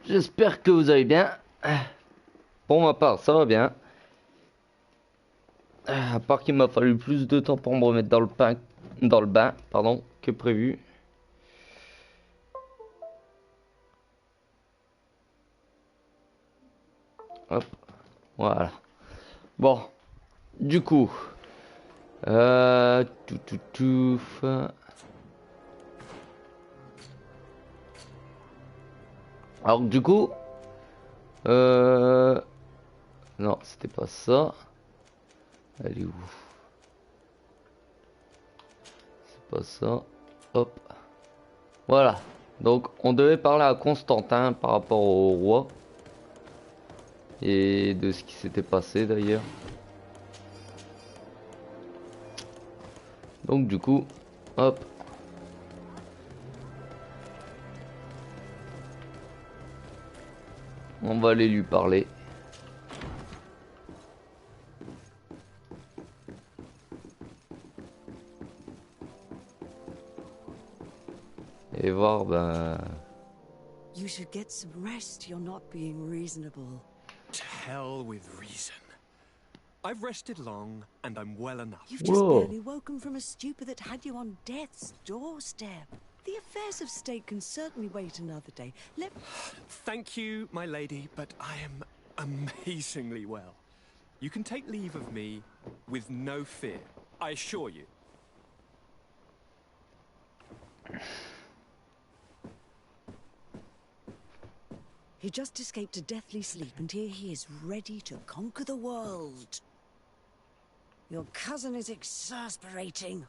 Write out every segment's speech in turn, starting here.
J'espère que vous allez bien. Pour ma part, ça va bien. À part qu'il m'a fallu plus de temps pour me remettre dans le bain, pardon, que prévu. Hop, voilà. Bon, du coup, tout. Alors du coup, euh, non, c'était pas ça. Elle est où? C'est pas ça. Hop. Voilà. Donc on devait parler à Constantin par rapport au roi et de ce qui s'était passé d'ailleurs. Donc du coup, hop. On va aller lui parler. Et voir, ben... You should get some rest. You're not being reasonable. To hell with reason. I've rested long, and I'm well enough. You've just barely woken from a stupor that had you on death's doorstep. The affairs of state can certainly wait another day. Thank you, my lady, but I am amazingly well. You can take leave of me with no fear, I assure you. He just escaped a deathly sleep, and here he is, ready to conquer the world. Your cousin is exasperating.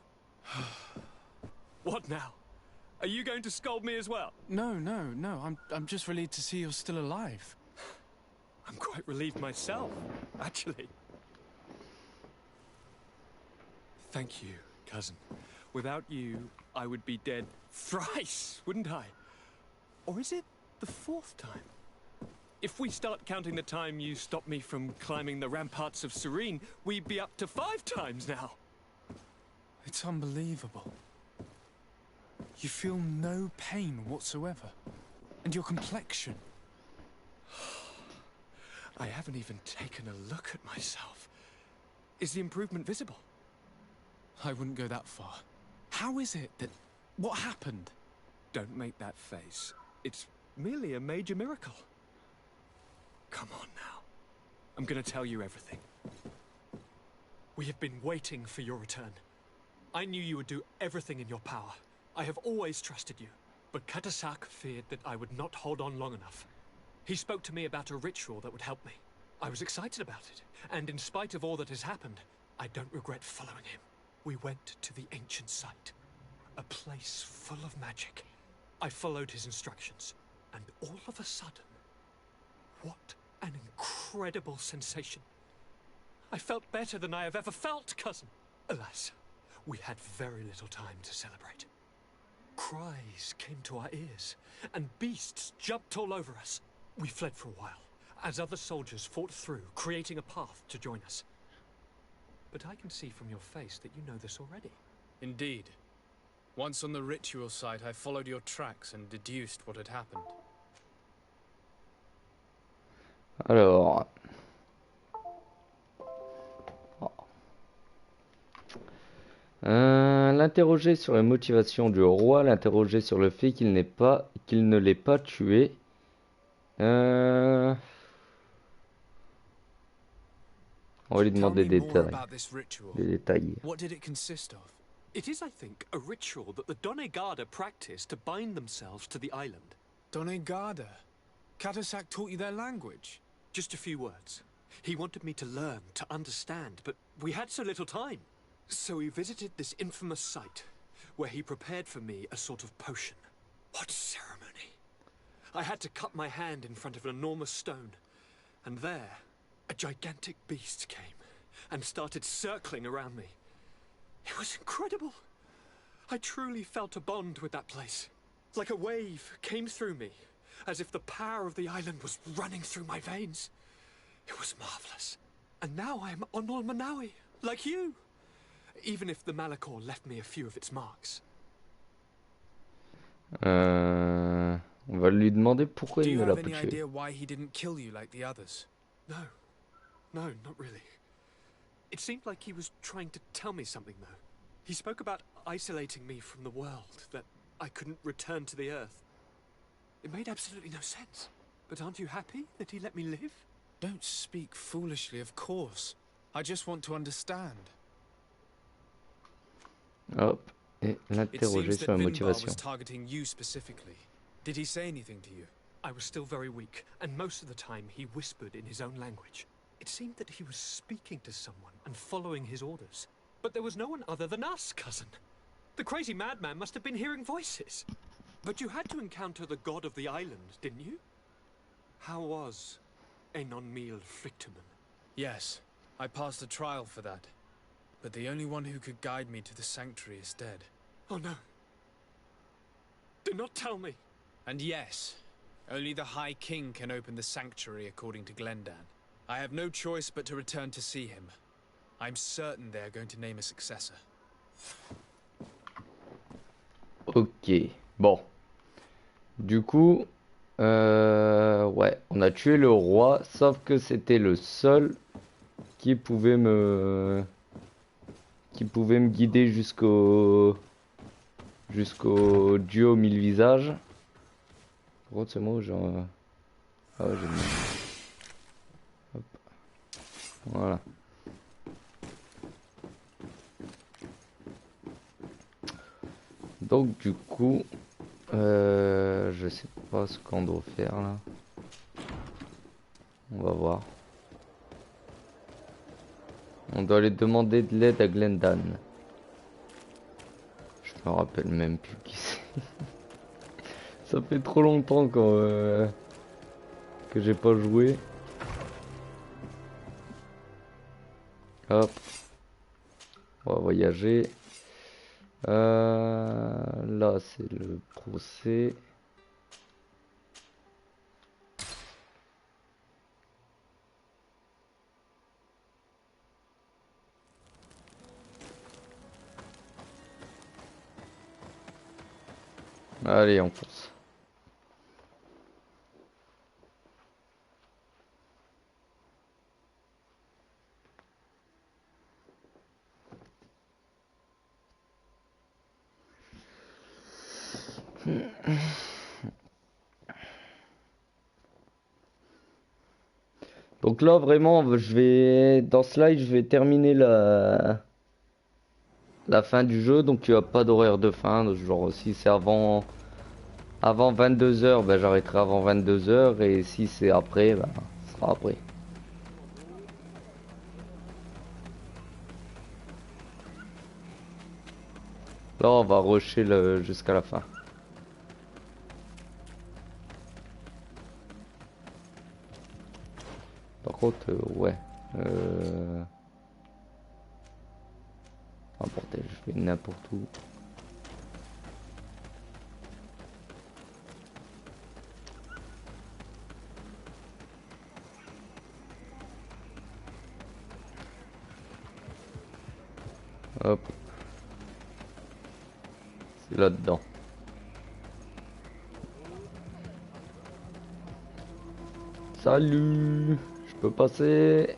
What now? Are you going to scold me as well? No. I'm just relieved to see you're still alive. I'm quite relieved myself, actually. Thank you, cousin. Without you, I would be dead thrice, wouldn't I? Or is it the fourth time? If we start counting the time you stopped me from climbing the ramparts of Serene, we'd be up to 5 times now. It's unbelievable. You feel no pain whatsoever. And your complexion. I haven't even taken a look at myself. Is the improvement visible? I wouldn't go that far. How is it that... What happened? Don't make that face. It's merely a major miracle. Come on now. I'm gonna tell you everything. We have been waiting for your return. I knew you would do everything in your power. I have always trusted you. But Katasak feared that I would not hold on long enough. He spoke to me about a ritual that would help me. I was excited about it, and in spite of all that has happened, I don't regret following him. We went to the ancient site, a place full of magic. I followed his instructions, and all of a sudden, what an incredible sensation. I felt better than I have ever felt, cousin. Alas, we had very little time to celebrate. Cries came to our ears, and beasts jumped all over us. We fled for a while, as other soldiers fought through, creating a path to join us. But I can see from your face that you know this already. Indeed. Once on the ritual site, I followed your tracks and deduced what had happened. Alors... l'interroger sur les motivations du roi, l'interroger sur le fait qu'il ne l'ait pas tué. On va lui demander des détails. What did it consist of? It is, I think, a ritual that the Donegada practice to bind themselves to the island. Donegada? Katasak taught you their language? Just a few words. He wanted me to learn, to understand, but we had so little time. So we visited this infamous site, where he prepared for me a sort of potion. What ceremony! I had to cut my hand in front of an enormous stone, and there, a gigantic beast came, and started circling around me. It was incredible! I truly felt a bond with that place. Like a wave came through me, as if the power of the island was running through my veins. It was marvelous. And now I am Onol Manawi, like you! Even if the Malachor left me a few of its marks. On va lui demander pourquoi Do il you ne l'a have pas any tué. idea why he didn't kill you like the others? No. No, not really. It seemed like he was trying to tell me something, though. He spoke about isolating me from the world, that I couldn't return to the Earth. It made absolutely no sense. But aren't you happy that he let me live? Don't speak foolishly, of course. I just want to understand. Hop, et It l'interroger seems sur that la Vinbar was motivation. targeting you specifically. Did he say anything to you? I was still very weak, and most of the time he whispered in his own language. It seemed that he was speaking to someone and following his orders. But there was no one other than us, cousin. The crazy madman must have been hearing voices. But you had to encounter the god of the island, didn't you? How was Enon Mil Frictamen? Yes, I passed a trial for that. But the only one who could guide me to the sanctuary is dead. Oh no. Do not tell me. And yes, only the High King can open the sanctuary according to Glendan. I have no choice but to return to see him. I'm certain they are going to name a successor. Ok, bon. Du coup, ouais, on a tué le roi, sauf que c'était le seul qui pouvait me guider jusqu'au duo mille visages. Par contre, c'est moi où genre... Ah ouais, j'ai mis... Hop. Voilà. Donc du coup, je sais pas ce qu'on doit faire là. On va voir. On doit aller demander de l'aide à Glendan. Je me rappelle même plus qui c'est. Ça fait trop longtemps que j'ai pas joué. Hop. On va voyager. Là c'est le procès. Allez, on fonce. Donc là vraiment dans ce live je vais terminer la fin du jeu, donc il n'y a pas d'horaire de fin, genre si c'est avant 22h, ben j'arrêterai avant 22h, et si c'est après, ben ce sera après. Là on va rusher jusqu'à la fin. Par contre, ouais. Ah bordel, je vais n'importe où. Hop. C'est là-dedans. Salut, je peux passer.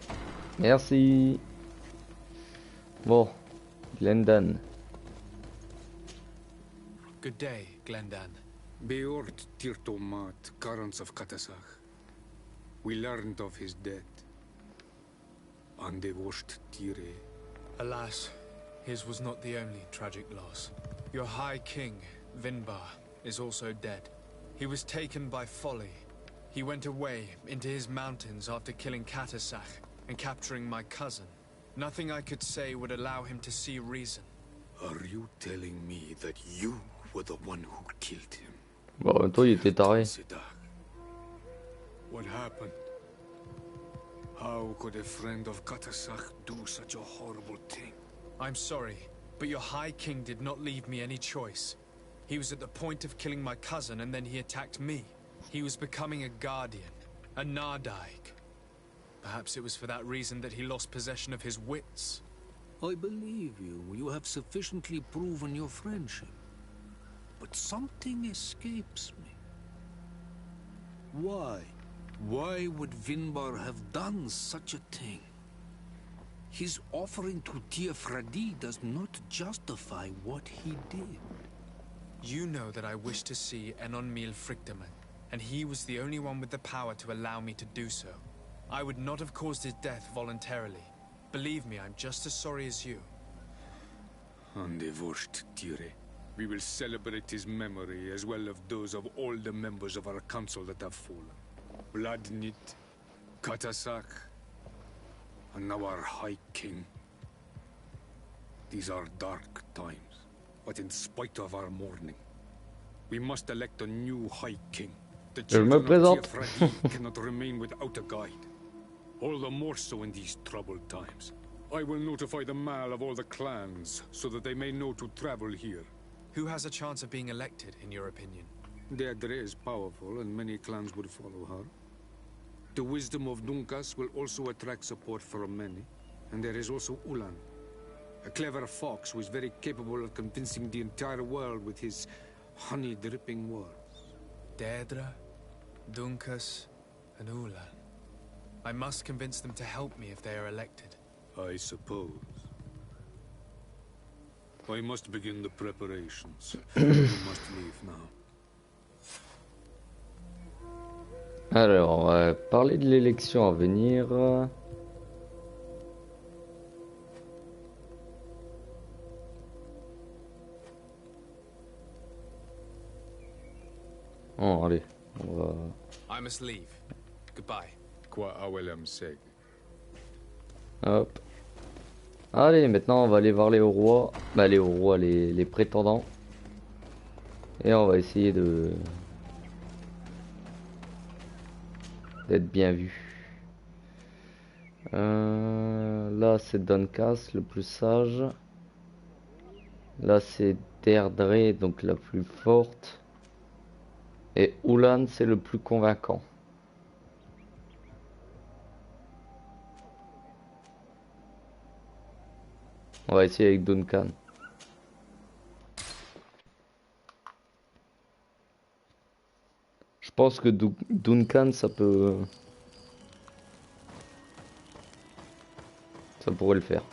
Merci. Bon, Glendan. Good day, Glendan. Beort Tirtomat, Garants of Katasach. We learned of his death. And they washed Tire. Alas, his was not the only tragic loss. Your High King, Vinbar, is also dead. He was taken by folly. He went away into his mountains after killing Katasach and capturing my cousin. Nothing I could say would allow him to see reason. Are you telling me that you were the one who killed him? Bon, en même temps, il était taré. What happened? How could a friend of Katasach do such a horrible thing? I'm sorry, but your High King did not leave me any choice. He was at the point of killing my cousin and then he attacked me. He was becoming a guardian, a Nardaig. Perhaps it was for that reason that he lost possession of his wits. I believe you. You have sufficiently proven your friendship. But something escapes me. Why? Why would Vinbar have done such a thing? His offering to Tiafradi does not justify what he did. You know that I wish to see Enonmil Frictamen, and he was the only one with the power to allow me to do so. I would not have caused his death voluntarily. Believe me, I'm just as sorry as you. Andevosht Tire. We will celebrate his memory as well as those of all the members of our council that have fallen. Vladnit, Katasak, and now our High King. These are dark times, but in spite of our mourning, we must elect a new High King. The Je me children of présente. Tiafradi cannot remain without a guide. All the more so in these troubled times. I will notify the Mal of all the clans, so that they may know to travel here. Who has a chance of being elected, in your opinion? Deirdre is powerful, and many clans would follow her. The wisdom of Dunkas will also attract support from many. And there is also Ulan, a clever fox who is very capable of convincing the entire world with his honey-dripping words. Deirdre, Dunkas, and Ulan. I must convince them to help me if they are elected. I suppose. I must begin the preparations. We must leave now. Alors, parler de l'élection à venir. Oh, allez, on va... I must leave. Goodbye. Qua awelem seg. Hop. Allez, maintenant on va aller voir les rois. Bah, les rois, les prétendants. Et on va essayer de... d'être bien vu. Là, c'est Dunkas, le plus sage. Là, c'est Deirdre, donc la plus forte. Et Ulan, c'est le plus convaincant. On va essayer avec Duncan. Je pense que Duncan, ça pourrait le faire.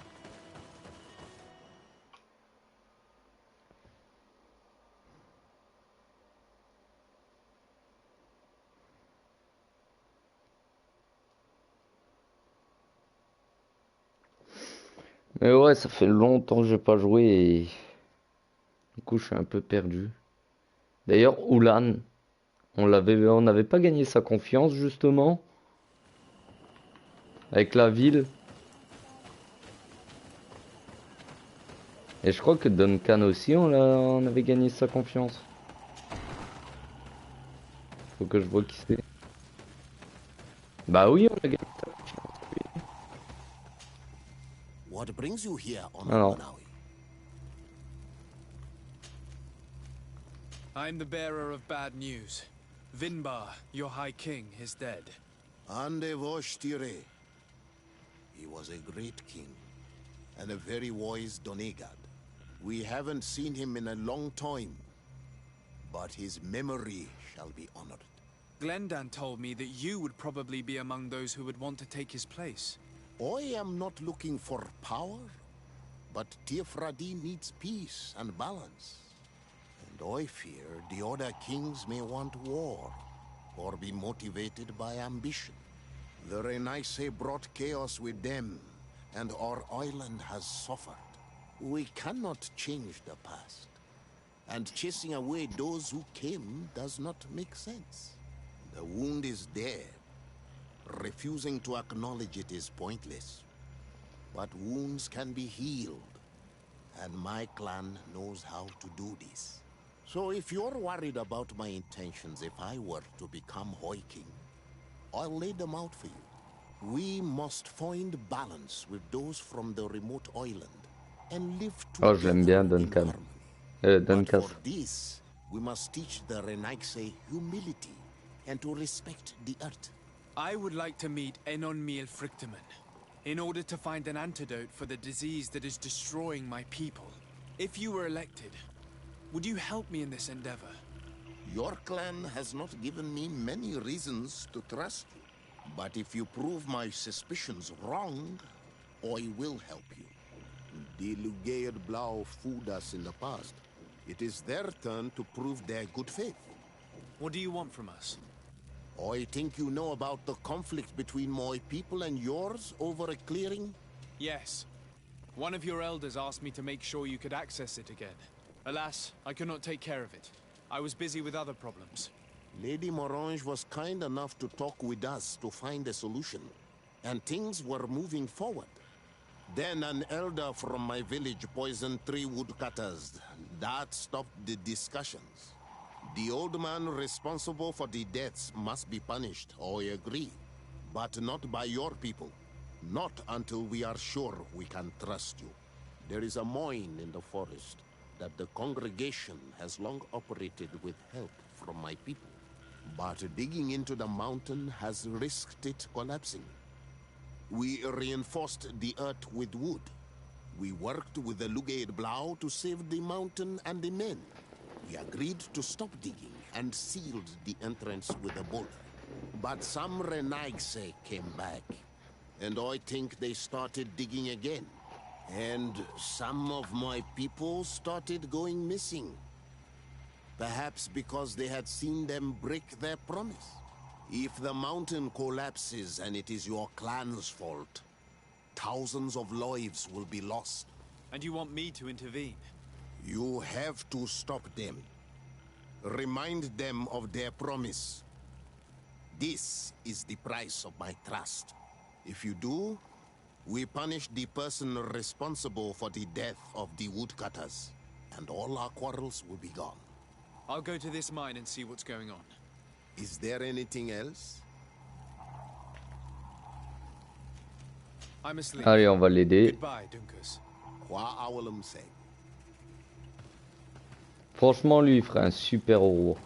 Mais ouais, ça fait longtemps que j'ai pas joué et du coup je suis un peu perdu. D'ailleurs, Ulan, on n'avait pas gagné sa confiance justement avec la ville. Et je crois que Duncan aussi, on avait gagné sa confiance. Faut que je vois qui c'est. Bah oui, on a gagné sa confiance. What brings you here, Alors. Manawi? I'm the bearer of bad news. Vinbar, your High King, is dead. Andevoshtire. He was a great king, and a very wise Donegad. We haven't seen him in a long time, but his memory shall be honored. Glendan told me that you would probably be among those who would want to take his place. I am not looking for power, but Tiafradi needs peace and balance. And I fear the other kings may want war, or be motivated by ambition. The Renaise brought chaos with them, and our island has suffered. We cannot change the past, and chasing away those who came does not make sense. The wound is there. Refusing to acknowledge it is pointless. But wounds can be healed, and my clan knows how to do this. So if you're worried about my intentions if I were to become High King, I'll lay them out for you. We must find balance with those from the remote island and live Oh, je l'aime bien, together in Duncan. harmony. But Dunkas. for this, we must teach the Renaise humility and to respect the earth. I would like to meet Enonmil Frictamen, in order to find an antidote for the disease that is destroying my people. If you were elected, would you help me in this endeavor? Your clan has not given me many reasons to trust you. But if you prove my suspicions wrong, I will help you. The Lugaid Blau fooled us in the past. It is their turn to prove their good faith. What do you want from us? I think you know about the conflict between my people and yours over a clearing? Yes. One of your elders asked me to make sure you could access it again. Alas, I could not take care of it. I was busy with other problems. Lady Morange was kind enough to talk with us to find a solution, and things were moving forward. Then an elder from my village poisoned 3 woodcutters. That stopped the discussions. The old man responsible for the deaths must be punished, I agree. But not by your people. Not until we are sure we can trust you. There is a mine in the forest that the congregation has long operated with help from my people. But digging into the mountain has risked it collapsing. We reinforced the earth with wood. We worked with the Lugaid Blau to save the mountain and the men. We agreed to stop digging and sealed the entrance with a boulder. But some Renaigse came back, and I think they started digging again. And some of my people started going missing. Perhaps because they had seen them break their promise. If the mountain collapses and it is your clan's fault, thousands of lives will be lost. And you want me to intervene? You have to stop them. Remind them of their promise. This is the price of my trust. If you do, we punish the person responsible for the death of the woodcutters, and all our quarrels will be gone. I'll go to this mine and see what's going on. Is there anything else? I'm asleep. Allez, on va l'aider. Goodbye, Dunkus. Quoi awalum say? Franchement, lui, il ferait un super héros.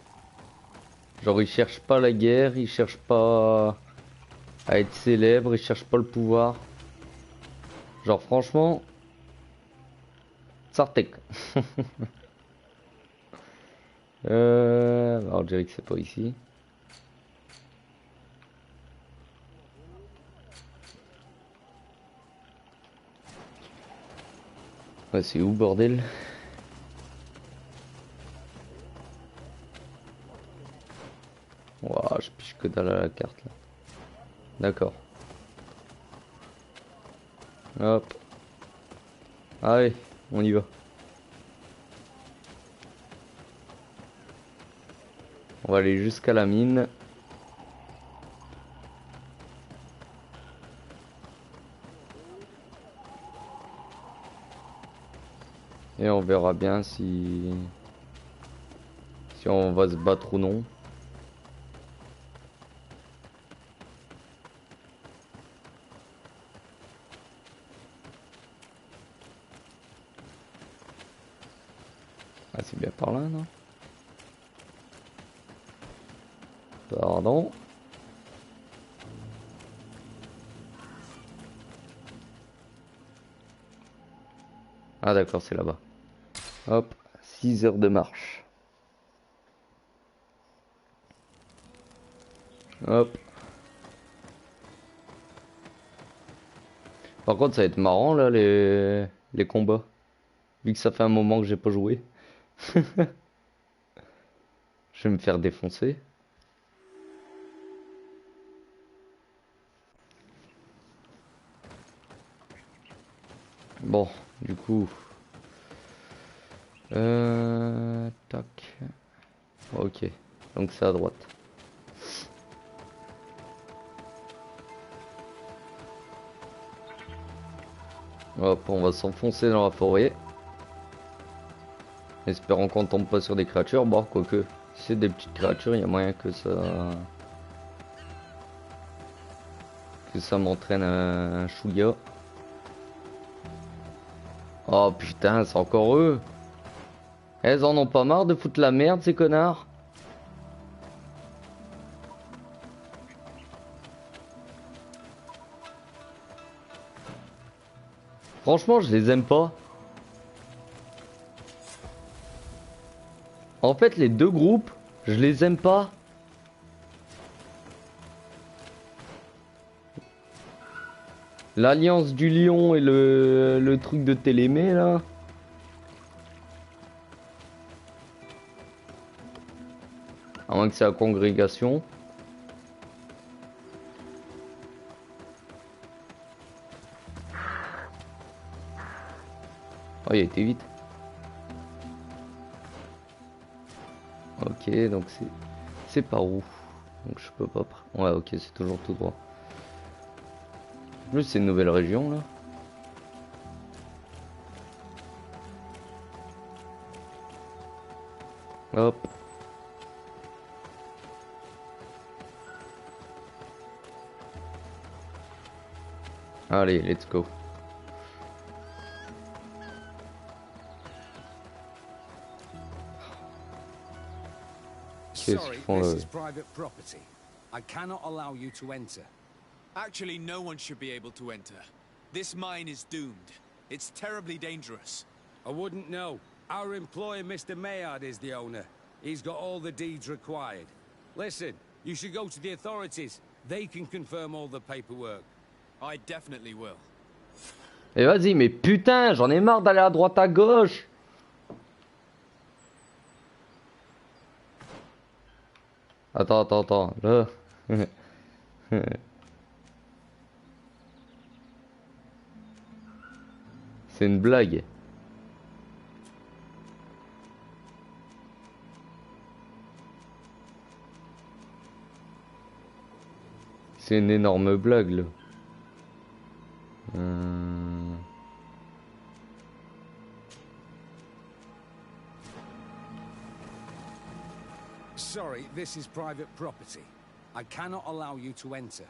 Genre, il cherche pas la guerre, il cherche pas à être célèbre, il cherche pas le pouvoir. Genre, franchement, Sartek. Alors, je dirais que c'est pas ici. Ouais, c'est où, bordel? Ouah, je piche que dalle à la carte là. D'accord. Hop. Allez, on y va. On va aller jusqu'à la mine. Et on verra bien si on va se battre ou non. Ah, c'est bien par là, non? Pardon. Ah d'accord, c'est là-bas. Hop, 6 heures de marche. Hop. Par contre, ça va être marrant là les combats. Vu que ça fait un moment que j'ai pas joué. Je vais me faire défoncer. Bon, du coup. Tac. Ok, donc c'est à droite. Hop, on va s'enfoncer dans la forêt. Espérons qu'on tombe pas sur des créatures. Bon, quoique, si c'est des petites créatures, il y a moyen que ça m'entraîne un chouïa. Oh putain, c'est encore eux. Elles en ont pas marre de foutre la merde, ces connards. Franchement, je les aime pas. En fait, les deux groupes, Je les aime pas. L'alliance du lion et le truc de Télémée là. À moins que c'est la congrégation. Oh, il a été vite. Ok, donc c'est par où? Donc je peux pas. Ouais, ok, c'est toujours tout droit. En plus, c'est une nouvelle région là. Hop. Allez, let's go. Qu'est-ce qu'ils font là? This is private property. I cannot allow you to enter. Actually, no one should be able to enter. This mine is doomed. It's terribly dangerous. I wouldn't know. Our employer, Mr. Maillard, is the owner. He's got all the deeds required. Listen, you should go to the authorities. They can confirm all the paperwork. I definitely will. Et vas-y, mais putain, j'en ai marre d'aller à droite à gauche. Attends, là. C'est une blague. C'est une énorme blague là. Sorry, this is private property. I cannot allow you to enter.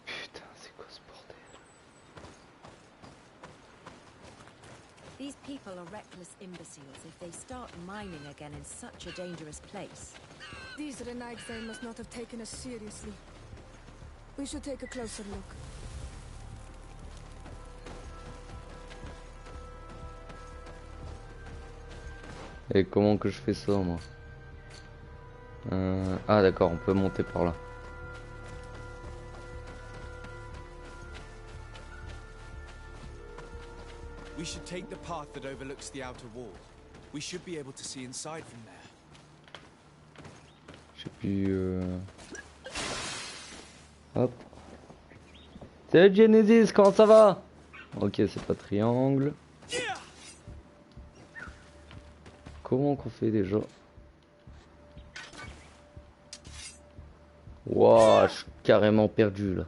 Putain, c'est quoi ce bordel? These people are reckless imbeciles if they start mining again in such a dangerous place. These Renaids must not have taken us seriously. We should take a closer look. Et comment que je fais ça moi? Ah d'accord, on peut monter par là. We should take the path that overlooks the outer wall. We should be able to see inside from there. Je sais plus. Hop. Salut Genesis, comment ça va? Ok, c'est pas triangle. Comment qu'on fait déjà? Wouah, je suis carrément perdu là.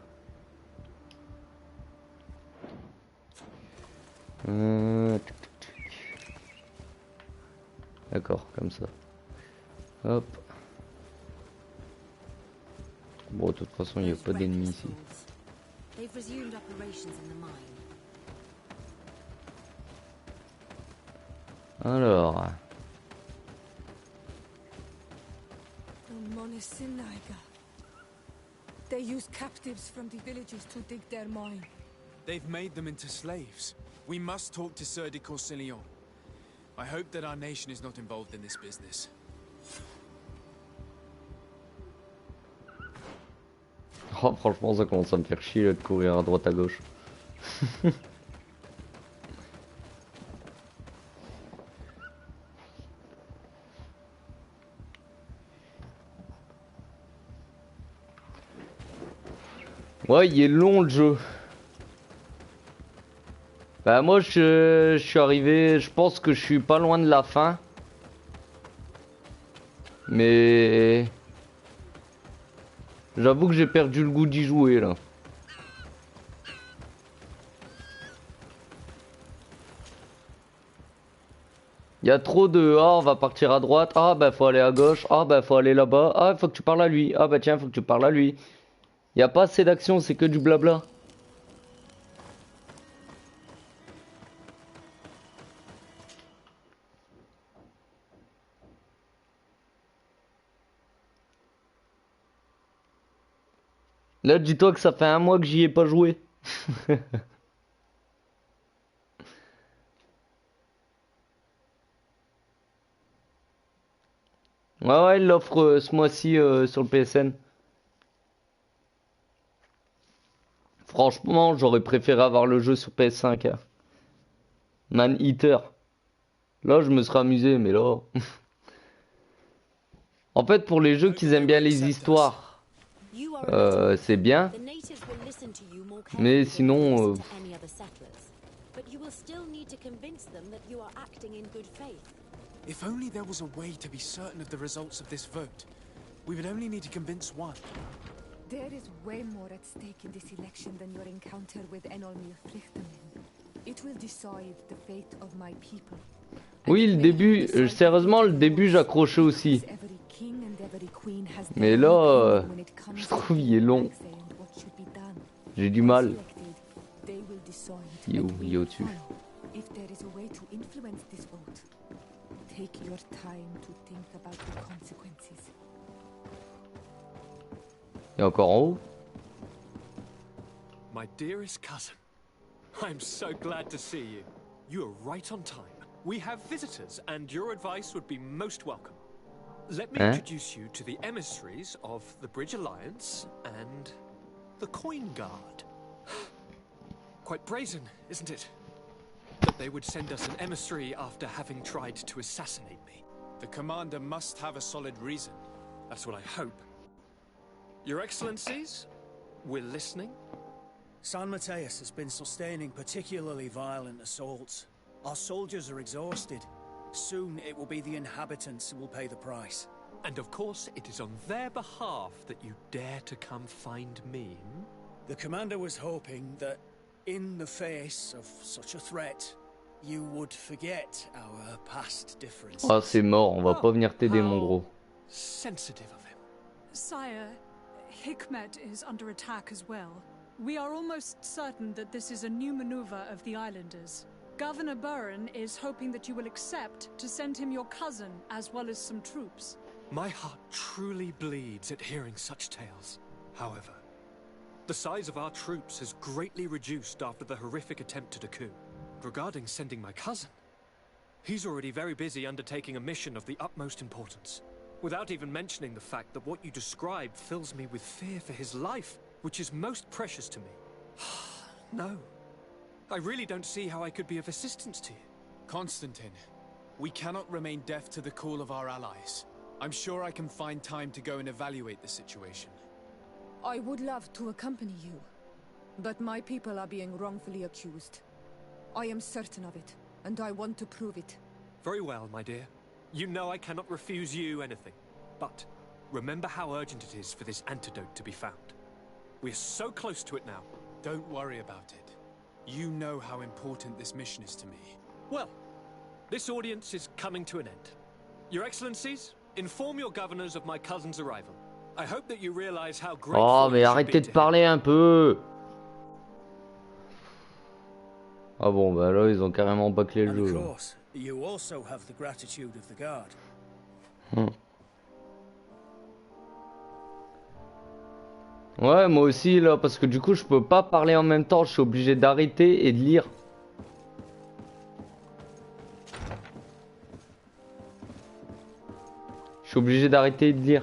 D'accord, comme ça. Hop. Bon, de toute façon, il n'y a pas d'ennemis ici. They've resumed operations in the mine. Alors. They use captives from the villages to dig their mine. They've made them into slaves. We must talk to Sir de Corsillon. I hope that our nation is not involved in this business. Oh, franchement, ça commence à me faire chier là, de courir à droite à gauche. Ouais, il est long le jeu. Bah moi je suis arrivé, je pense que je suis pas loin de la fin. Mais j'avoue que j'ai perdu le goût d'y jouer là. Il y a trop de ah on va partir à droite, ah bah faut aller à gauche, ah bah faut aller là-bas, ah faut que tu parles à lui, ah bah tiens faut que tu parles à lui. Il y a pas assez d'action, c'est que du blabla. Là, dis-toi que ça fait un mois que j'y ai pas joué. Ouais, ouais, il l'offre ce mois-ci sur le PSN. Franchement, j'aurais préféré avoir le jeu sur PS5. Hein. Man Eater. Là, je me serais amusé, mais là... En fait, pour les jeux qui aiment bien les histoires, You are a better man. c'est bien. The natives will listen to you more Mais carefully than they sinon... listen to any other settlers. But you will still need to convince them that you are acting in good faith. If only there was a way to be certain of the results of this vote. We would only need to convince one. There is way more at stake in this election than your encounter with Enolmir Frichterman. It will decide the fate of my people. Oui, le début, sérieusement, le début, j'accrochais aussi. Mais là, je trouve il est long. J'ai du mal. Il est au-dessus. Et encore en haut. My dearest cousin, I'm so glad to see you. You are right on time. We have visitors, and your advice would be most welcome. Let me introduce you to the emissaries of the Bridge Alliance and the Coin Guard. Quite brazen, isn't it? That they would send us an emissary after having tried to assassinate me. The commander must have a solid reason. That's what I hope. Your Excellencies, we're listening. San Mateus has been sustaining particularly violent assaults. Our soldiers are exhausted. Soon it will be the inhabitants who will pay the price. And of course, it is on their behalf that you dare to come find me. The commander was hoping that, in the face of such a threat, you would forget our past differences. Ah, c'est mort, on va pas venir t'aider, mon gros. Sensitive of him. Sire, Hikmet is under attack as well. We are almost certain that this is a new maneuver of the islanders. Governor Burren is hoping that you will accept to send him your cousin as well as some troops. My heart truly bleeds at hearing such tales. However, the size of our troops has greatly reduced after the horrific attempt at a coup. Regarding sending my cousin, he's already very busy undertaking a mission of the utmost importance, without even mentioning the fact that what you described fills me with fear for his life, which is most precious to me. No. I really don't see how I could be of assistance to you. Constantine, we cannot remain deaf to the call of our allies. I'm sure I can find time to go and evaluate the situation. I would love to accompany you, but my people are being wrongfully accused. I am certain of it, and I want to prove it. Very well, my dear. You know I cannot refuse you anything. But remember how urgent it is for this antidote to be found. We're so close to it now. Don't worry about it. You know how important this mission is to me. Well, this audience is coming to an end. Your Excellencies, inform your governors of my cousin's arrival. I hope that you realize how grateful Oh, mais you should arrêtez be de to parler un peu. Ah bon, bah là, ils ont carrément bâclé le And of jeu. course, you also have the gratitude of the guard. Ouais, moi aussi, là, parce que du coup, je peux pas parler en même temps. Je suis obligé d'arrêter et de lire. Je suis obligé d'arrêter et de lire.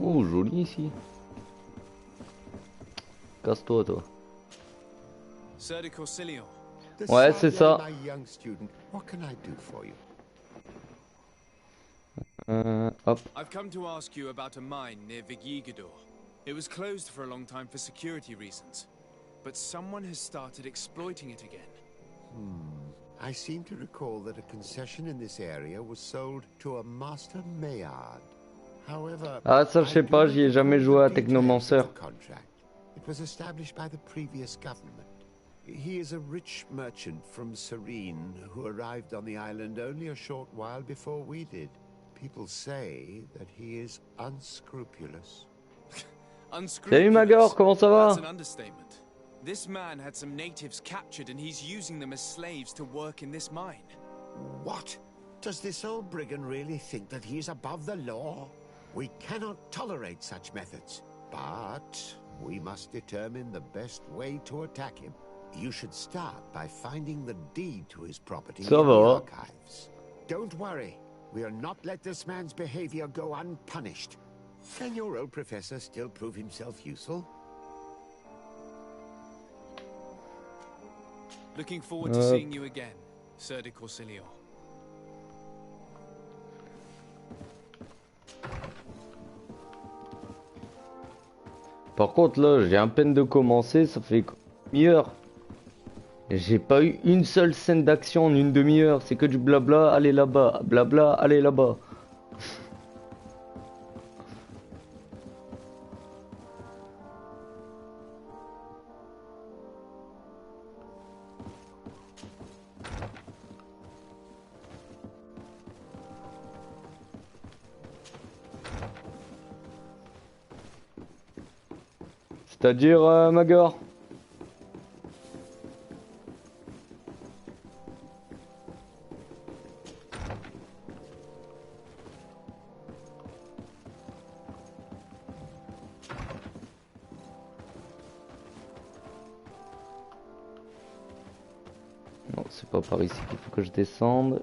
Oh, joli ici. Casse-toi, toi. Sir de Corsilion. Ouais, c'est ça. My young student, what can I do for you? Hop. I've come to ask you about a mine near Vigigador. It was closed for a long time for security reasons, but someone has started exploiting it again. I seem to recall that a concession in this area was sold to a master Maillard. However, Ah, ça, je sais pas, j'y ai jamais joué à Technomancer. It was established by the previous government. He is a rich merchant from Serene who arrived on the island only a short while before we did. People say that he is unscrupulous. Salut Magor, comment ça va? That's an understatement. This man had some natives captured and he's using them as slaves to work in this mine. What? Does this old brigand really think that he is above the law? We cannot tolerate such methods, but we must determine the best way to attack him. You should start by finding the deed to his property in the archives. Don't worry, we'll not let this man's behavior go unpunished. Can your old professor still prove himself useful? Looking forward to seeing you again, Sir de Corsilio. Par contre là, j'ai à peine de commencer, ça fait une demi-heure. J'ai pas eu une seule scène d'action en une demi-heure, c'est que du blabla, allez là-bas, blabla, allez là-bas. C'est-à-dire, Magor? Non, c'est pas par ici qu'il faut que je descende.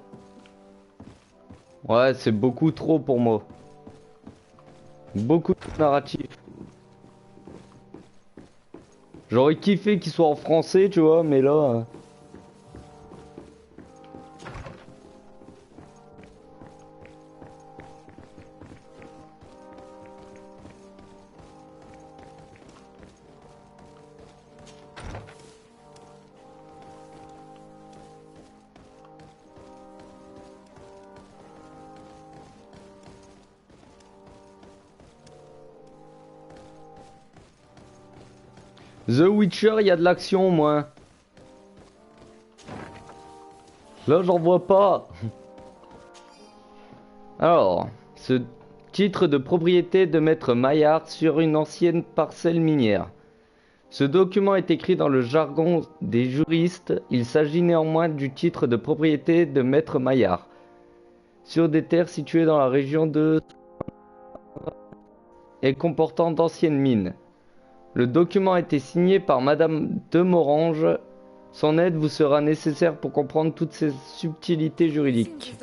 Ouais, c'est beaucoup trop pour moi. Beaucoup de narratif. J'aurais kiffé qu'il soit en français, tu vois, mais là... The Witcher, il y a de l'action au moins. Là, j'en vois pas. Alors, ce titre de propriété de maître Maillard sur une ancienne parcelle minière. Ce document est écrit dans le jargon des juristes. Il s'agit néanmoins du titre de propriété de maître Maillard sur des terres situées dans la région de et comportant d'anciennes mines. Le document a été signé par Madame de Morange. Son aide vous sera nécessaire pour comprendre toutes ces subtilités juridiques.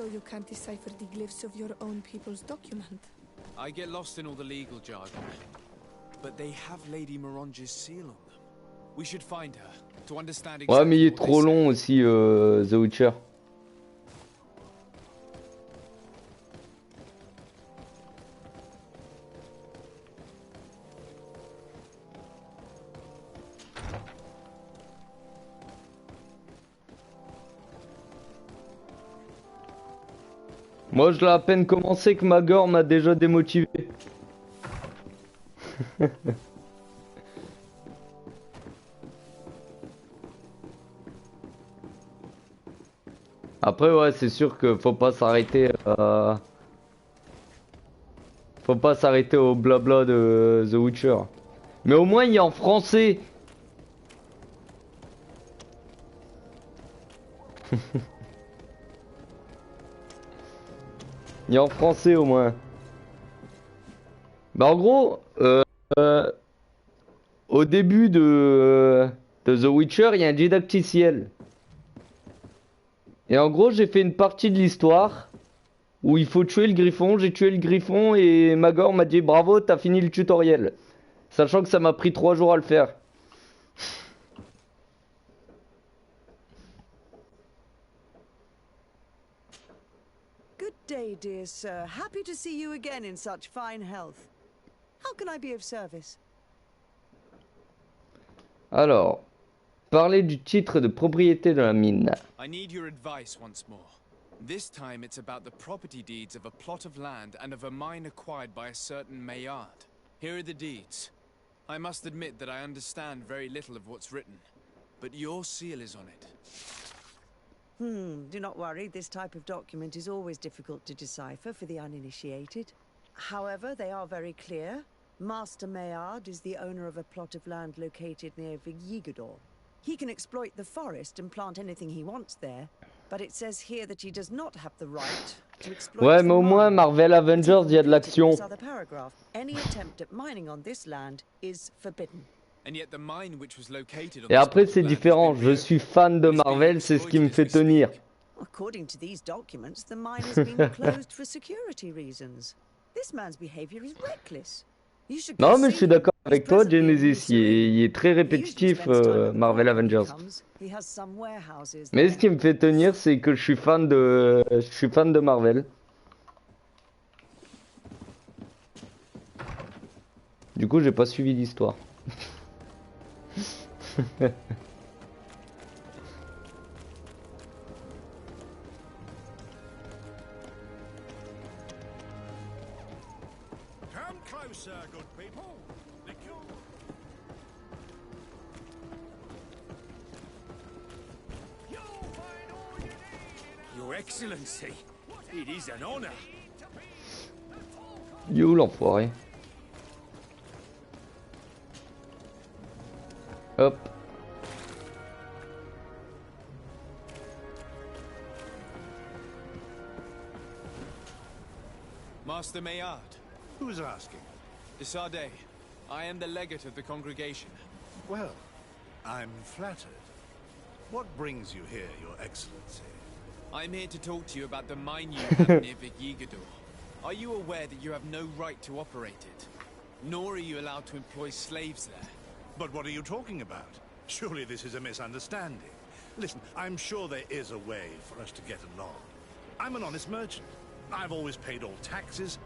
I get lost in all the legal jargon, but they have Lady Morange's seal on them. We should find her to understand exactly. Ouais, mais il est trop long aussi, The Witcher. Moi, je l'ai à peine commencé que Magor m'a déjà démotivé. Après, ouais, c'est sûr que faut pas s'arrêter. Faut pas s'arrêter au blabla de The Witcher. Mais au moins, il est en français. Il est en français au moins. Bah en gros, au début de The Witcher, il y a un didacticiel. Et en gros, j'ai fait une partie de l'histoire où il faut tuer le griffon. J'ai tué le griffon et Magor m'a dit bravo, t'as fini le tutoriel. Sachant que ça m'a pris 3 jours à le faire. Good day, dear sir. Happy to see you again in such fine health. How can I be of service? Alors, parler du titre de propriété de la mine. I need your advice once more. This time it's about the property deeds of a plot of land and of a mine acquired by a certain Maillard. Here are the deeds. I must admit that I understand very little of what's written, but your seal is on it. Do not worry, this type of document is always difficult to decipher for the uninitiated. However, they are very clear. Master Maillard is the owner of a plot of land located near Vigigador. He can exploit the forest and plant anything he wants there. But it says here that he does not have the right to exploit Ouais, the mais au moins mine. Marvel Avengers, il y a de l'action. This other paragraph. Any attempt at mining on this land is forbidden. And yet the mine which was located on Et this après, plot of c'est land has différent. been Je suis fan de reopened. It is being Marvel, c'est ce qui me exploited fait as we tenir. speak. According to these documents, the mine has been closed for security reasons. This man's behavior is reckless. You should go Non, mais je see suis him. d'accord He's avec toi, presently in New Genesis. Syria. Il est très He usually répétitif, spends time at the Marvel port when he Avengers. comes. He has some warehouses Mais there. ce qui me fait tenir, c'est que je suis fan de Marvel. Du coup, j'ai pas suivi l'histoire. Come closer, good people. Your Excellency, it is an honor. Il est où l'enfoiré? Hop. Master Maillard, Who's asking? Desade, I am the legate of the congregation. Well, I'm flattered. What brings you here, Your Excellency? I'm here to talk to you about the mine you have near Vigigador. Are you aware that you have no right to operate it? Nor are you allowed to employ slaves there. But what are you talking about? Surely this is a misunderstanding. Listen, I'm sure there is a way for us to get along. I'm an honest merchant. I've always paid all taxes,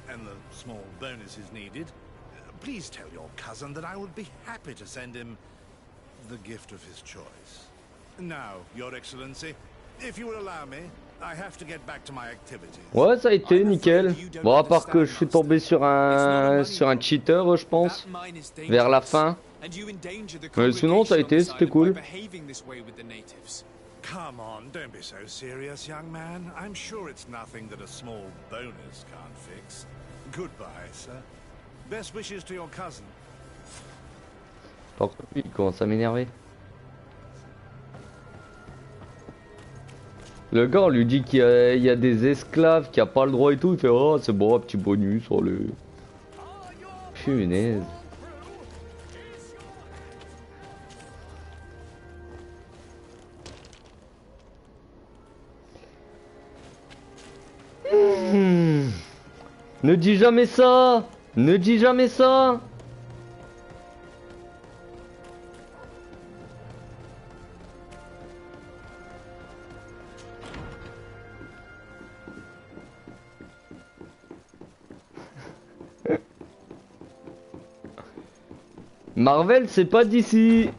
and the small bonuses needed. Please tell your cousin that I would be happy to send him the gift of his choice. Now, Your Excellency, if you will allow me, I have to get back to my activities. Ouais, ça a été nickel. Bon, à part que je suis tombé sur un cheater, je pense, vers la fin. Mais sinon, ça a été, c'était cool. Come on, don't be so serious, young man. I'm sure it's nothing that a small bonus can't fix. Goodbye, sir. Best wishes to your cousin. Par contre, lui, il commence à m'énerver. Le gars, on lui dit qu'il y a des esclaves, qu'il n'y a pas le droit et tout. Il fait, oh, c'est bon, un petit bonus sur le... Punaise. Ne dis jamais ça! Ne dis jamais ça! Marvel, c'est pas d'ici.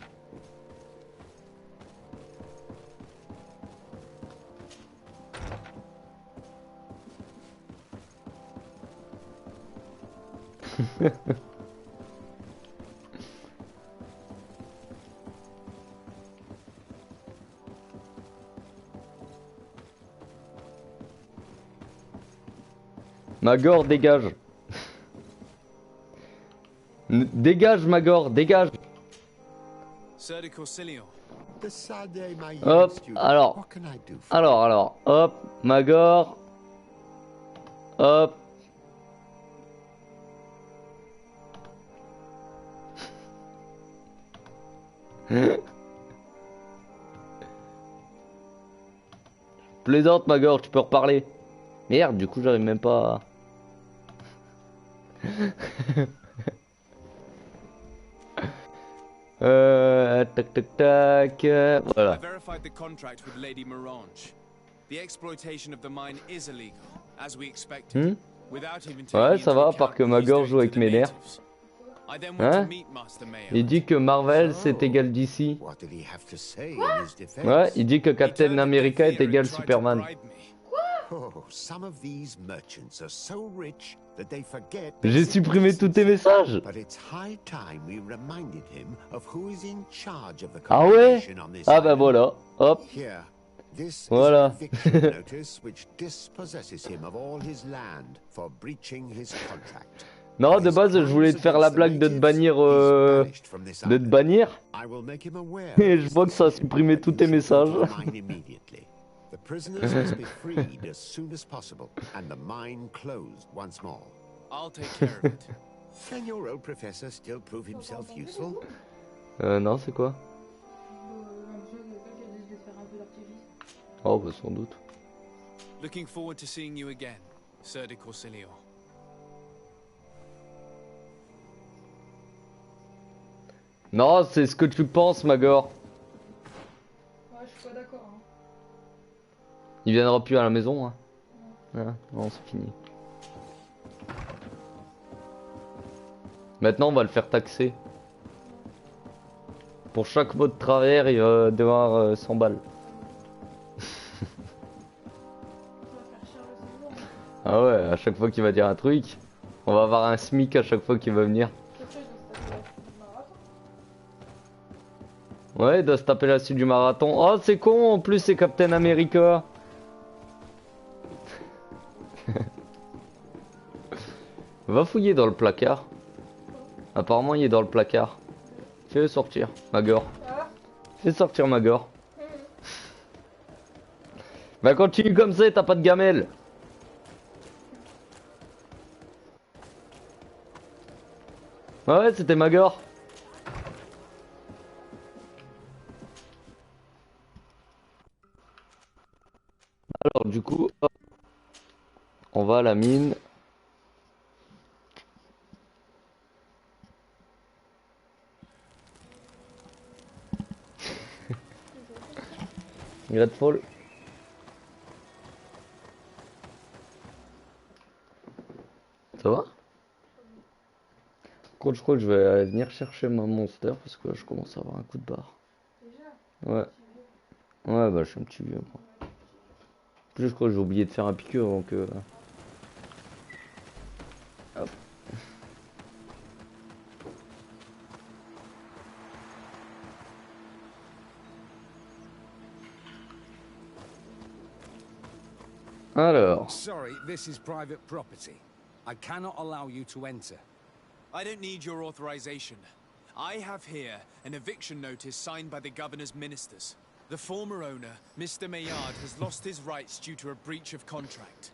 Magor, dégage. Dégage, Magor, dégage. Hop, alors, hop, Magor. Hop. Plaisante, Magor, tu peux reparler. Merde, du coup, j'arrive même pas à... tac tac tac, voilà. I verified the contract with Lady Morange. The exploitation of the mine is illegal, as we expected. Without even taking Ouais, ça va, à part que Magor joue avec mes nerfs. Hein? Il dit que Marvel c'est égal DC. Ouais, il dit que Captain America est égal Superman. J'ai supprimé tous tes messages. Ah ouais? Ah bah voilà, hop. Voilà. Non, de base, je voulais te faire la blague de te bannir, Et je vois que ça a supprimé tous tes messages. The prisoners must be freed as soon as possible, and the mine closed once more. I'll take care of it. Can your old professor still prove himself useful? Non, c'est quoi? Oh, bah sans doute. Looking forward to seeing you again, Sir de Corsilio. Non, c'est ce que tu penses, Magor. Ouais, je suis pas d'accord. Hein. Il viendra plus à la maison. Hein. Ah, non, c'est fini. Maintenant, on va le faire taxer. Pour chaque mot de travers, il va devoir 100 balles. Ah ouais, à chaque fois qu'il va dire un truc, on va avoir un SMIC à chaque fois qu'il va venir. Ouais, il doit se taper la suite du marathon. Oh, c'est con, en plus c'est Captain America. Va fouiller dans le placard. Apparemment, il est dans le placard. Fais-le sortir, Magor. Fais sortir Magor. Bah continue comme ça et t'as pas de gamelle. Ouais, c'était Magor. Alors du coup, hop, on va à la mine. Grateful. Ça va? Contre, je crois que je vais aller venir chercher ma monster parce que je commence à avoir un coup de barre. Ouais. Ouais, bah je suis un petit vieux. Moi. En plus, je crois que j'ai oublié de faire un piqûre donc. Hop. Alors. Sorry, this is private property. I cannot allow you to enter. I don't need your authorization. I have here an eviction notice signed by the governor's ministers. The former owner, Mr. Maillard, has lost his rights due to a breach of contract.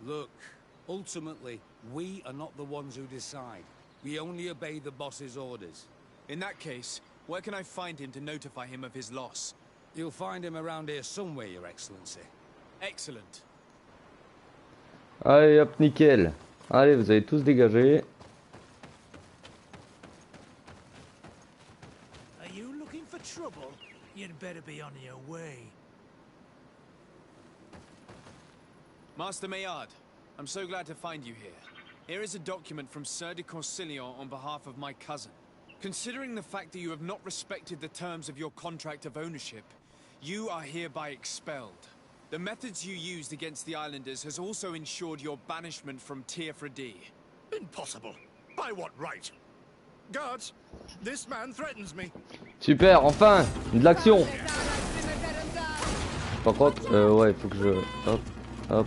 Look, ultimately, we are not the ones who decide. We only obey the boss's orders. In that case, where can I find him to notify him of his loss? You'll find him around here somewhere, Your Excellency. Excellent. Allez hop, nickel. Allez, vous allez tous dégager. Are you looking for trouble? You'd better be on your way. Master Maillard, I'm so glad to find you here. Here is a document from Sir de Corsilio on behalf of my cousin. Considering the fact that you have not respected the terms of your contract of ownership, you are hereby expelled. The methods you used against the islanders has also ensured your banishment from Teofradi. Impossible. By what right? Guards, this man threatens me. Super, enfin, de l'action. Par contre, ouais, il faut que je... Hop, hop.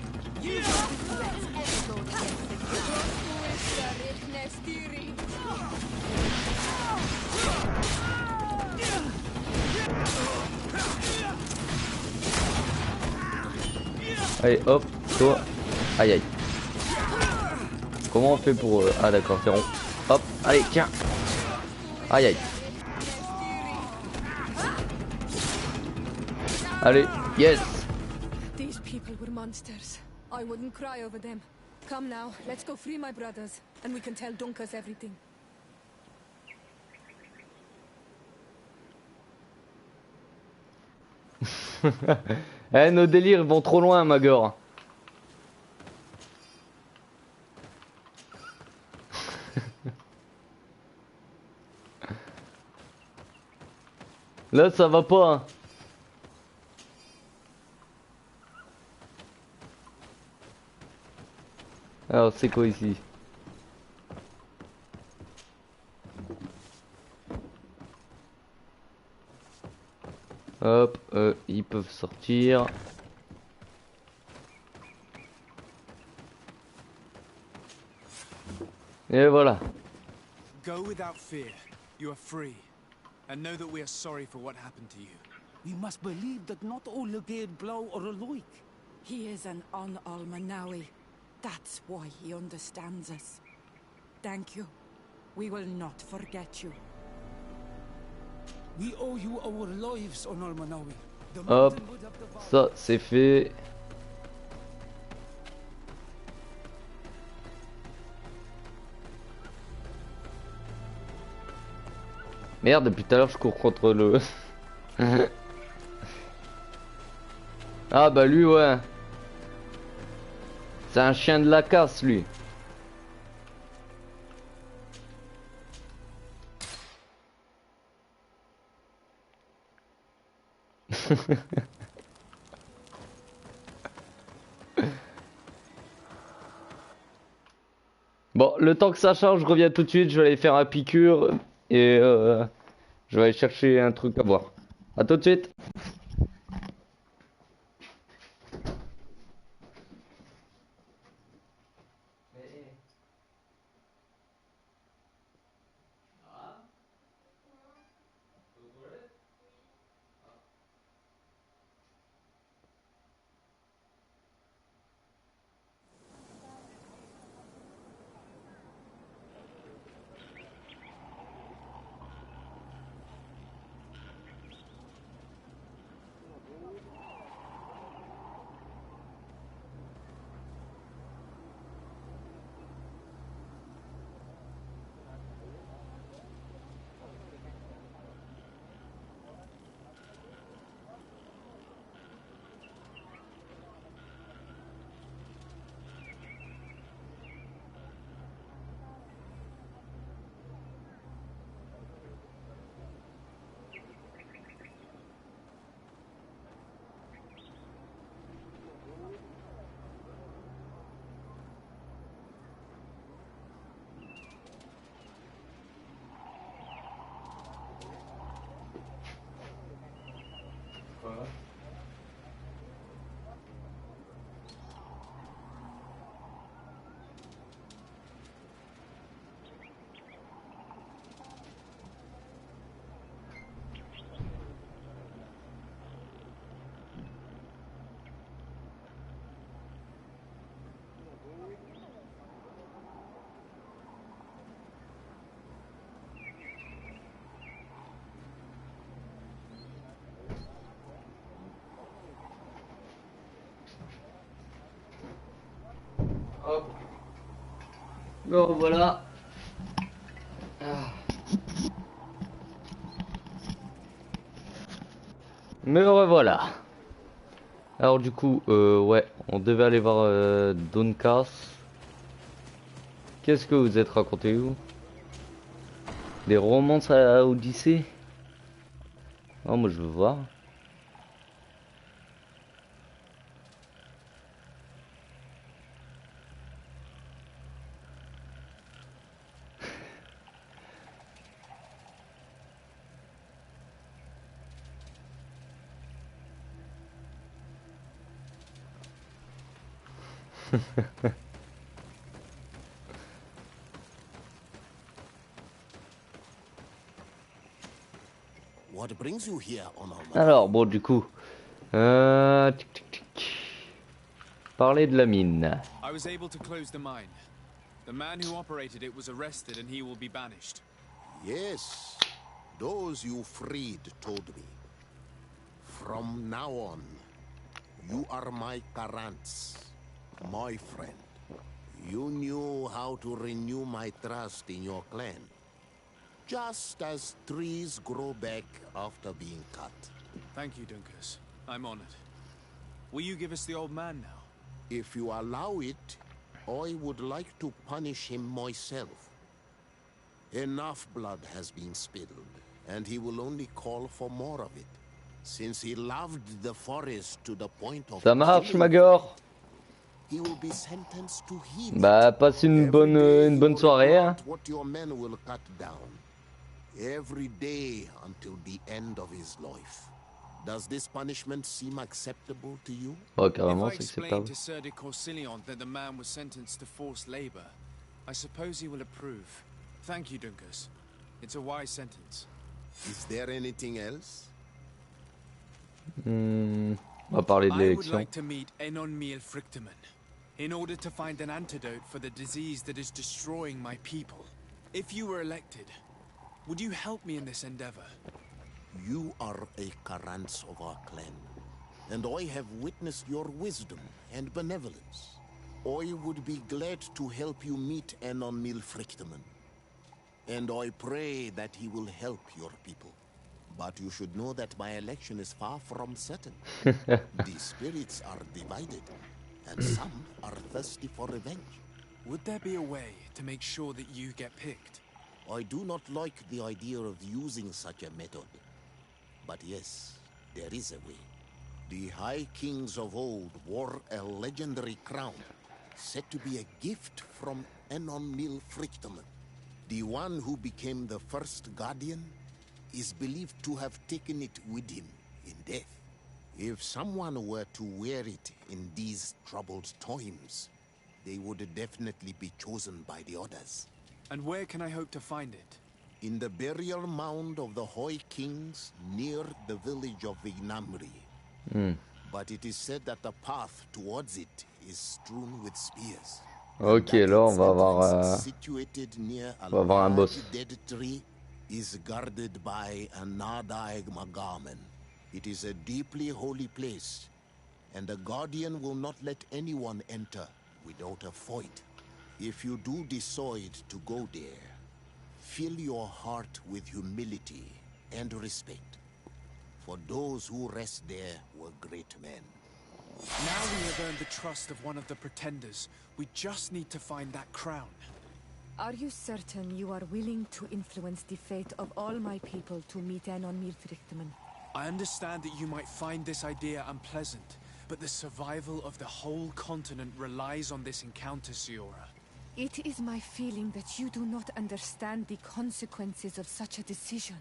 Allez, hop, toi. Aïe aïe. Comment on fait pour... Ah d'accord, c'est rond. Hop, allez, tiens. Aïe aïe. Allez, yes. These people were monsters. I wouldn't cry over them. Come now, let's go free my brothers, and we can tell Dunkas everything. Eh, nos délires vont trop loin, Magor. Là, ça va pas. Hein. Alors, c'est quoi ici? Hop, ils peuvent sortir. Et voilà. Go without fear. You are free. And know that we are sorry for what happened to you. We must believe that not all Legate Blow are alike. He is an Almanawi. That's why he understands us. Thank you. We will not forget you. We owe you our lives on Almanawi. Hop, ça c'est fait. Merde, depuis tout à l'heure je cours contre le... Ah bah lui ouais. C'est un chien de la casse lui. Bon, le temps que ça charge, je reviens tout de suite, je vais aller faire un piqûre et je vais aller chercher un truc à boire. A tout de suite. Hop. Bon voilà. Me revoilà. Alors du coup, ouais, on devait aller voir Doncas. Qu'est-ce que vous êtes raconté où? Des romances à Odyssée? Oh, moi je veux voir. What brings you here, Honor? Alors bon du coup, tic, tic, tic. Parler de la mine. I was able to close the mine. The man who operated it was arrested and he will be banished. Yes, those you freed told me. From now on, you are my Karants, my friend. You knew how to renew my trust in your clan. Just as trees grow back after being cut. Thank you, Dunkus. I'm honored. Will you give us the old man now? If you allow it, I would like to punish him myself. Enough blood has been spilled, and he will only call for more of it. Since he loved the forest to the point of... Ça marche, Magor? He will be sentenced to heed. Bah, passe une bonne soirée. Hein. What your men will cut down. Every day until the end of his life. Does this punishment seem acceptable to you? Oh, carrément, If I c'est explain acceptable. to Sir de Corsilion that the man was sentenced to forced labor, I suppose he will approve. Thank you, Dunkus. It's a wise sentence. Is there anything else? On va parler de I would l'élection. like to meet Enonmil Frichtemann in order to find an antidote for the disease that is destroying my people. If you were elected, would you help me in this endeavor? You are a Karants of our clan, and I have witnessed your wisdom and benevolence. I would be glad to help you meet Enonmil Frichtemann, and I pray that he will help your people. But you should know that my election is far from certain. The spirits are divided, and some are thirsty for revenge. Would there be a way to make sure that you get picked? I do not like the idea of using such a method. But yes, there is a way. The High Kings of old wore a legendary crown, said to be a gift from Enonmil Frichtemann. The one who became the first guardian is believed to have taken it with him in death. If someone were to wear it in these troubled times, they would definitely be chosen by the others. And where can I hope to find it? In the burial mound of the Hoi Kings near the village of Vignamri. But it is said that the path towards it is strewn with spears. Ok, là on va avoir, Situated near a on va avoir un large boss. dead tree is guarded by a Nadaig Magamen. It is a deeply holy place, and the guardian will not let anyone enter without a fight. If you do decide to go there, fill your heart with humility and respect, for those who rest there were great men. Now we have earned the trust of one of the pretenders. We just need to find that crown. Are you certain you are willing to influence the fate of all my people to meet Enonmil Frichtemann? I understand that you might find this idea unpleasant, but the survival of the whole continent relies on this encounter, Siora. It is my feeling that you do not understand the consequences of such a decision.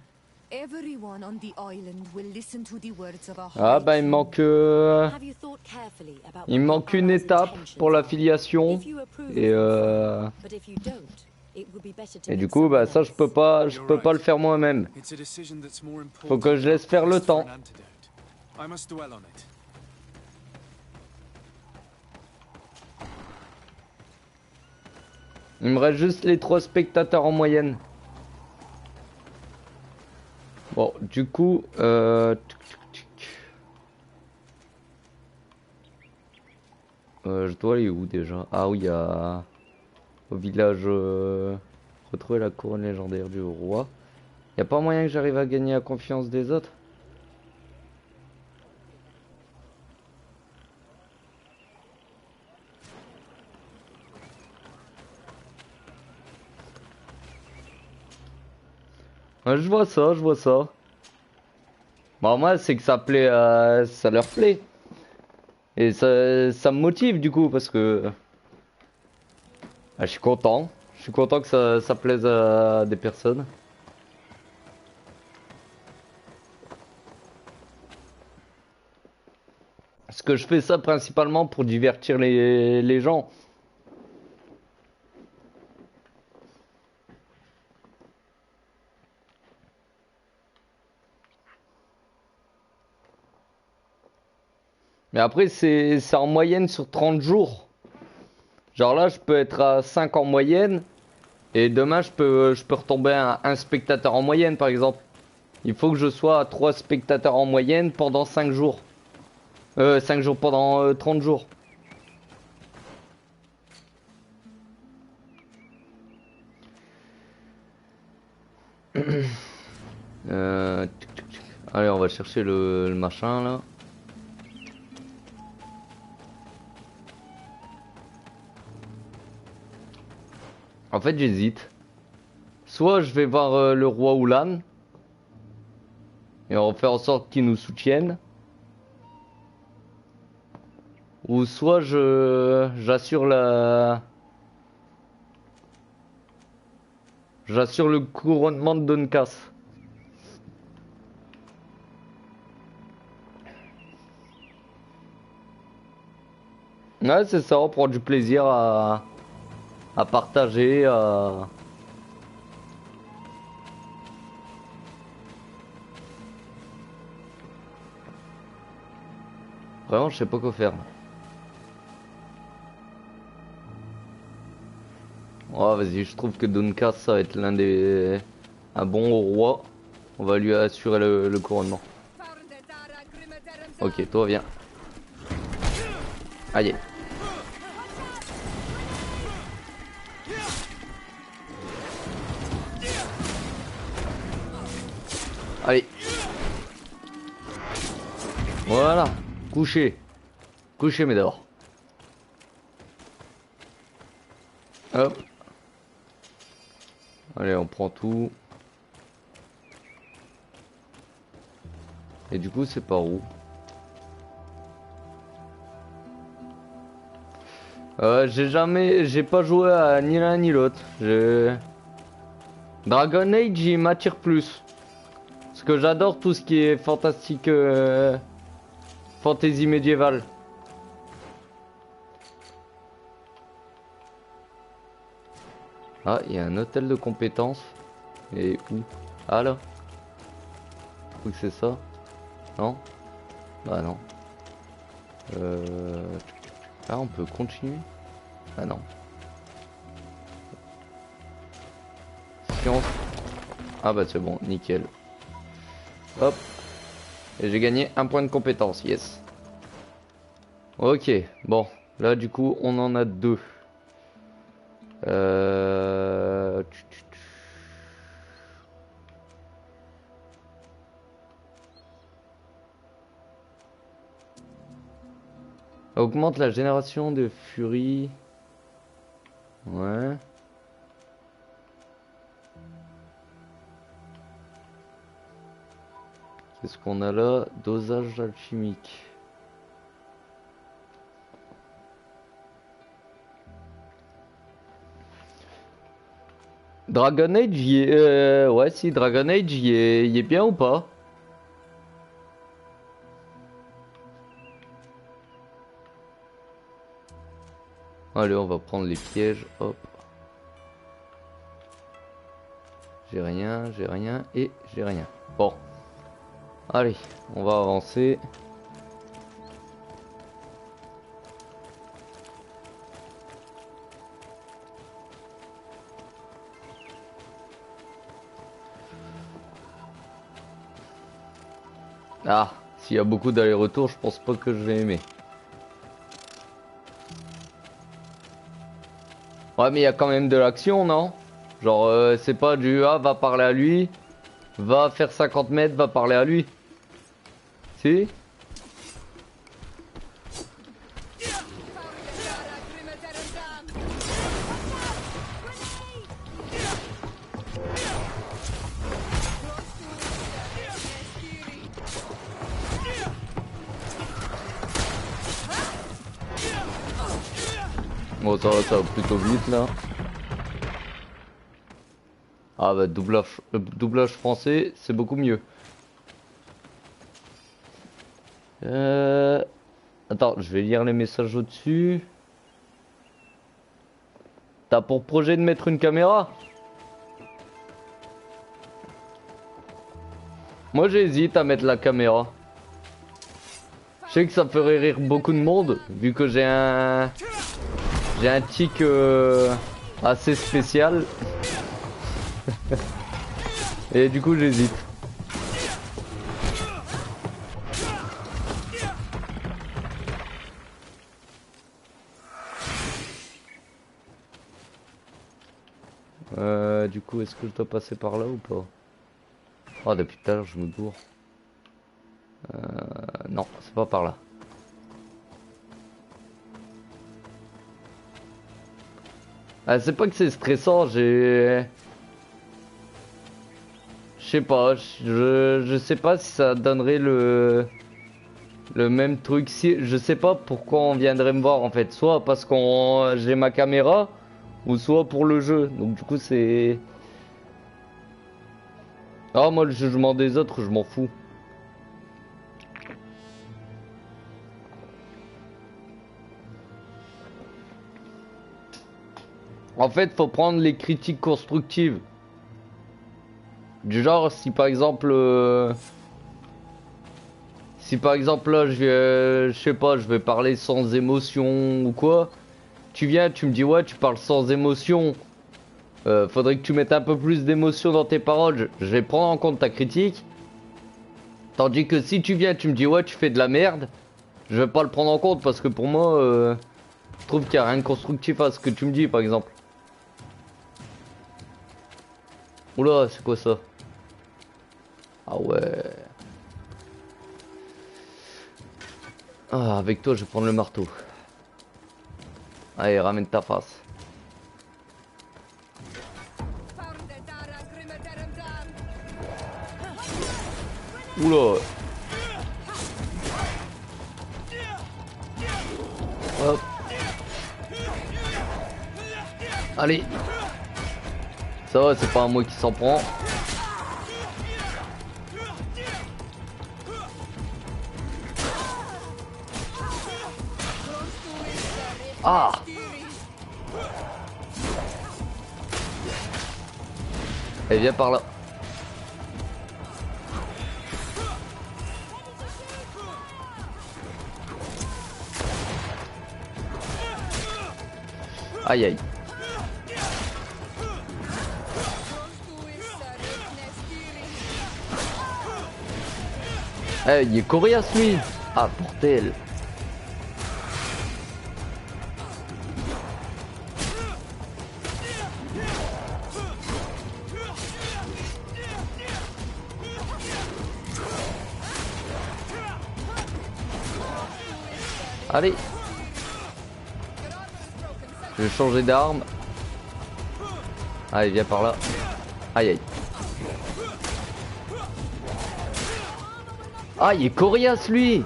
Everyone on the island will listen to the words of a Ah high bah il me king. manque, Have you thought carefully about il me what manque the une Allies' étape intentions pour are? l'affiliation If you approve et, of them, fine. But if you don't, it would be better to et du meet coup bah someone ça else. je peux pas le faire moi-même. It's a decision that's more important Faut que je laisse faire le than for temps. an antidote. I must dwell on it. Il me reste juste les 3 spectateurs en moyenne. Bon, du coup, je dois aller où déjà? Ah oui, au village, retrouver la couronne légendaire du roi. Y a pas moyen que j'arrive à gagner la confiance des autres? Ouais, je vois ça, je vois ça. Bon, moi, c'est que ça plaît, ça leur plaît. Et ça me motive du coup, parce que je suis content. Je suis content que ça plaise à des personnes. Parce que je fais ça principalement pour divertir les gens. Mais après, c'est en moyenne sur 30 jours. Genre là, je peux être à 5 en moyenne. Et demain, je peux retomber à un spectateur en moyenne, par exemple. Il faut que je sois à 3 spectateurs en moyenne pendant 5 jours. 5 jours pendant 30 jours. Allez, on va chercher le machin là. En fait, j'hésite. Soit je vais voir le roi Oulan. Et on va faire en sorte qu'il nous soutienne. Ou soit j'assure le couronnement de Doncass. Ouais, c'est ça, on prend du plaisir à partager, Vraiment, je sais pas quoi faire. Oh, vas-y, je trouve que Dunkas, ça va être un bon roi. On va lui assurer le couronnement. Ok, toi viens. Aïe. Allez. Voilà. Couché. Couché, Médor. Hop. Allez, on prend tout. Et du coup, c'est par où? J'ai pas joué à ni l'un ni l'autre. Dragon Age, il m'attire plus. Parce que j'adore tout ce qui est fantastique, fantasy médiévale. Ah, il y a un hôtel de compétences. Et où? Ah là. Je crois que c'est ça. Non? Bah non. Ah, on peut continuer? Ah non. Science. Ah bah c'est bon, nickel. Hop. Et j'ai gagné un point de compétence, yes. Ok, bon. Là du coup, on en a deux. Augmente la génération de furie. Ouais. Qu'est-ce qu'on a là? Dosage alchimique. Dragon Age, ouais, si, Dragon Age, il est bien ou pas? Allez, on va prendre les pièges, hop. J'ai rien et j'ai rien. Bon. Allez, on va avancer. Ah, s'il y a beaucoup d'allers-retours, je pense pas que je vais aimer. Ouais, mais il y a quand même de l'action, non? Genre, c'est pas du ah, va parler à lui, va faire 50 mètres, va parler à lui. Si? Bon, ça va plutôt vite là. Ah bah doublage français, c'est beaucoup mieux. Attends, je vais lire les messages au-dessus. T'as pour projet de mettre une caméra? Moi j'hésite à mettre la caméra. Je sais que ça ferait rire beaucoup de monde, vu que j'ai un tic assez spécial. Et du coup j'hésite. Du coup est-ce que je dois passer par là ou pas? Oh, depuis tout à l'heure je me gourre. Non, c'est pas par là. Ah, c'est pas que c'est stressant, je sais pas, je sais pas si ça donnerait le même truc. Si, je sais pas pourquoi on viendrait me voir en fait, soit parce qu'on j'ai ma caméra ou soit pour le jeu. Donc du coup c'est moi le jugement des autres, je m'en fous. En fait, faut prendre les critiques constructives. Du genre, si par exemple, Si par exemple là je sais pas, je vais parler sans émotion ou quoi, tu viens, tu me dis ouais, tu parles sans émotion. Faudrait que tu mettes un peu plus d'émotion dans tes paroles. Je vais prendre en compte ta critique. Tandis que si tu viens, tu me dis ouais, tu fais de la merde, je vais pas le prendre en compte parce que pour moi, je trouve qu'il y a rien de constructif à ce que tu me dis par exemple. Oula, c'est quoi ça? Ah ouais. Ah, avec toi, je vais prendre le marteau. Allez, ramène ta face. Oula. Hop. Allez. Ça va, c'est pas un moi qui s'en prend. Ah. Et viens par là. Aïe aïe. Eh, il est coriace lui. Ah, bordel. Allez. Je vais changer d'arme. Allez, viens par là. Aïe aïe. Ah, il est coriace lui.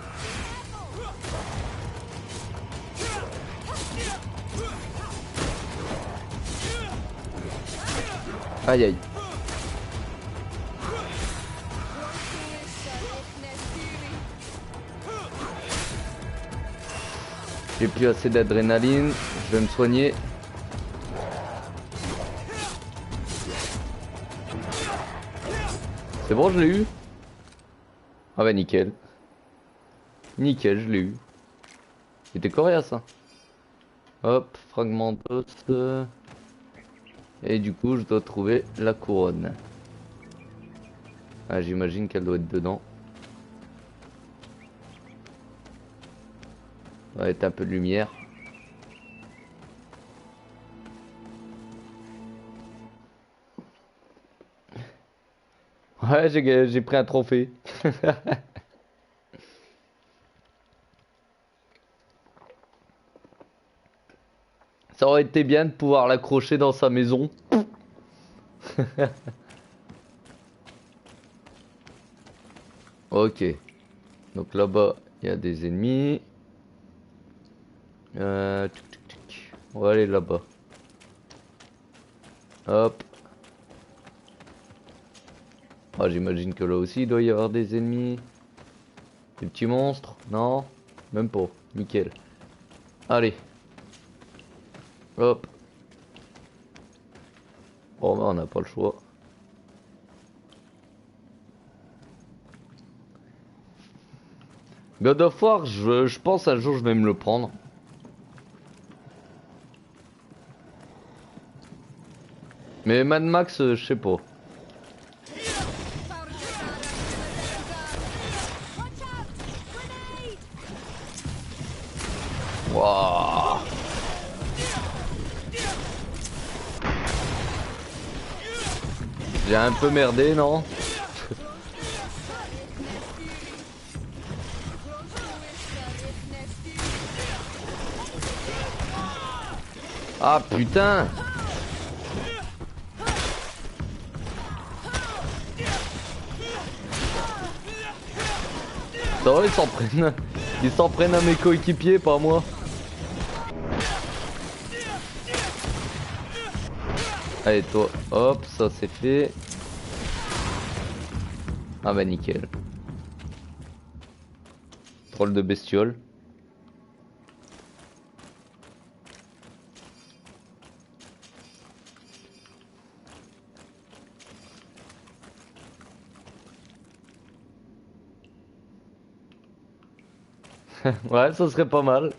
Aïe aïe. J'ai plus assez d'adrénaline, je vais me soigner. C'est bon, je l'ai eu. Ah bah nickel. Nickel, je l'ai eu. C'était coriace hein. Hop, fragment d'os. Et du coup, je dois trouver la couronne. Ah, j'imagine qu'elle doit être dedans. Ça va être un peu de lumière. Ouais, j'ai pris un trophée. Ça aurait été bien de pouvoir l'accrocher dans sa maison. Ok. Donc là-bas, il y a des ennemis. On va aller là-bas. Hop. Ah, j'imagine que là aussi, il doit y avoir des ennemis. Des petits monstres. Non, même pas. Nickel. Allez. Hop. Bon, bah, on n'a pas le choix. God of War, je pense un jour je vais me le prendre. Mais Mad Max, je sais pas. Waouh. J'ai un peu merdé, non? Ah putain! Ça va, ils s'en prennent à mes coéquipiers, pas à moi. Allez toi, hop, ça c'est fait. Ah bah nickel. Troll de bestiole. Ouais, ça serait pas mal.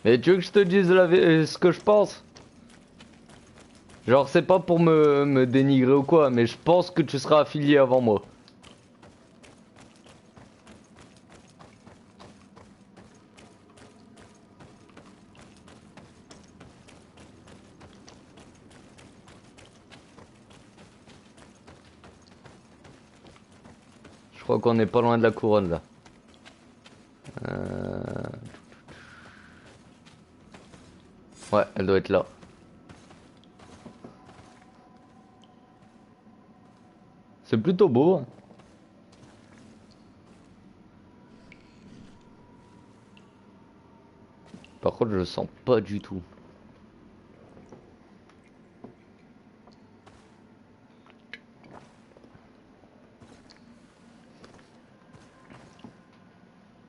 Mais tu veux que je te dise ce que je pense? Genre, c'est pas pour me dénigrer ou quoi, mais je pense que tu seras affilié avant moi. Je crois qu'on est pas loin de la couronne là. Ouais, elle doit être là. C'est plutôt beau. Hein. Par contre, je le sens pas du tout.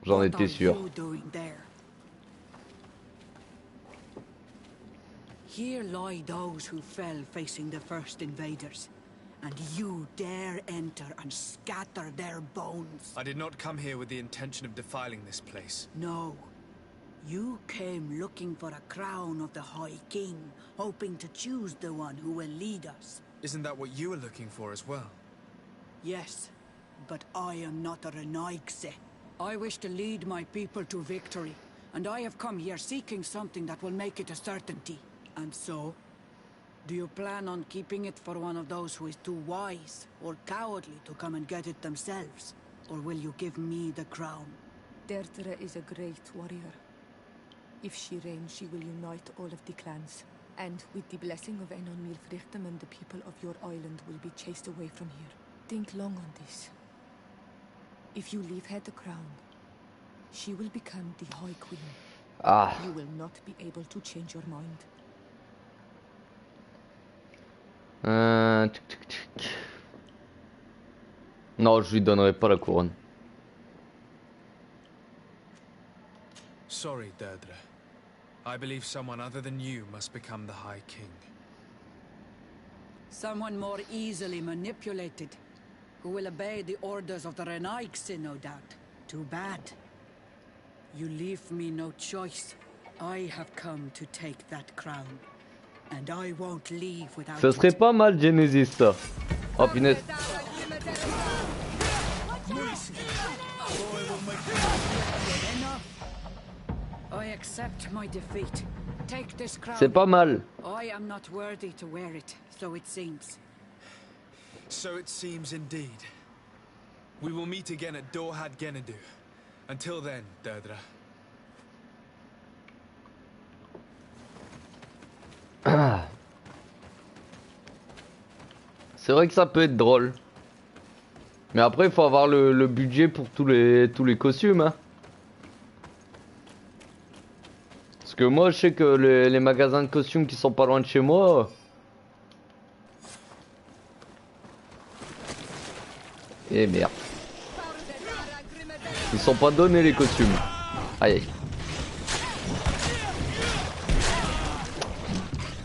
J'en étais sûr. Here lie those who fell facing the first invaders, and you dare enter and scatter their bones. I did not come here with the intention of defiling this place. No. You came looking for a crown of the High King, hoping to choose the one who will lead us. Isn't that what you were looking for as well? Yes, but I am not a Renaigse. I wish to lead my people to victory, and I have come here seeking something that will make it a certainty. And so, do you plan on keeping it for one of those who is too wise or cowardly to come and get it themselves? Or will you give me the crown? Deirdre is a great warrior. If she reigns, she will unite all of the clans. And with the blessing of Enon Milfrichtem, the people of your island will be chased away from here. Think long on this. If you leave her the crown, she will become the High Queen. Ah. You will not be able to change your mind. Non, je lui donnerai pas la couronne. Sorry, Deirdre. I believe someone other than you must become the High King. Someone more easily manipulated, who will obey the orders of the Renaigse, no doubt. Too bad. You leave me no choice. I have come to take that crown. And I won't leave without Ça serait pas mal Genesis ça. Oh punaise. I accept my defeat. Take this crown. C'est pas mal. I am not worthy to wear it, so it seems. So it seems indeed. We will meet again at Dorhad Genadu. Until then, Deirdre. C'est vrai que ça peut être drôle. Mais après il faut avoir le budget pour tous les costumes hein. Parce que moi je sais que les magasins de costumes qui sont pas loin de chez moi. Et merde. Ils sont pas donnés les costumes. Aïe aïe.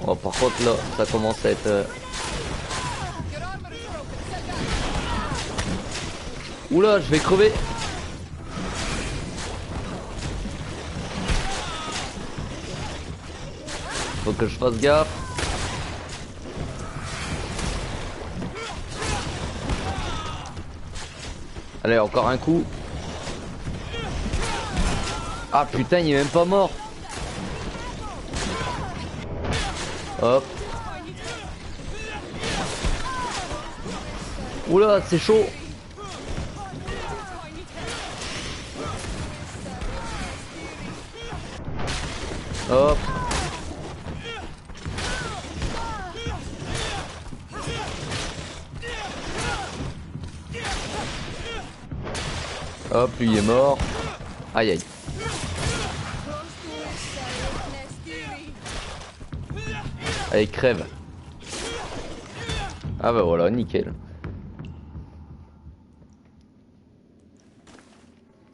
Oh par contre là ça commence à être... Oula, je vais crever. Faut que je fasse gaffe. Allez, encore un coup. Ah putain, il est même pas mort. Hop. Oula, c'est chaud. Hop. Hop, lui il est mort. Aïe aïe. Allez, crève. Ah bah voilà, nickel.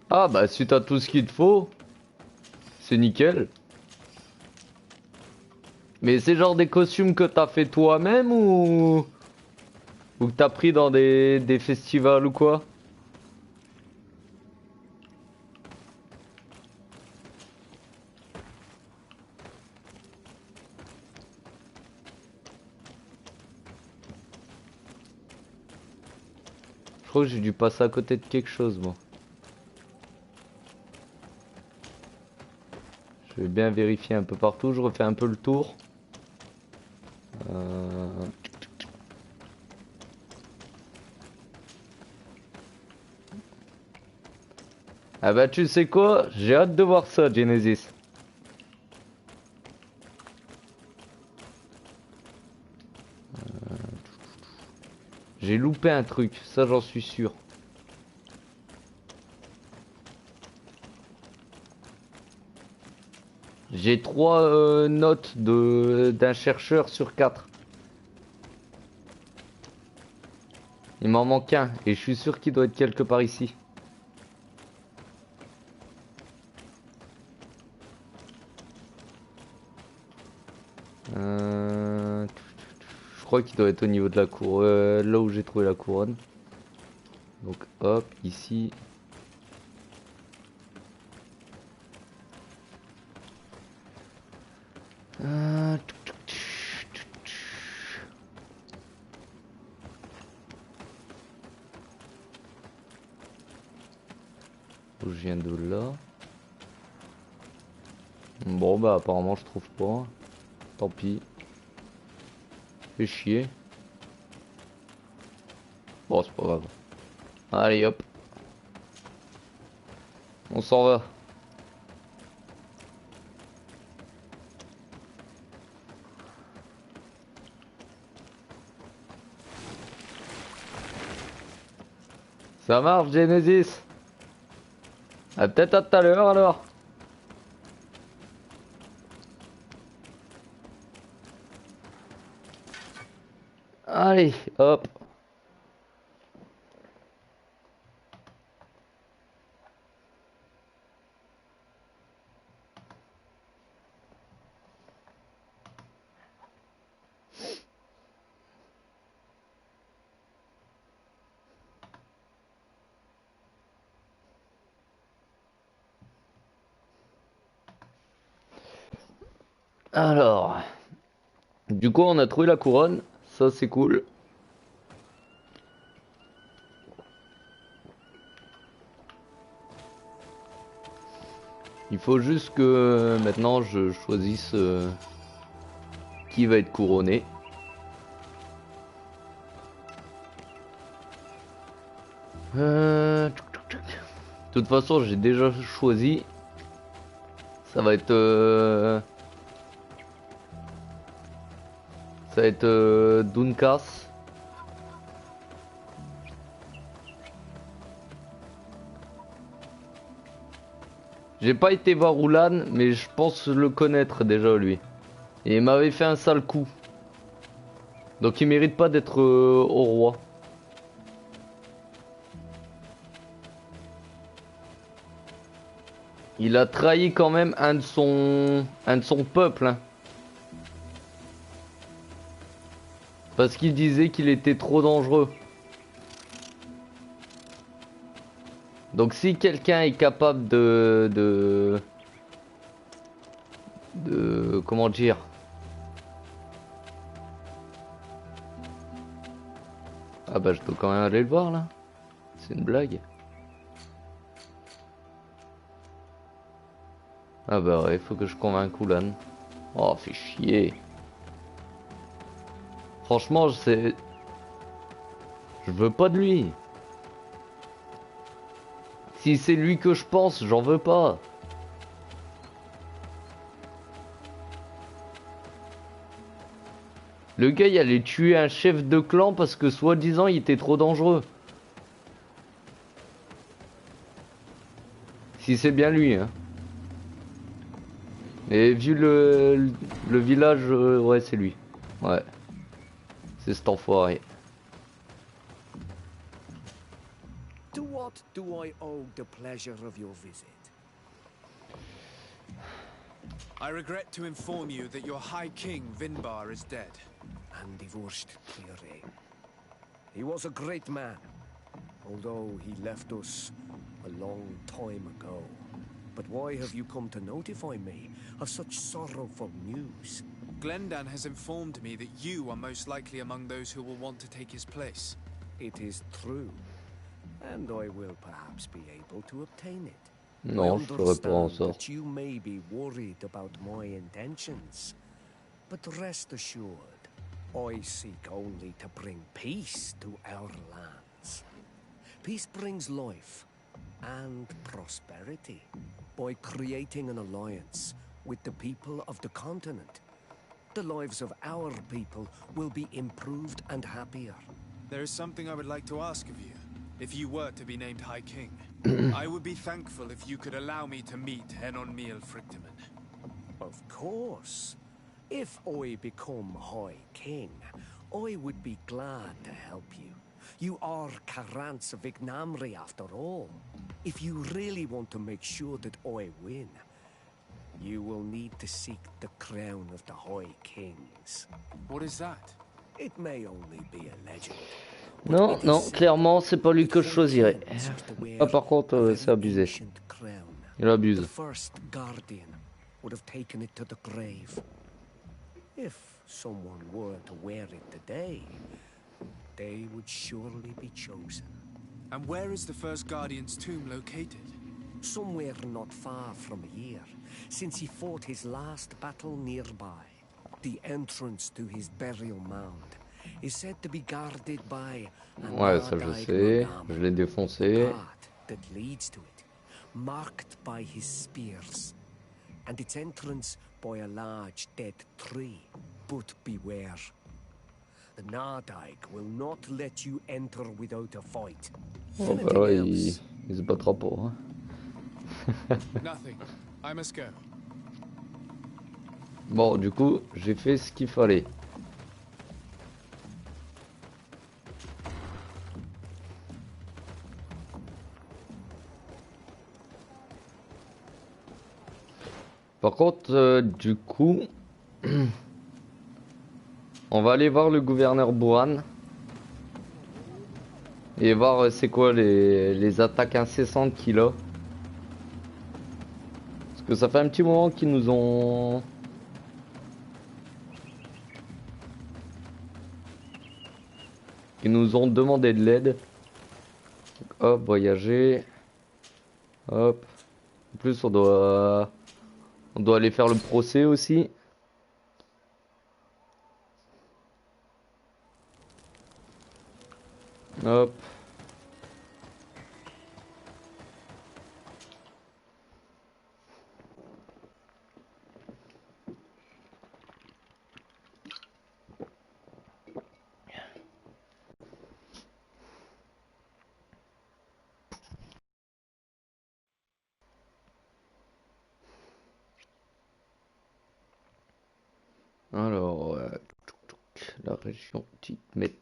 Ah bah si t'as tout ce qu'il te faut, c'est nickel. Mais c'est genre des costumes que t'as fait toi-même ou Ou que t'as pris dans des festivals ou quoi? Je crois que j'ai dû passer à côté de quelque chose, moi. Je vais bien vérifier un peu partout, je refais un peu le tour. Ah bah tu sais quoi? J'ai hâte de voir ça, Genesis. J'ai loupé un truc, ça j'en suis sûr. J'ai 3 notes d'un chercheur sur 4. Il m'en manque un et je suis sûr qu'il doit être quelque part ici. Je crois qu'il doit être au niveau de la cour, là où j'ai trouvé la couronne. Donc hop, ici. Où je viens de là. Bon bah apparemment je trouve pas. Tant pis. Fait chier. Bon c'est pas grave. Allez hop. On s'en va. Ça marche Genesis. Ah, peut-être à tout à l'heure alors. Allez, hop. Alors, du coup on a trouvé la couronne, ça c'est cool. Il faut juste que maintenant je choisisse qui va être couronné. De toute façon j'ai déjà choisi. Ça va être Dunkas. J'ai pas été voir Roulan, mais je pense le connaître déjà lui. Et il m'avait fait un sale coup. Donc il mérite pas d'être au roi. Il a trahi quand même un de son peuple. Hein. Parce qu'il disait qu'il était trop dangereux. Donc si quelqu'un est capable de comment dire, ah bah je dois quand même aller le voir là. C'est une blague. Ah bah ouais, faut que je convainque Oulan. Oh, fait chier. Franchement, je veux pas de lui. Si c'est lui que je pense, j'en veux pas. Le gars, il allait tuer un chef de clan parce que soi-disant, il était trop dangereux. Si c'est bien lui, hein. Et vu le village, ouais, c'est lui. Ouais. C'est cet enfoiré. To what do I owe the pleasure of your visit? I regret to inform you that your High King, Vinbar, is dead. And divorced clearly. He was a great man, although he left us a long time ago. But why have you come to notify me of such sorrowful news? Glendan has informed me that you are most likely among those who will want to take his place. It is true, and I will perhaps be able to obtain it. Non, je ferai pas en understand sorte. that you may be worried about my intentions, but rest assured, I seek only to bring peace to our lands. Peace brings life and prosperity by creating an alliance with the people of the continent. The lives of our people will be improved and happier. There is something I would like to ask of you, if you were to be named High King. I would be thankful if you could allow me to meet Enon Miel Frichtemann. Of course. If I become High King, I would be glad to help you. You are Karant's Vignamri after all. If you really want to make sure that I win, you will need to seek the crown of the High Kings. What is that? It may only be a legend. Non, non, clairement, c'est pas lui que je choisirais. Ah, par contre, c'est abusé. Il abuse. The first guardian would have taken it to the grave. If someone were to wear it today, they would surely be chosen. And where is the first guardian's tomb located? Somewhere not far from here, since he fought his last battle nearby. The entrance to his burial mound is said to be guarded by Ouais, ça je sais. Je l'ai défoncé. path that leads to it, marked by his spears, and its entrance by a large dead tree. But beware. The Nardyke will not let you enter without a fight. Oh, bah ouais, il se battra pas. Hein. Nothing. I must go. Bon, du coup, j'ai fait ce qu'il fallait. Par contre, du coup, on va aller voir le gouverneur Bohan et voir c'est quoi les attaques incessantes qu'il a. Parce que ça fait un petit moment qu'ils nous ont... demandé de l'aide. Hop, voyager. Hop. En plus, on doit aller faire le procès aussi. Hop. Alors, la région Titmet.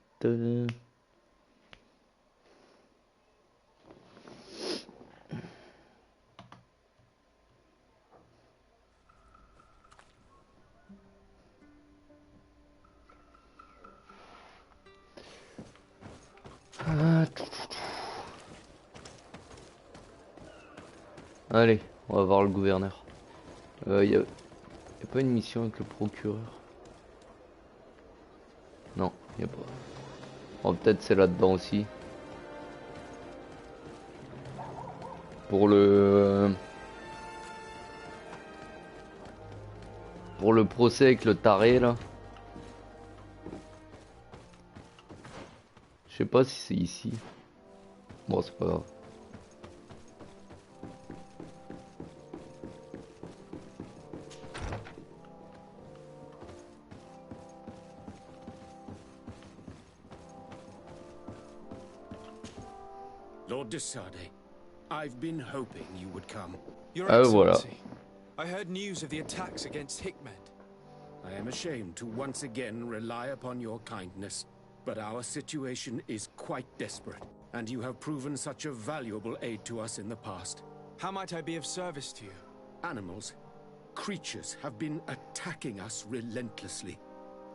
Allez, on va voir le gouverneur. Y a pas une mission avec le procureur? Non, y a pas. Oh, peut-être c'est là-dedans aussi. Pour le procès avec le taré là. Je sais pas si c'est ici. Bon, c'est pas grave. Lord de Sade, I've been hoping you would come. Your Voilà. Excellency, I heard news of the attacks against Hikmet. I am ashamed to once again rely upon your kindness, but our situation is quite desperate, and you have proven such a valuable aid to us in the past. How might I be of service to you? Animals, creatures have been attacking us relentlessly.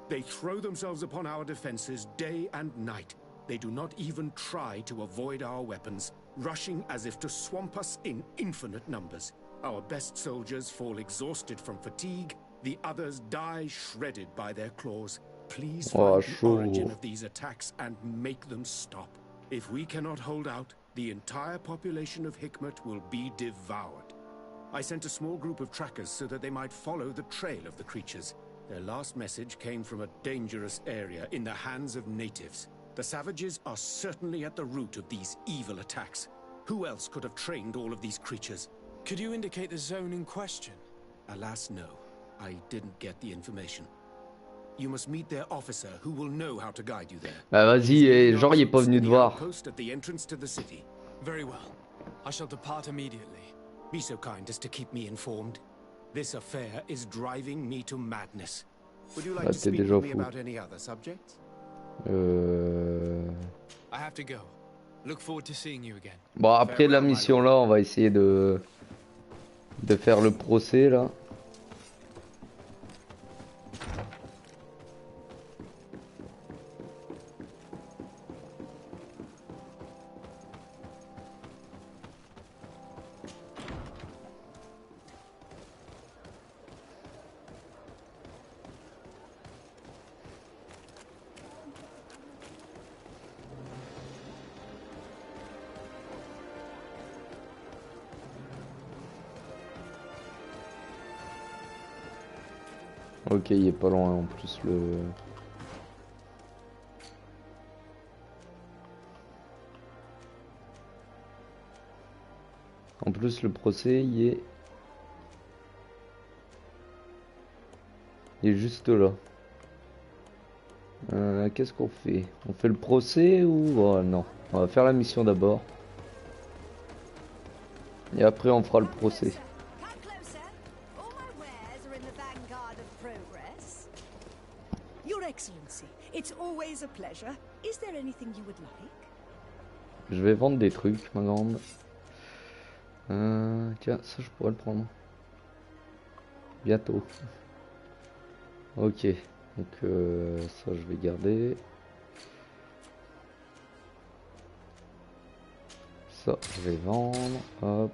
They throw themselves upon our defenses day and night. They do not even try to avoid our weapons, rushing as if to swamp us in infinite numbers. Our best soldiers fall exhausted from fatigue, the others die shredded by their claws. Please find the origin of these attacks and make them stop. If we cannot hold out, the entire population of Hikmet will be devoured. I sent a small group of trackers so that they might follow the trail of the creatures. Their last message came from a dangerous area in the hands of natives. The savages are certainly at the root of these evil attacks. Who else could have trained all of these creatures? Could you indicate the zone in question? Alas, no. I didn't get the information. You must meet their officer, who will know how to guide you there. Bah vas-y, genre il est pas venu te voir. At the entrance to the city. Very well. I shall depart immediately. Be so kind as to keep me informed. This affair is driving me to madness. Would you like to speak with me about any other subjects? I have to go. Look forward to seeing you again. Bon, après la mission là, on va essayer de faire le procès là. Ok, il est pas loin en plus le... En plus le procès il est juste là. Qu'est-ce qu'on fait? On fait le procès ou... Oh, non, on va faire la mission d'abord. Et après on fera le procès. It's always a pleasure. Is there anything you would like? Je vais vendre des trucs, ma grande. Tiens, ça je pourrais le prendre. Bientôt. Ok, donc ça je vais garder. Ça je vais vendre. Hop.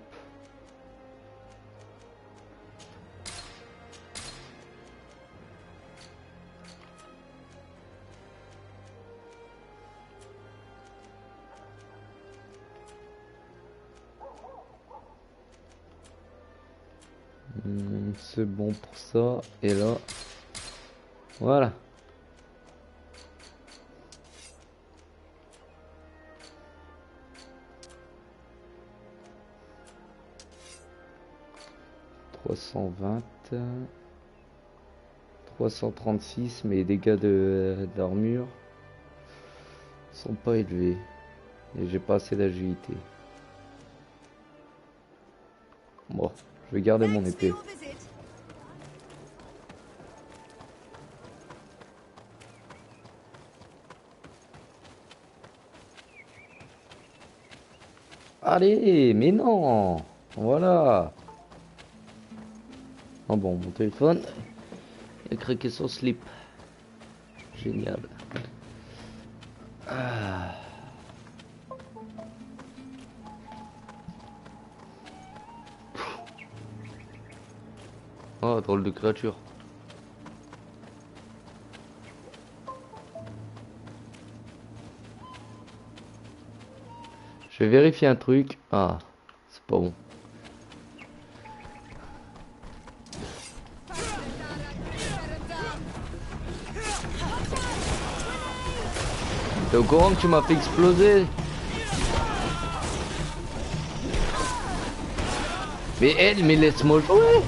C'est bon pour ça. Et là, voilà. $320, 336, mais les dégâts d'armure sont pas élevés et j'ai pas assez d'agilité. Bon, je vais garder mon épée. Allez, mais non, voilà. Oh bon, mon téléphone il a craqué son slip. Génial. Ah. Oh, drôle de créature. Je vais vérifier un truc. Ah, c'est pas bon. T'es au courant que tu m'as fait exploser? Mais elle, mais laisse-moi jouer.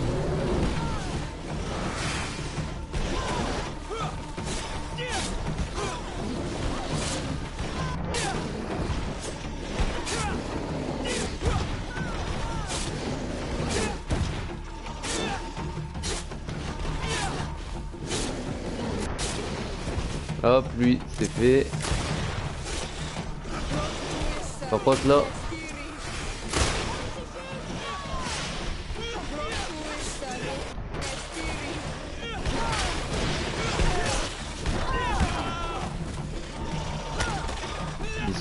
Hop, lui, c'est fait. Par contre là.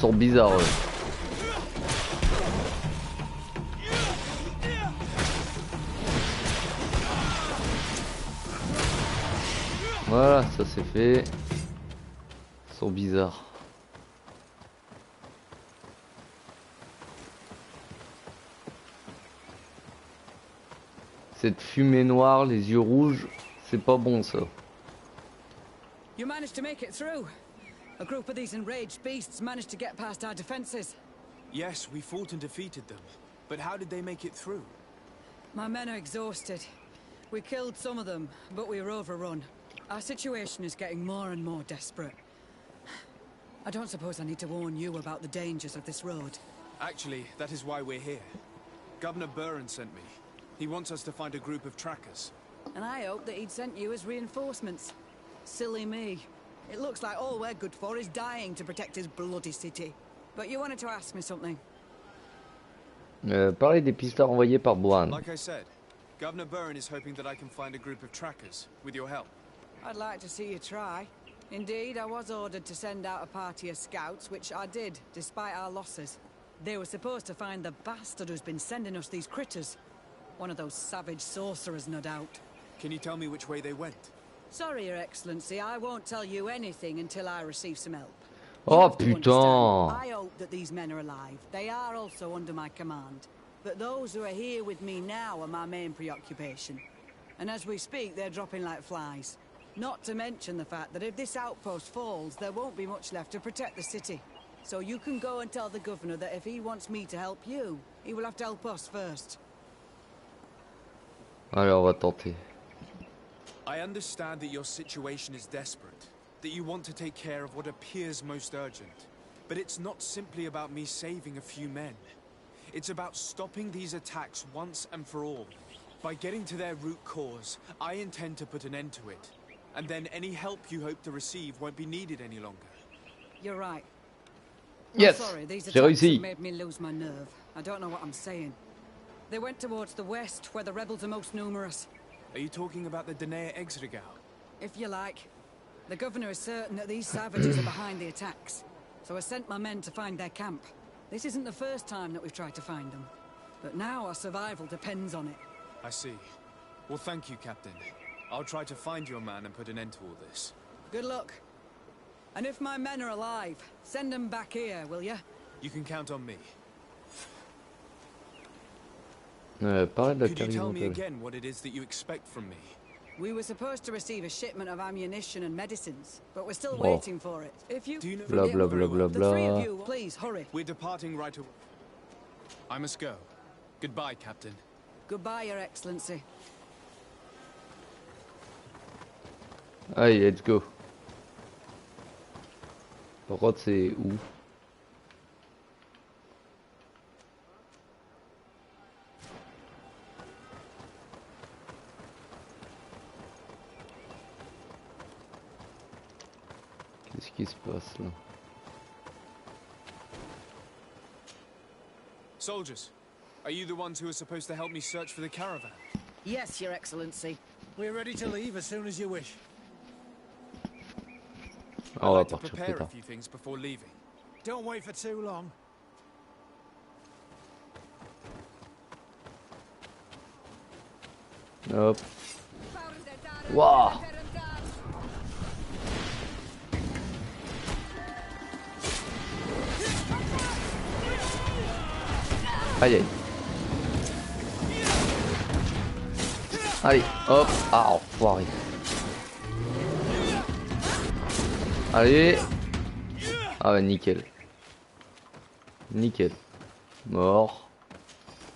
sont bizarres eux. Voilà, ça c'est fait. Ils sont bizarres. Cette fumée noire, les yeux rouges, c'est pas bon ça. You managed to make it through. A group of these enraged beasts managed to get past our defenses. Yes, we fought and defeated them. But how did they make it through? My men are exhausted. We killed some of them, but we were overrun. Our situation is getting more and more desperate. I don't suppose I need to warn you about the dangers of this road. Actually, that is why we're here. Governor Burren sent me. He wants us to find a group of trackers. And I hoped that he'd sent you as reinforcements. Silly me. It looks like all we're good for is dying to protect his bloody city. But you wanted to ask me something. Parlez des pistes envoyées par Boan. Like I said, Governor Burren is hoping that I can find a group of trackers, with your help. I'd like to see you try. Indeed, I was ordered to send out a party of scouts, which I did, despite our losses. They were supposed to find the bastard who's been sending us these critters. One of those savage sorcerers, no doubt. Can you tell me which way they went? Sorry, Your Excellency, I won't tell you anything until I receive some help. Oh putain! I hope that these men are alive. They are also under my command. But those who are here with me now are my main preoccupation. And as we speak, they're dropping like flies. Not to mention the fact that if this outpost falls, there won't be much left to protect the city. So you can go and tell the governor that if he wants me to help you, he will have to help us first. Allez, on va tenter. I understand that your situation is desperate, that you want to take care of what appears most urgent. But it's not simply about me saving a few men. It's about stopping these attacks once and for all. By getting to their root cause, I intend to put an end to it. And then any help you hope to receive won't be needed any longer. You're right. Yes, I'm sorry, these j'ai attacks réussi. have made me lose my nerve. I don't know what I'm saying. They went towards the west, where the rebels are most numerous. Are you talking about the Danea Exregau? If you like. The governor is certain that these savages are behind the attacks. So I sent my men to find their camp. This isn't the first time that we've tried to find them. But now our survival depends on it. I see. Well, thank you, Captain. I'll try to find your man and put an end to all this. Good luck. And if my men are alive, send them back here, will you? You can count on me. Parlez de la Could you tell me carrière. again what it is that you expect from me? We were supposed to receive a shipment of ammunition and medicines, but we're still Oh. waiting for it. If you... Do you know Blah blah blah blah The three of blah. you, please, hurry. We're departing right away. I must go. Goodbye, Captain. Goodbye, Your Excellency. Allez, let's go. Par contre, c'est où? Qu'est-ce qui se passe là? Soldiers, are you the ones who are supposed to help me search for the caravan? Yes, Your Excellency. We're ready to leave as soon as you wish. I'd On va like to partir plus prepare a tard. few things before leaving. Don't wait for too long. Hop. Waouh. Aïe aïe. Allez, hop. Ah, enfoiré. Allez. Ah ouais, nickel. Nickel. Mort.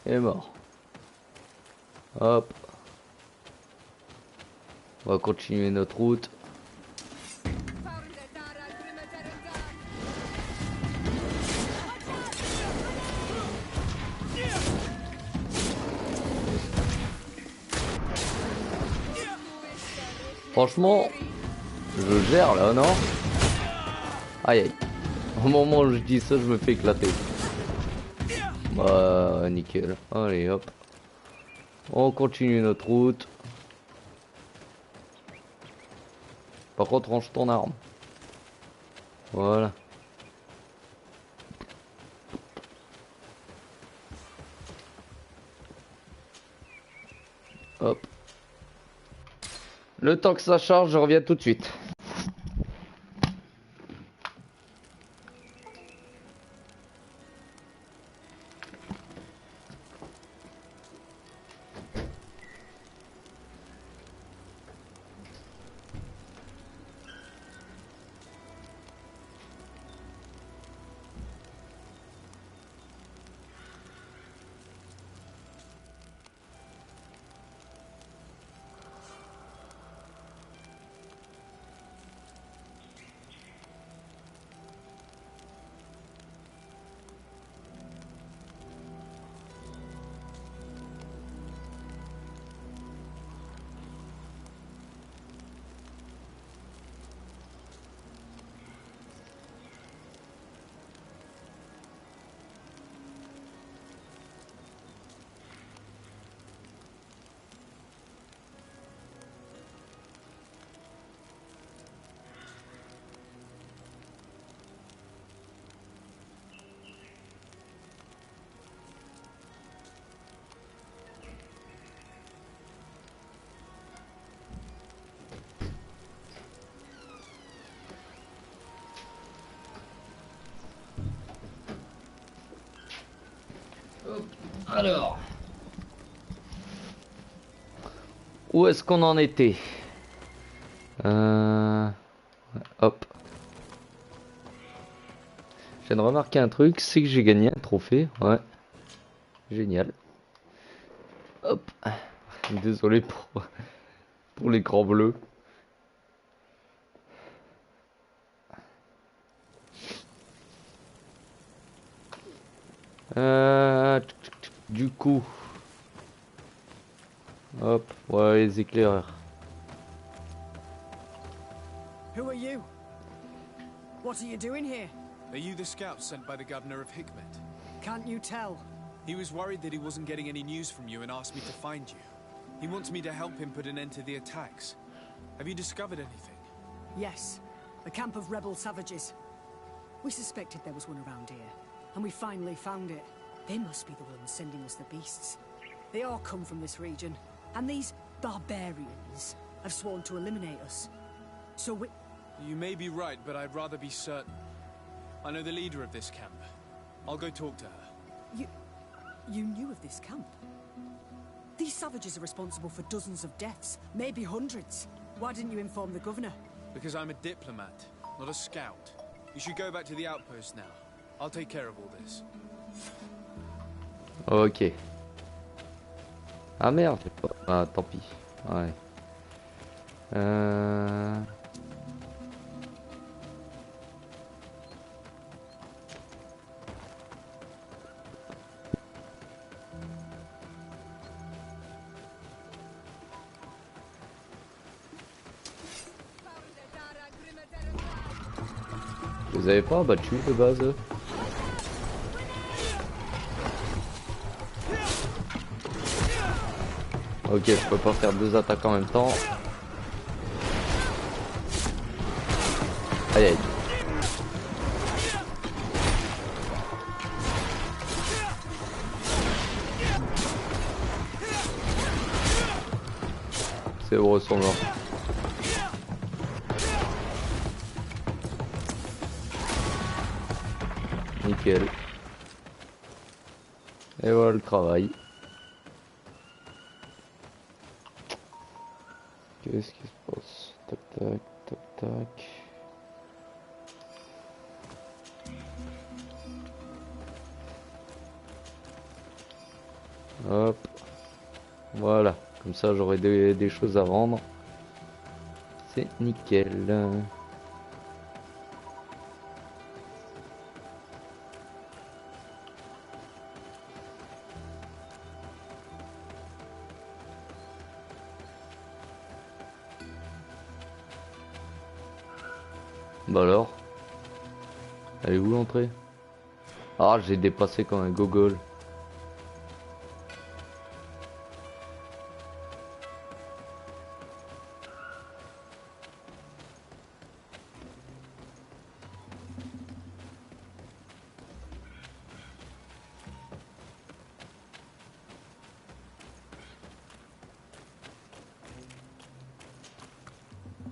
Et mort. Hop. On va continuer notre route. Franchement, je gère là, non? Aïe aïe. Au moment où je dis ça, je me fais éclater. Bah, nickel. Allez, hop. On continue notre route. Par contre, range ton arme. Voilà. Le temps que ça charge, je reviens tout de suite. Alors, où est-ce qu'on en était? Hop. Je viens de remarquer un truc, c'est que j'ai gagné un trophée. Ouais. Génial. Hop. Désolé pour l'écran bleu. Du coup. Hop. Ouais, les éclaireurs. Who are you? What are you doing here? Are you the scout sent by the governor of Hikmet? Can't you tell? He was worried that he wasn't getting any news from you and asked me to find you. He wants me to help him put an end to the attacks. Have you discovered anything? Yes. A camp of rebel savages. We suspected there was one around here, and we finally found it. They must be the ones sending us the beasts. They all come from this region, and these barbarians have sworn to eliminate us. So we... You may be right, but I'd rather be certain. I know the leader of this camp. I'll go talk to her. You knew of this camp? These savages are responsible for dozens of deaths, maybe hundreds. Why didn't you inform the governor? Because I'm a diplomat, not a scout. You should go back to the outpost now. I'll take care of all this. Ok. Ah merde, j'ai pas... Ah tant pis. Ouais. Vous avez pas battu de base? Ok, je peux pas faire deux attaques en même temps. Aïe aïe. C'est heureux son mort. Nickel. Et voilà le travail. Qu'est-ce qui se passe? Tac tac tac tac. Hop. Voilà. Comme ça j'aurai des choses à vendre. C'est nickel. Bah alors, elle est où l'entrée? Ah, j'ai dépassé comme un gogol.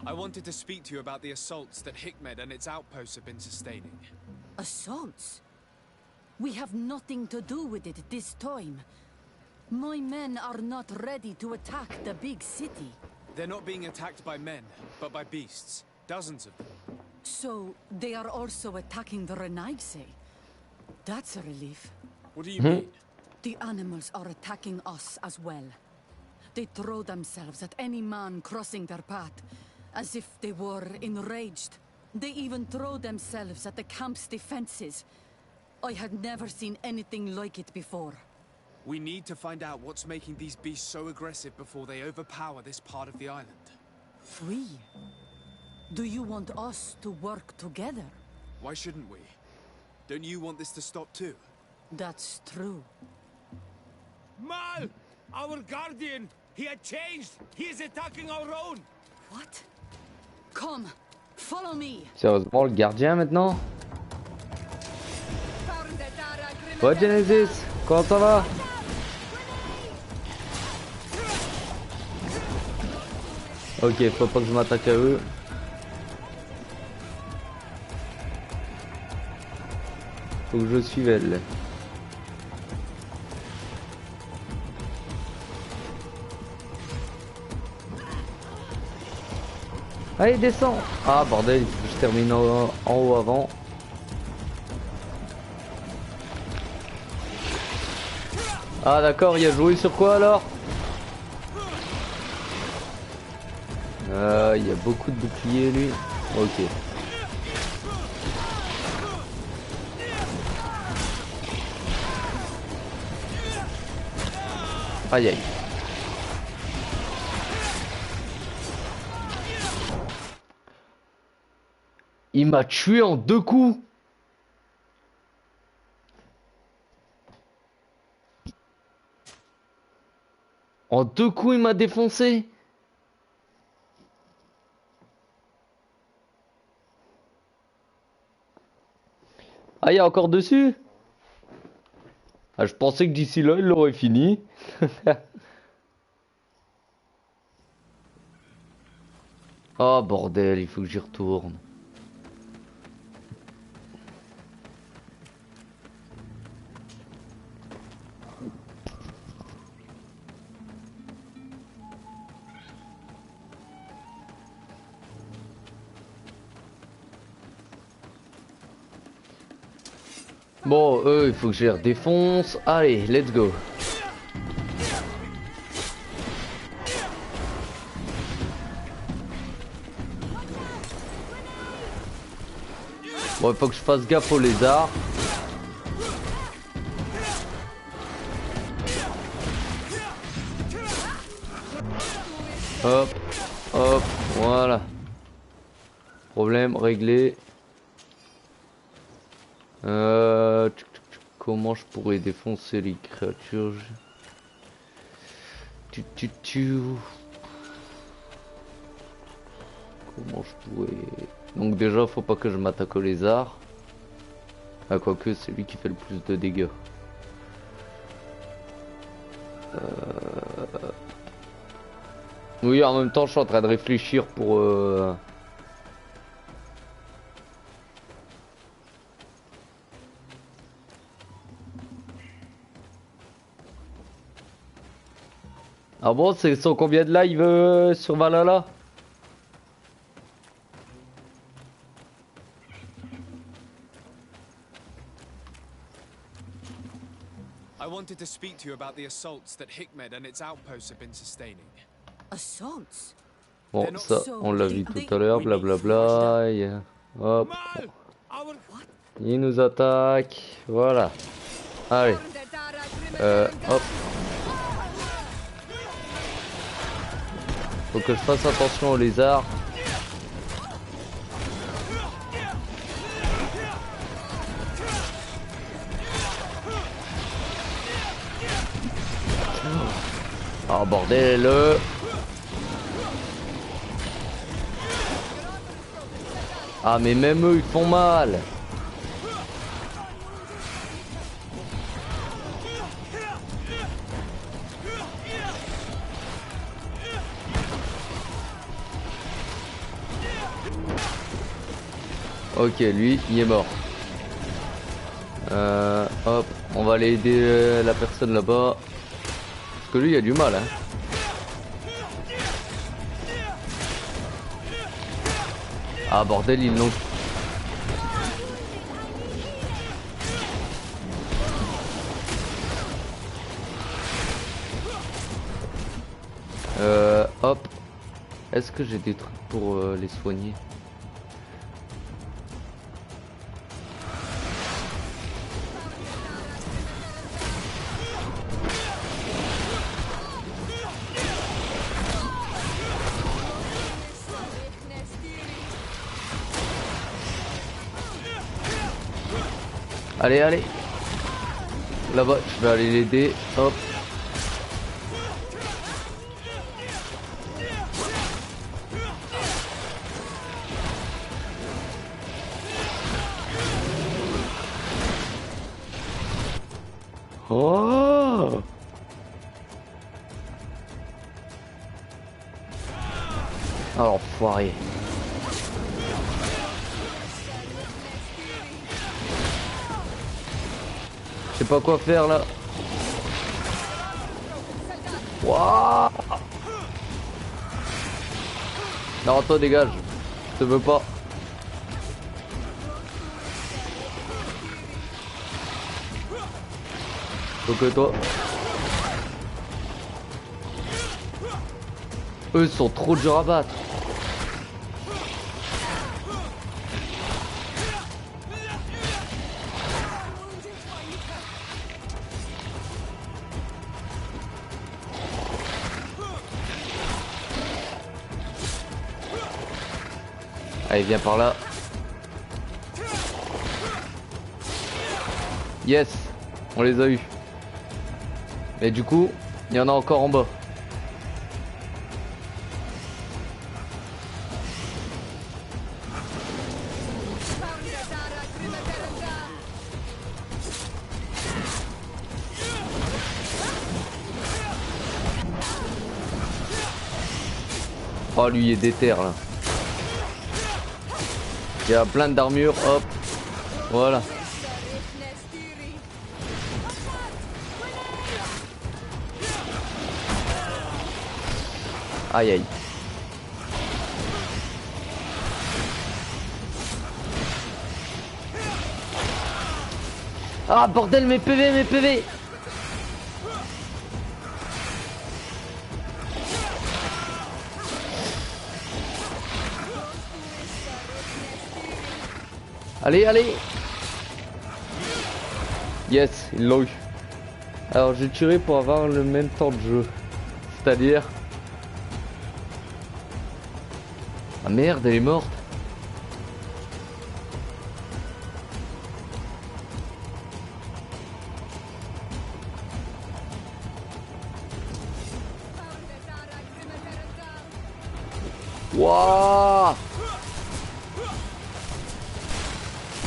I wanted to speak to you about the assaults that Hikmed and its outposts have been sustaining. Assaults? We have nothing to do with it this time. My men are not ready to attack the big city. They're not being attacked by men, but by beasts. Dozens of them. So, they are also attacking the Renaigse? That's a relief. What do you mean? The animals are attacking us as well. They throw themselves at any man crossing their path, as if they were enraged. They even throw themselves at the camp's defenses. I had never seen anything like it before. We need to find out what's making these beasts so aggressive before they overpower this part of the island. We? Do you want us to work together? Why shouldn't we? Don't you want this to stop too? That's true. Mal! Our guardian! He had changed! He is attacking our own! What? Come, follow me! Sérieusement, le gardien maintenant? Ouais, Genesis, comment ça va? Ok, faut pas que je m'attaque à eux. Faut que je suive elle. Allez, descends! Ah bordel, il faut que je termine en haut avant. Ah d'accord, il a joué sur quoi alors? Il y a beaucoup de boucliers lui. Ok. Aïe aïe. Il m'a tué en 2 coups. En 2 coups, il m'a défoncé. Ah, il y a encore dessus? Ah, je pensais que d'ici là, il l'aurait fini. Oh bordel, il faut que j'y retourne. Bon, eux, il faut que je les redéfonce. Allez, let's go. Bon, il faut que je fasse gaffe aux lézards. Hop, hop, voilà. Problème réglé. Comment je pourrais défoncer les créatures? Comment je pourrais... Donc déjà faut pas que je m'attaque aux lézards. Ah, quoique c'est lui qui fait le plus de dégâts. Oui, en même temps je suis en train de réfléchir pour... Ah bon, c'est sont combien de live sur Valhalla? I wanted to speak to you about the assaults that Hikmed and its outposts have been sustaining. Assaults? Bon, ça, on l'a vu tout à l'heure, blablabla. Hop. Il nous attaque. Voilà. Allez. Hop. Faut que je fasse attention aux lézards. Oh bordel. Ah mais même eux ils font mal. Ok, lui, il est mort. Hop, on va aller aider la personne là-bas. Parce que lui, il a du mal, hein. Ah bordel, ils l'ont. Hop. Est-ce que j'ai des trucs pour les soigner? Allez, allez. Là-bas, je vais aller l'aider. Hop. Oh! Alors, foiré. Je sais pas quoi faire là. Wouah! Non, toi dégage. Je te veux pas. Faut que toi. Eux sont trop durs à battre. Allez, viens par là. Yes, on les a eu. Mais du coup, il y en a encore en bas. Oh, lui il est déter là. Il y a plein d'armures, hop. Voilà. Aïe aïe. Ah bordel, mes PV, mes PV. Allez, allez. Yes, ils l'ont eu. Alors j'ai tiré pour avoir le même temps de jeu. C'est-à-dire... Ah merde, elle est morte. Wouah!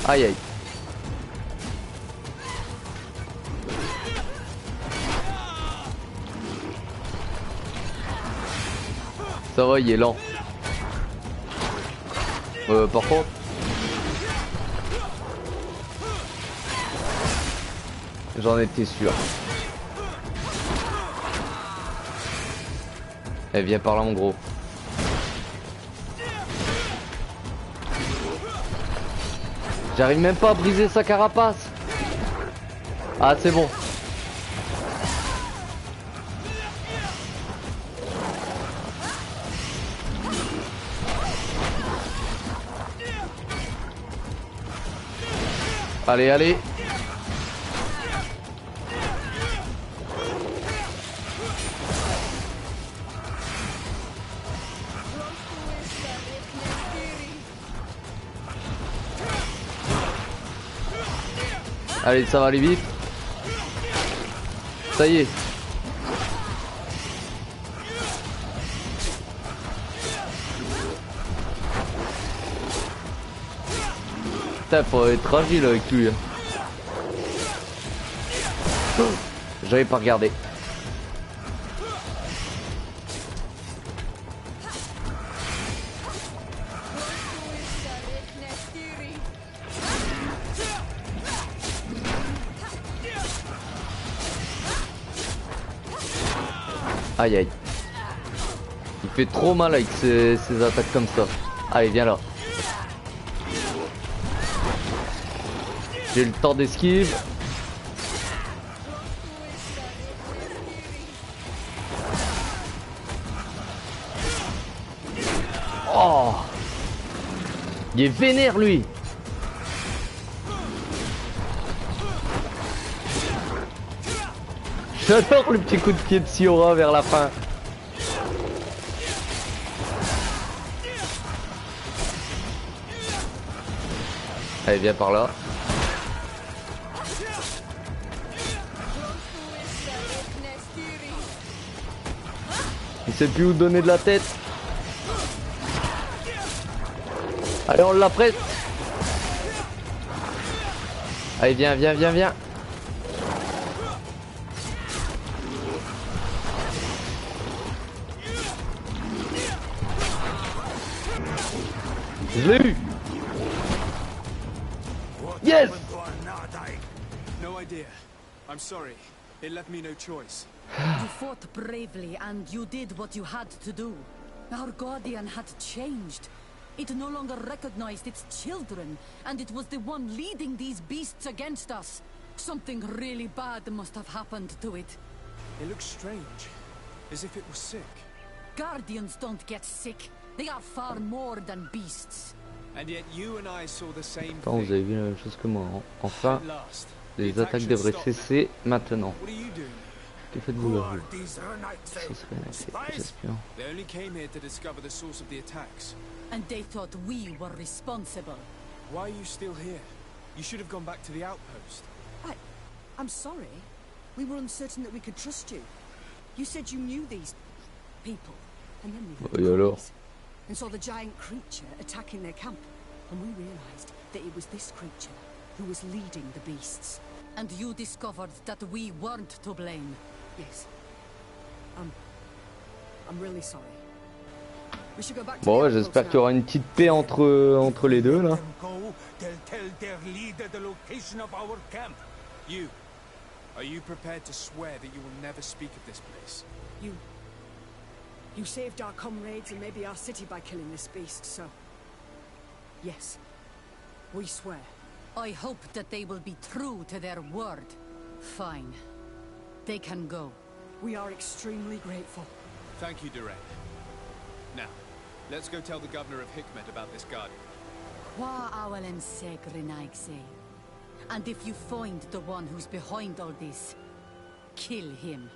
Aïe aïe. Ça va, il est lent. Par contre... J'en étais sûr. Eh, viens par là mon gros. J'arrive même pas à briser sa carapace. Ah c'est bon. Allez, allez. Allez, ça va aller vite. Ça y est. Putain, faut être agile avec lui. J'avais pas regardé. Aïe aïe. Il fait trop mal avec ses attaques comme ça. Allez, viens là. J'ai le temps d'esquive. Oh! Il est vénère lui. J'adore le petit coup de pied de Siora vers la fin. Allez, viens par là. Il sait plus où donner de la tête. Allez, on la prête. Allez, viens, viens, viens, viens. Je l'ai eu. Yes. No idea. I'm sorry. It left me no choice. You fought bravely and you did what you had to do. Our guardian had changed. It no longer recognized its children, and it was the one leading these beasts against us. Something really bad must have happened to it. It looks strange, as if it was sick. Guardians don't get sick. They are far more than beasts. And yet you and I saw the same Attends, vous avez vu la même chose que moi. Enfin, les attaques devraient cesser maintenant. Que faites-vous là, vous? Ça serait j'espère. They only came here to discover the source of the attacks. And they thought we were responsible. Why are you still here? You should have gone back to the outpost. I'm sorry. We were uncertain that we could trust you. You said you knew these people, and then we heard cries, and saw the giant creature attacking their camp, and we realized that it was this creature who was leading the beasts. And you discovered that we weren't to blame. Yes. I'm really sorry. We should go back to Bon, ouais, j'espère qu'il y aura une petite paix entre les deux là. They'll tell their leader the location of our camp. You. Are you prepared to swear that you will never speak of this place? You saved our comrades and maybe our city by killing this beast, so... Yes. We swear. I hope that they will be true to their word. Fine. They can go. We are extremely grateful. Thank you, Duran. Now, let's go tell the governor of Hikmet about this guardian. Qua awalen segrenaigse. And if you find the one who's behind all this, kill him.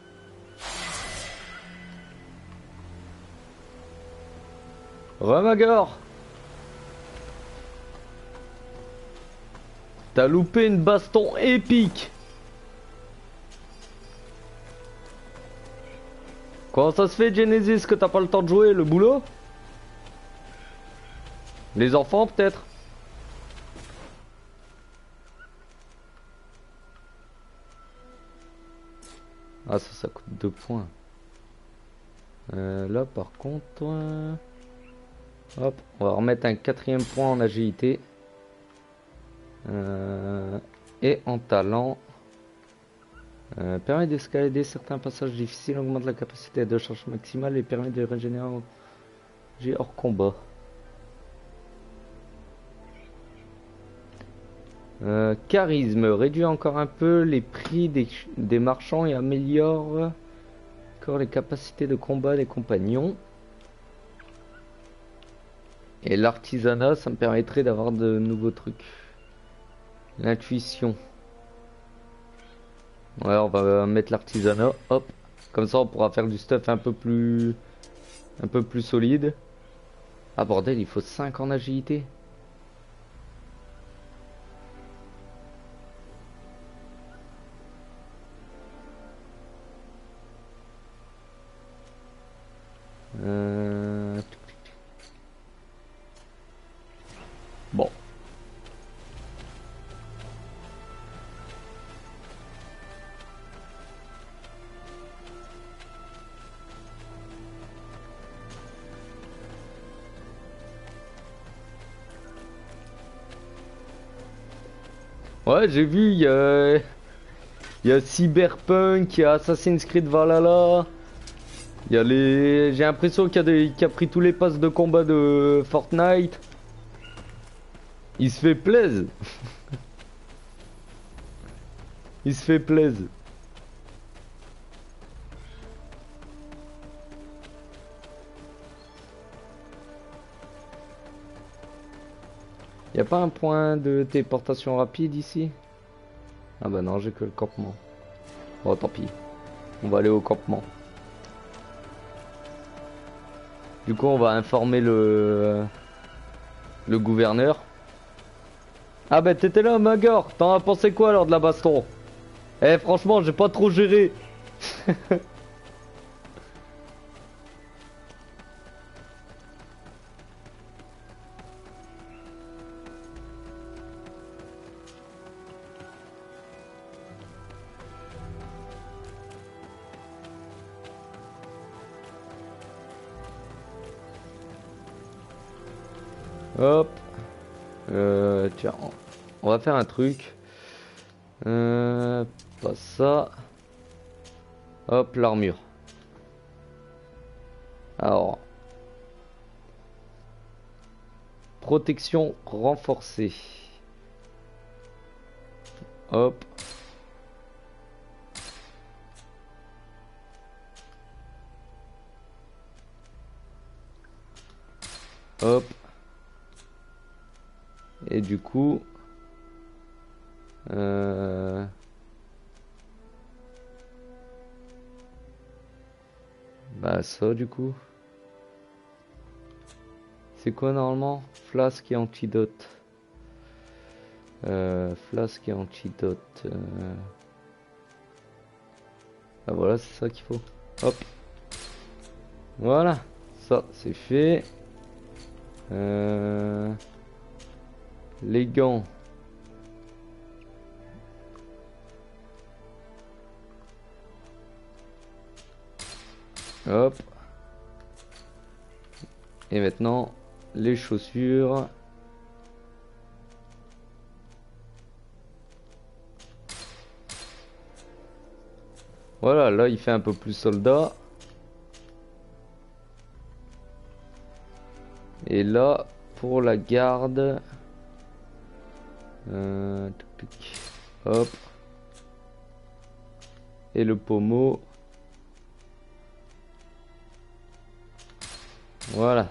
Remagor, t'as loupé une baston épique. Comment ça se fait, Genesis, que t'as pas le temps de jouer, le boulot? Les enfants, peut-être? Ah, ça coûte 2 points. Là, par contre... Hop, on va remettre un 4e point en agilité. Et en talent. Permet d'escalader certains passages difficiles, augmente la capacité de charge maximale et permet de régénérer hors combat. Charisme, réduit encore un peu les prix des marchands et améliore encore les capacités de combat des compagnons. Et l'artisanat, ça me permettrait d'avoir de nouveaux trucs. L'intuition. Ouais, on va mettre l'artisanat, hop. Comme ça, on pourra faire du stuff un peu plus solide. Ah bordel, il faut 5 en agilité. Bon. Ouais, j'ai vu, il y a Cyberpunk, il y a Assassin's Creed Valhalla. Il y a les... J'ai l'impression qu'il y a pris tous les passes de combat de Fortnite. Il se fait plaisir. Il se fait plaisir. Y a pas un point de téléportation rapide ici? Ah bah non, j'ai que le campement. Bon, tant pis. On va aller au campement. Du coup, on va informer le gouverneur. Ah bah t'étais là, Magor. T'en as pensé quoi alors de la baston? Eh franchement, j'ai pas trop géré. Hop. Tiens, on va faire un truc. Pas ça. Hop, l'armure. Alors. Protection renforcée. Hop. Hop. Et du coup... Bah ça du coup. C'est quoi normalement? Flasque et antidote. Flasque et antidote. Ah voilà, c'est ça qu'il faut. Hop. Voilà. Ça, c'est fait. Les gants. Hop. Et maintenant, les chaussures. Voilà, là il fait un peu plus soldat. Et là, pour la garde. Hop. Et le pommeau. Voilà.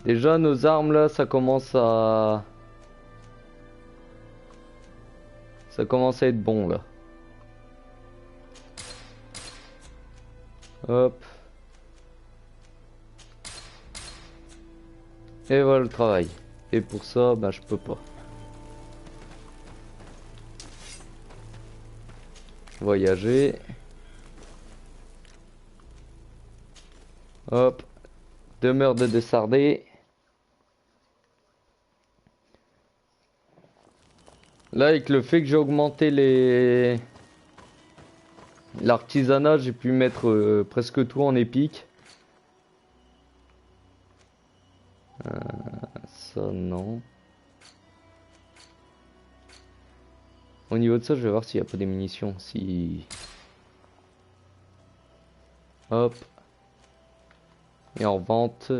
Déjà nos armes là, ça commence à être bon là. Hop. Et voilà le travail. Et pour ça, bah je peux pas. Voyager. Hop. Demeure de Dessardé. Là, avec le fait que j'ai augmenté l'artisanat, j'ai pu mettre presque tout en épique. Ça, non. Au niveau de ça, je vais voir s'il n'y a pas des munitions. Si... Hop. Et en vente.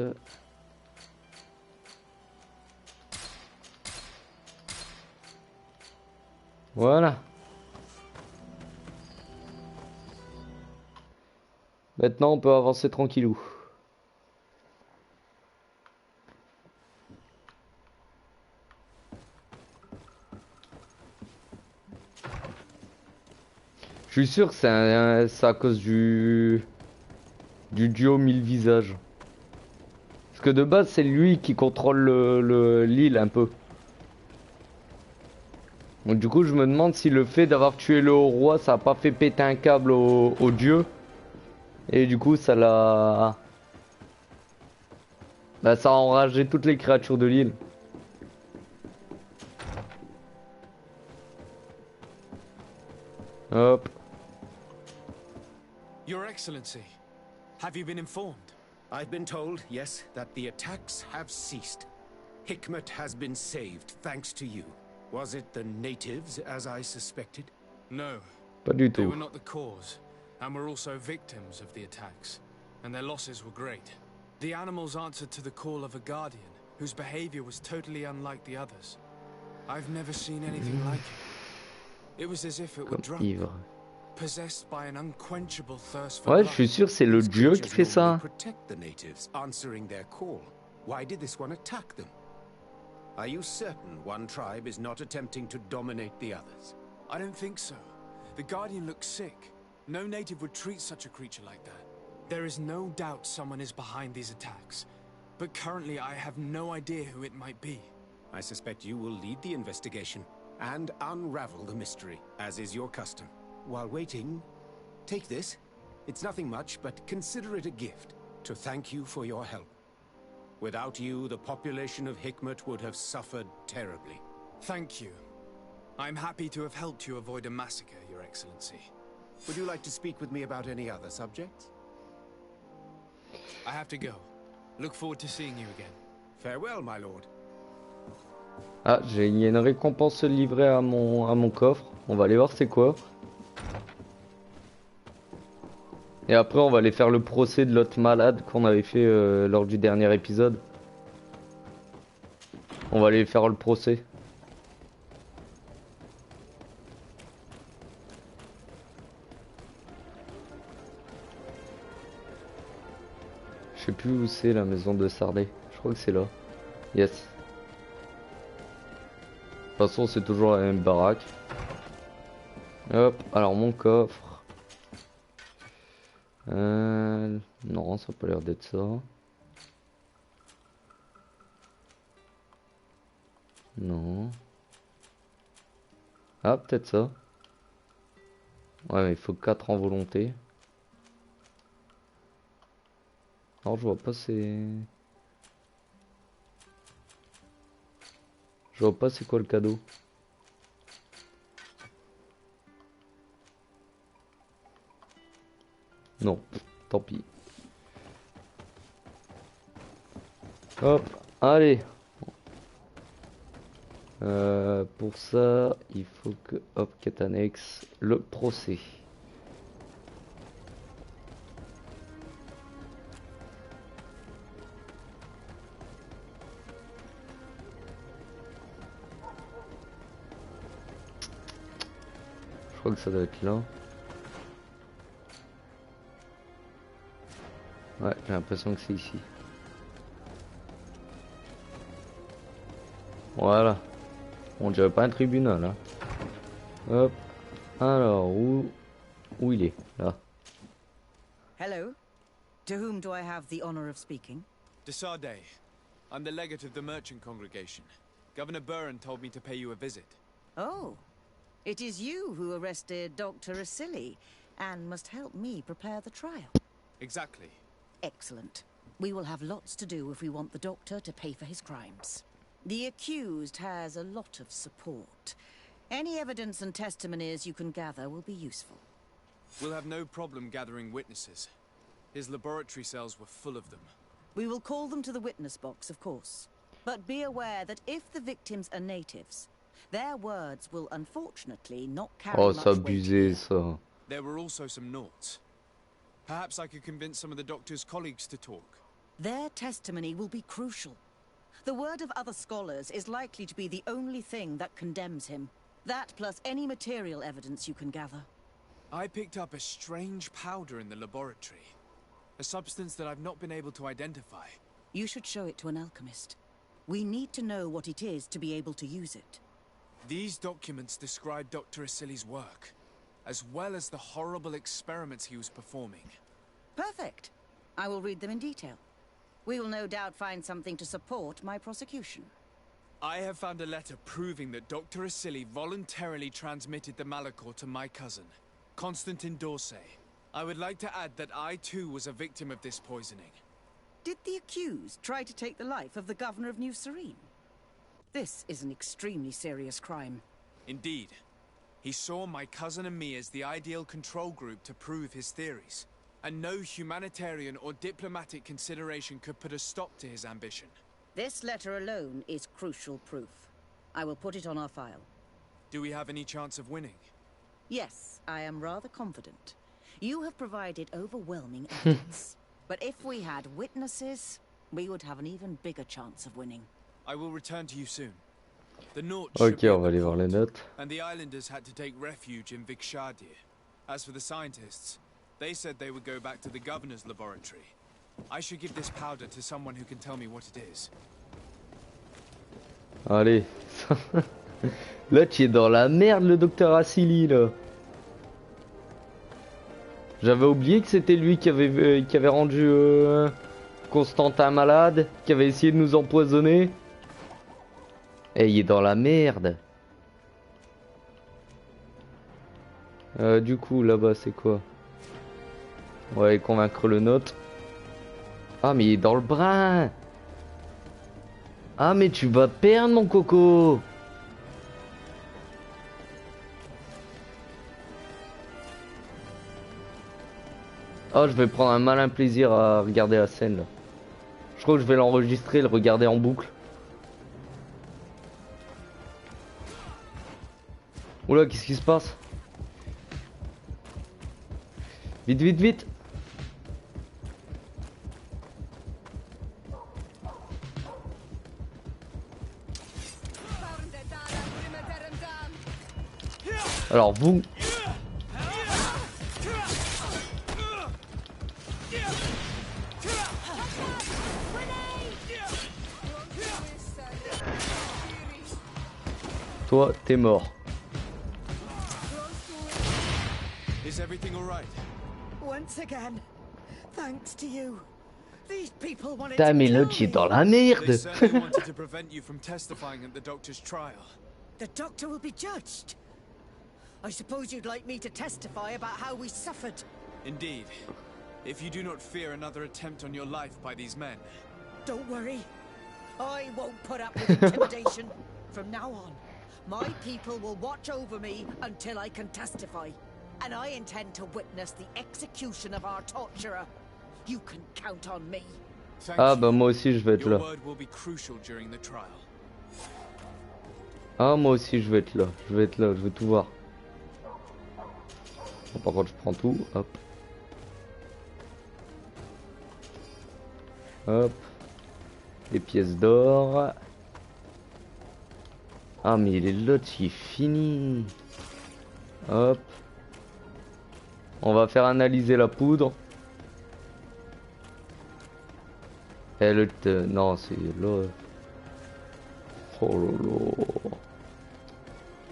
Voilà. Maintenant, on peut avancer tranquillou. Je suis sûr que c'est à cause du duo 1000 visages. Parce que de base, c'est lui qui contrôle l'île un peu. Donc du coup, je me demande si le fait d'avoir tué le haut roi, ça a pas fait péter un câble au dieu. Et du coup, ça l'a... Bah, ça a enragé toutes les créatures de l'île. Hop. Your Excellency, have you been informed? I've been told, yes, that the attacks have ceased. Hikmet has been saved, thanks to you. Was it the natives, as I suspected? No. Pas du They tout. were not the cause, and were also victims of the attacks, and their losses were great. The animals answered to the call of a guardian, whose behavior was totally unlike the others. I've never seen anything like it. It was as if it were Comme drunk, ivre. possessed by an unquenchable thirst for Ouais, je blood. suis sûr c'est le These dieu qui creatures fait normally ça. protect the natives, answering their call. Why did this one attack them? Are you certain one tribe is not attempting to dominate the others? I don't think so. The Guardian looks sick. No native would treat such a creature like that. There is no doubt someone is behind these attacks, but currently I have no idea who it might be. I suspect you will lead the investigation and unravel the mystery, as is your custom. While waiting, take this. It's nothing much, but consider it a gift to thank you for your help. Without you, the population of Hikmet would have suffered terribly. Thank you. I'm happy to have helped you avoid a massacre, Your Excellency. Would you like to speak with me about any other subjects? I have to go. Look forward to seeing you again. Farewell, my lord. Ah, il y a une récompense livrée à mon coffre. On va aller voir c'est quoi. Et après on va aller faire le procès de l'autre malade qu'on avait fait lors du dernier épisode. On va aller faire le procès. Je sais plus où c'est la maison de Sardé. Je crois que c'est là. Yes. De toute façon c'est toujours la même baraque. Hop, alors mon coffre. Non, ça a pas l'air d'être ça. Non. Ah, peut-être ça. Ouais, mais il faut 4 en volonté. Alors je vois pas c'est... Je vois pas c'est quoi le cadeau. Non, tant pis. Hop, allez. Pour ça, il faut que... Hop, quête annexe, le procès. Je crois que ça doit être là. Ouais, j'ai l'impression que c'est ici. Voilà. On dirait pas un tribunal, hein. Hop. Alors, où il est? Là. Hello. To whom do I have the honor of speaking? De Sade. I'm the legate of the merchant congregation. Governor Buren told me to pay you a visit. Oh. It is you who arrested Dr. Asili and must help me prepare the trial. Exactly. Excellent. We will have lots to do if we want the doctor to pay for his crimes. The accused has a lot of support. Any evidence and testimonies you can gather will be useful. We'll have no problem gathering witnesses. His laboratory cells were full of them. We will call them to the witness box, of course. But be aware that if the victims are natives, their words will unfortunately not carry Oh, much c'est weight abusé here. ça. There were also some noughts. Perhaps I could convince some of the doctor's colleagues to talk. Their testimony will be crucial. The word of other scholars is likely to be the only thing that condemns him. That plus any material evidence you can gather. I picked up a strange powder in the laboratory. A substance that I've not been able to identify. You should show it to an alchemist. We need to know what it is to be able to use it. These documents describe Dr. Asili's work, as well as the horrible experiments he was performing. Perfect. I will read them in detail. We will no doubt find something to support my prosecution. I have found a letter proving that Dr. Asili voluntarily transmitted the Malachor to my cousin, Constantin d'Orsay. I would like to add that I too was a victim of this poisoning. Did the accused try to take the life of the governor of New Serene? This is an extremely serious crime. Indeed. He saw my cousin and me as the ideal control group to prove his theories. And no humanitarian or diplomatic consideration could put a stop to his ambition. This letter alone is crucial proof. I will put it on our file. Do we have any chance of winning? Yes, I am rather confident. You have provided overwhelming evidence. But if we had witnesses, we would have an even bigger chance of winning. I will return to you soon. The North should Ok, be on in va the aller voir les port, notes. and the islanders had to take refuge in Vikshadir. As for the scientists, they said they would go back to the governor's laboratory. I should give this powder to someone who can tell me what it is. Allez. Là, tu es dans la merde, le docteur Assili, là. J'avais oublié que c'était lui qui avait rendu Constantin malade, qui avait essayé de nous empoisonner. Et il est dans la merde. Du coup, là-bas, c'est quoi? Ouais, convaincre le nôtre. Ah, mais il est dans le brin. Ah, mais tu vas perdre, mon coco. Oh, je vais prendre un malin plaisir à regarder la scène, là. Je crois que je vais l'enregistrer et le regarder en boucle. Oula, qu'est-ce qui se passe? Vite, vite, vite! Alors vous... Toi, t'es mort. Is everything all right? Once again, thanks to you. These people wanted Putain, to mais là, kill tu es me. dans la merde. They certainly wanted to prevent you from testifying at the doctor's trial. The doctor will be judged. I suppose you'd like me to testify about how we suffered. Indeed. If you do not fear another attempt on your life by these men. Don't worry. I won't put up with intimidation. From now on, my people will watch over me until I can testify. And I intend to witness the execution of our torturer. You can count on me. Ah bah moi aussi je vais être là. Your word will be crucial during the trial. Ah moi aussi je vais être là. Je vais être là, je veux tout voir. Bon, par contre je prends tout, hop. Hop. Les pièces d'or. Ah mais les lots il est fini. Hop. On va faire analyser la poudre. Et le... non c'est là. Oh lolo.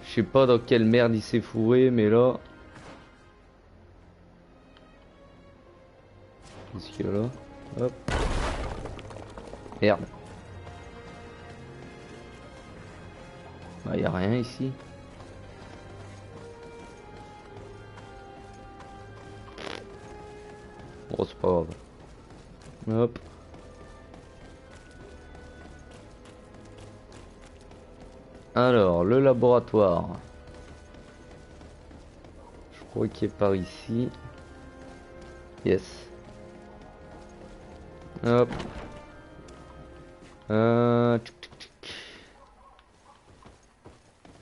Je sais pas dans quelle merde il s'est fourré mais là. Qu'est-ce qu'il y a là? Hop. Merde. Bah y a rien ici. Bon c'est pas grave. Hop. Alors le laboratoire. Je crois qu'il est par ici. Yes. Hop.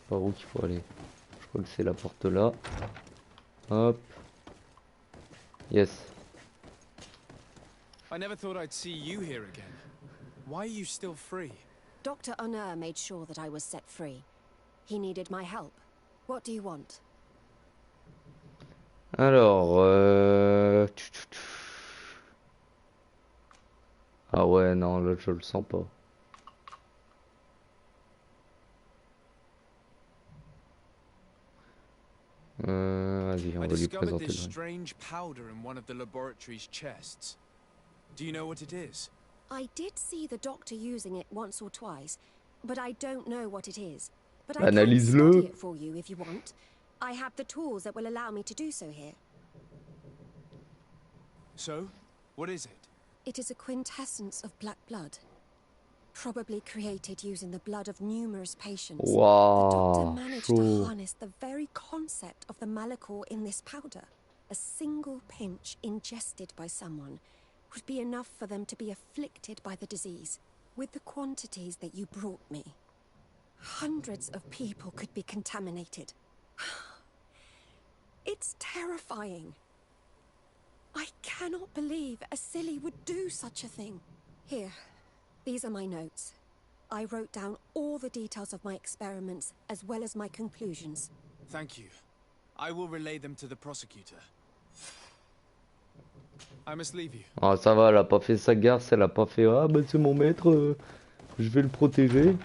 Par où qu'il faut aller? Je crois que c'est la porte là. Hop. Yes. I never thought I'd see you here again. Why are you still free? Dr. Honor made sure that I was set free. He needed my help. What do you want? Alors, ah ouais, non, là je le sens pas. Vas-y, on va I lui discovered présenter this le... strange powder in one of the laboratory's chests. Do you know what it is? I did see the doctor using it once or twice, but I don't know what it is. But I can Analyse-le. study it for you if you want. I have the tools that will allow me to do so here. So, what is it? It is a quintessence of black blood. Probably created using the blood of numerous patients. Wow, the doctor managed to chaud. harness the very concept of the malachor in this powder. A single pinch ingested by someone would be enough for them to be afflicted by the disease. With the quantities that you brought me, hundreds of people could be contaminated. It's terrifying. I cannot believe a silly would do such a thing. Here, these are my notes. I wrote down all the details of my experiments, as well as my conclusions. Thank you. I will relay them to the prosecutor. I must leave you. Ah, ça va, elle a pas fait sa garce, elle a pas fait ah bah c'est mon maître, je vais le protéger.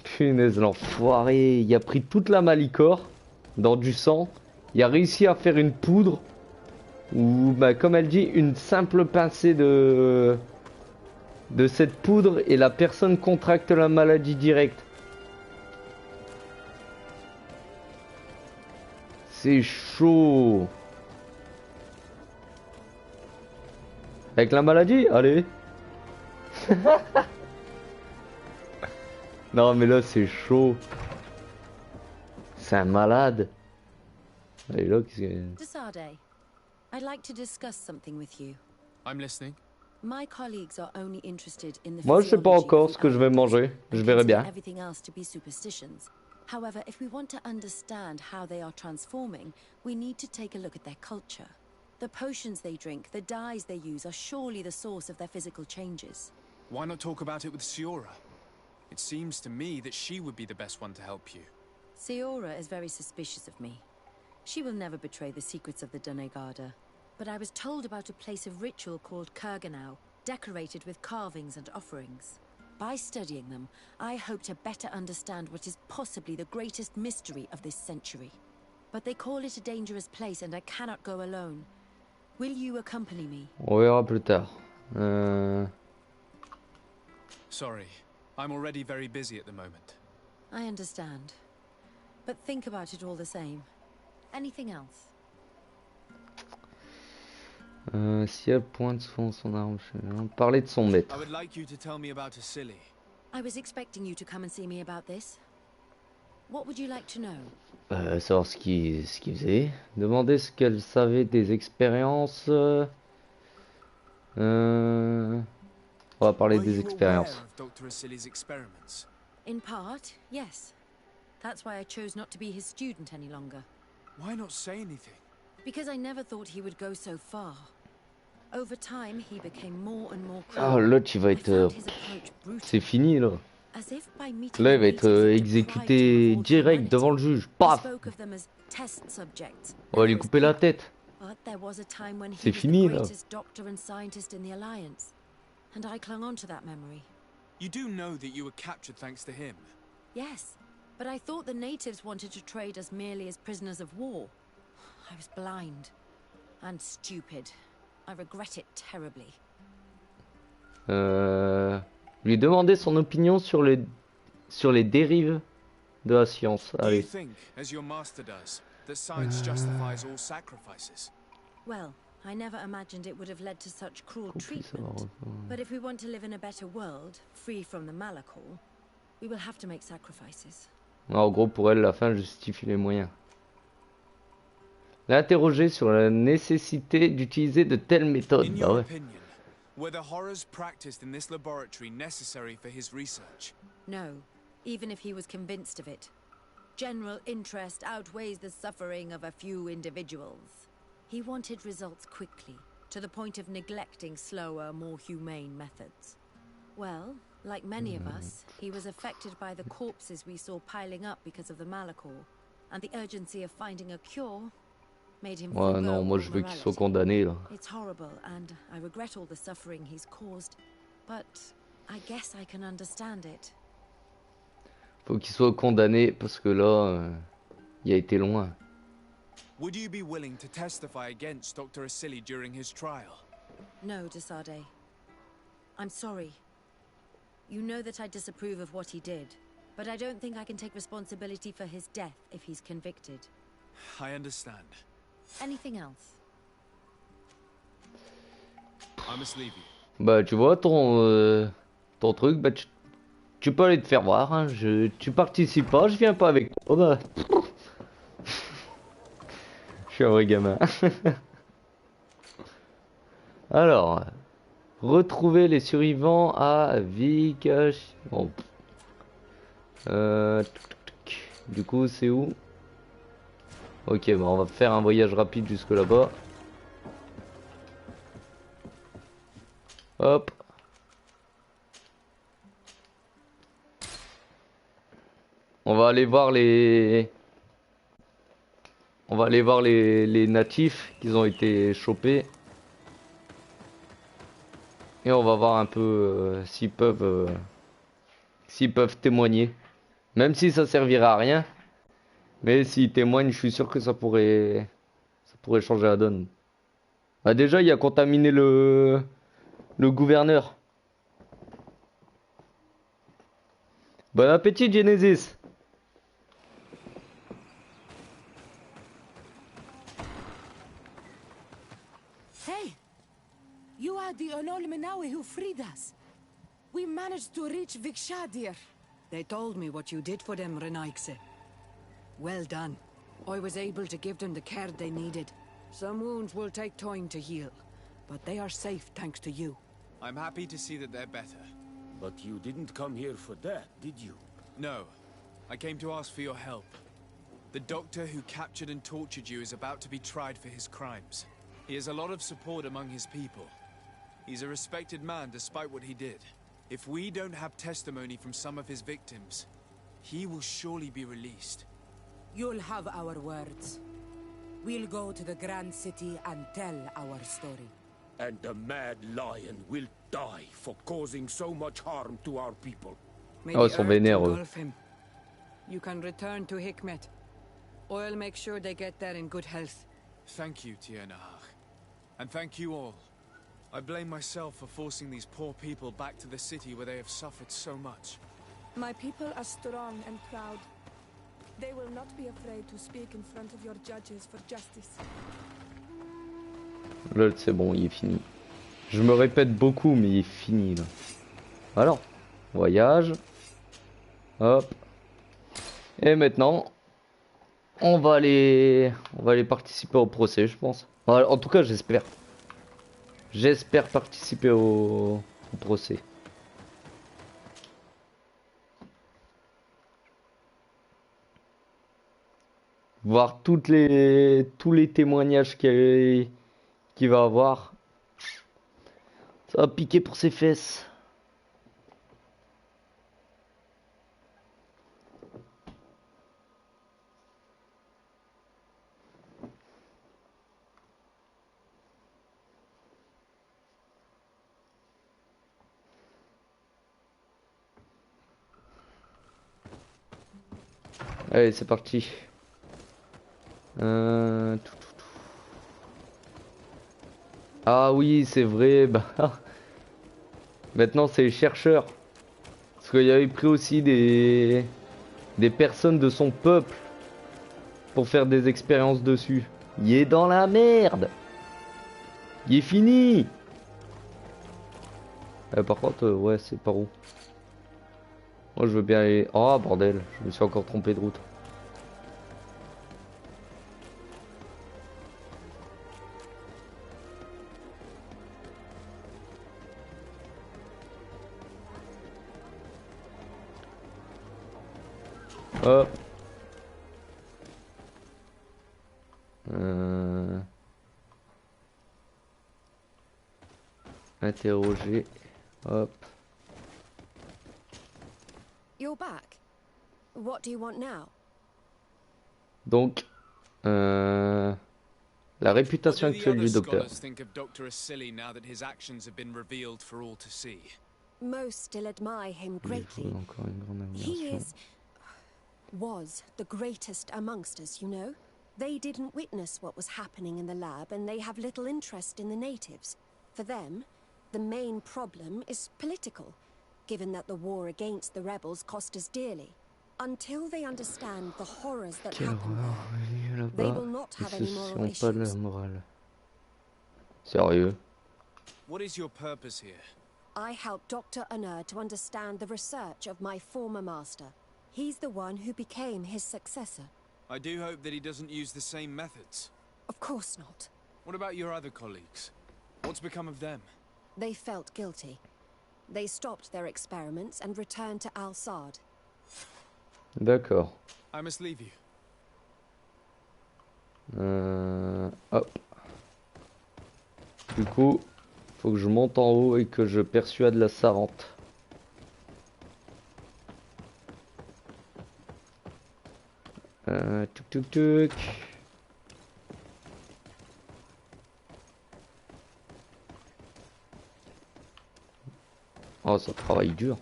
Punaise, l'enfoiré, il a pris toute la malicore dans du sang, il a réussi à faire une poudre, ou bah, comme elle dit, une simple pincée de cette poudre et la personne contracte la maladie directe. C'est chaud. Avec la maladie, allez. Non mais là c'est chaud. C'est un malade. Allez là, qu'est-ce que... Desarde, I'd like to discuss something with you. I'm listening. My colleagues are only interested in the Moi je sais pas encore ce que je vais manger. Je verrai bien. Everything else to be superstitions. However, if we want to understand how they are transforming, we need to take a look at their culture. The potions they drink, the dyes they use are surely the source of their physical changes. Why not talk about it with Siora? It seems to me that she would be the best one to help you. Siora is very suspicious of me. She will never betray the secrets of the Doneigada. But I was told about a place of ritual called Kurganau, decorated with carvings and offerings. By studying them, I hope to better understand what is possibly the greatest mystery of this century. But they call it a dangerous place and I cannot go alone. Will you accompany me? On verra plus tard. Sorry, I'm already very busy at the moment. I understand. But think about it all the same. Anything else? Si elle pointe son arme, parler de son maître. I would like you to tell me about Asili. I was expecting you to come and see me about this. What would you like to know? Savoir ce qu'il faisait. Demander ce qu'elle savait des expériences. On va parler des expériences. Dr. Asili's experiments? In part, yes. That's why I chose not to be his student any longer. Why not say anything? Because I never thought he would go so far. Over time, he became more and more Ah, cruel. l'autre il va être... C'est fini là. As if by meeting Là il va the être natives exécuté direct devant le juge. Paf! spoke of them as test subjects. On va lui couper la tête. But there was a time when he C'est was fini the là. greatest doctor and scientist in the Alliance. And I clung on to that memory. You do know that you were captured thanks to him. Yes, but I thought the natives wanted to trade us merely as prisoners of war. I was blind and stupid. I regret it terribly. Lui demander son opinion sur les dérives de la science. Do you Allez. think, as your master does, that science justifies all sacrifices? Well, I never imagined it would have led to such cruel treatment. But if we want to live in a better world, free from the Malakor, we will have to make sacrifices. En gros, pour elle, la fin justifie les moyens. L'interroger sur la nécessité d'utiliser de telles méthodes. In Bah your ouais. opinion, were the horrors practiced in this laboratory necessary for his research? No, even if he was convinced of it. General interest outweighs the suffering of a few individuals. He wanted results quickly, to the point of neglecting slower, more humane methods. Well, like many of us, he was affected by the corpses we saw piling up because of the Malakor, and the urgency of finding a cure made him Ouais, forgo non, moi all je veux qu'il soit morality. condamné là. It's horrible, and I regret all the suffering he's caused, but I guess I can understand it. Faut qu'il soit condamné parce que là, il a été loin. Would you be willing to testify against Dr. Asili during his trial? No, Desarde. I'm sorry. You know that I disapprove of what he did, but I don't think I can take responsibility for his death if he's convicted. I understand. Anything else? I must leave you. Bah tu vois ton truc, bah tu peux aller te faire voir, hein. Tu participes pas, je viens pas avec toi. Oh bah. Je suis un vrai gamin. Alors, retrouver les survivants à Vikash. Bon. Du coup c'est où? Ok, bah on va faire un voyage rapide jusque là-bas. Hop. On va aller voir les... On va aller voir les natifs qui ont été chopés. Et on va voir un peu s'ils peuvent témoigner. Même si ça servira à rien. Mais s'ils témoignent, je suis sûr que ça pourrait changer la donne. Bah déjà, il a contaminé le gouverneur. Bon appétit, Genesis. Hey! You are the Onol Menawi who freed us. We managed to reach Vikshadir. They told me what you did for them, Renaigse. Well done. I was able to give them the care they needed. Some wounds will take time to heal, but they are safe thanks to you. I'm happy to see that they're better. But you didn't come here for that, did you? No. I came to ask for your help. The doctor who captured and tortured you is about to be tried for his crimes. He has a lot of support among his people. He's a respected man despite what he did. If we don't have testimony from some of his victims, he will surely be released. You'll have our words. We'll go to the Grand City and tell our story. And the mad lion will die for causing so much harm to our people. May Oh, ils the sont earth vénères, eux. engulf him. You can return to Hikmet. I'll make sure they get there in good health. Thank you, Tiernahach. And thank you all. I blame myself for forcing these poor people back to the city where they have suffered so much. My people are strong and proud. They will not be afraid to speak in front of your judges for justice. Là, c'est bon, il est fini. Je me répète beaucoup, mais il est fini, là. Alors, voyage. Hop. Et maintenant, on va aller participer au procès, je pense. Voilà, en tout cas, j'espère. J'espère participer au procès. Voir tous les témoignages qu'il va avoir. Ça va piquer pour ses fesses. Allez, c'est parti. Ah oui, c'est vrai. Bah, maintenant, c'est les chercheurs. Parce qu'il avait pris aussi des personnes de son peuple pour faire des expériences dessus. Il est dans la merde. Il est fini. Par contre, ouais, c'est par où? Moi, je veux bien aller... Oh, bordel, je me suis encore trompé de route. Hop. Interroger. Hop. You're back. What do you want now? Donc, la réputation actuelle du docteur. What do the other scholars think of Dr. Asili now that his actions have been revealed for all to see? Most still admire him greatly. He was the greatest amongst us, you know. They didn't witness what was happening in the lab, and they have little interest in the natives. For them, the main problem is political, given that the war against the rebels cost us dearly. Until they understand the horrors that happened there, they will not have any moral issues. Sérieux? What is your purpose here? I helped Dr. Unur to understand the research of my former master. He's the one who became his successor. I do hope that he doesn't use the same methods. Of course not. What about your other colleagues? What's become of them? They felt guilty. They stopped their experiments and returned to Al-Sad. D'accord. I must leave you. Hop. Du coup, faut que je monte en haut et que je persuade la savante. Tuk tuk tuk. Oh, ça travaille dur.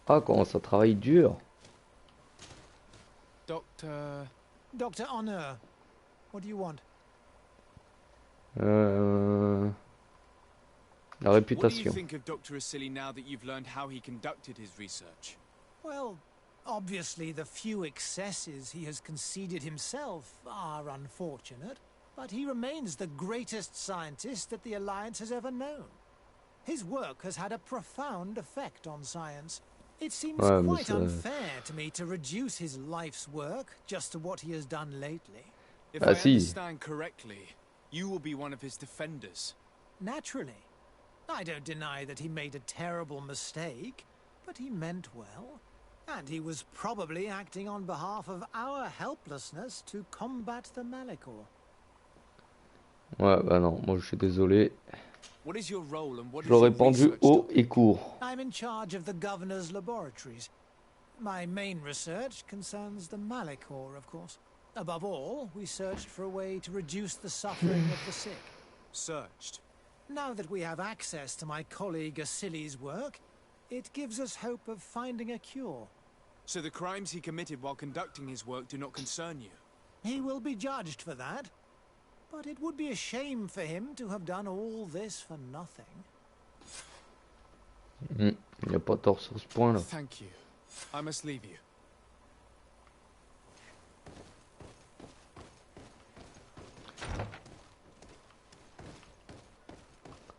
Ah, comment ça travaille dur. Dr. Honor, what do you want? La What do you réputation. think of Dr. Asili now that you've learned how he conducted his research? Well, obviously the few excesses he has conceded himself are unfortunate, but he remains the greatest scientist that the Alliance has ever known. His work has had a profound effect on science. It seems quite unfair to me to reduce his life's work just to what he has done lately. If I understand correctly, you will be one of his defenders. Naturally. I don't deny that he made a terrible mistake, but he meant well. And he was probably acting on behalf of our helplessness to combat the Malachor. Ouais, bah non, moi je suis désolé. What is your role and what Je l'aurais pendu haut et court. I'm in charge of the governor's laboratories. My main research concerns the Malachor, of course. Above all, we searched for a way to reduce the suffering of the sick. Searched? Now that we have access to my colleague Asili's work, it gives us hope of finding a cure. So the crimes he committed while conducting his work do not concern you? He will be judged for that. But it would be a shame for him to have done all this for nothing. Il n'y a pas tort sur ce point là. Thank you. I must leave you.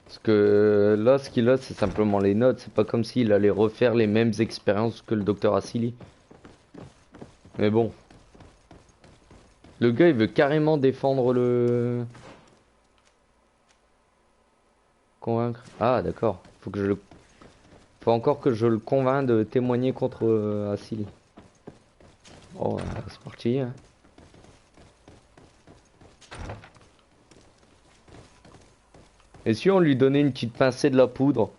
Parce que là, ce qu'il a, c'est simplement les notes. C'est pas comme s'il allait refaire les mêmes expériences que le docteur Asili. Mais bon. Le gars, il veut carrément défendre le... Convaincre. Ah, d'accord. Faut encore que je le convainc de témoigner contre Asili. Oh, c'est parti. Hein. Et si on lui donnait une petite pincée de la poudre?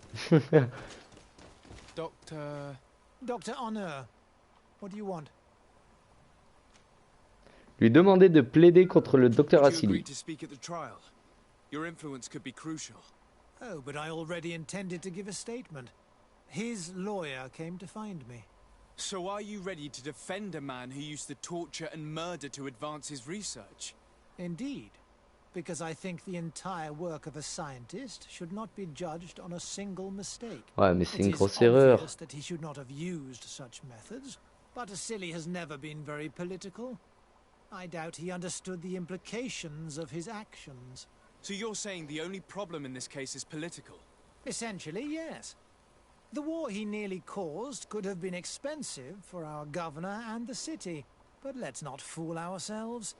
Dr. Honor, what do you want? Lui demander de plaider contre le docteur Asili. Your influence could be crucial. Oh, but I already intended to give a statement. His lawyer came to find me. So are you ready to defend a man who used to torture and murder to advance his research? Indeed. Because I think the entire work of a scientist should not be judged on a single mistake. Ouais, mais c'est une grosse erreur. It is obvious that he should not have used such methods, but Asili has never been very political. I doubt he understood the implications of his actions. So you're saying the only problem in this case is political? Essentially, yes. The war he nearly caused could have been expensive for our governor and the city, but let's not fool ourselves.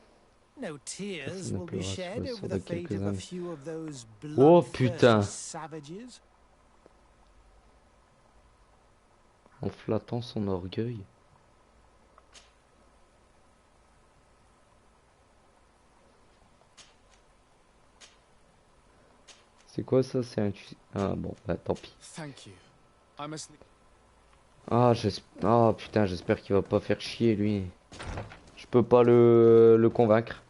No tears will be shed over the fate of a few of those bloodthirsty savages. En flattant son orgueil. C'est quoi ça? C'est un... Ah bon, bah tant pis. Ah putain, j'espère qu'il va pas faire chier lui. Je peux pas le convaincre.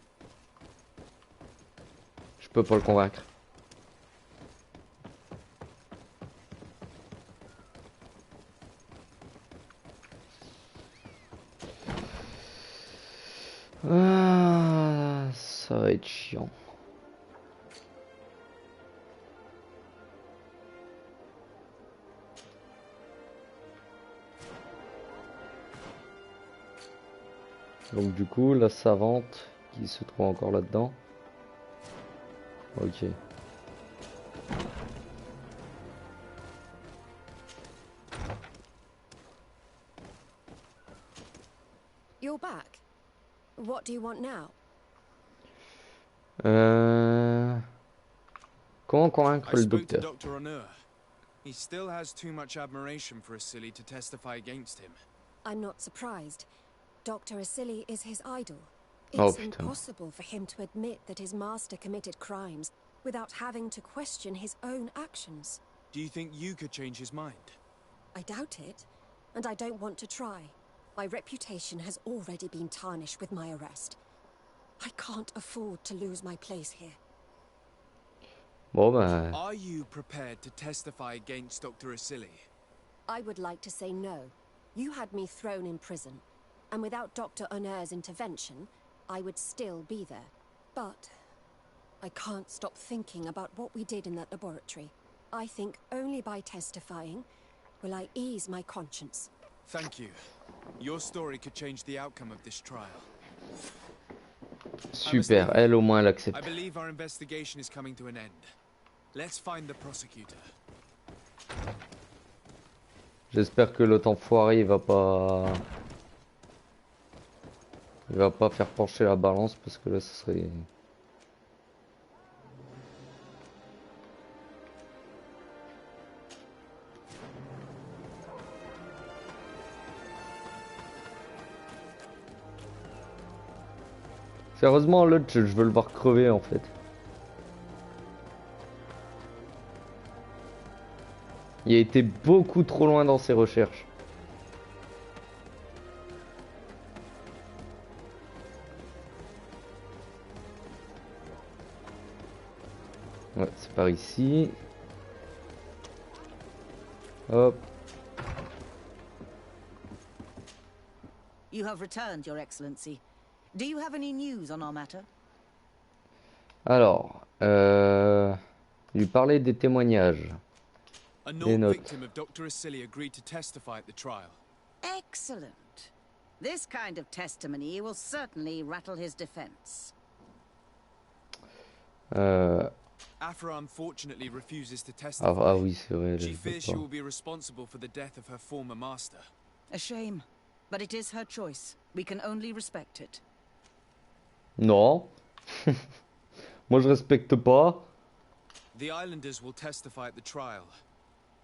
Je peux pas le convaincre. Ah, ça va être chiant. Donc du coup, la savante qui se trouve encore là-dedans. Ok. You're back. What do you want now? Comment convaincre le docteur? Dr. Honor. He still has too much admiration for Asili to testify against him. I'm not surprised. Dr. Asili is his idol. Oh, It's putain. impossible for him to admit that his master committed crimes without having to question his own actions. Do you think you could change his mind? I doubt it, and I don't want to try. My reputation has already been tarnished with my arrest. I can't afford to lose my place here. Bon bah... Are you prepared to testify against Dr. Asili? I would like to say no. You had me thrown in prison, and without Dr. Honor's intervention, I would still be there. But I can't stop thinking about what we did in that laboratory. I think only by testifying will I ease my conscience. Thank you. Your story could change the outcome of this trial. Super, elle au moins elle accepte. I believe our investigation is coming to an end. Let's find the prosecutor. J'espère que l'autre enfoiré il va pas faire pencher la balance parce que là ce serait... Sérieusement l'autre je veux le voir crever en fait. Il a été beaucoup trop loin dans ses recherches. Ouais, c'est par ici. Hop. You have returned, Your Excellency. Do you have any news on our matter? Alors, lui parler des témoignages. A Des known notes. victim of Dr. Asili agreed to testify at the trial. Excellent. This kind of testimony will certainly rattle his defense. Afra unfortunately refuses to testify. Ah oui, c'est vrai. She je sais fears she pas. will be responsible for the death of her former master. A shame, but it is her choice. We can only respect it. Non. Moi je respecte pas. The islanders will testify at the trial.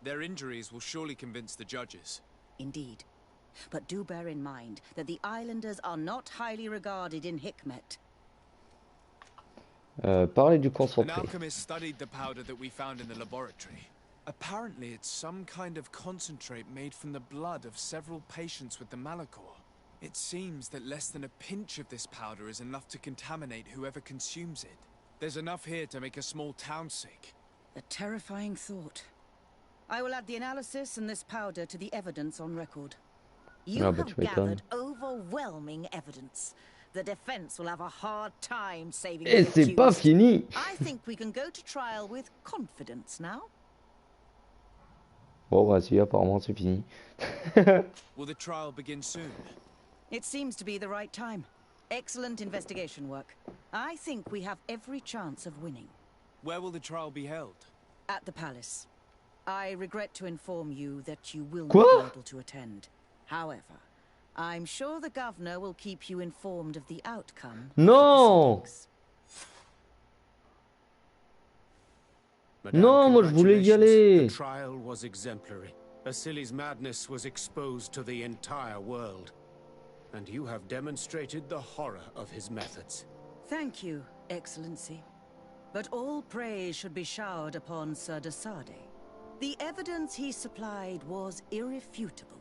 Their injuries will surely convince the judges. Indeed. But do bear in mind that the islanders are not highly regarded in Hikmet. Parler du An concentré. alchemist studied the powder that we found in the laboratory. Apparently it's some kind of concentrate made from the blood of several patients with the Malachor. It seems that less than a pinch of this powder is enough to contaminate whoever consumes it. There's enough here to make a small town sick. A terrifying thought. I will add the analysis and this powder to the evidence on record. You Ah, bah, have tu m'étonnes. gathered overwhelming evidence. The defense will have a hard time saving Et the c'est pas accused. fini. I think we can go to trial with confidence now. Bon, bah si, apparemment c'est fini. Will the trial begin soon? It seems to be the right time. Excellent investigation work. I think we have every chance of winning. Where will the trial be held? At the palace. I regret to inform you that you will Quoi? not be able to attend. However, I'm sure the governor will keep you informed of the outcome. Non. Madame, Non, moi je voulais y aller. The trial was exemplary. Asili's madness was exposed to the entire world. And you have demonstrated the horror of his methods. Thank you, Excellency. But all praise should be showered upon Sir Desade. The evidence he supplied was irrefutable.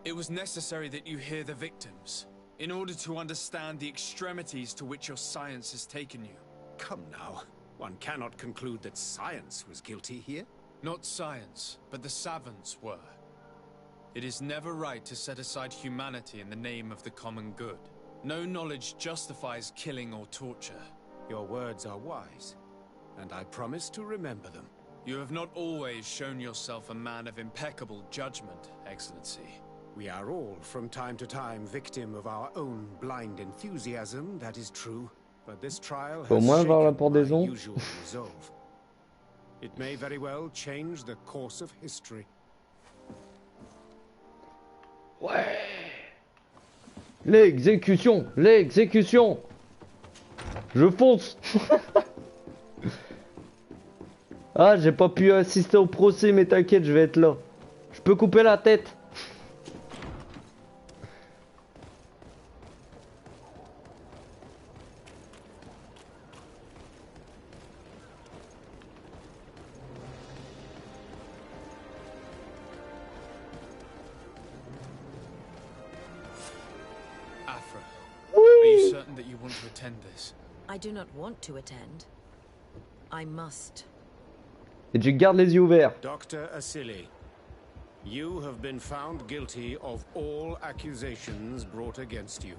It was necessary that you hear the victims, in order to understand the extremities to which your science has taken you. Come now. One cannot conclude that science was guilty here. Not science, but the savants were. It is never right to set aside humanity in the name of the common good. No knowledge justifies killing or torture. Your words are wise, and I promise to remember them. You have not always shown yourself a man of impeccable judgment, Excellency. We are all, from time to time, victim of our own blind enthusiasm, that is true. But this trial Au has moins voir la shaken my pendaison. usual resolve. It may very well change the course of history. Ouais. L'exécution, l'exécution. Je fonce. Ah, j'ai pas pu assister au procès, mais t'inquiète, je vais être là. Je peux couper la tête. want to attend this? I do not want to attend. I must. Et tu gardes les yeux ouverts. Dr. Asili, you have been found guilty of all accusations brought against you.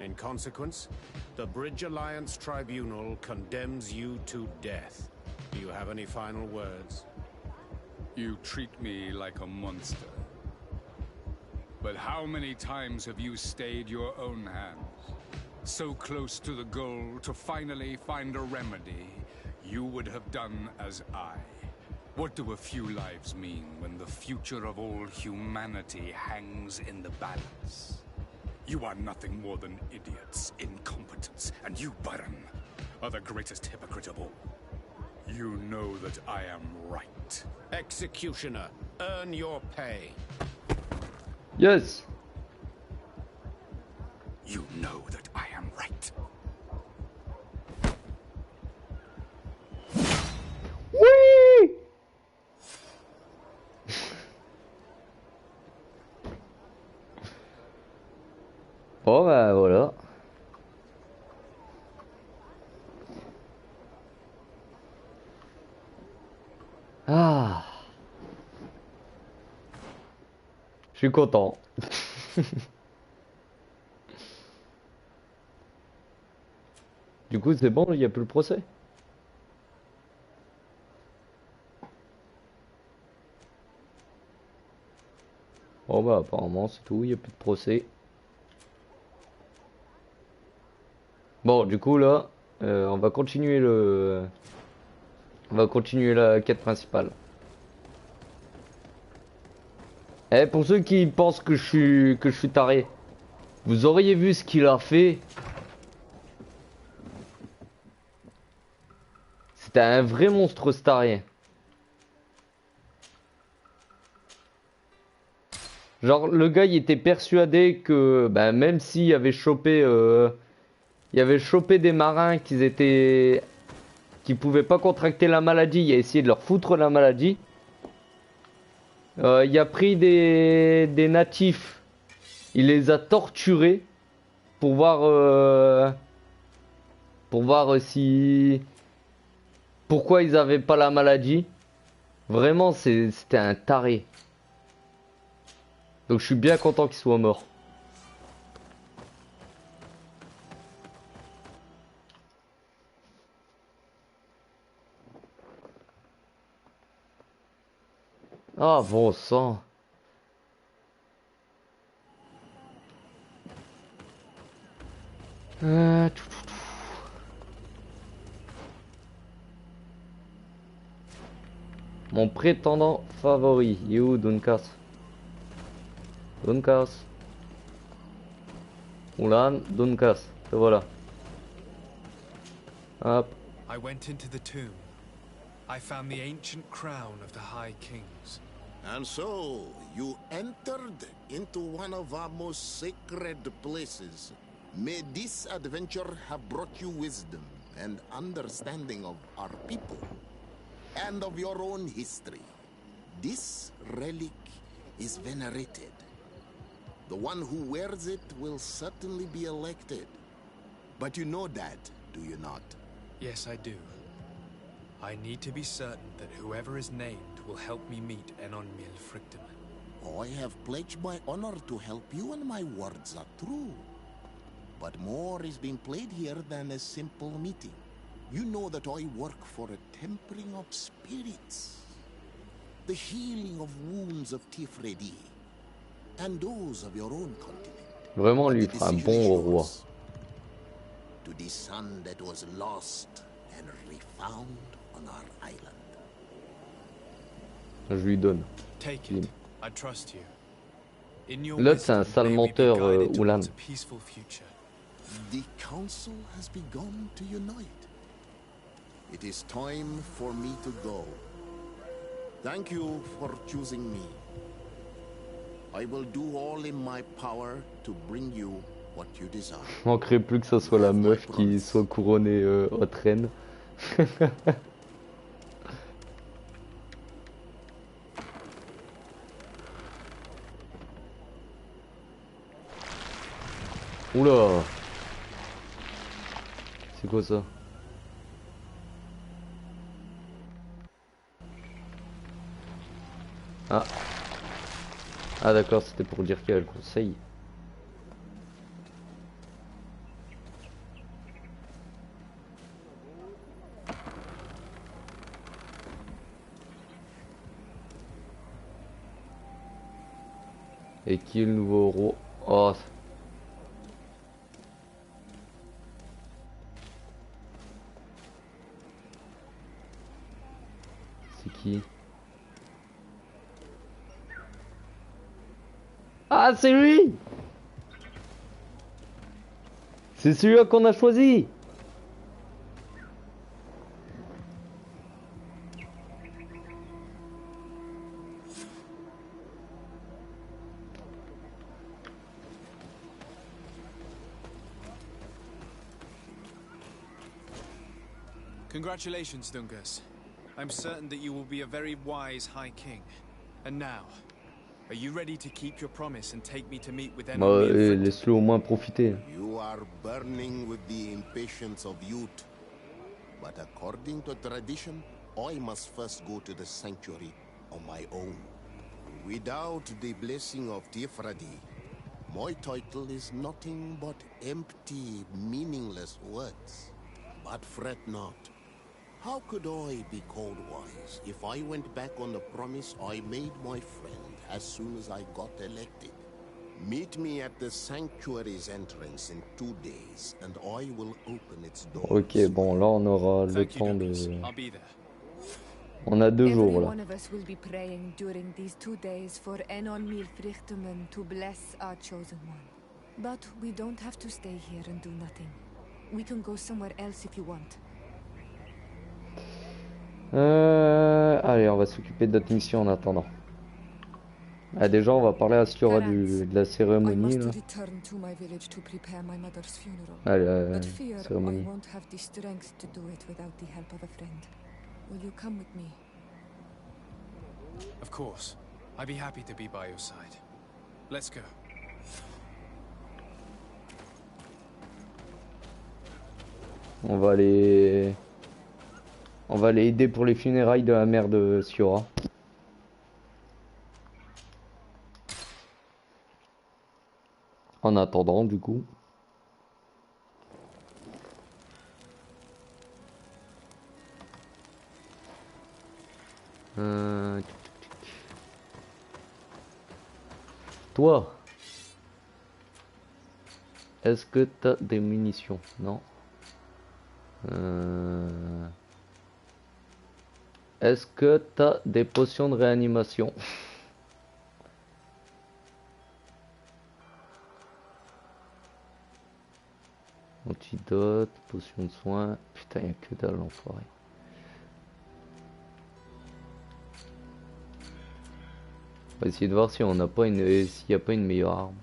In consequence, the Bridge Alliance Tribunal condemns you to death. Do you have any final words? You treat me like a monster. But how many times have you stayed your own hands? So close to the goal to finally find a remedy, you would have done as I. What do a few lives mean when the future of all humanity hangs in the balance? You are nothing more than idiots, incompetents, and you, Baron, are the greatest hypocrite of all. You know that I am right. Executioner, earn your pay. Yes. You know that I am right. Oui. Bon bah voilà. Ah. Je suis content. Du coup c'est bon, il n'y a plus le procès. Bon bah apparemment c'est tout, il n'y a plus de procès. Bon du coup là, on va continuer la quête principale. Eh, pour ceux qui pensent que je suis taré, vous auriez vu ce qu'il a fait. C'était un vrai monstre staré. Genre le gars il était persuadé que bah, même s'il avait chopé des marins qui pouvaient pas contracter la maladie, il a essayé de leur foutre la maladie. Il a pris des natifs, il les a torturés pour voir si pourquoi ils avaient pas la maladie. Vraiment c'était un taré. Donc je suis bien content qu'il soit mort. Ah bon sang. Mon prétendant favori. Il est où Dunkas? Dunkas. Oulan, Dunkas. Et voilà. Hop. I went into the tomb. I found the ancient crown of the High Kings. And so, you entered into one of our most sacred places. May this adventure have brought you wisdom and understanding of our people and of your own history. This relic is venerated. The one who wears it will certainly be elected. But you know that, do you not? Yes, I do. I need to be certain that whoever is named will help me meet Enon Milfrictiman. I have pledged my honor to help you, and my words are true. But more is being played here than a simple meeting. You know that I work for a tempering of spirits, the healing of wounds of Tifredi, and those of your own continent. Vraiment, lui fera un bon roi. To the son that was lost and refound on our island. Je lui donne. Take it. I trust you. In your L'autre c'est un wisdom, sale may we be menteur, guided Oulan. towards a peaceful future. The council has begun to unite. It is time for me to go. Thank you for choosing me. I will do all in my power to bring you what you desire. Manquerait plus que ça soit la meuf qui soit couronnée haute reine. Oula. C'est quoi ça? Ah. Ah d'accord, c'était pour dire qu'il y a le conseil. Et qui est le nouveau roi? Oh. C'est qui? Ah, c'est lui! C'est celui-là qu'on a choisi! Congratulations, Dungus. I'm certain that you will be a very wise High King. And now, are you ready to keep your promise and take me to meet with Bah, Enemy? laisse-le au moins profiter. You are burning with the impatience of youth. But according to tradition, I must first go to the sanctuary on my own. Without the blessing of Tifradi, my title is nothing but empty, meaningless words. But fret not. How could I be called wise if I went back on the promise I made my friend as soon as I got elected? Meet me at the sanctuary's entrance in 2 days, and I will open its doors. Ok, bon, là on aura le temps de... On a 2 jours là. Every one of us will be praying during these 2 days for Enon Milfrichtemen to bless our chosen one. But we don't have to stay here and do nothing. We can go somewhere else if you want. Allez, on va s'occuper d'autres missions en attendant. Ah, déjà, on va parler à Siora de la cérémonie là. Allez, cérémonie. Of course. I'd be happy to be by your side. Let's go. On va aller aider pour les funérailles de la mère de Siora. En attendant, du coup. Toi, est-ce que t'as des munitions? Non. Est-ce que t'as des potions de réanimation? Antidote, potion de soin. Putain, y'a que dalle, l'enfoiré. On va essayer de voir si on n'a pas s'il n'y a pas une meilleure arme.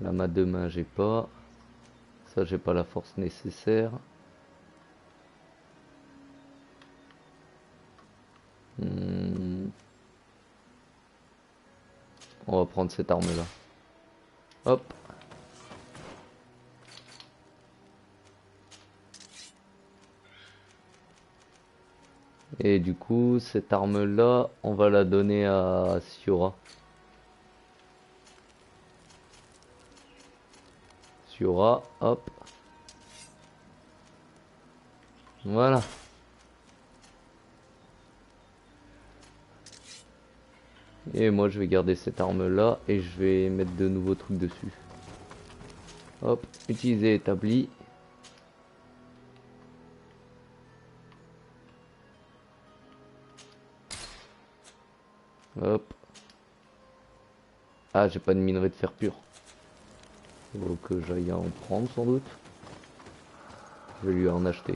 La main de main, j'ai pas. Ça, j'ai pas la force nécessaire. On va prendre cette arme là. Hop. Et du coup, cette arme là, on va la donner à Siora. Siora, hop. Voilà. Et moi je vais garder cette arme là et je vais mettre de nouveaux trucs dessus. Hop, utiliser établi. Hop. Ah, j'ai pas de minerai de fer pur. Il faut que j'aille en prendre sans doute. Je vais lui en acheter.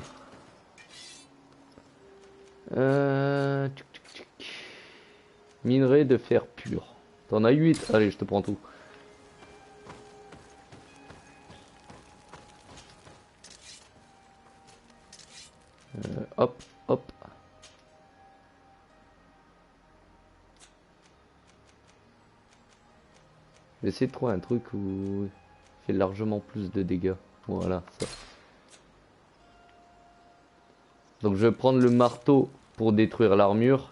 Minerai de fer pur. T'en as 8. Allez, je te prends tout. Hop, hop. Je vais essayer de trouver un truc où il fait largement plus de dégâts. Voilà, ça. Donc je vais prendre le marteau pour détruire l'armure.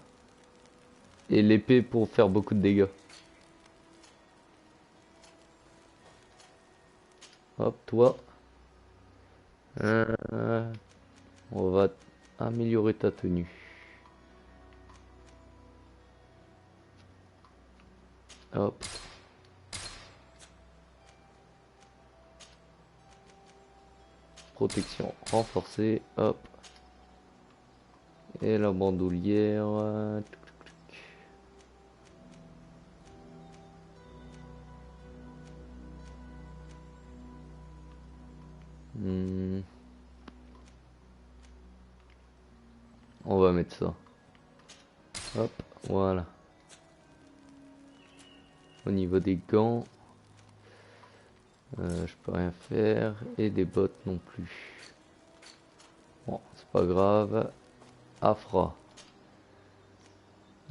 Et l'épée pour faire beaucoup de dégâts. Hop, toi. On va améliorer ta tenue. Hop. Protection renforcée. Hop. Et la bandoulière. On va mettre ça. Hop, voilà. Au niveau des gants, je peux rien faire. Et des bottes non plus. Bon, c'est pas grave. Afra.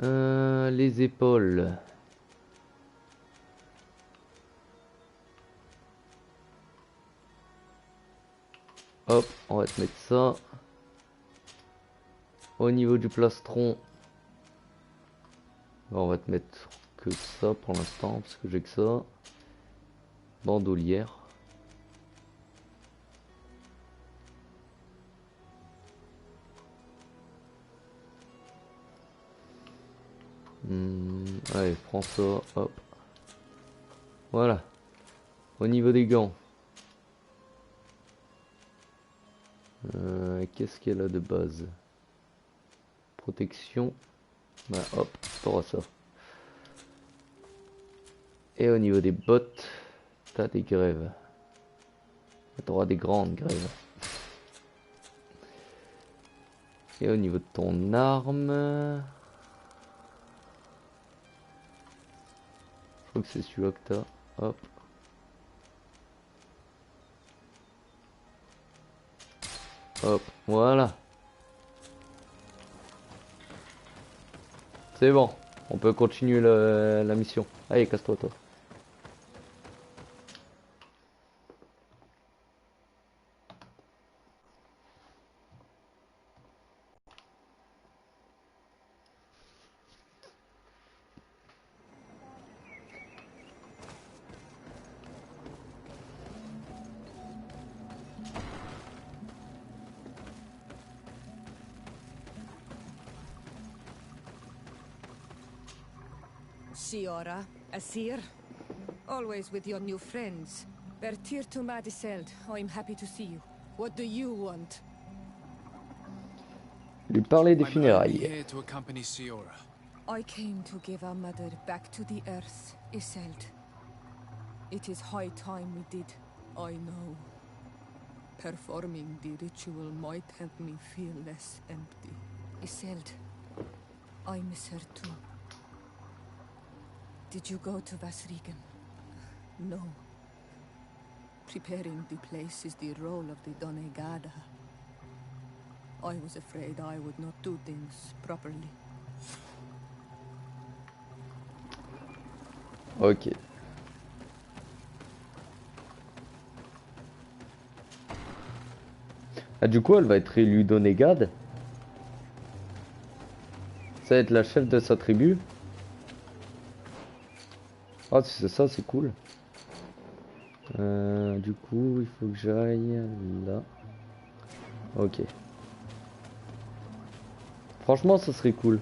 Les épaules. Hop, on va te mettre ça. Au niveau du plastron, on va te mettre que ça pour l'instant, parce que j'ai que ça. Bandoulière. Allez, prends ça, hop. Voilà. Au niveau des gants. Qu'est-ce qu'elle a de base? Protection. Bah hop, t'auras ça. Et au niveau des bottes, t'as des grèves. T'auras des grandes grèves. Et au niveau de ton arme, je crois que c'est celui-là que t'as. Hop. Hop, voilà. C'est bon, on peut continuer la mission. Allez, casse-toi, toi. Shiora, Asir, always with your new friends. Bertir to Madiseld, I'm happy to see you. What do you want? Lui parler des I'm funérailles. here to accompany Siora. I came to give our mother back to the earth, Iseld. It is high time we did, I know. Performing the ritual might help me feel less empty. Iseld, I miss her too. Did you go to Vasrigan? No. Preparing the place is the role of the Donegada. I was afraid I would not do things properly. Ok. Ah, du coup, elle va être élue Donegad. Ça va être la chef de sa tribu. Ah, si c'est ça, c'est cool. Du coup, il faut que j'aille là. Ok. Franchement, ça serait cool.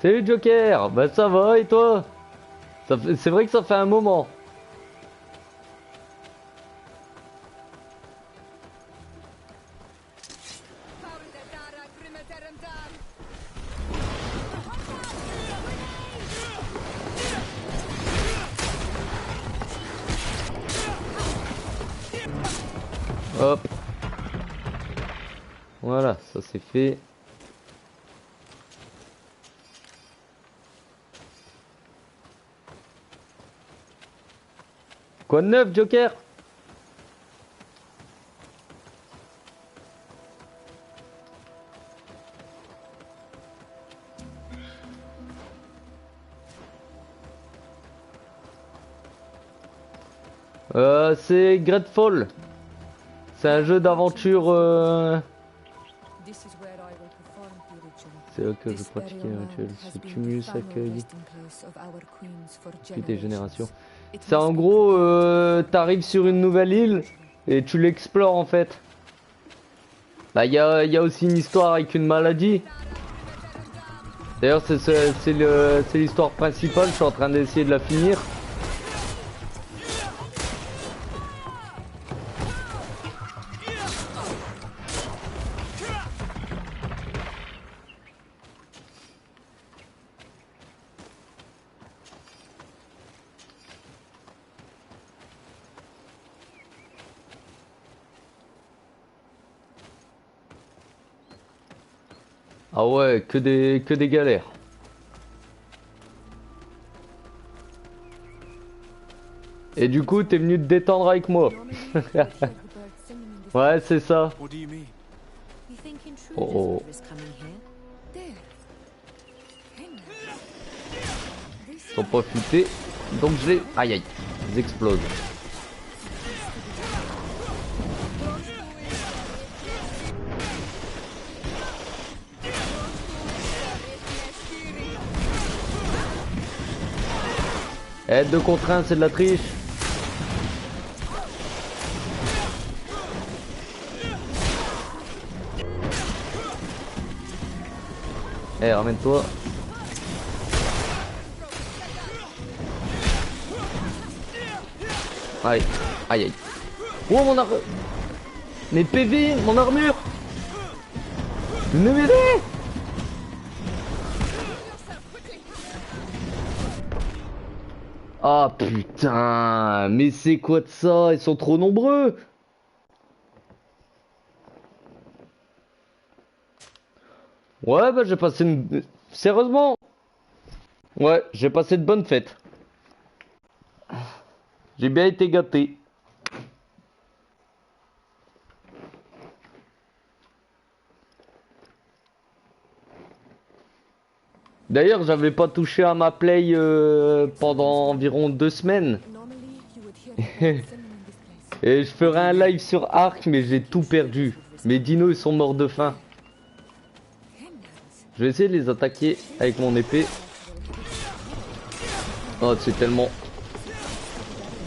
Salut Joker, bah ça va et toi? C'est vrai que ça fait un moment. Hop. Voilà, ça c'est fait. Quoi de neuf, Joker? C'est Gratefall. C'est un jeu d'aventure. C'est là que je pratiquais un rituel. Ce tumulus accueille depuis des générations. C'est en gros, t'arrives sur une nouvelle île et tu l'explores en fait. Bah, y a aussi une histoire avec une maladie. D'ailleurs, c'est l'histoire principale. Je suis en train d'essayer de la finir. Ah ouais, que des galères. Et du coup, t'es venu te détendre avec moi. Ouais, c'est ça. Oh oh. Ils sont pas futés, donc je les... Aïe aïe, ils explosent. Aide de contre 1, c'est de la triche. Eh, ramène-toi. Aïe, aïe, aïe. Oh, mon armure. Mes PV, mon armure. Ne m'aidez. Ah putain, mais c'est quoi de ça? Ils sont trop nombreux. Ouais, bah j'ai passé une... Sérieusement? Ouais, j'ai passé de bonnes fêtes. J'ai bien été gâté. D'ailleurs, j'avais pas touché à ma play pendant environ 2 semaines. Et je ferai un live sur Ark, mais j'ai tout perdu. Mes dinos ils sont morts de faim. Je vais essayer de les attaquer avec mon épée. Oh, c'est tellement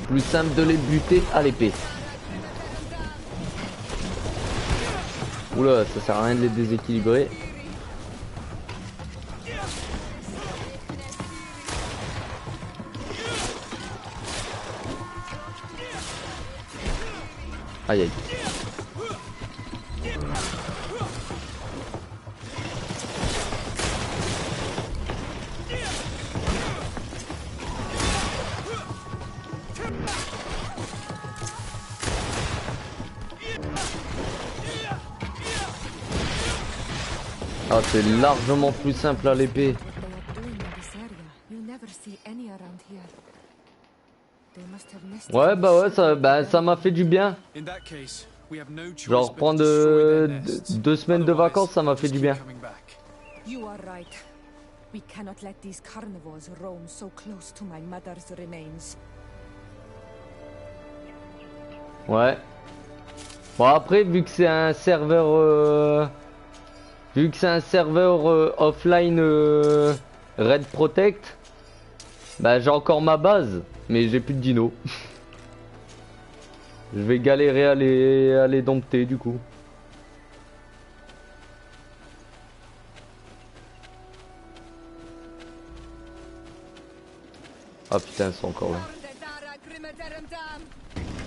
plus simple de les buter à l'épée. Oula, ça sert à rien de les déséquilibrer. Aïe aïe. Ah, c'est largement plus simple à l'épée. Ouais, bah ouais, ça m'a fait du bien. Genre prendre 2 semaines de vacances, ça m'a fait du bien. You are right. We cannot let these carnivores roam so close to my mother's remains. Ouais. Bon après, vu que c'est un serveur offline Red Protect, bah j'ai encore ma base, mais j'ai plus de dinos. Je vais galérer à les dompter du coup. Ah putain, ils sont encore là.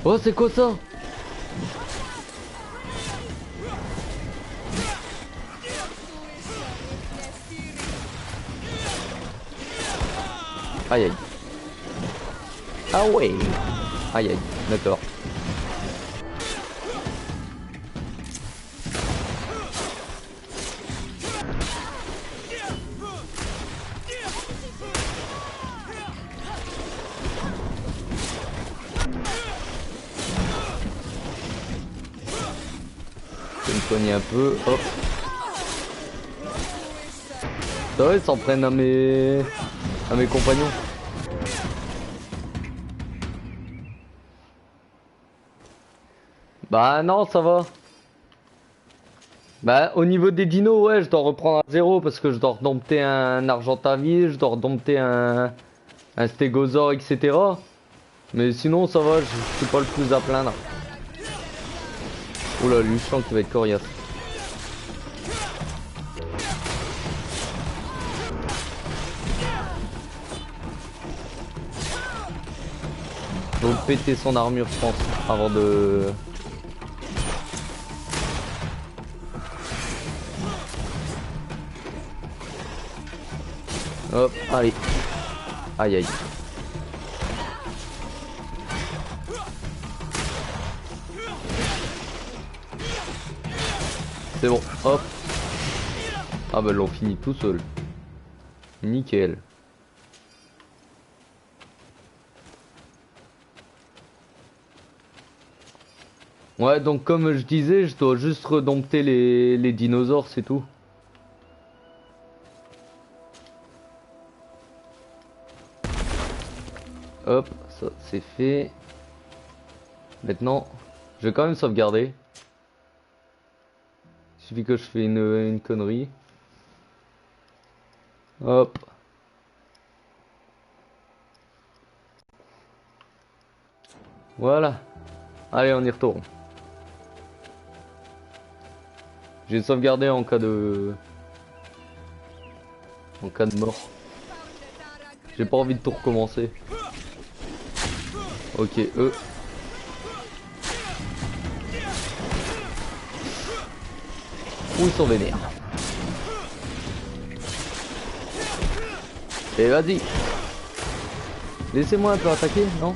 Oh, c'est quoi ça? Aïe aïe. Ah ouais. Aïe aïe, d'accord. Je vais me soigner un peu, hop. Ça va, ils s'en prennent à mes compagnons. Bah non, ça va. Bah au niveau des dinos, ouais, je dois reprendre à zéro parce que je dois redompter un Argentavie, je dois redompter un Stégosaure, etc. Mais sinon ça va, je suis pas le plus à plaindre. Oula, lui je sens qu'il va être coriace. Faut péter son armure je pense avant de... Hop, allez. Aïe aïe. C'est bon, hop. Ah bah l'on finit tout seul. Nickel. Ouais, donc comme je disais, je dois juste redompter les dinosaures, c'est tout. Hop, ça c'est fait. Maintenant, je vais quand même sauvegarder. Il suffit que je fais une connerie. Hop. Voilà. Allez, on y retourne. J'ai sauvegardé en cas de... En cas de mort. J'ai pas envie de tout recommencer. Ok, eux. Où ils sont vénères. Et vas-y. Laissez-moi un peu attaquer, non?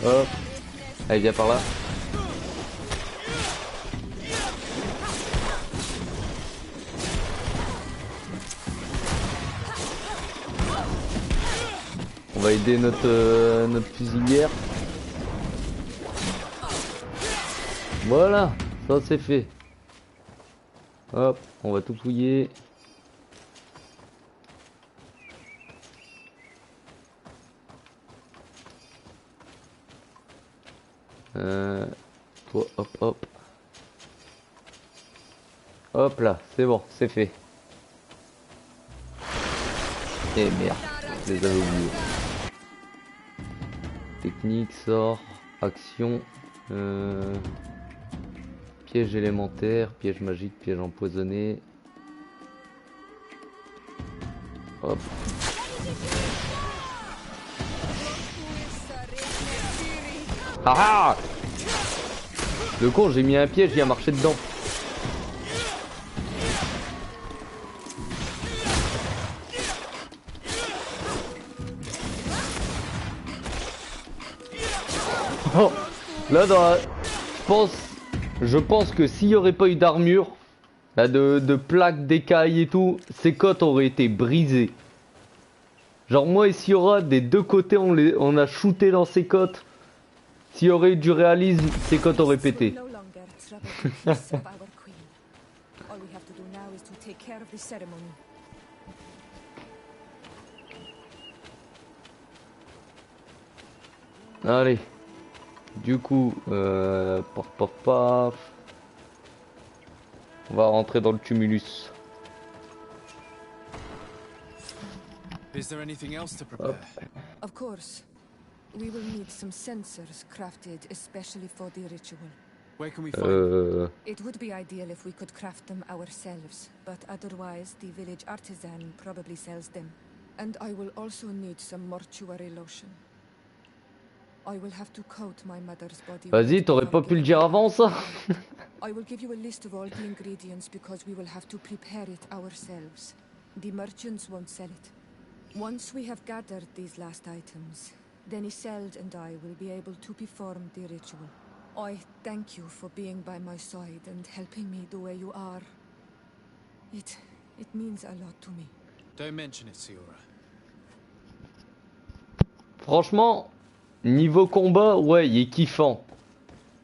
Hop. Allez, viens par là. On va aider notre fusilière. Voilà, ça c'est fait. Hop, on va tout fouiller. Toi, hop, hop. Hop là, c'est bon, c'est fait. Et merde, je les avais oubliés. Technique, sort, action, piège élémentaire, piège magique, piège empoisonné. Hop. Ah ah! Le con, j'ai mis un piège, il a marché dedans. Oh, là, je pense que s'il n'y aurait pas eu d'armure, de plaques d'écailles et tout, ces côtes auraient été brisées. Genre moi, et s'il y aura des deux côtés, on a shooté dans ces côtes. S'il y aurait eu du réalisme, ces côtes auraient pété. Allez. Du coup, paf paf paf. On va rentrer dans le tumulus. Is there anything else to prepare? Of course. We will need some sensors crafted especially for the ritual. Where can we find them? It would be ideal if we could craft them ourselves, but otherwise the village artisan probably sells them. And I will also need some mortuary lotion. I will have to coat my mother's body. Vas-y, t'aurais pas pu le dire avant ça? I will give you a list of all the ingredients because we will have to prepare it ourselves. The merchants won't sell it. Once we have gathered these last items, then Isolde and I will be able to perform the ritual. I thank you for being by my side and helping me the way you are. It means a lot to me. Don't mention it, Siora. Franchement, niveau combat, ouais, il est kiffant.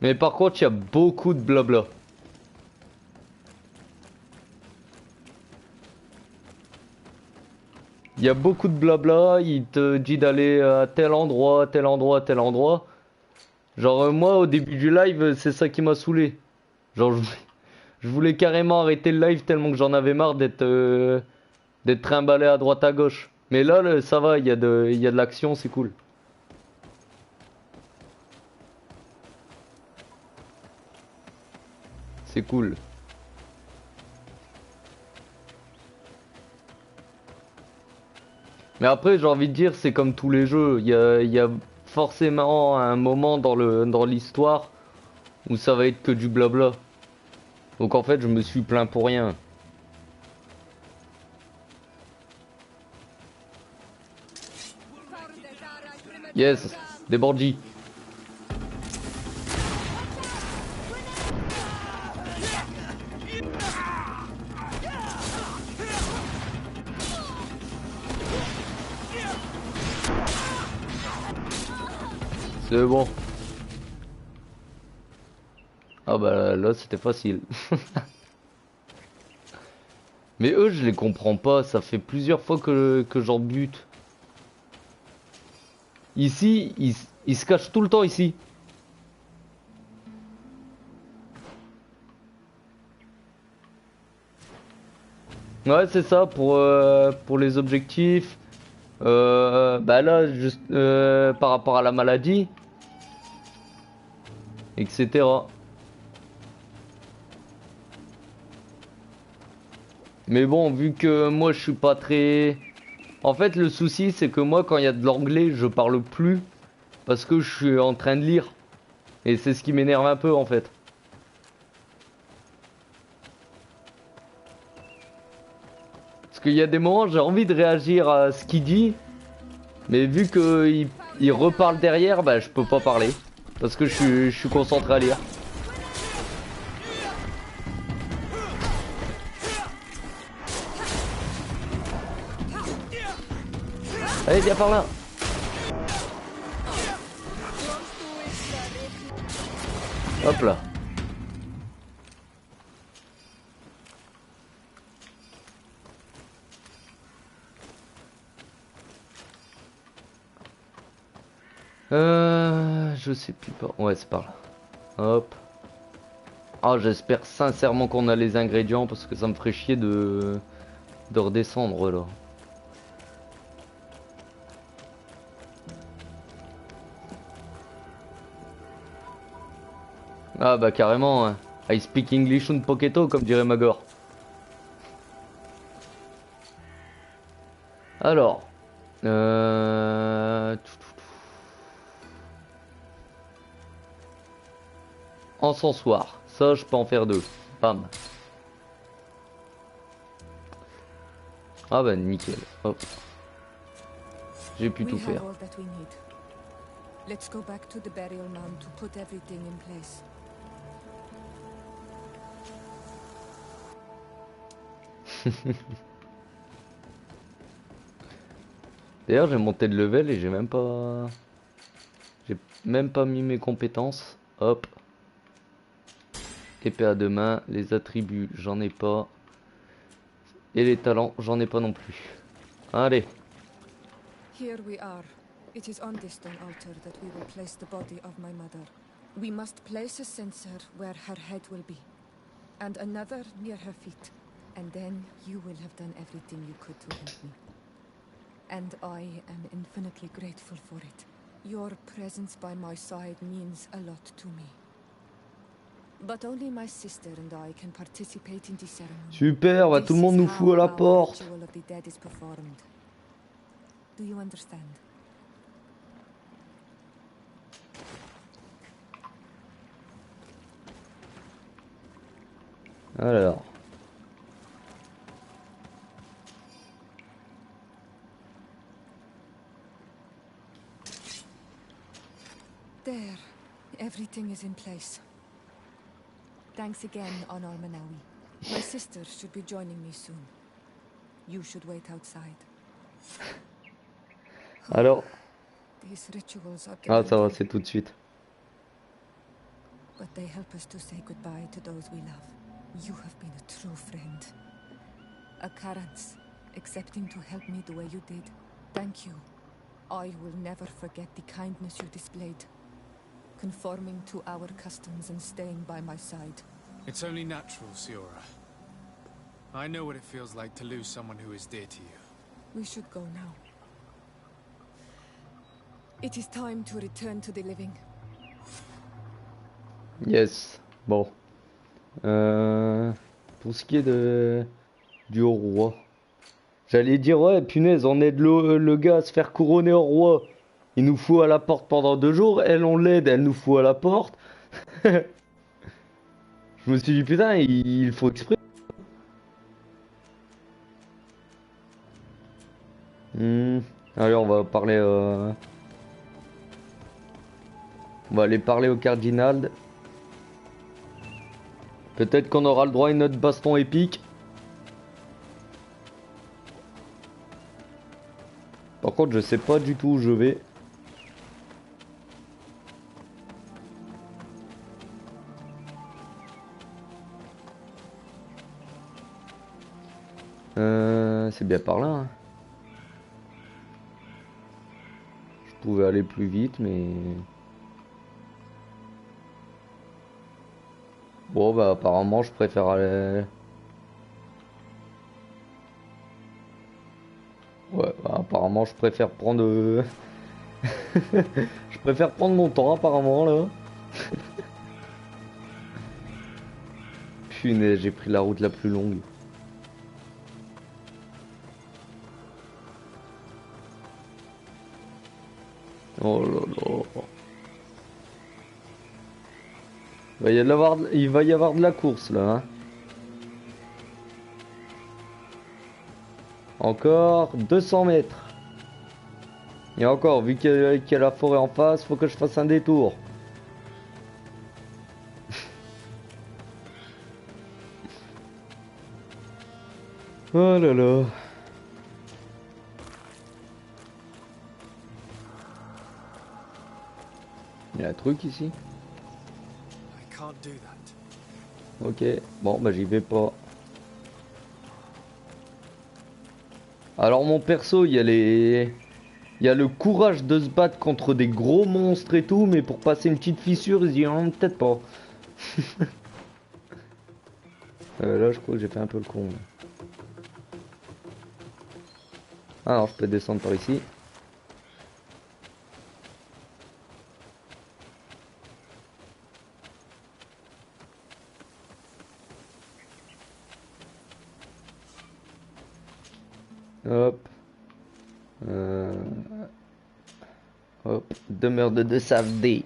Mais par contre, il y a beaucoup de blabla. Il y a beaucoup de blabla, il te dit d'aller à tel endroit, tel endroit, tel endroit. Genre moi au début du live, c'est ça qui m'a saoulé. Genre je voulais carrément arrêter le live tellement que j'en avais marre d'être trimballé à droite à gauche. Mais là ça va, il y a de l'action, c'est cool. C'est cool. Mais après, j'ai envie de dire, c'est comme tous les jeux. Il y a forcément un moment dans l'histoire où ça va être que du blabla. Donc en fait, je me suis plaint pour rien. Yes, des bandits. C'est bon. Ah bah là c'était facile. Mais eux je les comprends pas, ça fait plusieurs fois que j'en bute. Ici, ils se cachent tout le temps ici. Ouais c'est ça pour les objectifs. Bah là juste par rapport à la maladie. Etc. Mais bon, vu que moi je suis pas très... En fait, le souci c'est que moi quand il y a de l'anglais, je parle plus parce que je suis en train de lire. Et c'est ce qui m'énerve un peu en fait. Parce qu'il y a des moments, j'ai envie de réagir à ce qu'il dit, mais vu qu'il reparle derrière, bah je peux pas parler. Parce que je suis concentré à lire. Allez, viens par là. Hop là. Je sais plus pas. Ouais, c'est par là. Hop. Ah, j'espère sincèrement qu'on a les ingrédients parce que ça me ferait chier de redescendre là. Ah bah carrément, hein. I speak English un poquito comme dirait Magor. Alors, encensoir, ça je peux en faire deux. Bam. Ah bah nickel. Hop. J'ai pu tout faire. Let's go back to the burial mound to put everything in place. D'ailleurs j'ai monté de level et j'ai même pas mis mes compétences. Hop. Épée à deux mains, les attributs j'en ai pas. Et les talents j'en ai pas non plus. Allez. Here we are. It is on this stone altar that we will place the body of my mother. We must place a censer where her head will be, and another near her feet. And then you will have done everything you could to help me. And I am infinitely grateful for it. Your presence by my side means a lot to me. But only my sister and I can participate in the ceremony. Super, bah tout le monde nous fout à la porte. Ritual of the dead is performed. Do you understand? Alors. There. Everything is in place. Thanks again, Honor Manawi. My sister should be joining me soon. You should wait outside. Alors. These rituals are Ah ça va, c'est tout de suite. but they help us to say goodbye to those we love. You have been a true friend. A Karans, accepting to help me the way you did. Thank you. I will never forget the kindness you displayed. Conforming to our customs and staying by my side. It's only natural, Siora. I know what it feels like to lose someone who is dear to you. We should go now. It is time to return to the living. Yes, bon. Pour ce qui est du roi. J'allais dire, ouais, punaise, on aide le gars à se faire couronner au roi. Il nous fout à la porte pendant 2 jours. Elle, on l'aide, elle nous fout à la porte. Je me suis dit, putain, il faut exprès. Allez, on va parler... On va aller parler au cardinal. Peut-être qu'on aura le droit à une autre baston épique. Par contre, je sais pas du tout où je vais. C'est bien par là. Hein. Je pouvais aller plus vite, mais... Bon, bah apparemment, je préfère aller... Ouais, bah, apparemment, je préfère prendre... Je préfère prendre mon temps, apparemment, là. Punaise, j'ai pris la route la plus longue. Oh là là. Il va y avoir de la course là. Hein. Encore 200 mètres. Et encore, vu qu'il y a la forêt en face, faut que je fasse un détour. Oh là là. Il y a un truc ici. Ok, bon bah j'y vais pas. Alors mon perso, il y a le courage de se battre contre des gros monstres et tout, mais pour passer une petite fissure, ils diront peut-être pas. Là je crois que j'ai fait un peu le con. Là. Alors je peux descendre par ici. Hop. Hop. Demeure de Savdé.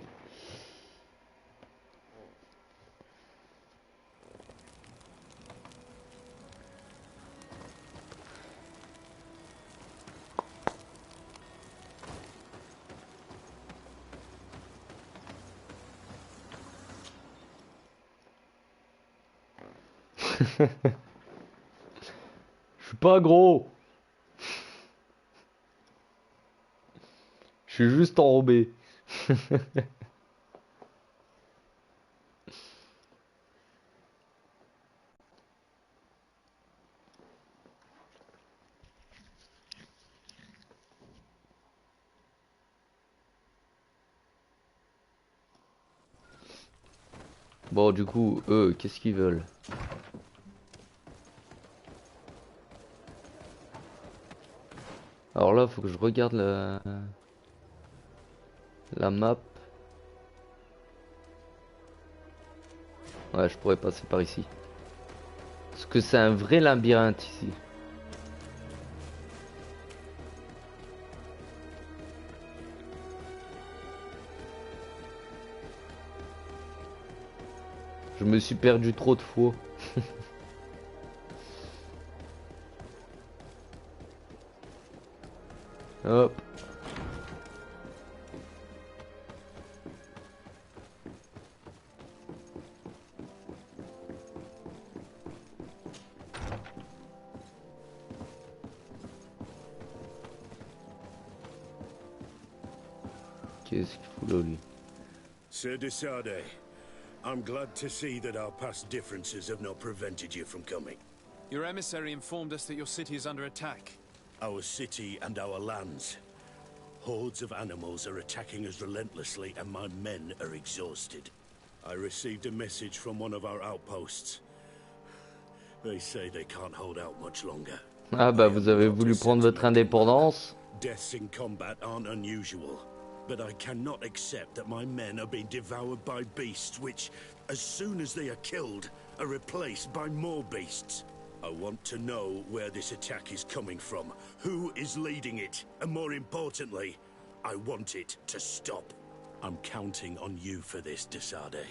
Je suis pas gros. Je suis juste enrobé. Bon, du coup, eux, qu'est-ce qu'ils veulent? Alors là, faut que je regarde la map. Ouais, je pourrais passer par ici. Parce que c'est un vrai labyrinthe ici. Je me suis perdu trop de fois. Hop. Qu'est-ce qu'il fout là, lui? C'est décidé. I'm glad to see that our past differences have not prevented you from coming. Your emissary informed us that your city is under attack. Our city and our lands. Hordes of animals are attacking us relentlessly, and my men are exhausted. I received a message from one of our outposts. They say they can't hold out much longer. Ah bah vous avez voulu prendre votre indépendance. Deaths in combat aren't unusual, but I cannot accept that my men are being devoured by beasts which, as soon as they are killed, are replaced by more beasts. I want to know where this attack is coming from, who is leading it, and more importantly, I want it to stop. I'm counting on you for this, Desade.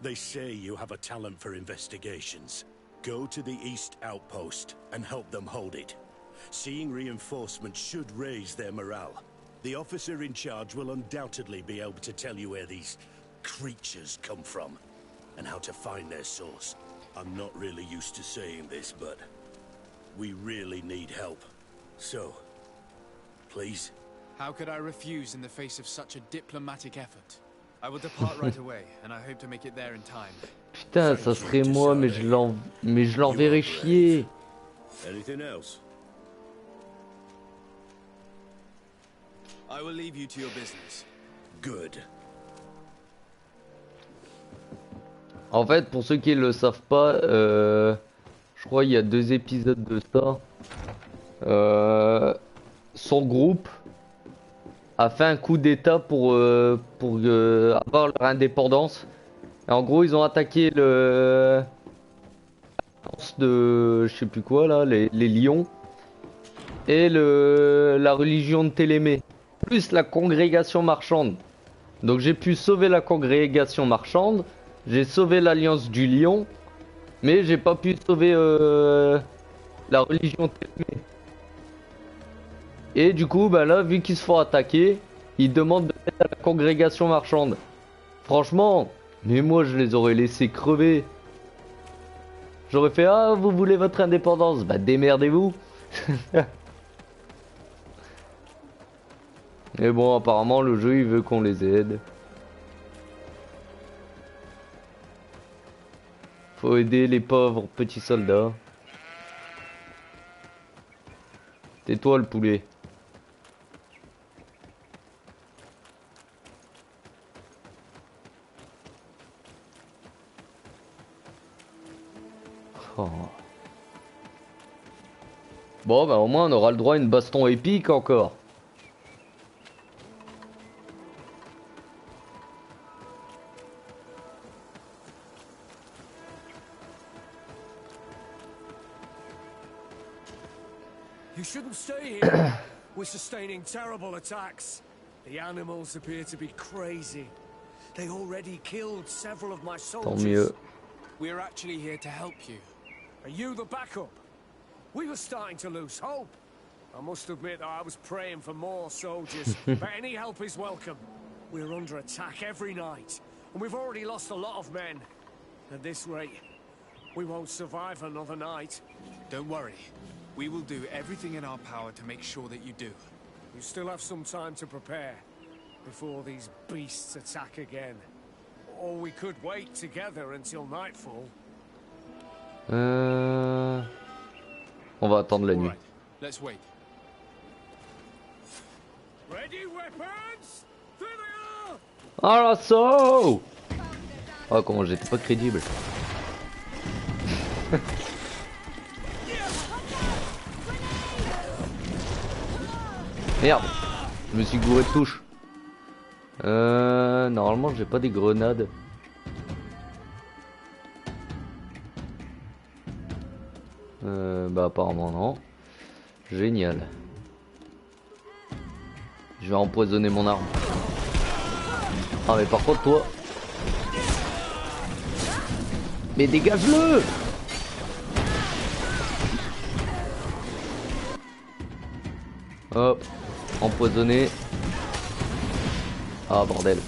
They say you have a talent for investigations. Go to the East Outpost and help them hold it. Seeing reinforcements should raise their morale. The officer in charge will undoubtedly be able to tell you where these creatures come from, and how to find their source. I'm not really used to saying this, but we really need help. So, please? How could I refuse in the face of such a diplomatic effort? I will depart right away, and I hope to make it there in time. Putain, ça serait moi, mais je l'enverrai chier. Anything else? I will leave you to your business. Good. En fait, pour ceux qui ne le savent pas, je crois qu'il y a 2 épisodes de ça. Son groupe a fait un coup d'état pour avoir leur indépendance. Et en gros, ils ont attaqué le de je sais plus quoi là, les lions et la religion de Télémée, plus la congrégation marchande. Donc j'ai pu sauver la congrégation marchande. J'ai sauvé l'alliance du lion, mais j'ai pas pu sauver la religion Télémée. Et du coup, bah là, vu qu'ils se font attaquer, ils demandent de l'aide à la congrégation marchande. Franchement, mais moi je les aurais laissés crever. J'aurais fait, ah, vous voulez votre indépendance? Bah démerdez-vous. Mais bon, apparemment le jeu il veut qu'on les aide. Faut aider les pauvres petits soldats. Tais-toi le poulet. Oh. Bon bah au moins on aura le droit à une baston épique encore. You shouldn't stay here. We're sustaining terrible attacks. The animals appear to be crazy. They already killed several of my soldiers. Tant mieux. We're actually here to help you. Are you the backup? We were starting to lose hope. I must admit that I was praying for more soldiers, but any help is welcome. We're under attack every night, and we've already lost a lot of men. At this rate, we won't survive another night. Don't worry. We will do everything in our power to make sure that you do. You still have some time to prepare before these beasts attack again. Or we could wait together until nightfall. On va attendre la nuit. Right. Let's wait. Ready weapons? There they are! Ah l'assaut! Oh comment j'étais pas crédible. Merde, je me suis gouré de touche. Normalement j'ai pas des grenades. Bah apparemment non. Génial. Je vais empoisonner mon arme. Ah mais par contre toi. Mais dégage-le! Hop, empoisonné. Ah bordel.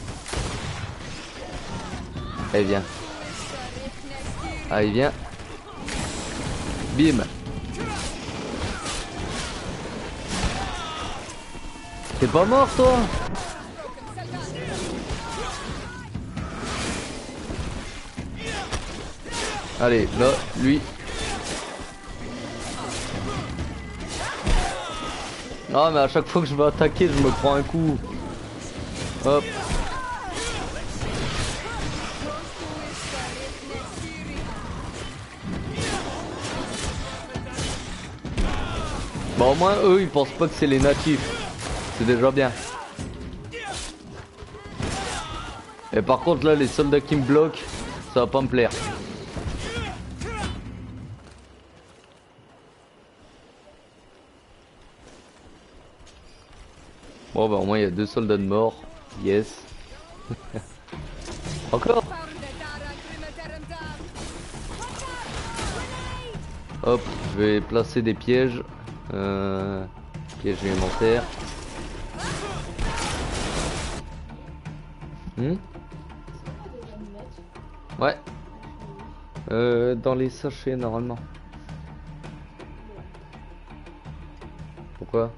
Allez viens. Allez viens. Bim. T'es pas mort toi? Allez, là, lui. Non, mais à chaque fois que je vais attaquer, je me prends un coup. Hop. Bon, au moins, eux, ils pensent pas que c'est les natifs. C'est déjà bien. Et par contre, là, les soldats qui me bloquent, ça va pas me plaire. Bon, bah, au moins, il y a 2 soldats de mort. Yes. Encore. Hop, je vais placer des pièges. Pièges élémentaires. Ouais. Dans les sachets normalement. Pourquoi?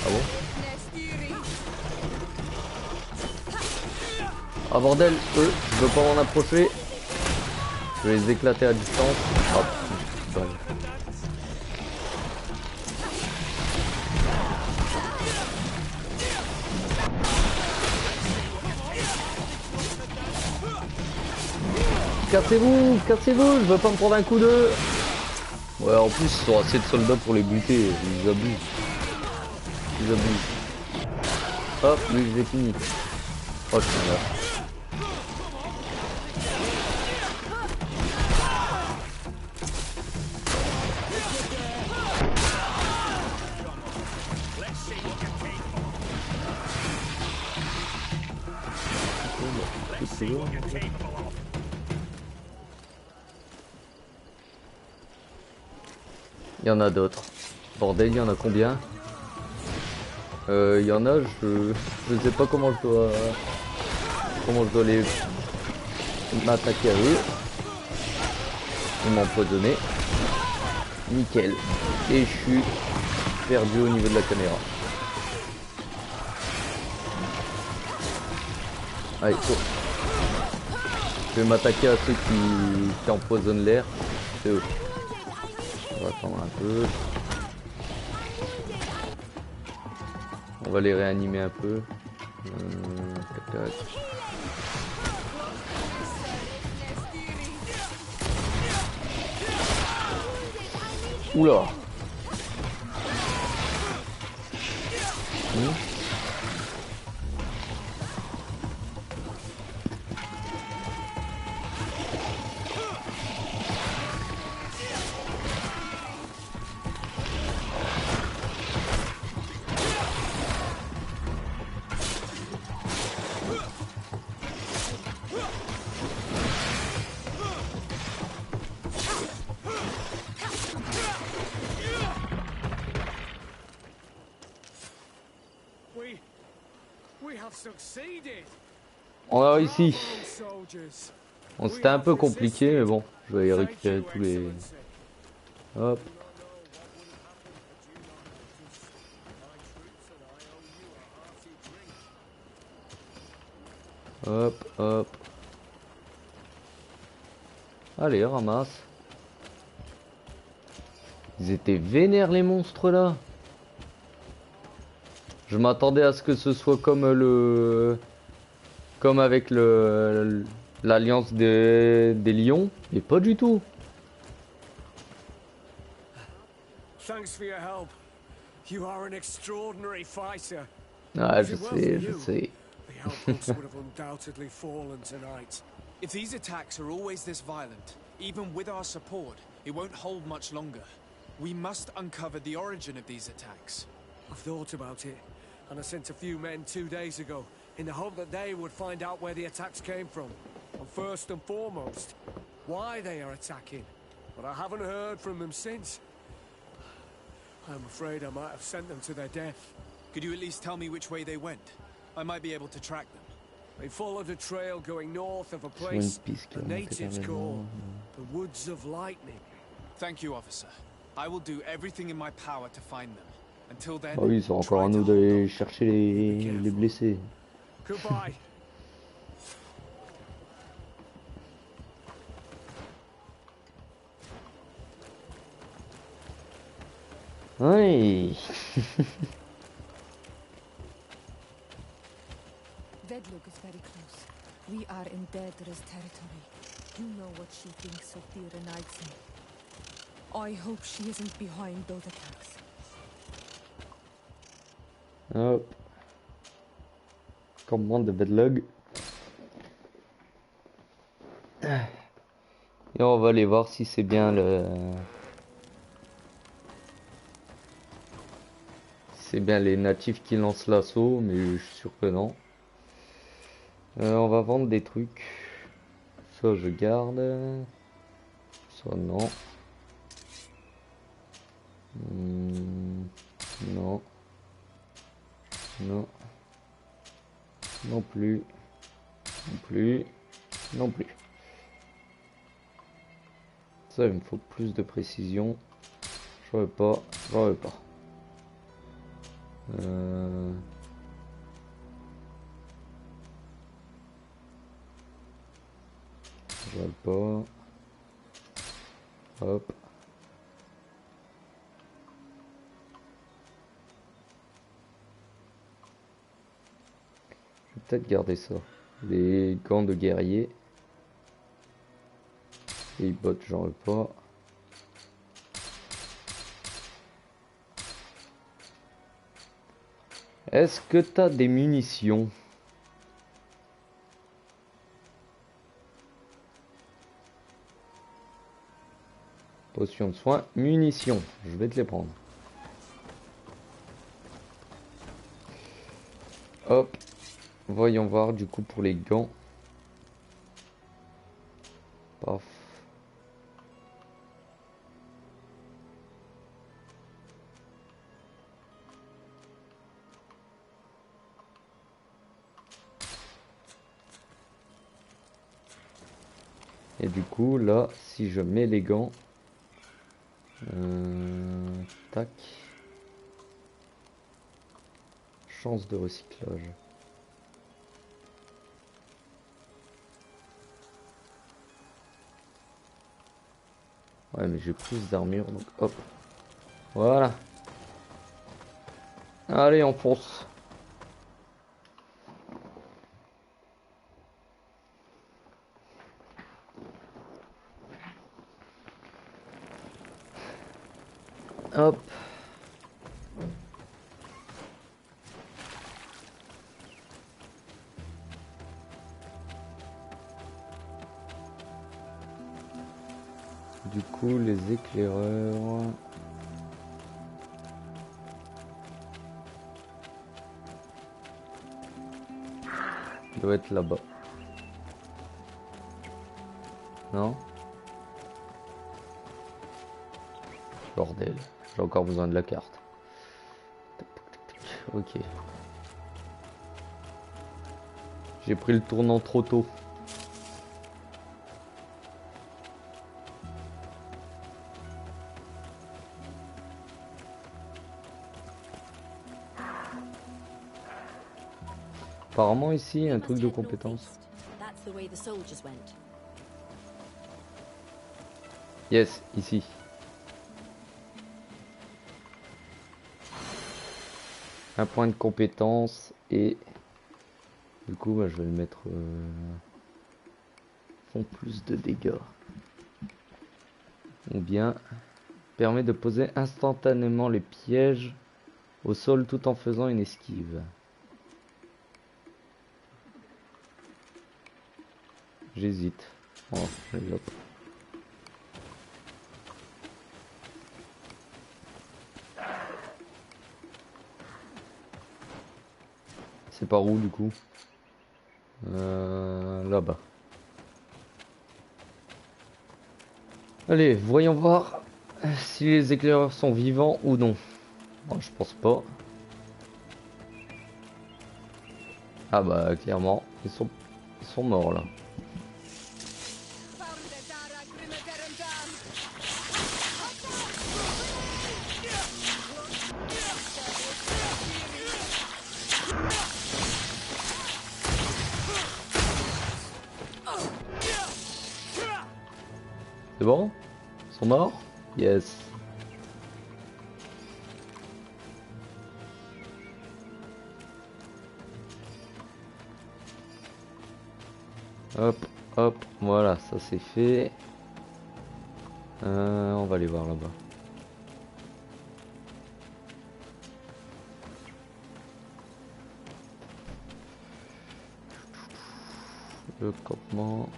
Ah bon? Ah bordel, eux, je veux pas m'en approcher. Je vais les éclater à distance. Hop, balle. Cassez-vous, cassez-vous, je veux pas me prendre un coup de... Ouais, en plus, ils sont assez de soldats pour les buter, ils abusent. Ils abusent. Hop, lui, j'ai fini. Oh, je suis là. Il y en a d'autres. Bordel, il y en a combien? Il y en a, je sais pas comment je dois les m'attaquer à eux. Ils m'ont empoisonné. Nickel. Et je suis perdu au niveau de la caméra. Allez, go. Je vais m'attaquer à ceux qui empoisonnent l'air. C'est eux. On va attendre un peu. On va les réanimer un peu. Tac, tac. Oula. On a réussi. Bon, c'était un peu compliqué, mais bon, je vais y récupérer tous les... Hop. Hop, hop. Allez, ramasse. Ils étaient vénères les monstres là. Je m'attendais à ce que ce soit comme avec l'alliance des lions, mais pas du tout. Thanks for your help. You are an extraordinary fighter. Ah, je sais, je sais. The outpost would have undoubtedly fallen tonight. If these attacks are always this violent, even with our support, it won't hold much longer. We must uncover the origin of these attacks. I've thought about it, and I sent a few men 2 days ago in the hope that they would find out where the attacks came from. And first and foremost, why they are attacking. But I haven't heard from them since. I'm afraid I might have sent them to their death. Could you at least tell me which way they went? I might be able to track them. They followed a trail going north of a place the natives call the Woods of Lightning. Thank you, officer. I will do everything in my power to find them. Until then, Ah oui, c'est encore à nous d'aller chercher les blessés. Goodbye. Oui. Vedlug is very close. We are in Daedra's territory. You know what she thinks of the Renaightson. I hope she isn't behind those attacks. Hop. Campement de Vedlug. Et on va aller voir si c'est bien le... C'est bien les natifs qui lancent l'assaut, mais je suis sûr que non. On va vendre des trucs. Ça je garde. Ça non. Non. Non. Non plus. Non plus. Non plus. Ça il me faut plus de précision. J'en veux pas. J'en veux pas. Je vois pas. Hop. Je vais peut-être garder ça. Les gants de guerrier. Les bottes, j'en veux pas. Est-ce que t'as des munitions? Potion de soin, munitions. Je vais te les prendre. Hop. Voyons voir du coup pour les gants. Paf. Et du coup là, si je mets les gants, tac, chance de recyclage. Ouais, mais j'ai plus d'armure, donc hop, voilà. Allez, on fonce. Hop. Du coup, les éclaireurs... doit être là-bas. Non? Bordel, j'ai encore besoin de la carte. Ok. J'ai pris le tournant trop tôt. Apparemment ici, un truc de compétence. Yes, ici. Un point de compétence et du coup bah, je vais le mettre font plus de dégâts ou bien permet de poser instantanément les pièges au sol tout en faisant une esquive. J'hésite. Oh, allez, hop. C'est par où du coup? Là-bas. Allez, voyons voir si les éclaireurs sont vivants ou non. Bon, je pense pas. Ah bah clairement, ils sont morts là. C'est bon? Ils sont morts? Yes. Hop, hop, voilà, ça c'est fait. On va aller voir là-bas. Le campement.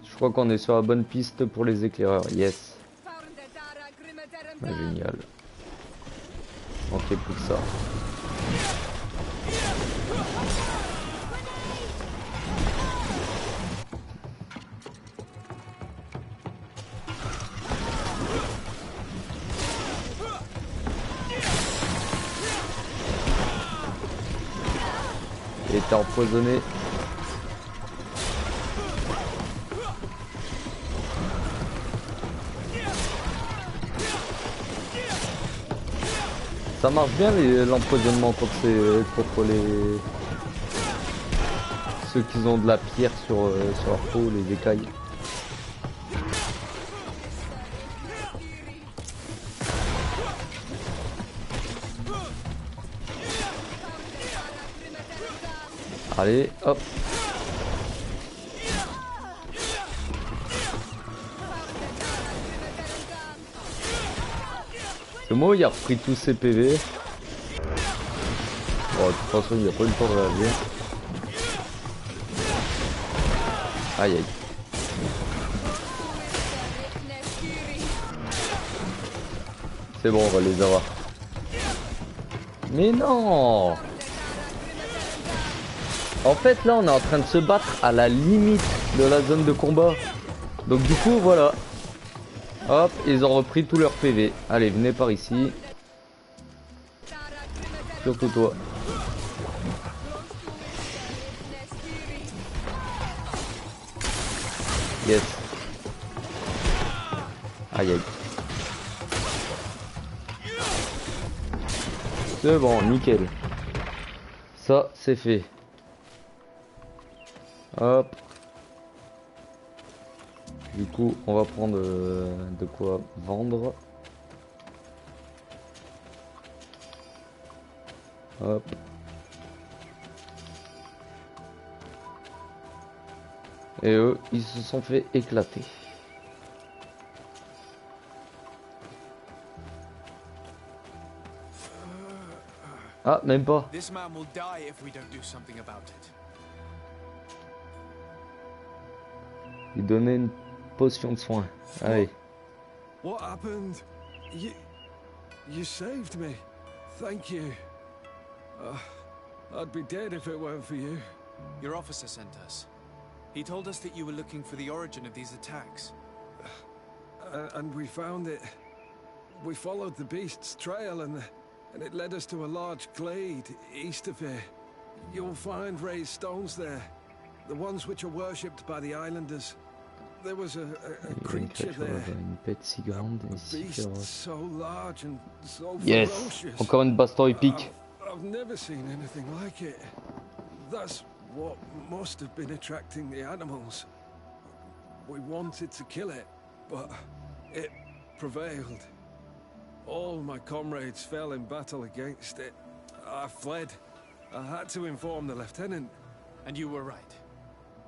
Je crois qu'on est sur la bonne piste pour les éclaireurs. Yes. Ah, génial. Manquait plus que ça. Il était empoisonné. Ça marche bien l'empoisonnement quand c'est contre les ceux qui ont de la pierre sur leur peau, les écailles. Allez, hop. C'est moi, il a repris tous ses PV. Bon, de toute façon, il a pas eu le temps de réagir. Aïe aïe. C'est bon, on va les avoir. Mais non! En fait, là, on est en train de se battre à la limite de la zone de combat. Donc du coup, voilà. Hop, ils ont repris tous leurs PV. Allez, venez par ici. Surtout toi. Yes. Aïe aïe. C'est bon, nickel. Ça, c'est fait. Hop. Du coup, on va prendre de quoi vendre. Hop. Et eux, ils se sont fait éclater. Ah, même pas. This man will die if we don't do something about it. Il donnait une potion de soin. Allez. What happened? You saved me. Thank you. I'd be dead if it weren't for you. Your officer sent us. He told us that you were looking for the origin of these attacks. And we found it. We followed the beast's trail and it led us to a large glade east of here. You'll find raised stones there. The ones which are worshipped by the islanders. There was a creature there. Une bête si grande et si féroce. So large and so Yes. ferocious. Encore une baston épique. I've never seen anything like it. That's what must have been attracting the animals. We wanted to kill it, but it prevailed. All my comrades fell in battle against it. I fled. I had to inform the lieutenant. And you were right.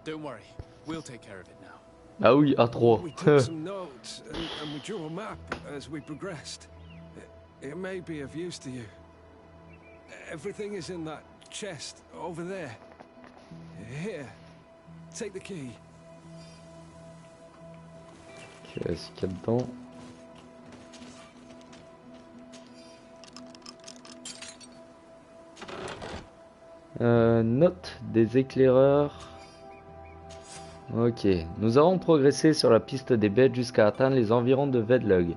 Don't worry, we'll take care of it now. Ah oui, A3. We took some notes and we drew a map as we progressed. It may be of use to you. Everything is in that chest over there. Here, take the key. Qu'est-ce qu'il y a dedans? Note des éclaireurs. Ok, nous avons progressé sur la piste des bêtes jusqu'à atteindre les environs de Vedlug.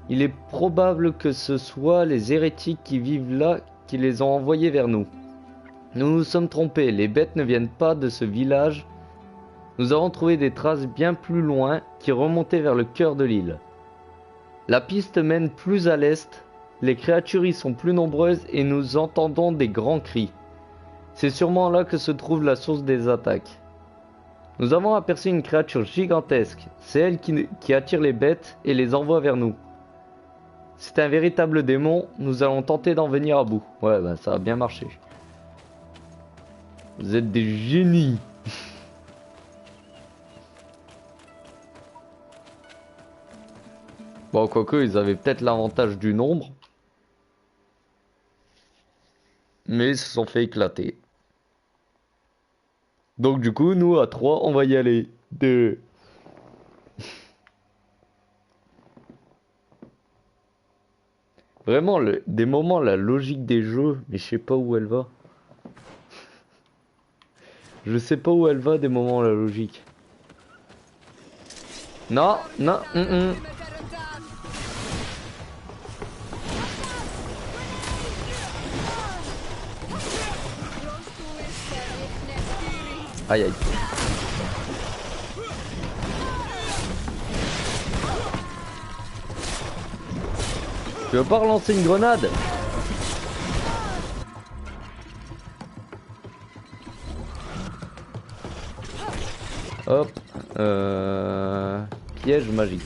Il est probable que ce soit les hérétiques qui vivent là qui les ont envoyés vers nous. Nous nous sommes trompés, les bêtes ne viennent pas de ce village. Nous avons trouvé des traces bien plus loin qui remontaient vers le cœur de l'île. La piste mène plus à l'est, les créatures y sont plus nombreuses et nous entendons des grands cris. C'est sûrement là que se trouve la source des attaques. Nous avons aperçu une créature gigantesque, c'est elle qui attire les bêtes et les envoie vers nous. C'est un véritable démon, nous allons tenter d'en venir à bout. Ouais, bah ça a bien marché. Vous êtes des génies. Bon, quoique, ils avaient peut-être l'avantage du nombre. Mais ils se sont fait éclater. Donc du coup, nous, à 3, on va y aller. 2. Vraiment, des moments, la logique des jeux, mais je sais pas où elle va. Je sais pas où elle va, des moments, la logique. Non, non, Aïe aïe. Tu veux pas relancer une grenade? Hop. Piège magique.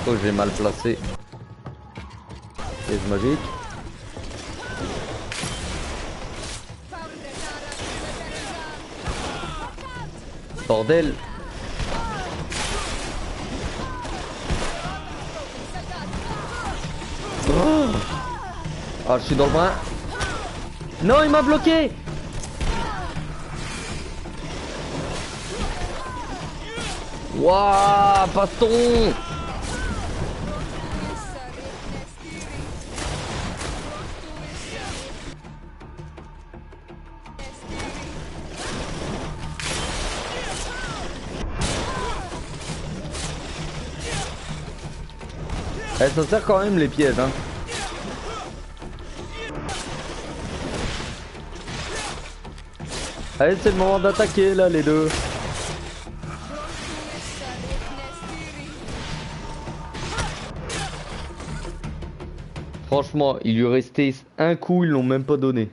Oh, j'ai mal placé. Piège magique. Bordel. Oh, ah, je suis dans le brin. Non, il m'a bloqué. Waouh, baston. Eh, ça sert quand même les pièges, hein. Allez, c'est le moment d'attaquer là, les deux. Franchement, il lui restait un coup, ils l'ont même pas donné.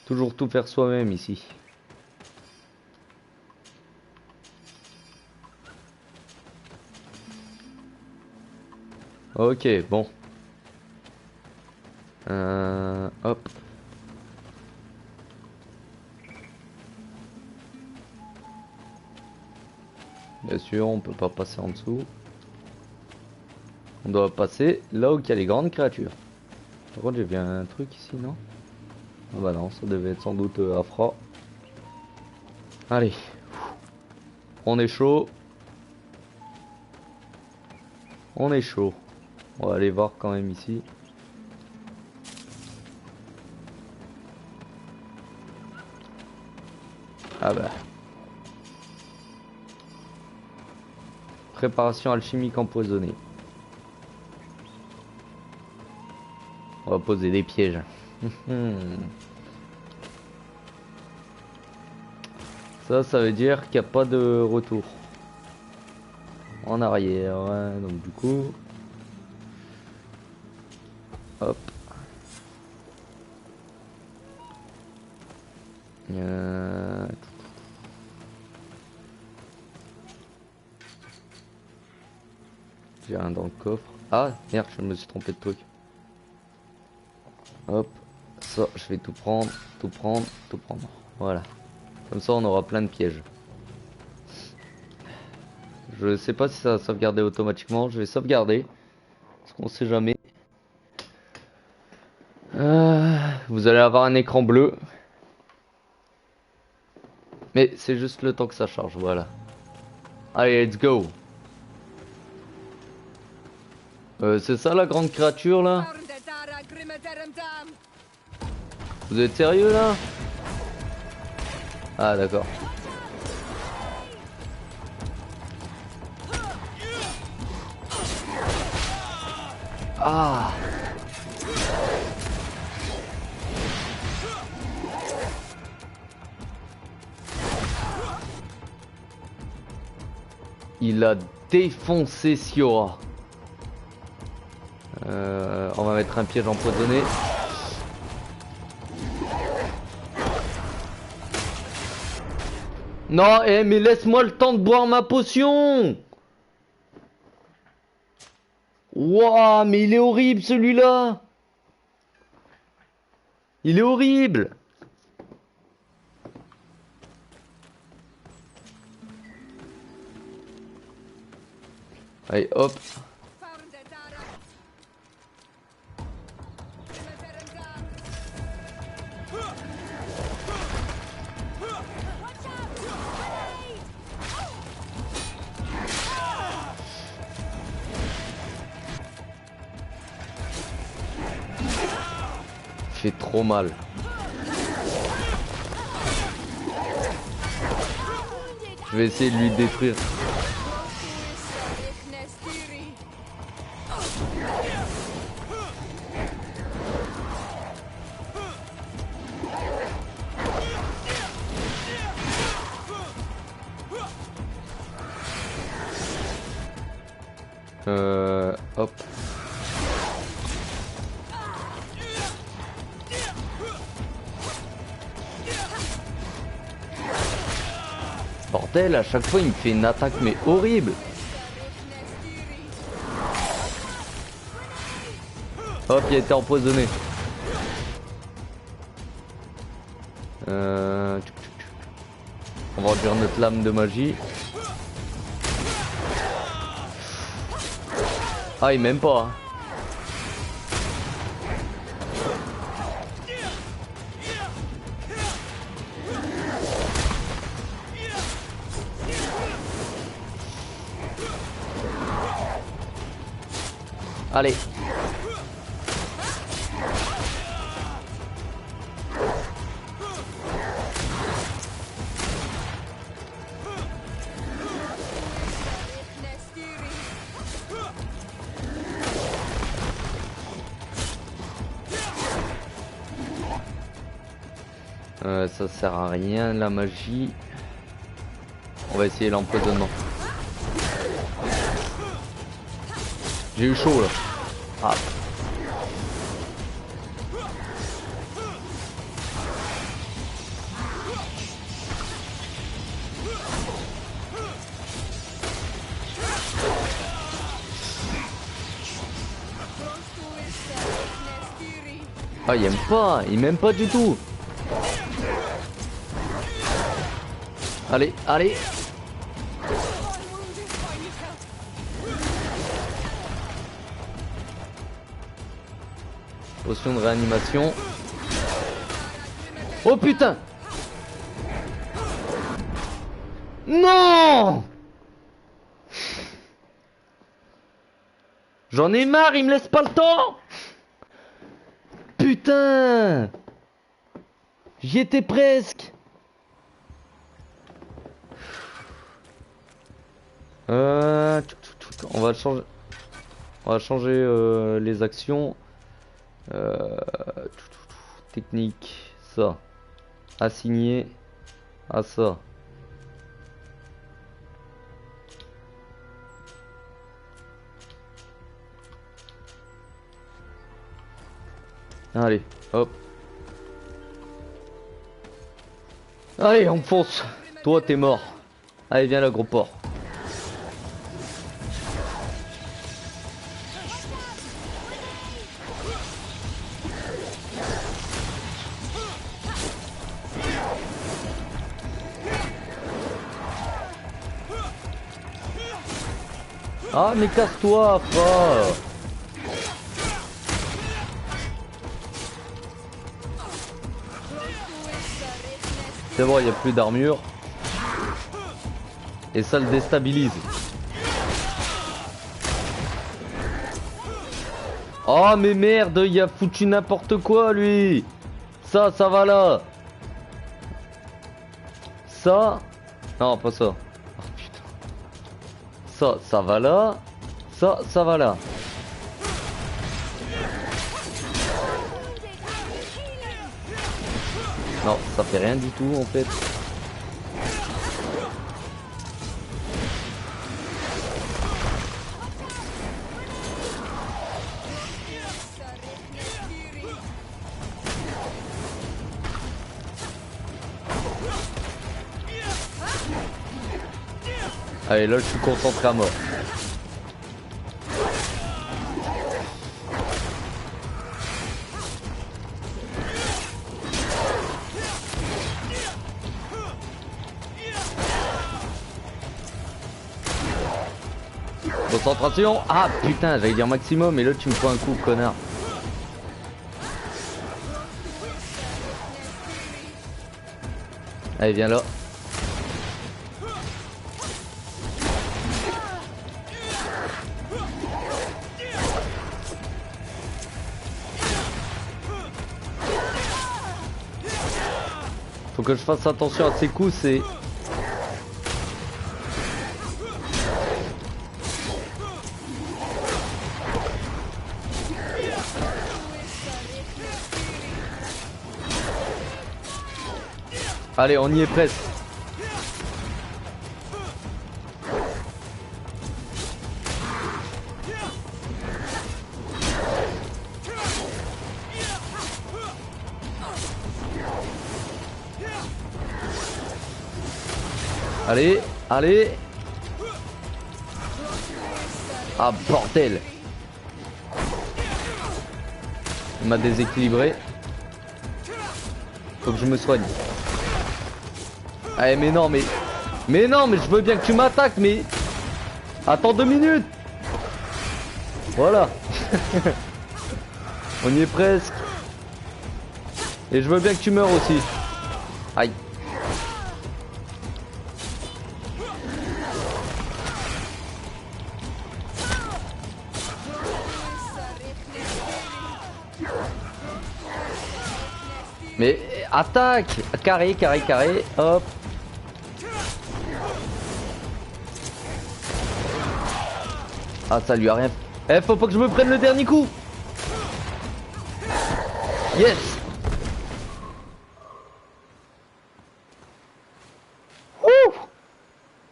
Toujours tout faire soi-même ici. Ok, bon. Hop. Bien sûr, on peut pas passer en dessous. On doit passer là où il y a les grandes créatures. Par contre, j'ai vu un truc ici, non? Ah bah non, ça devait être sans doute Afra. Allez. On est chaud. On est chaud. On va aller voir quand même ici. Ah bah. Préparation alchimique empoisonnée. On va poser des pièges. Ça veut dire qu'il n'y a pas de retour en arrière, ouais, donc du coup, hop, j'ai un dans le coffre. Ah merde, je me suis trompé de truc. Hop, ça, je vais tout prendre, tout prendre, tout prendre. Voilà. Comme ça, on aura plein de pièges. Je sais pas si ça va sauvegarder automatiquement. Je vais sauvegarder. Parce qu'on sait jamais. Vous allez avoir un écran bleu. Mais c'est juste le temps que ça charge. Voilà. Allez, let's go. C'est ça la grande créature là? Vous êtes sérieux là? Ah d'accord. Ah. Il a défoncé Siora. On va mettre un piège empoisonné. Non, mais laisse-moi le temps de boire ma potion. Wouah, mais il est horrible celui-là. Il est horrible. Allez, hop. Fait trop mal. Je vais essayer de lui détruire. Hop. Bordel, à chaque fois il me fait une attaque mais horrible. Hop, il a été empoisonné. On va réduire notre lame de magie. Ah, il m'aime pas. Hein. Allez. Ça sert à rien la magie. On va essayer l'empoisonnement. J'ai eu chaud là. Ah. Ah, il m'aime pas du tout. Allez, allez. Potion de réanimation. Oh putain. Non. J'en ai marre, il me laisse pas le temps. Putain. J'y étais presque. On va changer. On va changer les actions. Technique, ça. Assigner à ça. Allez, hop. Allez, on fonce. Toi, t'es mort. Allez, viens là, gros porc. Ah, mais casse-toi, frère. C'est bon, il n'y a plus d'armure. Et ça le déstabilise. Oh mais merde, il a foutu n'importe quoi lui. Ça va là. Ça. Non, pas ça. Oh putain. Ça va là. Ça va là. Non, ça fait rien du tout en fait. Allez, là je suis concentré à mort. Concentration. Ah putain, j'allais dire maximum, et là tu me prends un coup, connard. Allez, viens là. Faut que je fasse attention à ces coups, c'est... Allez, on y est presque. Allez, allez. Ah bordel. Il m'a déséquilibré. Faut que je me soigne. Allez, mais non, mais non, mais je veux bien que tu m'attaques, mais... Attends 2 minutes. Voilà. On y est presque. Et je veux bien que tu meurs aussi. Aïe. Mais attaque. Carré, carré, carré. Hop. Ah, ça lui a rien. Eh, faut pas que je me prenne le dernier coup. Yes. Ouh.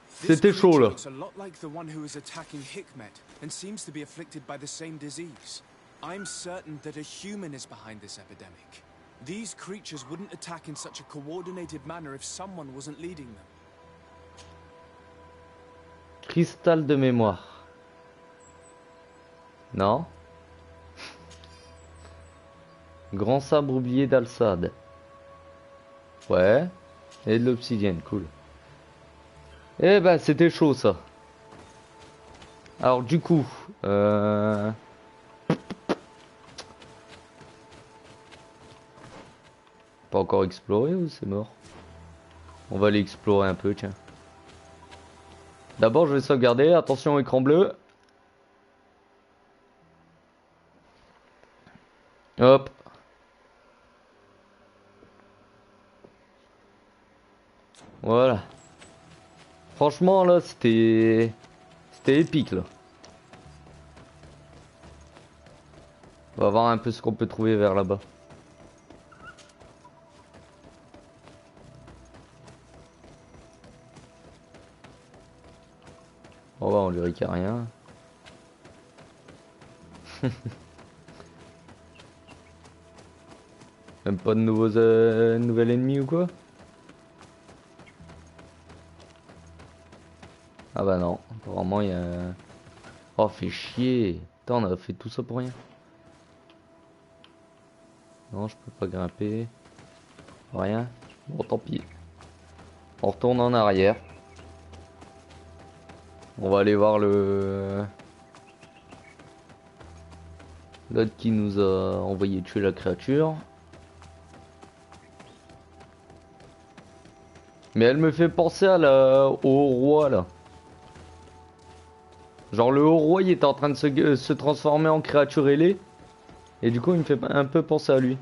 C'était chaud là. Looks a lot like the one who is attacking Hikmet and seems to be afflicted by the same disease. I'm certain that a human is behind this epidemic. These creatures wouldn't attack in such a coordinated manner if someone wasn't leading them. Cristal de mémoire. Non. Grand sabre oublié d'Alsad. Ouais. Et de l'obsidienne, cool. Eh ben, c'était chaud ça. Alors du coup, pas encore exploré ou c'est mort? On va aller explorer un peu, tiens. D'abord, je vais sauvegarder. Attention, écran bleu. Hop. Voilà. Franchement, là, c'était épique, là. On va voir un peu ce qu'on peut trouver vers là-bas. Oh, bah, on lui rica rien. Même pas de nouvel ennemi ou quoi? Ah bah non, apparemment il y a... Oh, fait chier. Putain, on a fait tout ça pour rien. Non, je peux pas grimper. Rien. Bon, tant pis. On retourne en arrière. On va aller voir le... l'autre qui nous a envoyé tuer la créature. Mais elle me fait penser à au roi là. Genre le haut roi il était en train de se transformer en créature ailée. Et du coup, il me fait un peu penser à lui.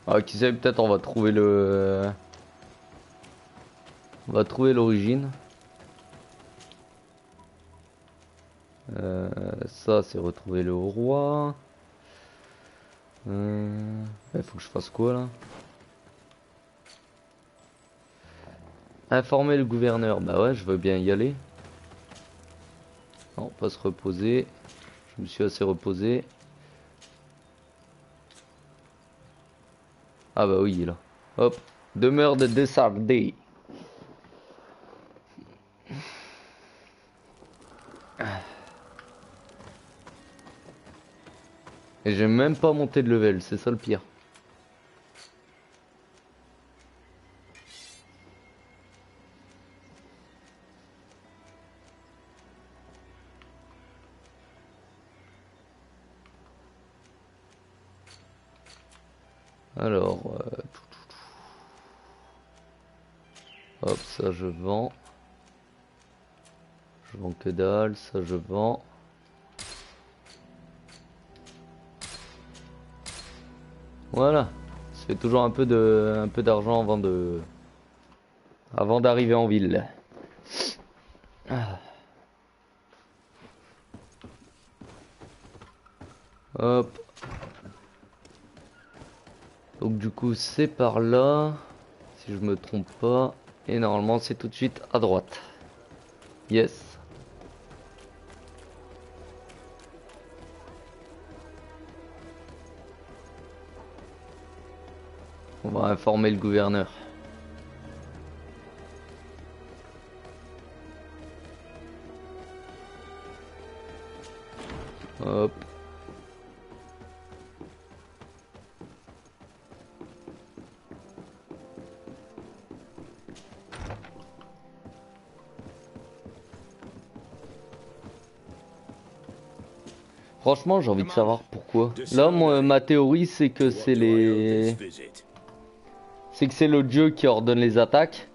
Ah, qui sait, peut-être on va trouver le... On va trouver l'origine. Ça, c'est retrouver le roi. Il faut que je fasse quoi, là? Informer le gouverneur. Bah ouais, je veux bien y aller. Non, pas se reposer. Je me suis assez reposé. Ah bah oui, il est là. Hop. Demeure de Dessardé. Et j'ai même pas monté de level, c'est ça le pire. Alors, hop, ça je vends. Je vends que dalle, ça je vends. Voilà, ça fait toujours un peu d'argent avant d'arriver en ville. Ah. Hop. Donc du coup c'est par là, si je me trompe pas, et normalement c'est tout de suite à droite. Yes. On va informer le gouverneur. Hop. Franchement, j'ai envie de savoir pourquoi. Là, moi, ma théorie, c'est que c'est les... C'est que c'est le dieu qui ordonne les attaques.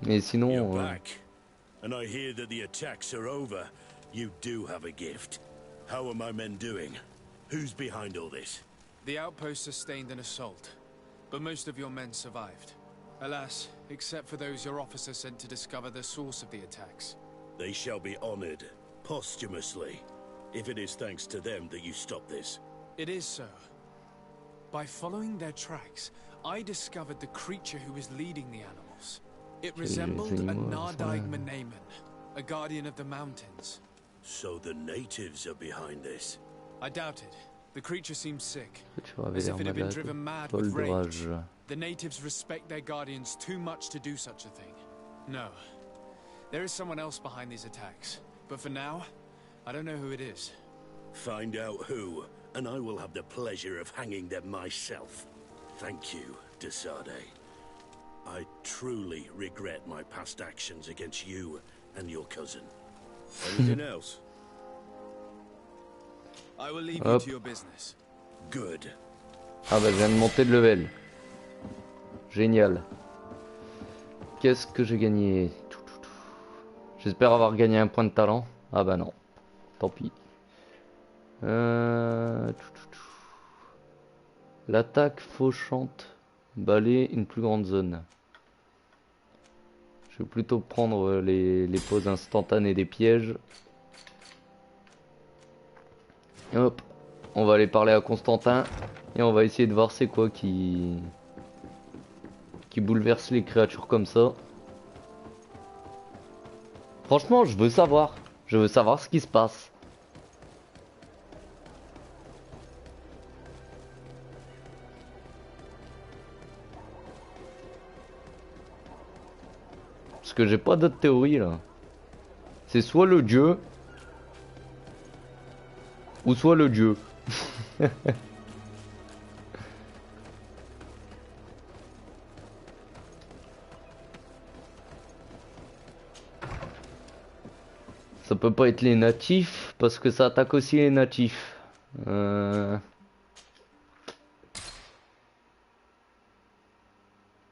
Mais sinon... And I hear that the attacks are over. You do have a gift. How are my men doing? Who's behind all this? The outpost sustained an assault, but most of your men survived. Alas, except for those your officer sent to discover the source of the attacks. They shall be honored, posthumously, if it is thanks to them that you stop this. It is so. By following their tracks, I discovered the creature who was leading the animals. It resembled a Nardaig mène, a guardian of the mountains. So the natives are behind this? I doubt it. The creature seems sick, as if it had been driven mad with rage. The natives respect their guardians too much to do such a thing. No. There is someone else behind these attacks, but for now, I don't know who it is. Find out who, and I will have the pleasure of hanging them myself. Thank you, Desade. I truly regret my past actions against you and your cousin. Anything else? I will leave you to your business. Good. Ah bah je viens de monter de level. Génial. Qu'est-ce que j'ai gagné? J'espère avoir gagné un point de talent. Ah bah non. Tant pis. L'attaque fauchante. Balayer une plus grande zone. Je vais plutôt prendre les poses instantanées des pièges. Et hop. On va aller parler à Constantin. Et on va essayer de voir c'est quoi qui bouleverse les créatures comme ça. Franchement, je veux savoir. Je veux savoir ce qui se passe. Parce que j'ai pas d'autre théorie là. C'est soit le dieu, ou soit le dieu. Ça peut pas être les natifs, parce que ça attaque aussi les natifs.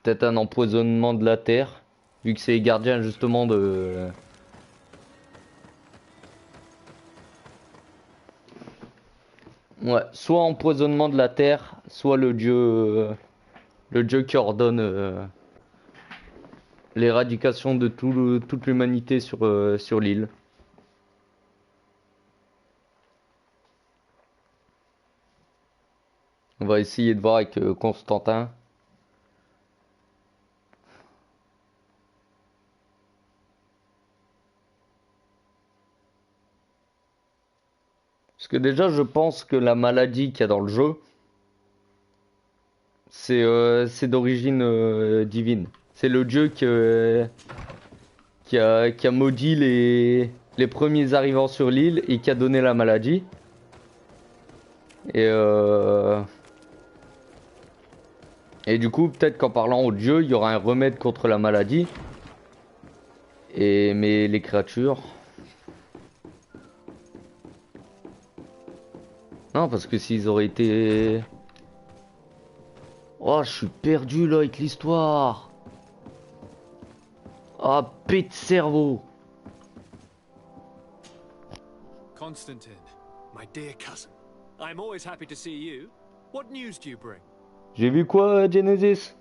Peut-être un empoisonnement de la terre, vu que c'est les gardiens justement de... Ouais, soit empoisonnement de la terre, soit le dieu qui ordonne l'éradication de toute l'humanité sur l'île. On va essayer de voir avec Constantin. Parce que déjà, je pense que la maladie qu'il y a dans le jeu, c'est d'origine divine. C'est le dieu qui a maudit les premiers arrivants sur l'île et qui a donné la maladie. Et du coup, peut-être qu'en parlant au dieu, il y aura un remède contre la maladie. Mais les créatures... Non, parce que s'ils auraient été... Oh, je suis perdu là avec l'histoire. Ah, pète cerveau. Constantine, my dear cousin, I'm always happy to see you. What news do you bring? J'ai vu quoi, Genesis?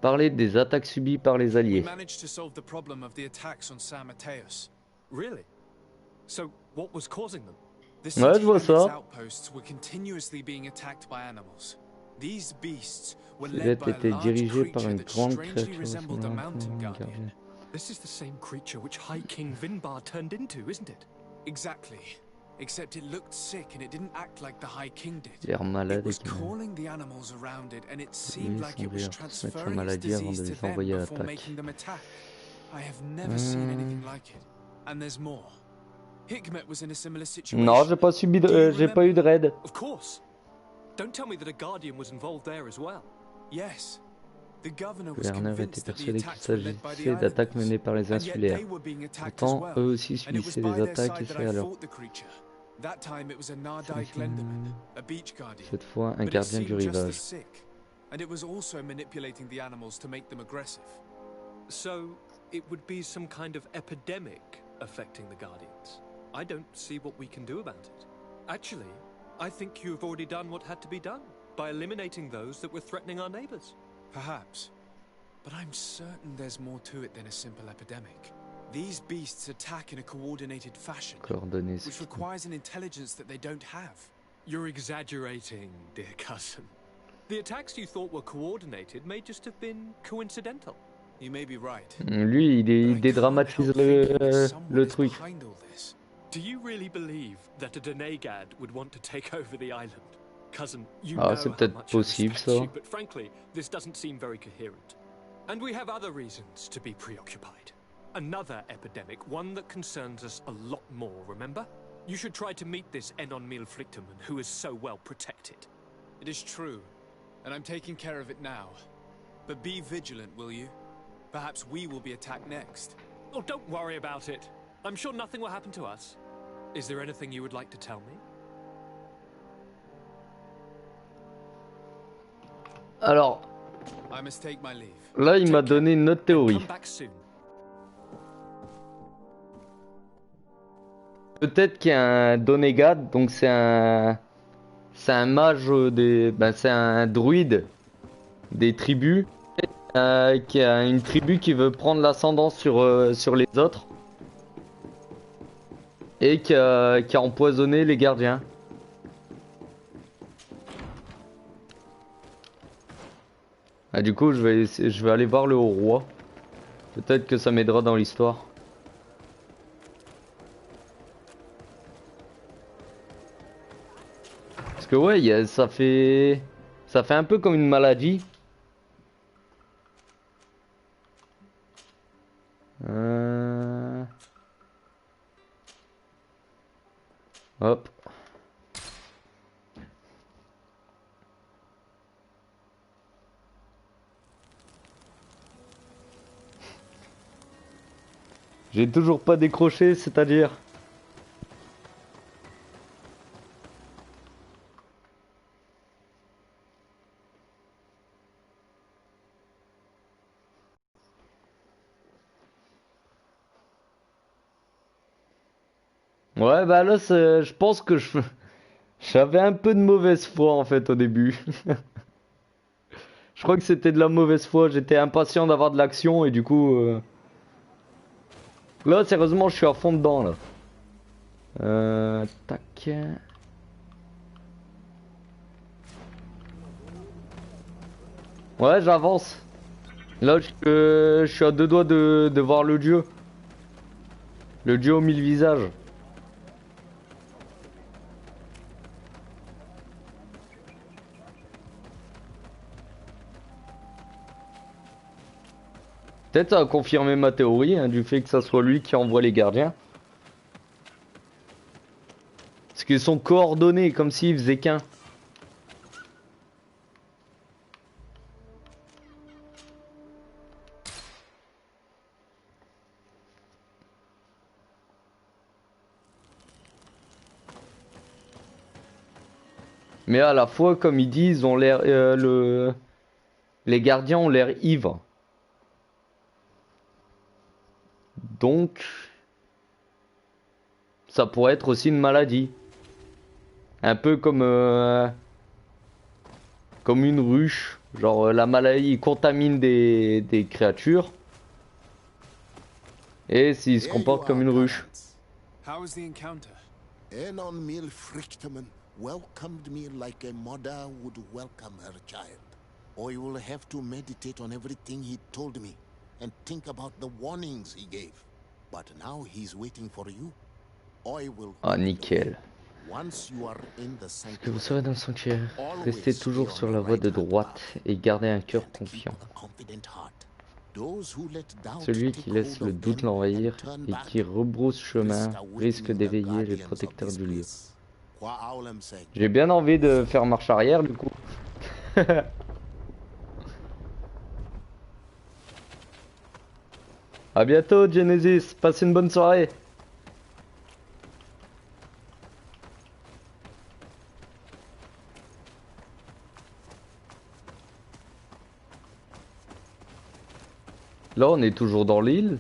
Parler des attaques subies par les We alliés. managed to solve the problem of the attacks on San Mateus. Really? So, what was causing them? The Ouais, je city vois and its ça. outposts were continuously being attacked by animals. These beasts were Ces led bêtes by a étaient large dirigées par creature une that grande strangely créature resembled a mountain guardian. gardien. This is the same creature which High King Vinbar turned into, isn't it? Exactly. Except it looked sick and it didn't act like the High King did. L'air malade It was et qui calling the animals around it and it lui seemed like it semblait was leur transmettre sa transferring its maladie avant disease de to les them envoyer à before l'attaque. making them attack. I have never seen anything like it. And there's more. Hikmet was in a similar situation. Non, j'ai pas subi de, j'ai pas eu de raid. Of course. Don't tell me that a guardian was involved there as well. Yes. The governor was Werner était convinced that the persuadé qu'il attacks were led by the s'agissait d'attaques islanders, menées par les and yet insulaires. they were being attacked as Pourtant, well. eux aussi And it was subissaient by des their attaques side that et I à leur... fought the creature. That time it was a Nardai Glenderman, a beach guardian. Cette fois, un But it gardien du seemed just as rivage. sick, and it was also manipulating the animals to make them aggressive. So, it would be some kind of epidemic affecting the Guardians. I don't see what we can do about it. Actually, I think you have already done what had to be done, by eliminating those that were threatening our neighbors. Perhaps. But I'm certain there's more to it than a simple epidemic. These beasts attack in a coordinated fashion, Coordonnées. which requires an intelligence that they don't have. You're exaggerating, dear cousin. The attacks you thought were coordinated may just have been coincidental. You may be right. Lui, il dédramatise le truc. Behind all this. Do you really believe that a Denegad would want to take over the island? Cousin, you Ah, know c'est how peut-être much I possible, respect ça. you, but frankly, this doesn't seem very coherent. And we have other reasons to be preoccupied. Another epidemic, one that concerns us a lot more, remember? You should try to meet this Enon Milflicterman who is so well protected. It is true, and I'm taking care of it now. But be vigilant, will you? Perhaps we will be attacked next. Oh, don't worry about it. I'm sure nothing will happen to us. Is there anything you would like to tell me? Alors, I must take my leave. là, il m'a donné une autre théorie. Come back soon. Peut-être qu'il y a un Donegad, donc c'est un mage c'est un druide des tribus, qui a une tribu qui veut prendre l'ascendant sur les autres et qui a empoisonné les gardiens. Ah, du coup, je vais aller voir le haut roi. Peut-être que ça m'aidera dans l'histoire. Parce que ouais, ça fait un peu comme une maladie. Hop. J'ai toujours pas décroché, c'est-à-dire... Ouais, bah là, je pense que j'avais un peu de mauvaise foi en fait au début. Je crois que c'était de la mauvaise foi. J'étais impatient d'avoir de l'action et du coup. Là, sérieusement, je suis à fond dedans là. Tac. Ouais, j'avance. Là, je suis à deux doigts de voir le dieu. Le dieu aux 1000 visages. Peut-être ça a confirmé ma théorie hein, du fait que ça soit lui qui envoie les gardiens. Parce qu'ils sont coordonnés comme s'ils faisaient qu'un. Mais à la fois, comme ils disent, ont l'air les gardiens ont l'air ivres. Donc, ça pourrait être aussi une maladie. Un peu comme une ruche. Genre, la maladie contamine des créatures. Et s'ils se comportent comme une ruche. How was the encounter? Enon Mil Frichtman welcomed me like a mother would welcome her child. I will have to meditate on everything he told me and think about the warnings he gave. But now he's waiting for you. I will. Ah, nickel. Once you are in the Est-ce que vous sanctuary, serez dans le sanctuaire? Restez always toujours stay sur on la your voie de right hand droite path et gardez un cœur and keep confiant. a confident heart. Those who let doubt Celui take qui laisse hold le of doute them l'envahir and turn et back qui rebrousse chemin risk awakening risque the d'éveiller les guardians of protecteurs this du lieu. place. Qua Aulem seg. J'ai bien envie de faire marche arrière du coup. À bientôt Genesis, passe une bonne soirée. Là on est toujours dans l'île.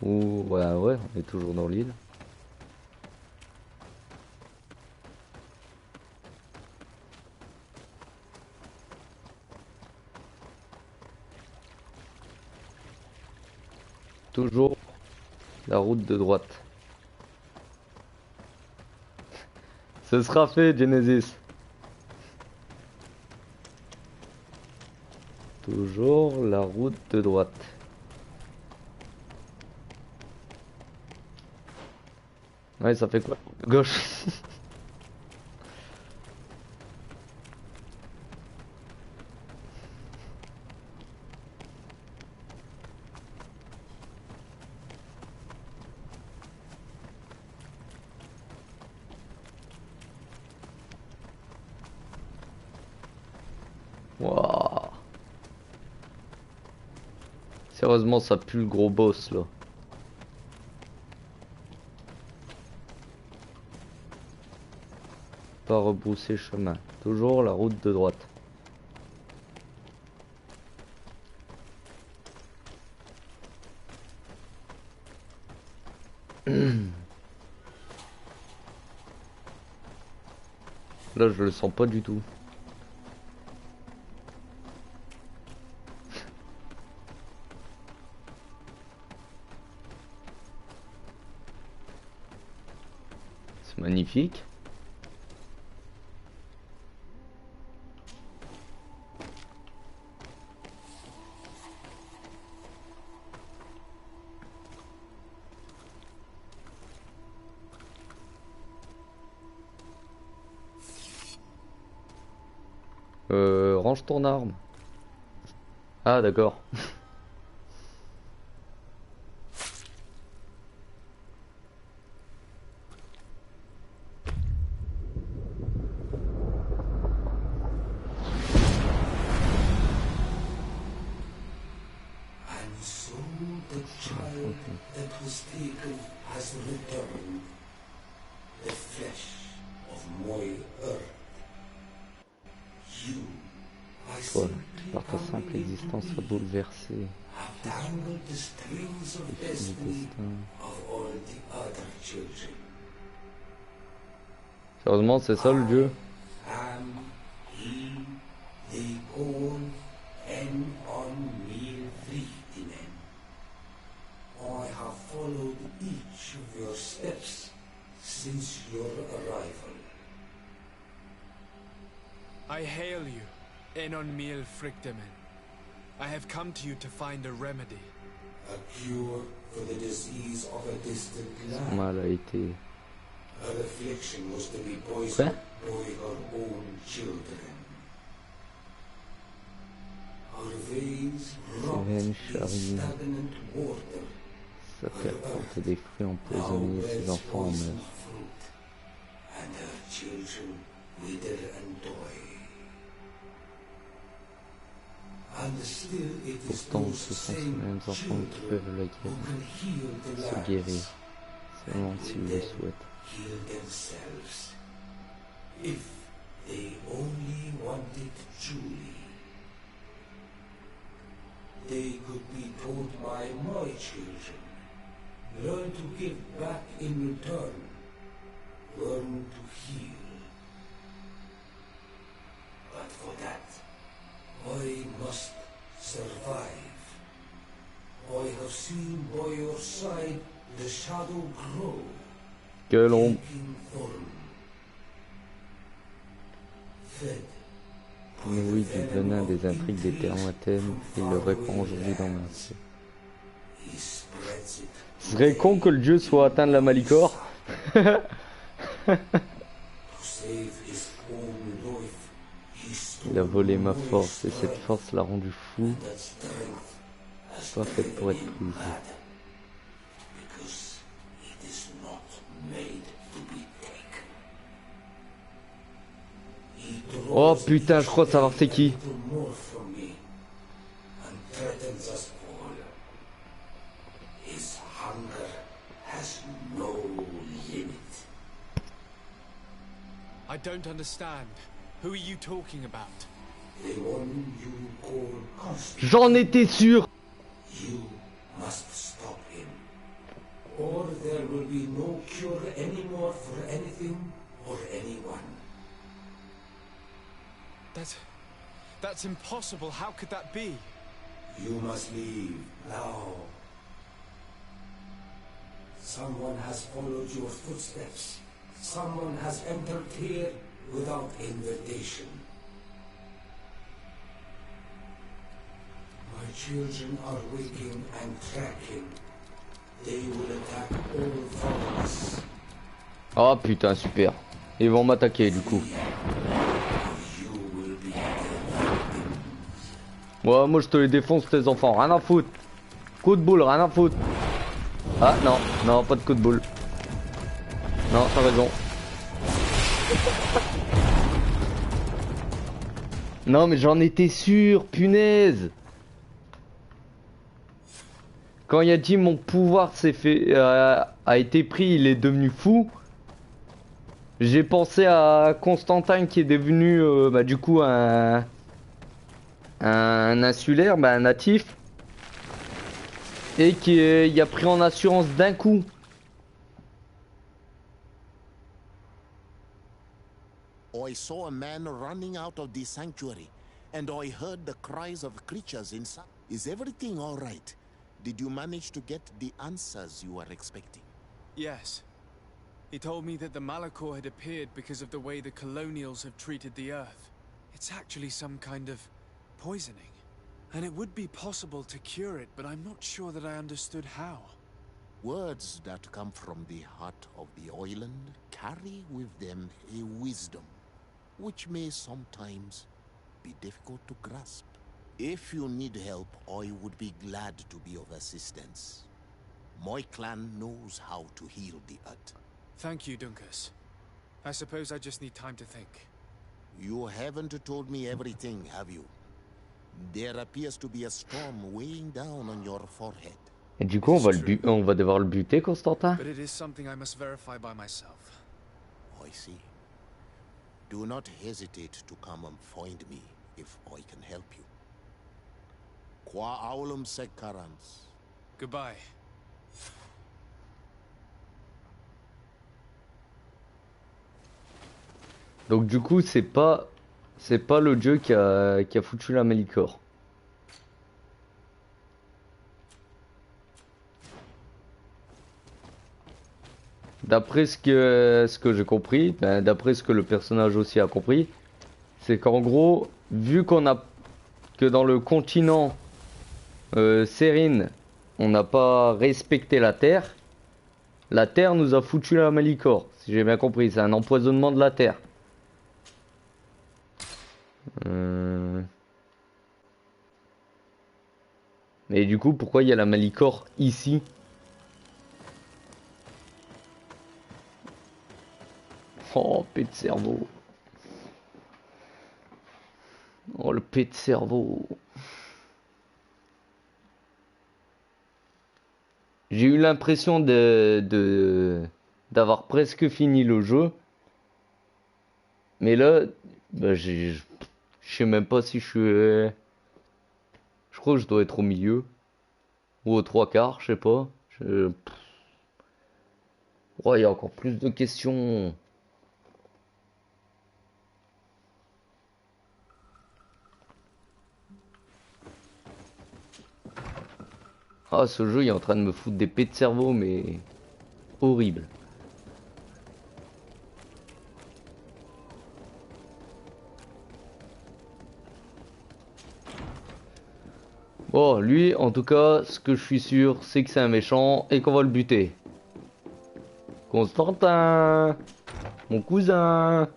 Ou ouais on est toujours dans l'île. Toujours la route de droite. Ce sera fait Genesis. Toujours la route de droite. Ouais, ça fait quoi? Gauche. Waouh. Sérieusement, ça pue le gros boss là. Pas rebrousser chemin. Toujours la route de droite. Là, je le sens pas du tout. C'est magnifique. Range ton arme. Ah d'accord. And so the child that was taken has returned, the flesh of my earth. You, I Voilà. simply Par ta simple existence à bouleverser have tangled the strings of les fils du destiny destin. of all the other children. Sérieusement, c'est ça le dieu? Am he they call en on me Frichtinen. I have followed each of your steps since your arrival. I hail you, Enon Mil Frichtemen. I have come to you to find a remedy. A cure for the disease of a distant land. Mal a été. Her affliction was to be poisoned by her own children. Her veins rot in stagnant water. Ça fait apporter des fruits empoisonnés et ses enfants en meurent. And her children wither and die. And still it is Pourtant, those ce sont ces same mêmes enfants qui children peuvent la who can heal the se lands. guérir, seulement s'ils le souhaitent. Heal themselves, if they only want it truly. They could be taught by my children, learn to give back in return, learn to heal. But for that, I must survive. I have seen by your side the shadow grow. Quelle ombre. Nourri du venin des intrigues des terroirs-thèmes, il le répand aujourd'hui dans ma vie. Ce serait con que le dieu soit atteint de la malicore. Il a volé ma force et cette force l'a rendu fou. Pas faite pour être prise. Oh putain, je crois savoir c'est qui. I don't understand. Who are you talking about? J'en étais sûr. You must stop him, or there will be no cure anymore for anything or anyone. That's impossible. How could that be? You must leave now. Someone has followed your footsteps. Someone has entered here without invitation. My children are waking and tracking. They will attack all followers. Oh putain, super. Ils vont m'attaquer du coup. Ouais, moi je te les défonce tes enfants, rien à foutre. Coup de boule, rien à foutre. Ah non, non, pas de coup de boule. Non, t'as raison. Non mais j'en étais sûr, punaise. Quand il a dit mon pouvoir s'est fait a été pris, il est devenu fou. J'ai pensé à Constantin qui est devenu bah, du coup un insulaire, un natif, et qui y a pris en assurance d'un coup. I saw a man running out of the sanctuary, and I heard the cries of creatures inside. Is everything all right? Did you manage to get the answers you were expecting? Yes. He told me that the Malachor had appeared because of the way the colonials have treated the Earth. It's actually some kind of poisoning. And it would be possible to cure it, but I'm not sure that I understood how. Words that come from the heart of the island carry with them a wisdom, which may sometimes be difficult to grasp. If you need help, I would be glad to be of assistance. My clan knows how to heal the earth. Thank you, Dunkus. I suppose I just need time to think. You haven't told me everything, have you? There appears to be a storm weighing down on your forehead. Et du coup, on va devoir le buter, Constantin. But it is something I must verify by myself. I see. Do not hesitate to come and find me if I can help you. Qua aulum secarans. Goodbye. Donc du coup, c'est pas le dieu qui a foutu la Malicore. D'après ce que j'ai compris, ben, d'après ce que le personnage aussi a compris, c'est qu'en gros, vu que dans le continent Sérine, on n'a pas respecté la Terre nous a foutu la Malicore. Si j'ai bien compris, c'est un empoisonnement de la Terre. Mais du coup, pourquoi il y a la Malicore ici? Oh, paix de cerveau. Oh, le paix de cerveau. J'ai eu l'impression d'avoir presque fini le jeu. Mais là, bah, je sais même pas si je suis... je crois que je dois être au milieu. Ou aux trois quarts, je sais pas. Ouais, il y a encore plus de questions. Ah, ce jeu il est en train de me foutre des pets de cerveau, mais horrible. Bon, lui, en tout cas, ce que je suis sûr, c'est que c'est un méchant et qu'on va le buter. Constantin, mon cousin.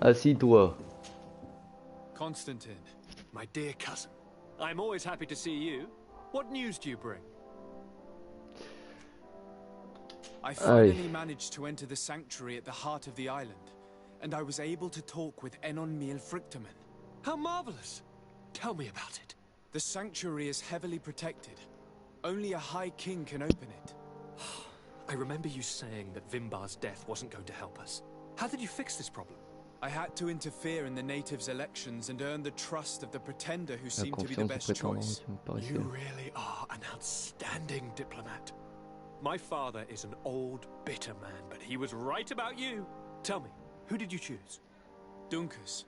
Assis-toi. Constantine, my dear cousin. I'm always happy to see you. What news do you bring? I finally managed to enter the sanctuary at the heart of the island, and I was able to talk with Enon Miel Frictamen. How marvelous! Tell me about it. The sanctuary is heavily protected. Only a High King can open it. I remember you saying that Vimbar's death wasn't going to help us. How did you fix this problem? I had to interfere in the natives' elections and earn the trust of the pretender who seemed to be the best choice. You really are an outstanding diplomat. My father is an old, bitter man, but he was right about you. Tell me, who did you choose? Dunkus.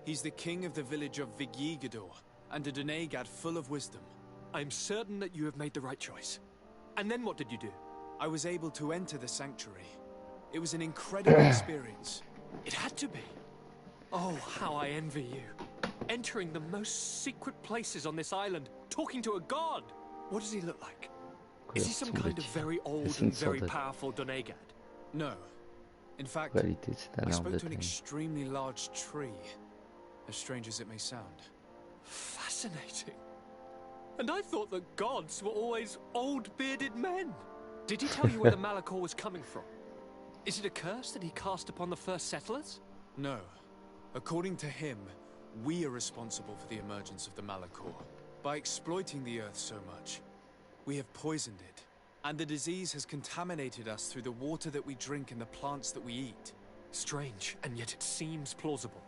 He's the king of the village of Vigyigador, and a Donegad full of wisdom. I'm certain that you have made the right choice. And then what did you do? I was able to enter the sanctuary. It was an incredible experience. It had to be. Oh, how I envy you. Entering the most secret places on this island, talking to a god. What does he look like? Is he some kind of very old and very powerful Donegad? No. In fact, I spoke to an extremely large tree. As strange as it may sound. Fascinating. And I thought that gods were always old bearded men. Did he tell you where the Malachor was coming from? Is it a curse that he cast upon the first settlers? No. According to him, we are responsible for the emergence of the Malachor. By exploiting the earth so much, we have poisoned it. And the disease has contaminated us through the water that we drink and the plants that we eat. Strange, and yet it seems plausible.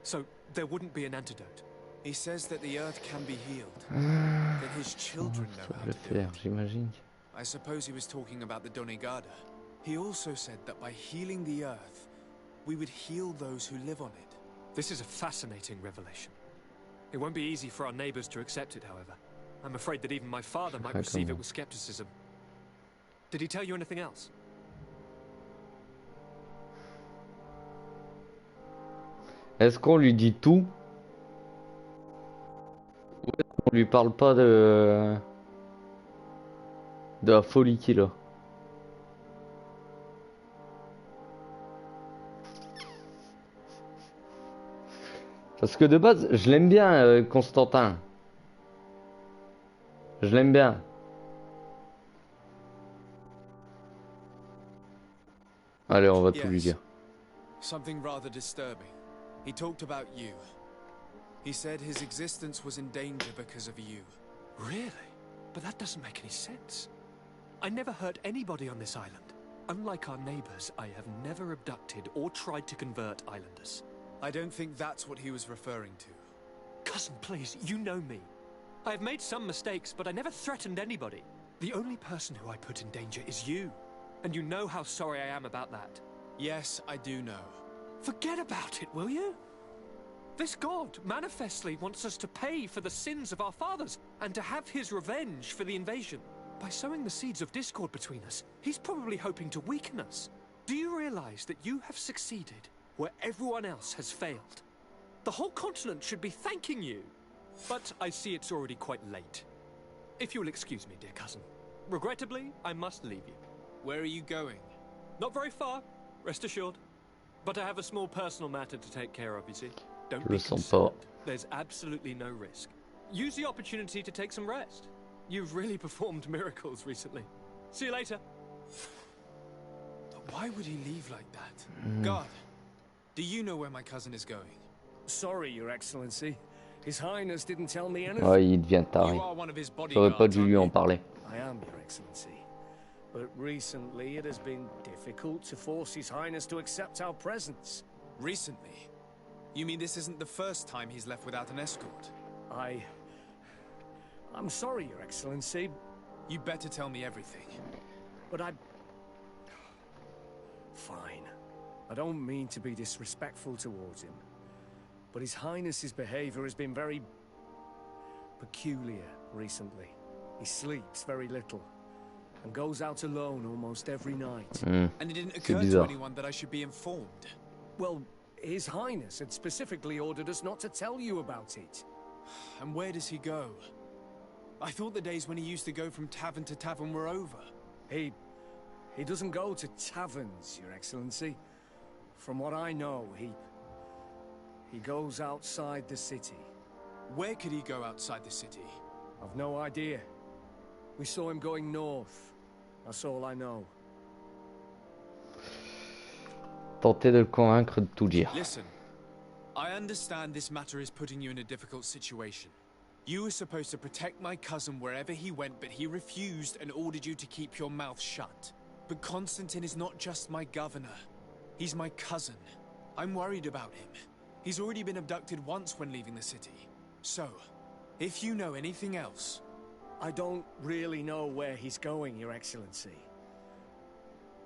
So, there wouldn't be an antidote? He says that the earth can be healed. That his children know how to do it. I suppose he was talking about the Donegada. He also said that by healing the earth, we would heal those who live on it. This is a fascinating revelation. It won't be easy for our neighbors to accept it, however. I'm afraid that even my father might receive it with skepticism. Did he tell you anything else? Est-ce qu'on lui dit tout? Ou est-ce qu'on lui parle pas de la folie qu'il a? Parce que de base, je l'aime bien, Constantin. Je l'aime bien. Allez, on va tout lui dire. Something rather disturbing. He talked about you. He said his existence was in danger because of you. Really? But that doesn't make any sense. I never hurt anybody on this island. Unlike our neighbors, I have never abducted or tried to convert islanders. I don't think that's what he was referring to. Cousin, please, you know me. I have made some mistakes, but I never threatened anybody. The only person who I put in danger is you. And you know how sorry I am about that. Yes, I do know. Forget about it, will you? This god manifestly wants us to pay for the sins of our fathers and to have his revenge for the invasion. By sowing the seeds of discord between us, he's probably hoping to weaken us. Do you realize that you have succeeded where everyone else has failed? The whole continent should be thanking you. But I see it's already quite late. If you'll excuse me, dear cousin. Regrettably, I must leave you. Where are you going? Not very far, rest assured. But I have a small personal matter to take care of, you see. Don't Je be le sens concerned. pas. There's absolutely no risk. Use the opportunity to take some rest. You've really performed miracles recently. See you later. Why would he leave like that? God, do you know where my cousin is going? Sorry, Your Excellency. His Highness didn't tell me anything. Ouais, il devient taré. J'aurais pas dû lui en parler. I am, Your Excellency. But recently it has been difficult to force His Highness to accept our presence. Recently? You mean this isn't the first time he's left without an escort? I'm sorry, Your Excellency. You better tell me everything. But Fine. I don't mean to be disrespectful towards him. But His Highness's behavior has been very peculiar recently. He sleeps very little and goes out alone almost every night. And it didn't occur to anyone that I should be informed. Well, His Highness had specifically ordered us not to tell you about it. And where does he go? I thought the days when he used to go from tavern to tavern were over. He doesn't go to taverns, Your Excellency. From what I know, he goes outside the city. Where could he go outside the city? I've no idea. We saw him going north. That's all I know. Tenter de le convaincre de tout dire. Listen, I understand this matter is putting you in a difficult situation. You were supposed to protect my cousin wherever he went, but he refused and ordered you to keep your mouth shut. But Constantine is not just my governor. He's my cousin. I'm worried about him. He's already been abducted once when leaving the city. So, if you know anything else... I don't really know where he's going, Your Excellency.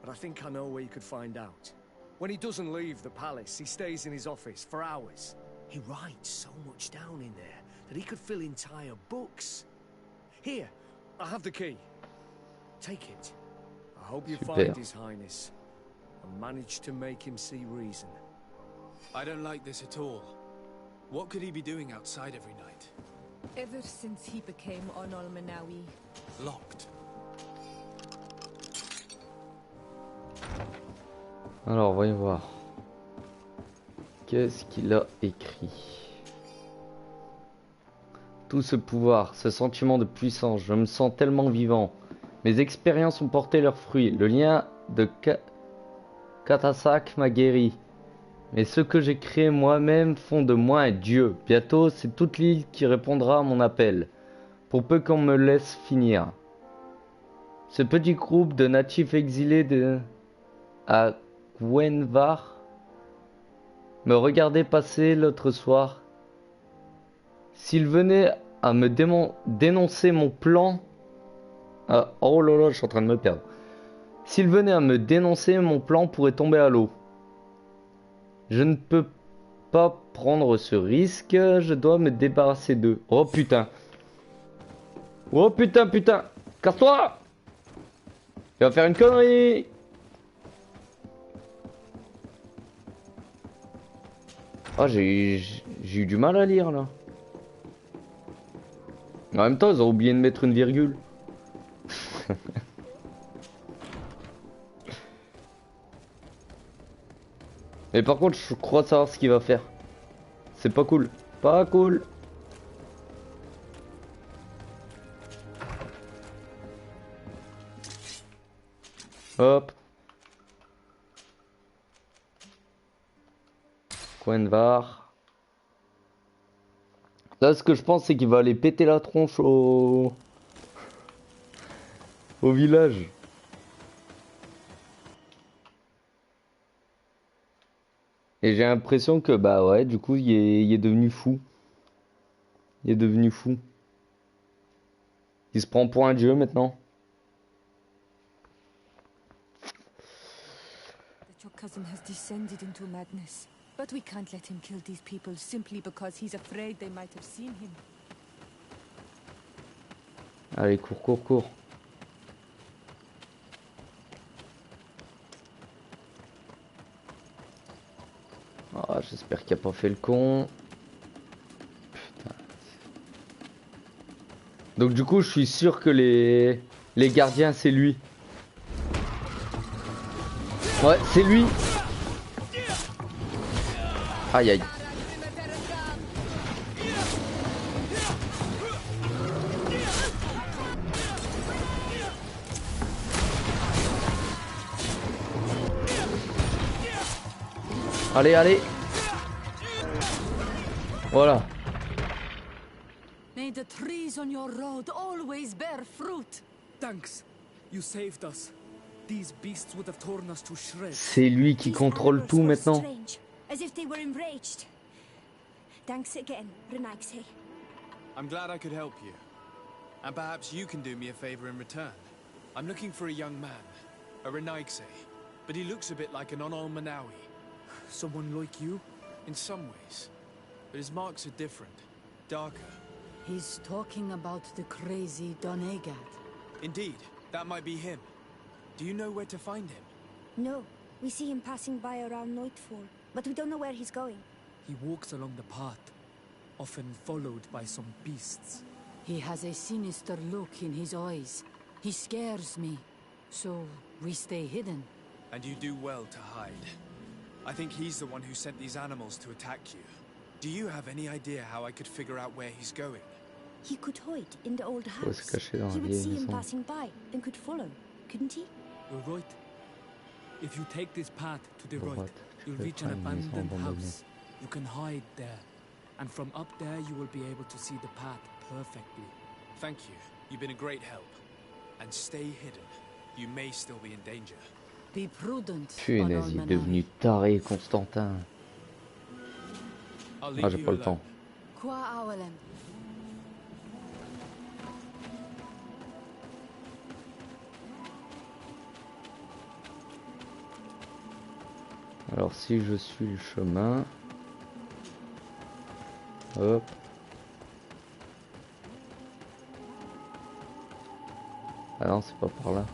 But I think I know where you could find out. When he doesn't leave the palace, he stays in his office for hours. He writes so much down in there that he could fill entire books. Here, I have the key. Take it. I hope you find His Highness and manage to make him see reason. I don't like this at all. What could he be doing outside every night? Ever since he became Onol-Menawi. Locked. Alors, voyons voir. Qu'est-ce qu'il a écrit? Tout ce pouvoir, ce sentiment de puissance, je me sens tellement vivant. Mes expériences ont porté leurs fruits. Le lien de Katasak m'a guéri. Mais ce que j'ai créé moi-même font de moi un dieu. Bientôt, c'est toute l'île qui répondra à mon appel. Pour peu qu'on me laisse finir. Ce petit groupe de natifs exilés à Gwenvar me regardait passer l'autre soir. S'ils venaient à me dénoncer mon plan... oh là là, je suis en train de me perdre. S'ils venaient à me dénoncer, mon plan pourrait tomber à l'eau. Je ne peux pas prendre ce risque, je dois me débarrasser d'eux. Oh putain. Oh putain, putain. Casse-toi. Tu vas faire une connerie. Ah, j'ai eu du mal à lire là. En même temps, ils ont oublié de mettre une virgule. Mais par contre, je crois savoir ce qu'il va faire. C'est pas cool. Pas cool. Hop. Gwenvar. Là, ce que je pense, c'est qu'il va aller péter la tronche au village. Et j'ai l'impression que, bah ouais, du coup, il est devenu fou. Il est devenu fou. Il se prend pour un dieu maintenant. cousin has descended into madness. But we can't let him kill these people simply because he's afraid they might have seen him. Allez, cours, cours, cours. Ah, j'espère qu'il a pas fait le con. Putain. Donc du coup, je suis sûr que les gardiens, c'est lui. Ouais, c'est lui. Aïe aïe. Allez, allez. Voilà. May the trees on your road always bear fruit. Thanks. You saved us. These beasts would have torn us to shreds. C'est lui qui contrôle tout maintenant. Strange, as if they were enraged. Thanks again, Renaigse. I'm glad I could help you. And perhaps you can do me a favor in return. I'm looking for a young man, a Renaigse, but he looks a bit like an Onol Manawi. Someone like you? In some ways. But his marks are different, darker. He's talking about the crazy Donegad. Indeed, that might be him. Do you know where to find him? No, we see him passing by around nightfall, but we don't know where he's going. He walks along the path, often followed by some beasts. He has a sinister look in his eyes. He scares me, so we stay hidden. And you do well to hide. I think he's the one who sent these animals to attack you. Do you have any idea how I could figure out where he's going? He could hide in the old Faut se house. cacher dans He la would see vieille him maison. passing by and could follow, couldn't he? You're right. If you take this path to the right, Droite, you'll je reach an prends une maison abandoned abandonnée. house. You can hide there. And from up there, you will be able to see the path perfectly. Thank you. You've been a great help. And stay hidden. You may still be in danger. Be prudent. Punaise, il est devenu taré, Constantin. I'll Ah, leave j'ai you pas le alone. temps. Qua awalem. Alors si je suis le chemin, hop. Ah non, c'est pas par là.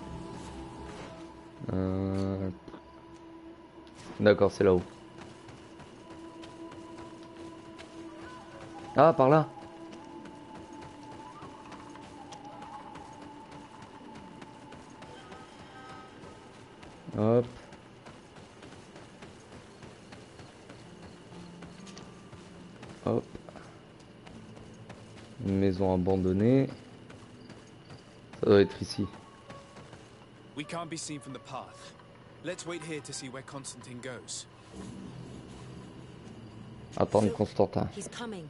D'accord, c'est là-haut. Ah, par là. Hop. Hop. Une maison abandonnée. Ça doit être ici. We can't be seen from the path. Let's wait here to see where Constantine goes. Attendre Constantin. He's coming.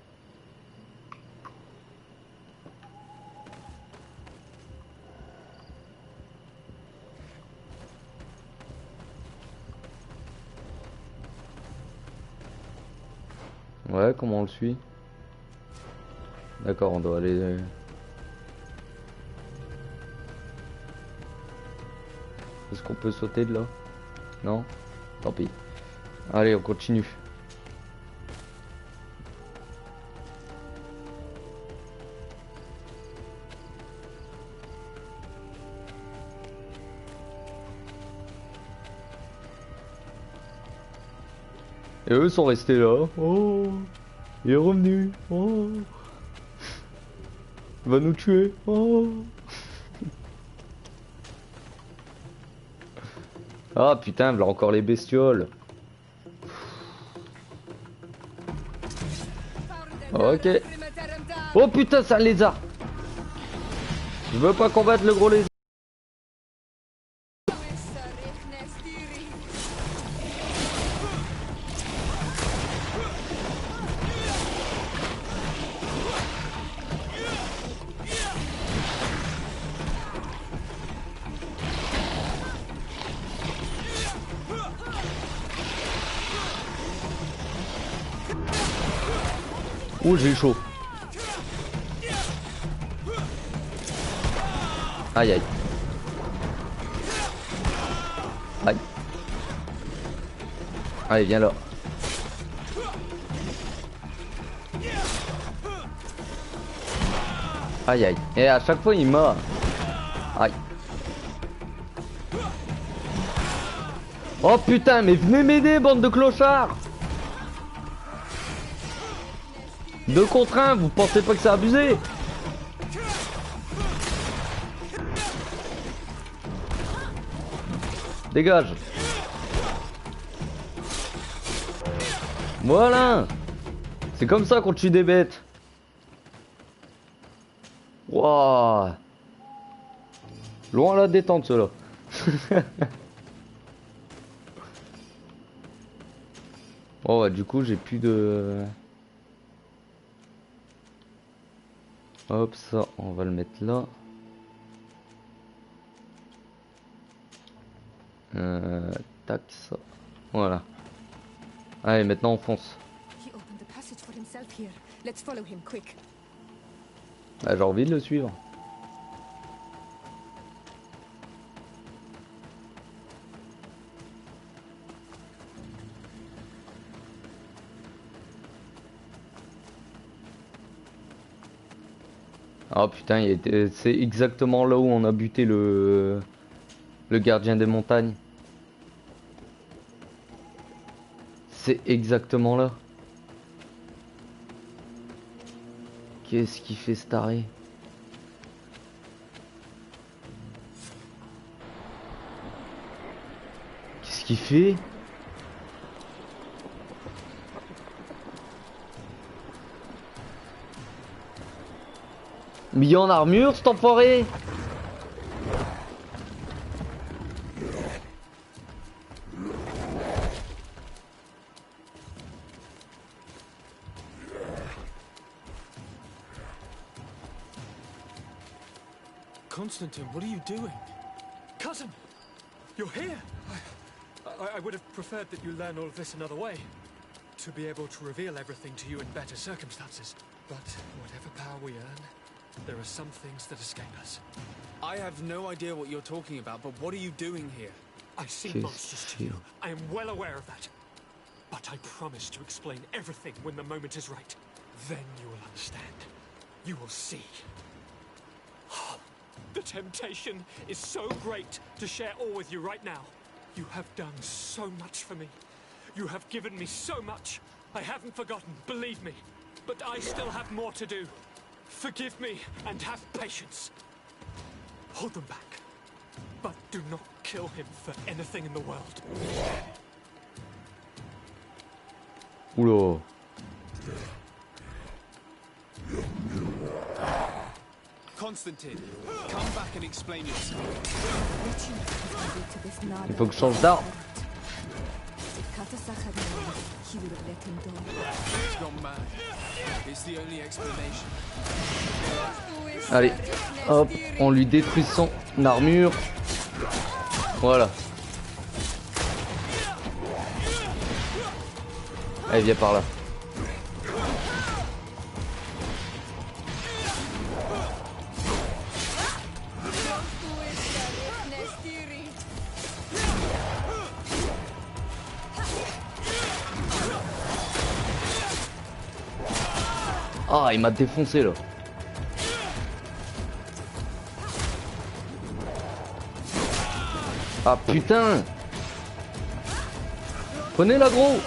Ouais, comment on le suit? D'accord, on doit aller... Est-ce qu'on peut sauter de là? Non? Tant pis. Allez, on continue. Et eux sont restés là. Oh, il est revenu. Oh, il va nous tuer. Oh. Ah putain, voilà encore les bestioles. Ok. Oh putain, c'est un lézard. Je veux pas combattre le gros lézard. Ouh, j'ai eu chaud. Aïe aïe. Aïe. Allez, viens là. Aïe aïe. Et à chaque fois il m'a. Aïe. Oh putain, mais venez m'aider, bande de clochards. 2 contre 1, vous pensez pas que c'est abusé? Dégage. Voilà. C'est comme ça qu'on tue des bêtes. Wouah. Loin la détente ceux-là. Oh ouais, du coup j'ai plus de... Hop, ça on va le mettre là. Tac, ça. Voilà. Allez, maintenant on fonce. Ah, j'ai envie de le suivre. Oh putain, c'est exactement là où on a buté le gardien des montagnes. C'est exactement là. Qu'est-ce qu'il fait ce taré? Qu'est-ce qu'il fait? Mais il est en armure cet enfoiré. Constantine, what are you doing? Cousin! You're here! I would have preferred that you learn all of this another way. To be able to reveal everything to you in better circumstances. But whatever power we earn, there are some things that escape us. I have no idea what you're talking about, but what are you doing here? I see monsters to you. I am well aware of that. But I promise to explain everything when the moment is right. Then you will understand. You will see. The temptation is so great to share all with you right now. You have done so much for me. You have given me so much. I haven't forgotten, believe me. But I still have more to do. Forgive me and have patience. Hold them back. But do not kill him for anything in the world. Oula. Constantine, come back and explain yourself. Il faut que je change d'arme. He's gone mad. It's the only explanation. Allez, hop, on lui détruit son armure. Voilà. Allez, viens par là. Ah, il m'a défoncé là. Ah putain. Prenez l'agro.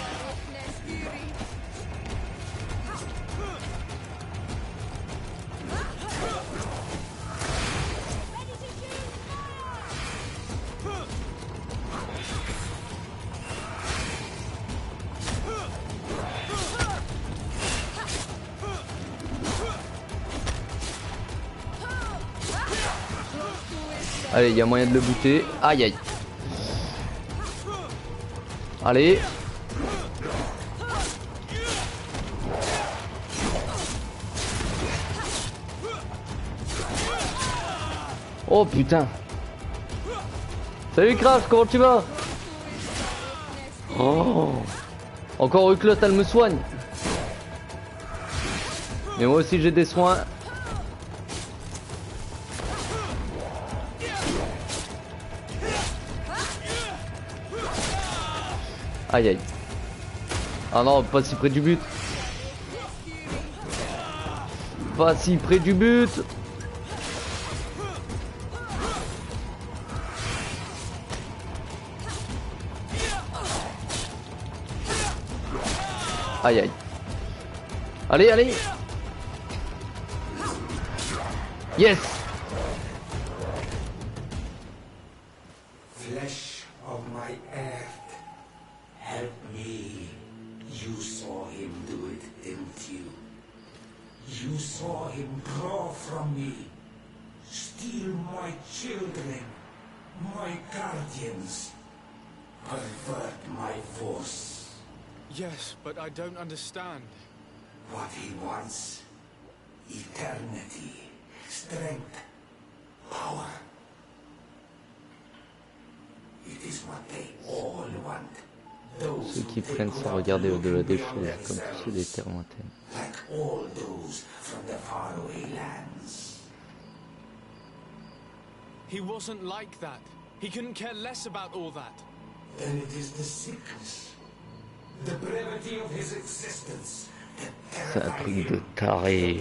Allez, il y a moyen de le buter. Aïe aïe. Allez. Oh putain. Salut Crash, comment tu vas? Oh. Encore que l'autre elle me soigne. Mais moi aussi j'ai des soins. Aïe aïe. Ah non, pas si près du but. Pas si près du but. Aïe aïe. Allez, allez. Yes. Flesh of my earth, help me. You saw him do it, didn't you? You saw him draw from me, steal my children, my guardians, pervert my force. Yes, but I don't understand. What he wants, eternity, strength, power. It is what they all want. Ceux qui prennent sans regarder au-delà des choses, comme tous ceux des terres lointaines. Like all those from the faraway lands. He wasn't like that. He couldn't care less about all that. Then it is the sickness, the brevity of his existence, C'est un truc de taré.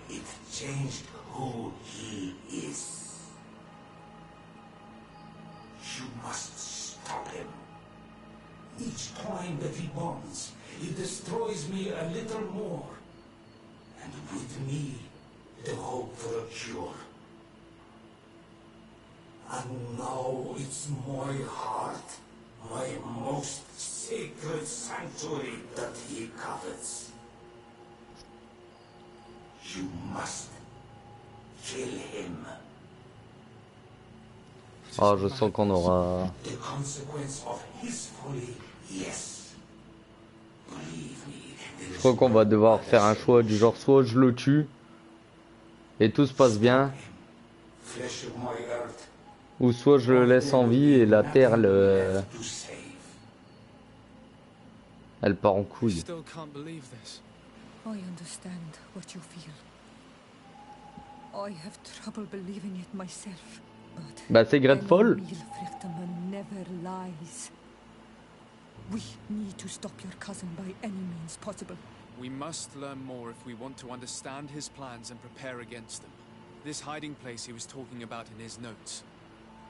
it changed who he is. You must stop him. Each time that he bonds, he destroys me a little more. And with me, the hope for a cure. And now it's my heart, my most sacred sanctuary that he covets. You must kill him. Ah, je sens qu'on aura... The consequence of his folly, yes. Believe me. Je crois qu'on va devoir faire un choix du genre soit je le tue et tout se passe bien, Flesh of my earth, ou soit je le laisse en vie et la terre elle part en couille. Still can't believe this. I understand what you feel. I have trouble believing it myself. But Bah c'est Gretfall. never lies. We need to stop your cousin by any means possible. We must learn more if we want to understand his plans and prepare against them. This hiding place he was talking about in his notes.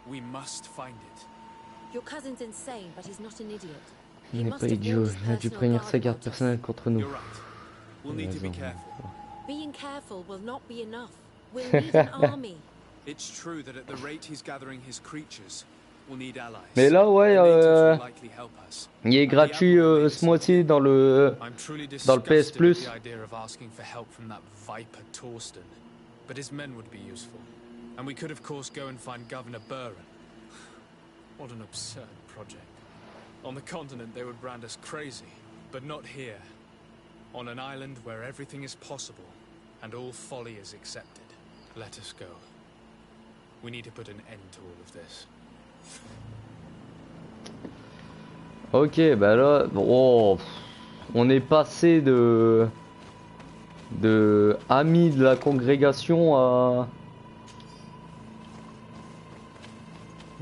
We must find it. Your cousin's insane, but he's not an idiot. Il n'est pas idiot, il a dû prévenir sa garde personnelle contre nous. We'll need to be careful. Being careful will not be enough. We'll need an army. It's true that at the rate he's gathering his creatures, we'll need allies. Mais là ouais, il est gratuit ce mois-ci dans le PS Plus. But his men would be useful. And we could of course go and find Governor Buren. What an absurd project. On the continent they would brand us crazy, but not here. On an island where everything is possible and all folly is accepted. Let us go. We need to put an end to all of this. Ok, bah là, oh, on est passé de amis de la congrégation à...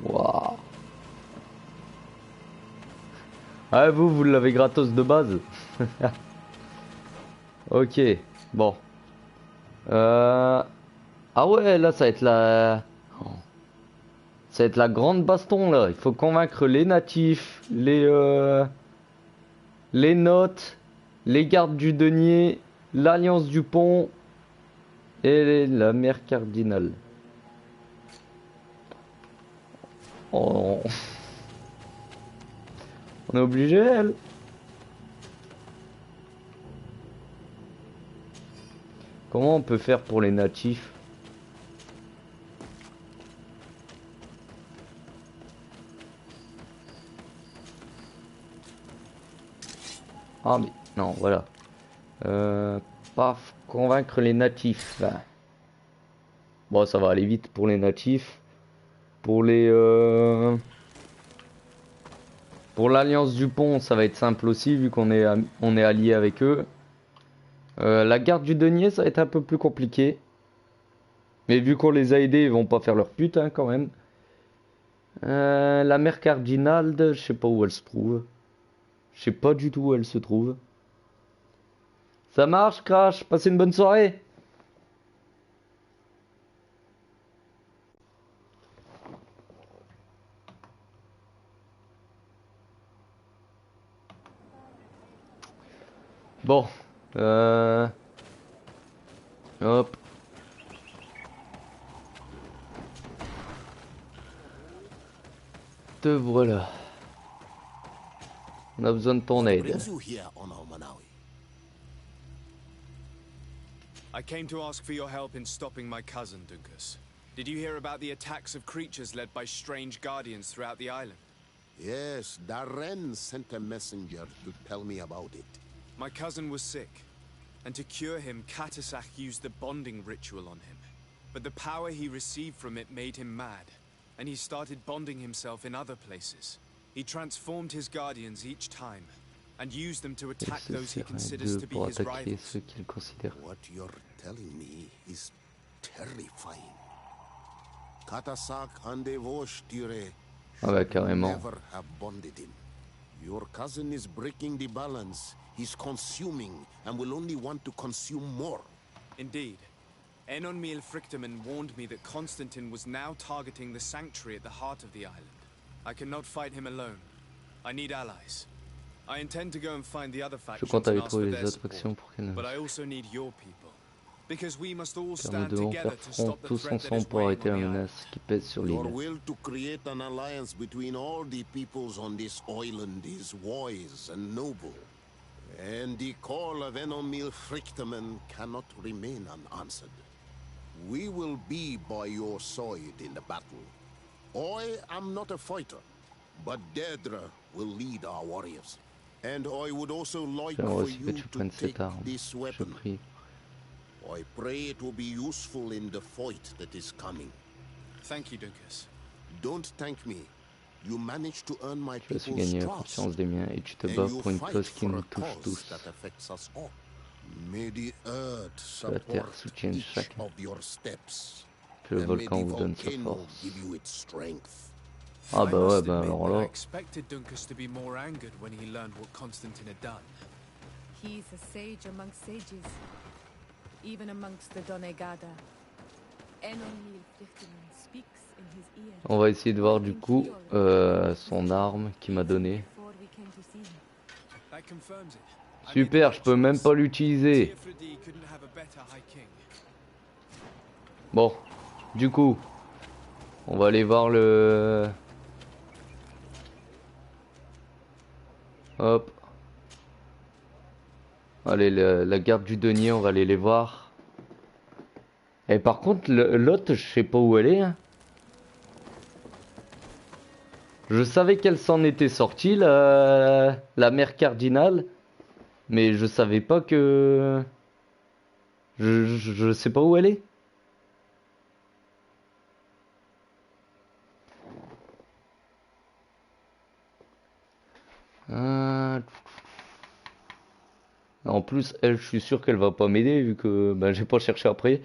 Waouh. Ah, vous l'avez gratos de base. Ok, bon. Ah ouais, là ça va être la... Ça va être la grande baston là. Il faut convaincre les natifs, les notes, les gardes du denier, l'alliance du pont et la mère cardinale. Oh. On est obligé, elle. Comment on peut faire pour les natifs? Ah mais non, voilà. Paf, convaincre les natifs. Bon, ça va aller vite pour les natifs. Pour les... Pour l'Alliance du Pont, ça va être simple aussi, vu qu'on est, on est allié avec eux. La garde du denier, ça va être un peu plus compliqué. Mais vu qu'on les a aidés, ils vont pas faire leur pute, hein, quand même. La mère cardinale, je sais pas où elle se trouve. Je sais pas du tout où elle se trouve. Ça marche, Crash. Passez une bonne soirée. Bon. Hop. Te voilà. On a besoin de ton What aide. brings you here, Honor Manawi? I came to ask for your help in stopping my cousin, Dunkus. Did you hear about the attacks of creatures led by strange guardians throughout the island? Yes, Darren sent a messenger to tell me about it. My cousin was sick, and to cure him, Katasak used the bonding ritual on him. But the power he received from it made him mad, and he started bonding himself in other places. He transformed his guardians each time, and used them to attack those he considers to be his rivals. What you're telling me is terrifying. Katasak and Devoshture Ah bah carrément. never have bonded him. Your cousin is breaking the balance. He's consuming and will only want to consume more. Indeed. Enonmil Frichtemann warned me that Constantine was now targeting the sanctuary at the heart of the island. I cannot fight him alone. I need allies. I intend to go and find the other factions and ask for their support, but I also need your people. Because we must all stand together to stop the threat that is weighing on the island. Your will to create an alliance between all the peoples on this island is wise and noble. And the call of Enomil Frichtemann cannot remain unanswered. We will be by your side in the battle. I am not a fighter, but Deirdre will lead our warriors. And I would also like for you to take this weapon. I pray it will be useful in the fight that is coming. Thank you, Dunkus. Don't thank me. You managed to earn my Tu as su people's gagner la trust. confiance des miens et tu te bats pour une cause qui nous touche tous. That affects us all. May the earth Que la terre support soutienne each chacun. of your steps. Que le And may volcan the vous donne sa volcano force. give you its strength. Ah I bah ouais, must bah admit alors that I là. expected Dunkus to be more angered when he learned what Constantine had done. He's a sage amongst sages, even amongst the Donegada. Enonmil Frichtemann speaks in his ear. On va essayer de voir du coup son arme qu'il m'a donnée. That confirms it. Super, je peux même pas l'utiliser. Bon, du coup, on va aller voir le... Hop. Allez, la garde du denier, on va aller les voir. Et par contre, l'autre, je sais pas où elle est. Hein. Je savais qu'elle s'en était sortie, la mère cardinale. Mais je savais pas que... Je sais pas où elle est. En plus, elle, je suis sûr qu'elle va pas m'aider vu que ben, j'ai pas cherché après.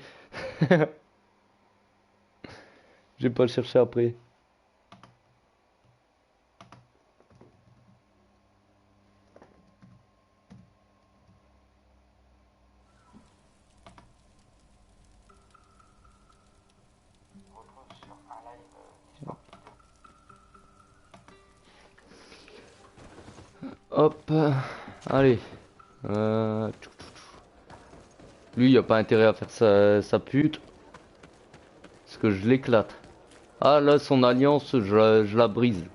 J'ai pas cherché après. Hop, allez. Lui, il a pas intérêt à faire sa pute. Parce que je l'éclate. Ah là, son alliance, je la brise.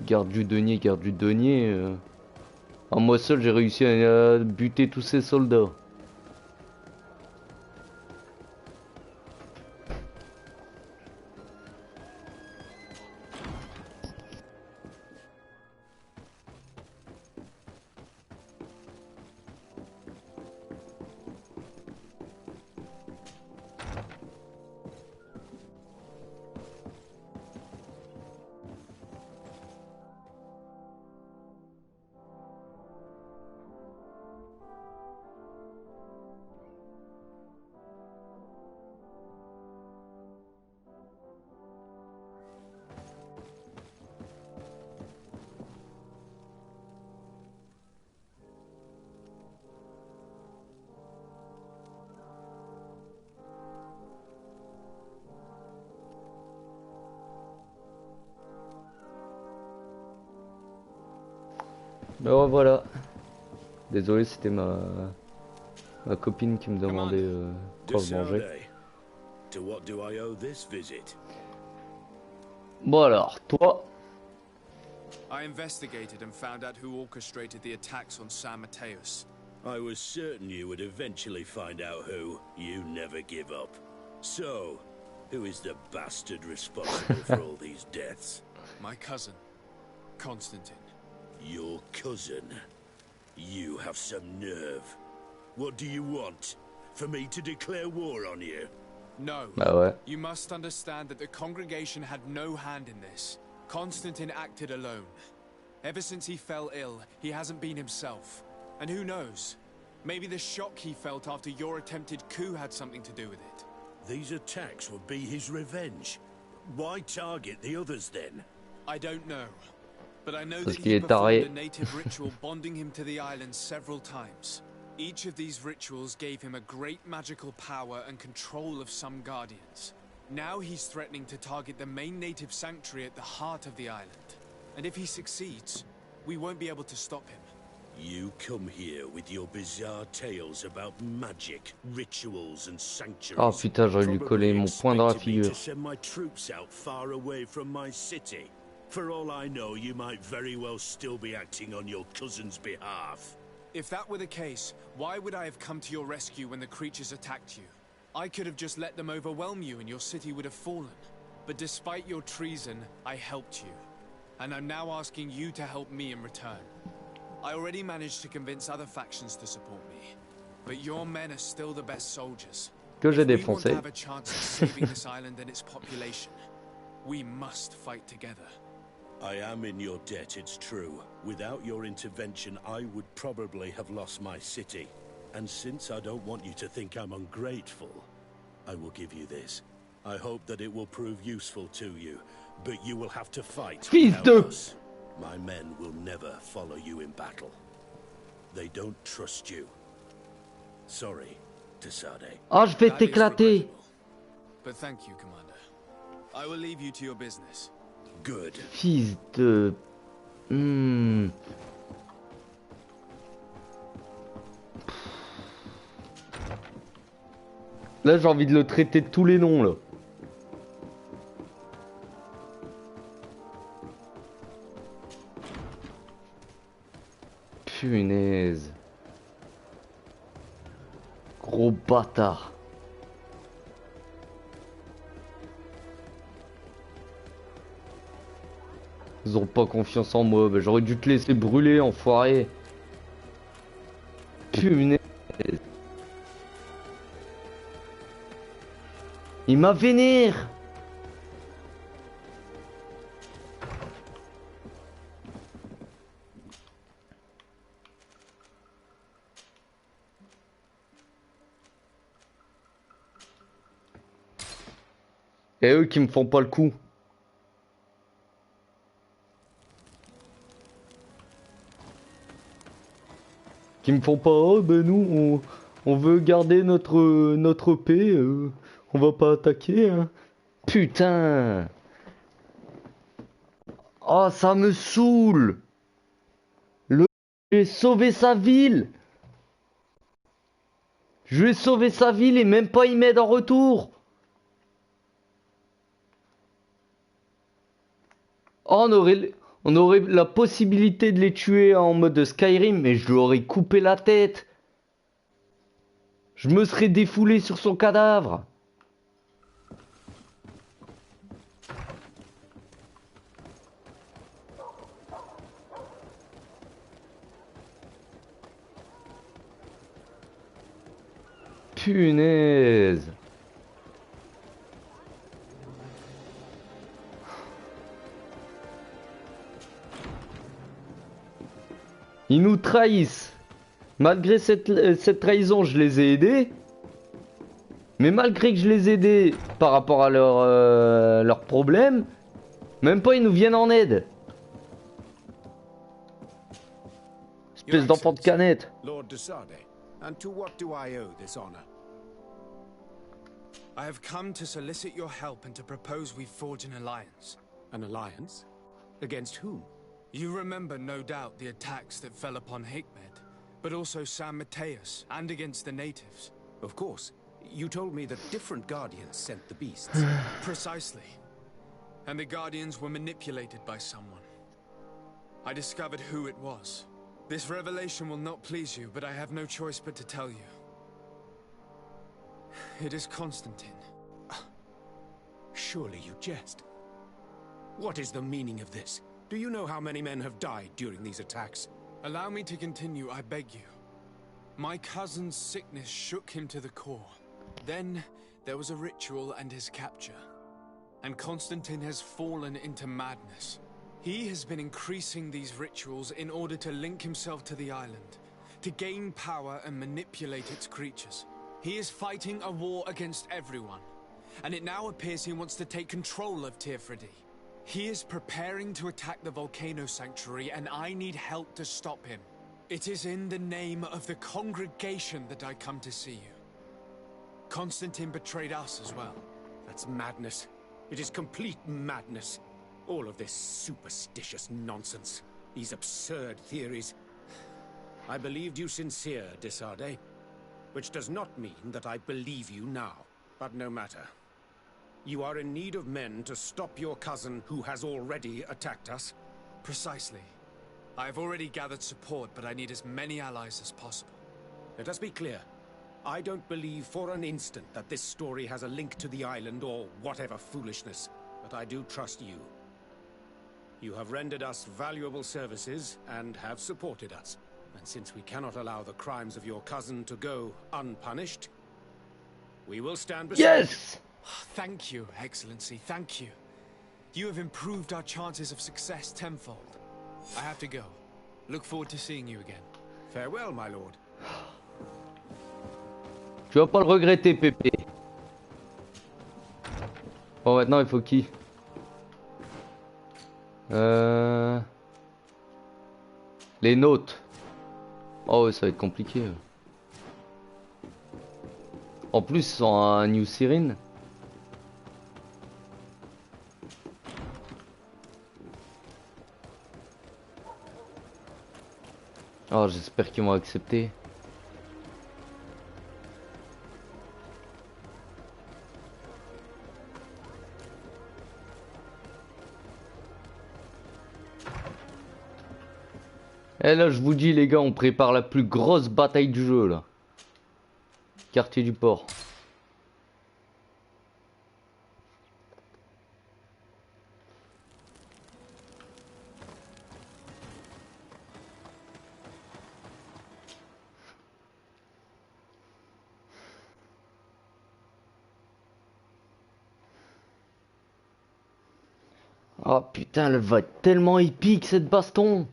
Garde du denier, garde du denier. À moi seul, j'ai réussi à buter tous ces soldats. Oh voilà. Désolé, c'était ma copine qui me demandait quoi manger. To what do I owe this visit? Bon alors, toi. I investigated and found out who orchestrated the attacks on San Mateus. I was certain you would eventually find out who. You never give up. So, who is the bastard responsible for all these deaths? My cousin, Constantine. Your cousin? You have some nerve. What do you want? For me to declare war on you? No. Bah ouais. You must understand that the congregation had no hand in this. Constantine acted alone. Ever since he fell ill, he hasn't been himself. And who knows? Maybe the shock he felt after your attempted coup had something to do with it. These attacks would be his revenge. Why target the others then? I don't know. But I know Parce that qu'il he est performed taré. a native ritual bonding him to the island several times. Each of these rituals gave him a great magical power and control of some guardians. Now he's threatening to target the main native sanctuary at the heart of the island. And if he succeeds, we won't be able to stop him. You come here with your bizarre tales about magic, rituals and sanctuaries. Oh putain, j'aurais dû coller mon poing dans la figure. To send my troops out far away from my city. For all I know, you might very well still be acting on your cousin's behalf. If that were the case, why would I have come to your rescue when the creatures attacked you? I could have just let them overwhelm you and your city would have fallen. But despite your treason, I helped you. And I'm now asking you to help me in return. I already managed to convince other factions to support me. But your men are still the best soldiers. Que j'ai If we want to défoncé. have a chance of saving this island and its population, we must fight together. I am in your debt, it's true. Without your intervention, I would probably have lost my city. And since I don't want you to think I'm ungrateful, I will give you this. I hope that it will prove useful to you, but you will have to fight without us. My men will never follow you in battle. They don't trust you. Sorry, Tesade. Oh, je vais t'éclater. But thank you, Commander. I will leave you to your business. Good. Fils de... Là, j'ai envie de le traiter de tous les noms, là. Punaise. Gros bâtard. Ils ont pas confiance en moi, bah, j'aurais dû te laisser brûler, enfoiré. Punaise. Il m'a vénère. Et eux qui me font pas le coup. Qui me font pas, oh ben nous on veut garder notre paix, on va pas attaquer hein. Putain. Oh ça me saoule. J'ai sauvé sa ville. Je lui ai sauvé sa ville et même pas il m'aide en retour. Oh, on aurait la possibilité de les tuer en mode Skyrim, mais je lui aurais coupé la tête. Je me serais défoulé sur son cadavre. Punaise. Ils nous trahissent. Malgré cette trahison, je les ai aidés. Mais malgré que je les ai aidés par rapport à leurs problèmes, même pas ils nous viennent en aide. Espèce d'enfant de canette. Lord Desade, and to what do I owe this honor? I have come to solicit your help and to propose we forge an alliance. An alliance? Against whom? You remember, no doubt, the attacks that fell upon Hikmet, but also San Mateus, and against the natives. Of course. You told me that different guardians sent the beasts. Precisely. And the guardians were manipulated by someone. I discovered who it was. This revelation will not please you, but I have no choice but to tell you. It is Constantine. Surely you jest. What is the meaning of this? Do you know how many men have died during these attacks? Allow me to continue, I beg you. My cousin's sickness shook him to the core. Then, there was a ritual and his capture. And Constantine has fallen into madness. He has been increasing these rituals in order to link himself to the island, to gain power and manipulate its creatures. He is fighting a war against everyone, and it now appears he wants to take control of Teofradi. He is preparing to attack the volcano sanctuary, and I need help to stop him. It is in the name of the congregation that I come to see you. Constantine betrayed us as well. That's madness. It is complete madness. All of this superstitious nonsense. These absurd theories. I believed you sincere, Desarde. Which does not mean that I believe you now. But no matter. You are in need of men to stop your cousin who has already attacked us? Precisely. I have already gathered support, but I need as many allies as possible. Let us be clear. I don't believe for an instant that this story has a link to the island or whatever foolishness, but I do trust you. You have rendered us valuable services and have supported us. And since we cannot allow the crimes of your cousin to go unpunished, we will stand beside you. Thank you, Excellency, thank you. You have improved our chances of success tenfold. I have to go. Look forward to seeing you again. Farewell, my lord. Tu vas pas le regretter, Pépé. Bon, maintenant il faut qui? Les nôtres. Oh, ouais, ça va être compliqué. En plus, ils sont à New Cyrene. Oh, j'espère qu'ils vont accepter. Et là, je vous dis, les gars, on prépare la plus grosse bataille du jeu, là. Quartier du port. Oh putain, elle va être tellement épique, cette baston.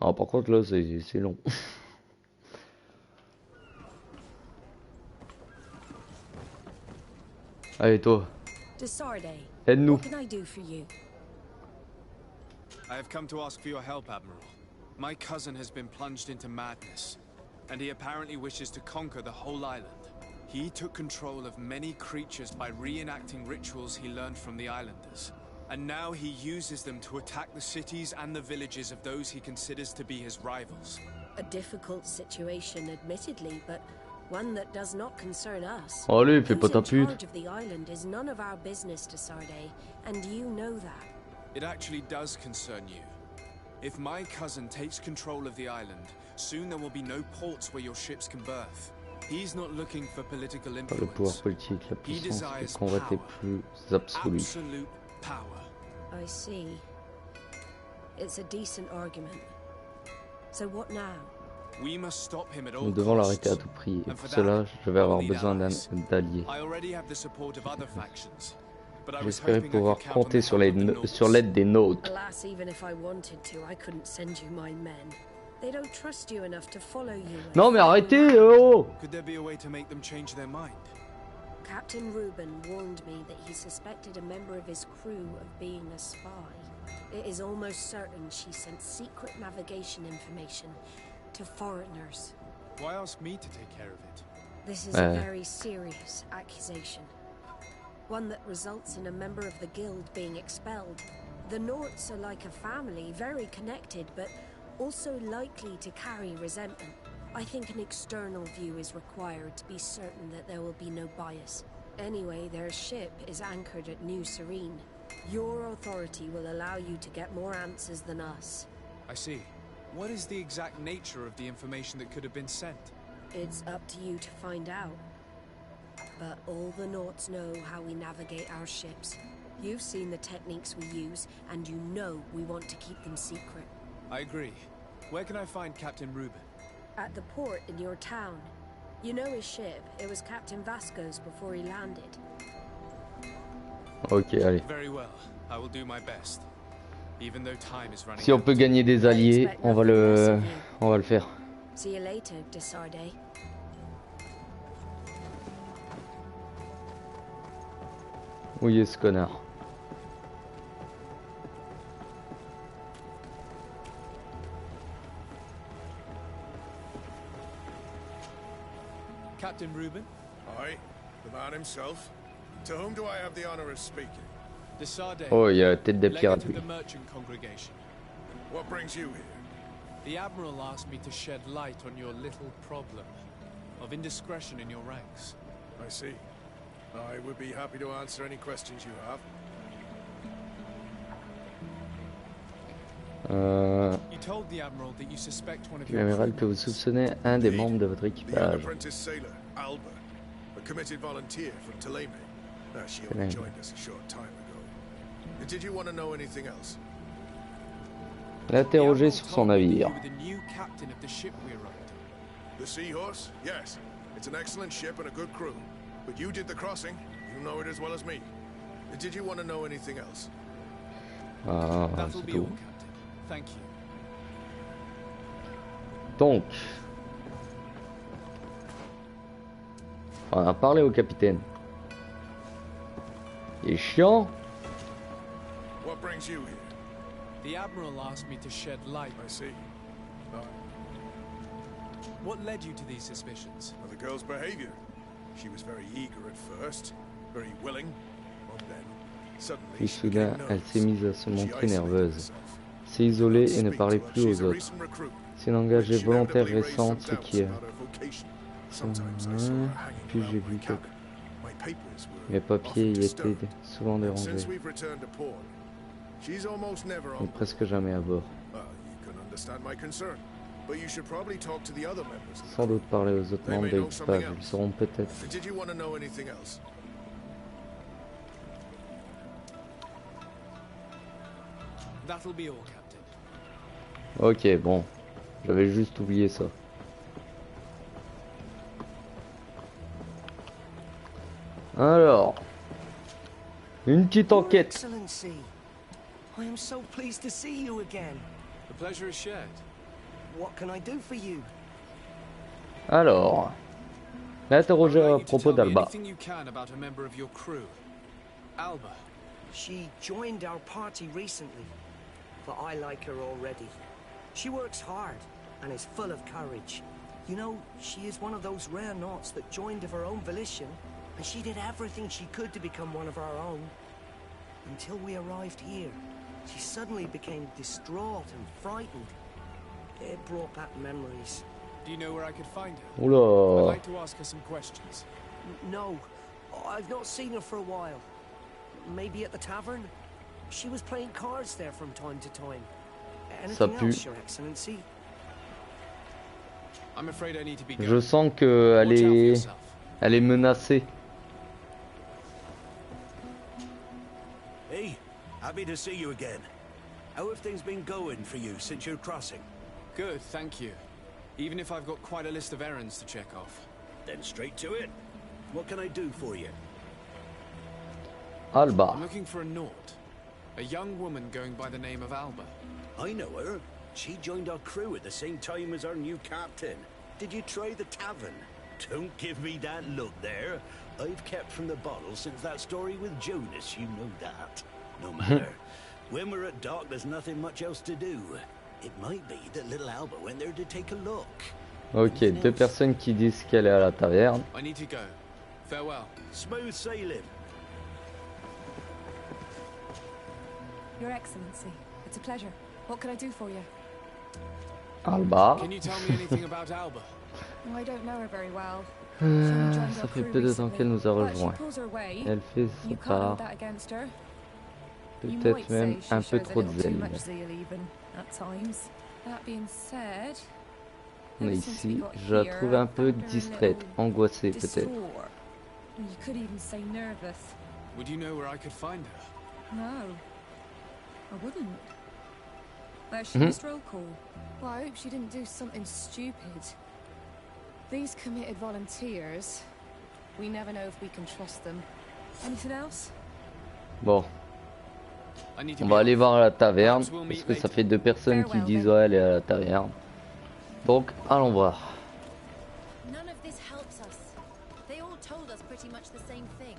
Ah, par contre, là, c'est long. Allez, toi. Aide-nous. What can I do for you? I have come to ask for your help, Admiral. My cousin has been plunged into madness, and he apparently wishes to conquer the whole island. He took control of many creatures by reenacting rituals he learned from the islanders. And now he uses them to attack the cities and the villages of those he considers to be his rivals. A difficult situation, admittedly, but one that does not concern us. Allez, fais pas ta Who's in pute. charge of the island is none of our business, Desarde, and you know that. It actually does concern you. If my cousin takes control of the island, soon there will be no ports where your ships can berth. He's not looking for political Le pouvoir influence. politique, la He puissance, le desires combat est power. plus absolu. Absolute power. I see. It's a decent argument. So what now? We must stop him at all Nous devons l'arrêter à costs. tout prix. Et And pour for cela, that, je vais I will avoir need besoin allies. d'alliés. I already have the support of other factions, but I was J'espérais hoping I pouvoir could count on compter the sur help of the sur Nords. l'aide des nôtres. Alas, even if I wanted to, I couldn't send you my men. They don't trust you enough to follow you. Non mais arrêtez, oh! Could there be a way to make them change their mind? Captain Reuben warned me that he suspected a member of his crew of being a spy. It is almost certain she sent secret navigation information to foreigners. Why ask me to take care of it? This is a very serious accusation. One that results in a member of the guild being expelled. The Norts are like a family, very connected, but also likely to carry resentment. I think an external view is required to be certain that there will be no bias. Anyway, their ship is anchored at New Serene. Your authority will allow you to get more answers than us. I see. What is the exact nature of the information that could have been sent? It's up to you to find out. But all the Norts know how we navigate our ships. You've seen the techniques we use, and you know we want to keep them secret. I agree. Where can I find Captain Reuben? At the port in your town. You know his ship. It was Captain Vasco's before he landed. Ok, allez. Very well. I will do my best. Even though time is running Si on peut gagner des alliés, on va le faire. See you later, Desarde. Où est ce connard? Captain Reuben? Aye, the man himself. To whom do I have the honor of speaking? Desarde. Oh, il y a la tête des pirates, Legate lui. of the merchant congregation. What brings you here? The Admiral asked me to shed light on your little problem of indiscretion in your ranks. I see. I would be happy to answer any questions you have. You told the Admiral that you suspect one of your L'amiral que vous soupçonnez un des membres de votre The young équipage. apprentice sailor, Alba, a committed volunteer from Toleme. She only Toleme. joined us a short time ago. Did you want to know anything else? L'interroger sur son navire. You were the new captain of the ship we arrived on. The Seahorse? Yes. It's an excellent ship and a good crew. But you did the crossing. You know it as well as me. Did you want to know anything else? Ah, That'll c'est be tout. all, Captain. Thank you. Donc, on a parlé au capitaine. Il est chiant. What brings you here? The Admiral asked me to shed light. I see. What led you to these suspicions? The girl's behavior. She was very eager at first, very willing, but then suddenly Puis she soudain, became elle nervous. s'est mise à se She montrer isolated nerveuse, herself. s'est isolée et ne parlait Speak to her. plus She's aux a autres. recent recruit, C'est une engagée which volontaire inevitably raised some récente doubts qui about her vocation. Sometimes I saw her Puis hanging j'ai around vu my que cabin. My papers were mes papiers often y étaient disturbed. souvent And since dérangés, we've returned to port, she's almost never mais on. presque jamais à bord. You can understand my concern, but you should probably talk to the other members. Sans doute parler aux autres They membres may de know something l'équipage, ils else. sauront peut-être. Did you want to know anything else? That'll be all, Captain. Ok, bon, j'avais juste oublié ça. Alors, une petite enquête. Excellency, I am so pleased to see you again. The pleasure is shared. What can I do for you? Alors, l'interroger à You to propos tell me d'Alba. anything you can about a member of your crew. Alba. She joined our party recently, but I like her already. She works hard and is full of courage. You know, she is one of those rare Nauts that joined of her own volition, and she did everything she could to become one of our own. Until we arrived here, she suddenly became distraught and frightened. It brought back memories. Do you know where I could find her? Oula. I'd like to ask her some questions. No, I've not seen her for a while. Maybe at the tavern? She was playing cards there from time to time. Anything pue. else, Your Excellency? I'm afraid I need to be Je going. sens que elle est menacée. Hey, happy to see you again. How have things been going for you since your crossing? Good, thank you. Even if I've got quite a list of errands to check off. Then straight to it. What can I do for you? Alba. I'm looking for a Naut. A young woman going by the name of Alba. I know her. She joined our crew at the same time as our new captain. Did you try the tavern? Don't give me that look there. I've kept from the bottle since that story with Jonas, you know that. No matter. When we're at dock, there's nothing much else to do. It might be that little Alba went there to take a look. Ok, deux personnes qui disent qu'elle est à la taverne. I need to go. Farewell. Smooth sailing. Your Excellency, it's a pleasure. What can I do for you? Alba. Can you tell me anything about Alba? I don't know her very well. Ça fait peu de temps qu'elle nous a rejoints. Elle fait sa part. Peut-être même un peu trop de zèle. On est ici, je la trouve un peu distraite, angoissée peut-être. Would you know where I could find her? No, I wouldn't. Where's she missed roll call? Well, I hope she didn't do something stupid. These committed volunteers, we never know if we can trust them. Anything else? Bon. On va aller voir à la taverne, parce que ça fait deux personnes qui disent ouais, elle est à la taverne. Donc, allons voir. None of this helps us. They all told us pretty much the same thing.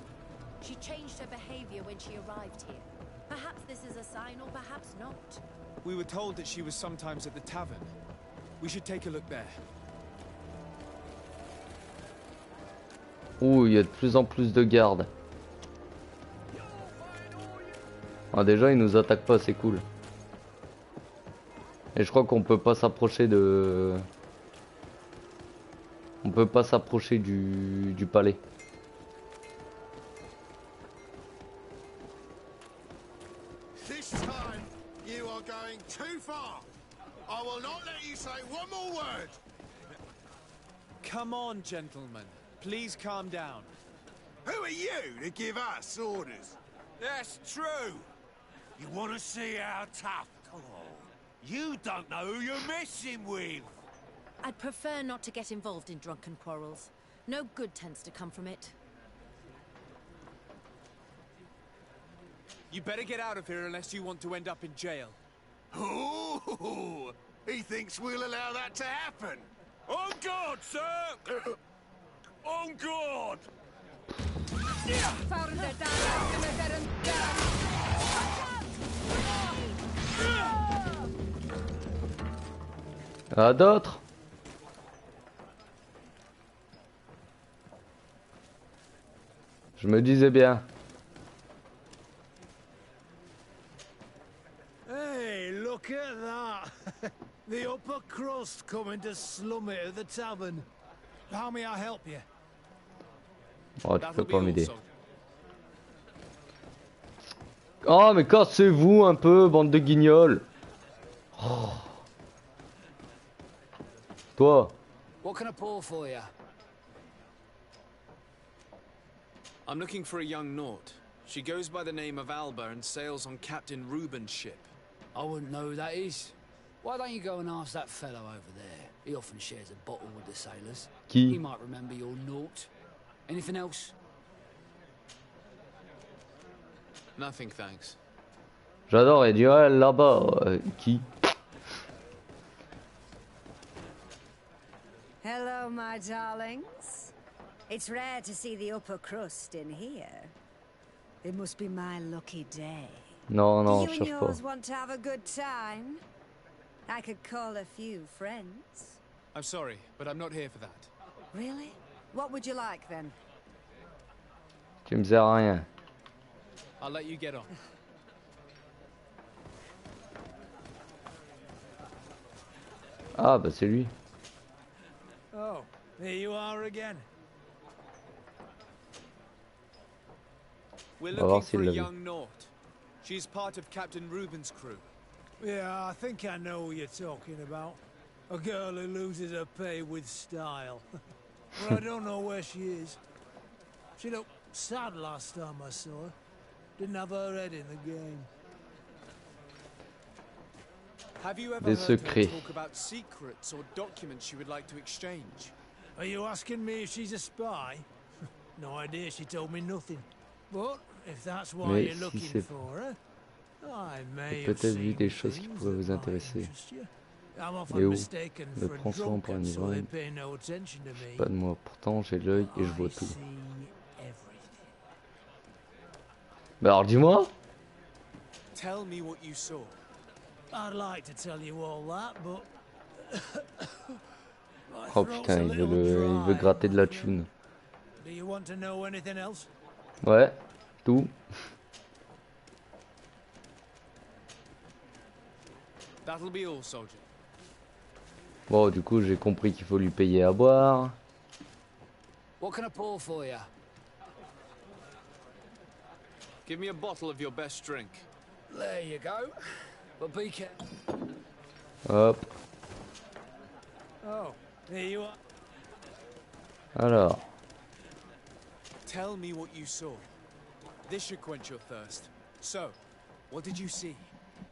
She changed her behavior when she arrived here. Perhaps this is a sign, or perhaps not. We were told that she was sometimes at the tavern. We should take a look there. Ouh, il y a de plus en plus de gardes. Ah, déjà, ils nous attaquent pas, c'est cool. Et je crois qu'on peut pas s'approcher de... On peut pas s'approcher du palais. This time, you are going too far. I will not let you say one more word. Come on, gentlemen. Please calm down. Who are you to give us orders? That's true. You want to see how tough? Oh, you don't know who you're messing with. I'd prefer not to get involved in drunken quarrels. No good tends to come from it. You better get out of here unless you want to end up in jail. Ooh, he thinks we'll allow that to happen. On guard, sir! On guard! Ah, d'autres? Je me disais bien. Hey, look at that! The upper crust coming to slum it at the tavern. How may I help you? Oh, tu peux pas m'aider. Oh, mais cassez-vous un peu, bande de guignols. Oh. Toi. What can I pull for you? I'm looking for a young Naut. She goes by the name of Alba and sails on Captain Reuben's ship. I wouldn't know who that is. Why don't you go and ask that fellow over there? He often shares a bottle with the sailors. Qui? He might remember your Naut. Anything else? Nothing, thanks. J'adore, il dit ouais, là-bas. Qui? Hello, my darlings. It's rare to see the upper crust in here. It must be my lucky day. Non, non, Do you je and cherche pas. yours want to have a good time? I could call a few friends. I'm sorry, but I'm not here for that. Really? What would you like then? Tu me sers à rien. I'll let you get on. Ah, bah c'est lui. Oh, here you are again. We're On va voir looking s'il for a l'a vu. young Naut. She's part of Captain Reuben's crew. Yeah, I think I know who you're talking about. A girl who loses her pay with style. But I don't know where she is. She looked sad last time I saw her. Didn't have her head in the game. Have you ever Des heard her secrets. talk about secrets or documents she would like to exchange? Are you asking me if she's a spy? No idea, she told me nothing. But if that's why Mais you're si looking c'est for her, I may peut-être have vu seen des choses qui things pourraient vous that might intéresser. interest you. I'm Et often où? mistaken Me for a prends soin pour un drunkard, so they ivrogne. pay no attention to me. Pas de moi. Pourtant, j'ai l'œil et je vois I tout. see everything. Bah alors dis-moi. Tell me what you saw. I'd like to tell you all that, but my Oh throat's putain, a il little veut dry, gratter de la I'm afraid. thune. Do you want to know anything else? Ouais, tout. That'll be all, soldier. Bon, du coup, j'ai compris qu'il faut lui payer à boire. What can I pour for you? Give me a bottle of your best drink. There you go. But be careful. Hop. Oh, here you are. Alors. Tell me what you saw. This should quench your thirst. So, what did you see?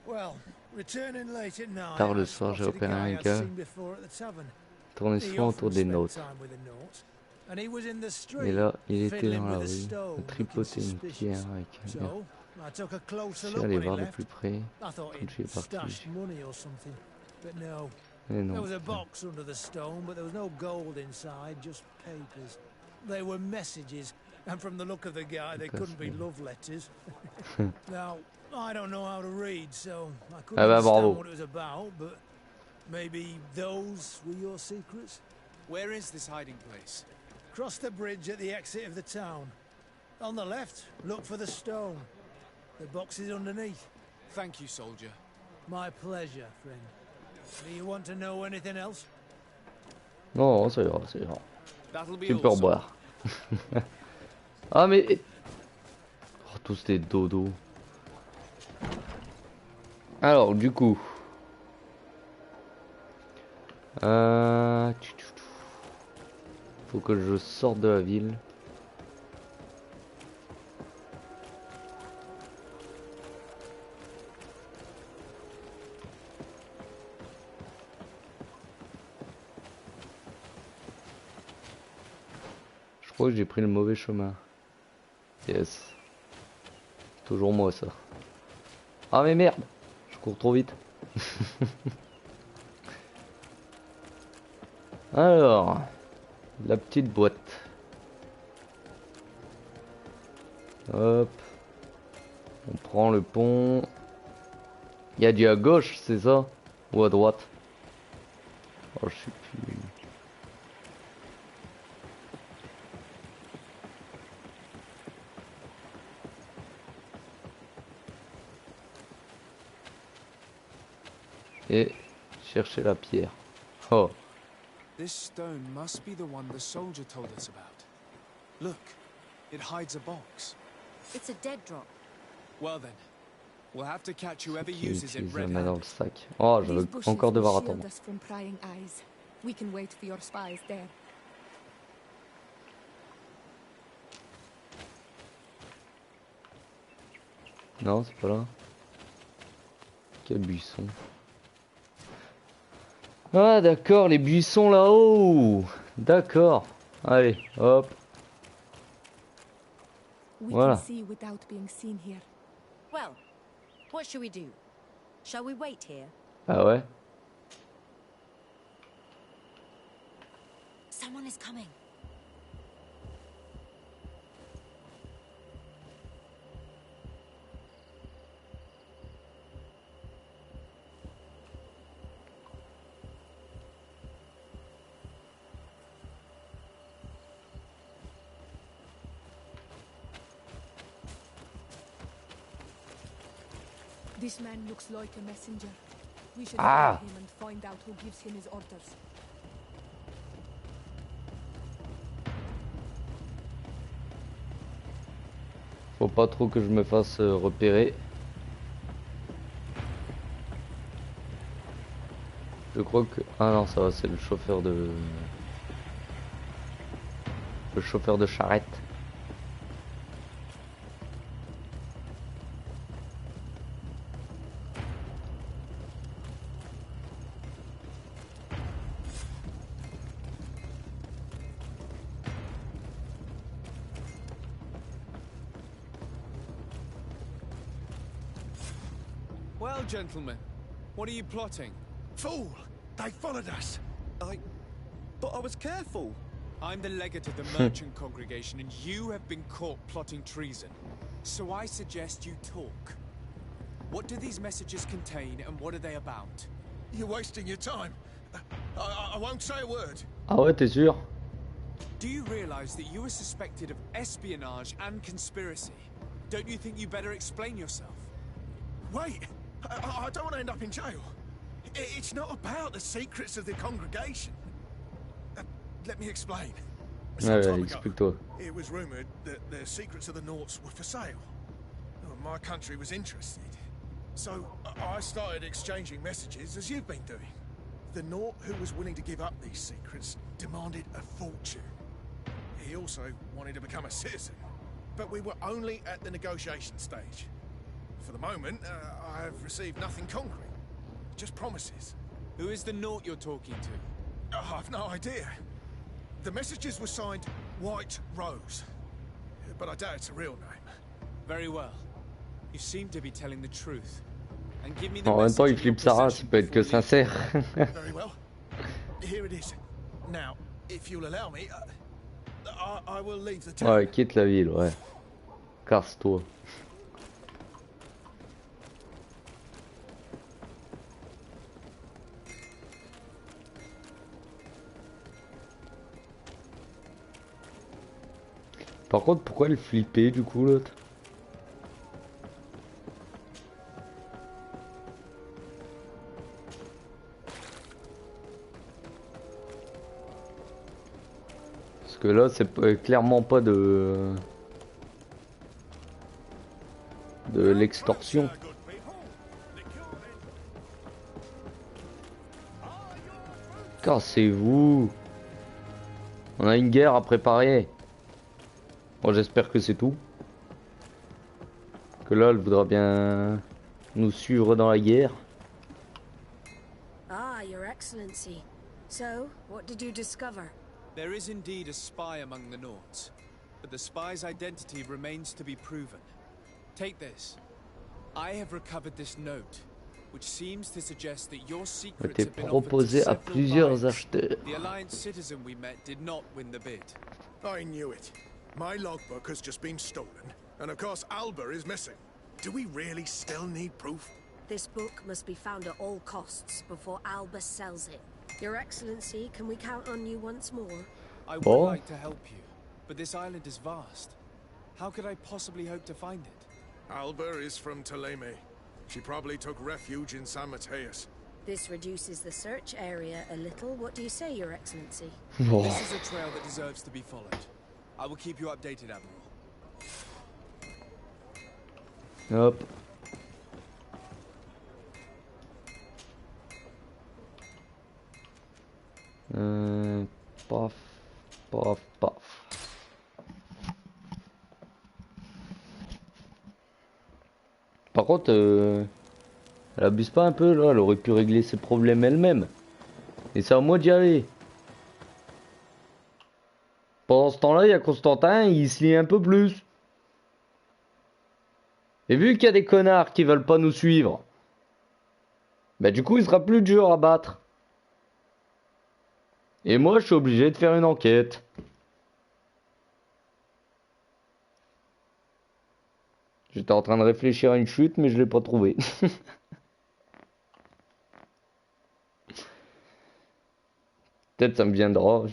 Well, returning late at night, Tard le I soir, j'ai spotted a opéré guy un I'd gars. seen before at the tavern. Tournait He souvent often autour des spent nôtres. time with the Naut, and he was in the Et street, là, il était fiddling dans la with a rue, stone, à looking tripoter une pierre suspicious. avec un gars. So, I took a closer Je suis look allé when he voir de left. plus près. I thought Quand he'd je suis parti. stashed money or something, but no. Et non. There was a box under the stone, but there was no gold inside, just papers. They were messages, and from the look of the guy, they couldn't be love letters. Now, I don't know how to read, so I couldn't Ah bah, understand bravo. what it was about, but maybe those were your secrets? Where is this hiding place? Cross the bridge at the exit of the town. On the left, look for the stone. The box is underneath. Thank you, soldier. My pleasure, friend. Do you want to know anything else? Non, ça ira, ça ira. That'll be Tu all, peux boire. Ah mais... Oh, tous des dodos. Alors, du coup... Faut que je sorte de la ville. Je crois que j'ai pris le mauvais chemin. Yes. Toujours moi ça. Ah mais merde. Je cours trop vite. Alors. La petite boîte. Hop. On prend le pont. Il y a du à gauche, c'est ça? Ou à droite? Oh, je sais plus. Et chercher la pierre. Oh. This stone must be the one the soldier told us about. Look, it hides a box. It's a dead drop. Well then, we'll have to catch whoever Qui uses it utilise la main red-handed. dans le sac. Oh, je These veux bushes encore devoir will shield attendre. us from prying eyes. We can wait for your spies there. Non, c'est pas là. Quel buisson. Ah d'accord, les buissons là-haut. D'accord. Allez, hop. We Voilà. can see without being seen here. Well, what should we do? Shall we wait here? Ah ouais. Someone is coming. This man looks like a messenger. We should Ah. find him and find out who gives him his orders. Faut pas trop que je me fasse repérer. Je crois que... Ah non, ça va, c'est le chauffeur de... Le chauffeur de charrette. Well, gentlemen, what are you plotting? Fool! They followed us. But I was careful. I'm the legate of the merchant congregation, and you have been caught plotting treason. So I suggest you talk. What do these messages contain, and what are they about? You're wasting your time. I won't say a word. Ah ouais, t'es sûr? Do you realize that you are suspected of espionage and conspiracy? Don't you think you better explain yourself? Wait, I don't want to end up in jail. It's not about the secrets of the congregation. Let me explain. Some time ago, it was rumored that the secrets of the Nauts were for sale. My country was interested. So I started exchanging messages as you've been doing. The Naut who was willing to give up these secrets demanded a fortune. He also wanted to become a citizen. But we were only at the negotiation stage. For the moment, I have received nothing concrete. Just promises. Who is the Naut you're talking to? I've no idea. The messages were signed White Rose. But I doubt it's a real name. Very well. You seem to be telling the truth. And give me the En même temps, il flippe sa race, ça peut être que sincère. Very well. Here it is. Now, if you'll allow me, I will leave the town. Ouais, quitte la ville, ouais. Casse-toi. Par contre, pourquoi elle flippait du coup l'autre? Parce que là, c'est clairement pas de l'extorsion. Cassez-vous. On a une guerre à préparer. Bon, j'espère que c'est tout. Que là, elle voudra bien nous suivre dans la guerre. Ah, Your Excellency. So, what did you discover? There is indeed a spy among the Nauts, but the spy's identity remains to be proven. Take this. I have recovered this note, which seems to suggest that your secrets have been proposé à plusieurs acheteurs. The Alliance citizen we met did not win the bid. I knew it. My logbook has just been stolen, and of course Alba is missing. Do we really still need proof? This book must be found at all costs before Alba sells it. Your Excellency, can we count on you once more? I would like to help you, but this island is vast. How could I possibly hope to find it? Alba is from Ptolemy. She probably took refuge in San Mateus. This reduces the search area a little. What do you say, Your Excellency? This is a trail that deserves to be followed. I will keep you updated, Admiral. Hop. Paf, paf, paf. Par contre, elle abuse pas un peu là, elle aurait pu régler ses problèmes elle-même. Et c'est à moi d'y aller. Pendant ce temps-là, il y a Constantin, il se lie un peu plus. Et vu qu'il y a des connards qui veulent pas nous suivre, bah du coup il sera plus dur à battre. Et moi je suis obligé de faire une enquête. J'étais en train de réfléchir à une chute mais je l'ai pas trouvé. Peut-être ça me viendra.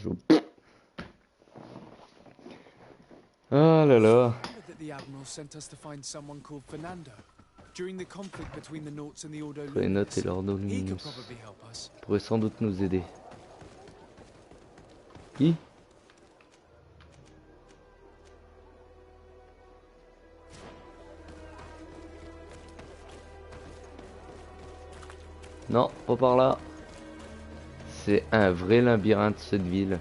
Ah là là. The Admiral sent us to find someone called Fernando. During the conflict between the Nauts and the Ordo Les notes et l'ordre pourrait sans doute nous aider. Qui? Non, pas par là. C'est un vrai labyrinthe cette ville.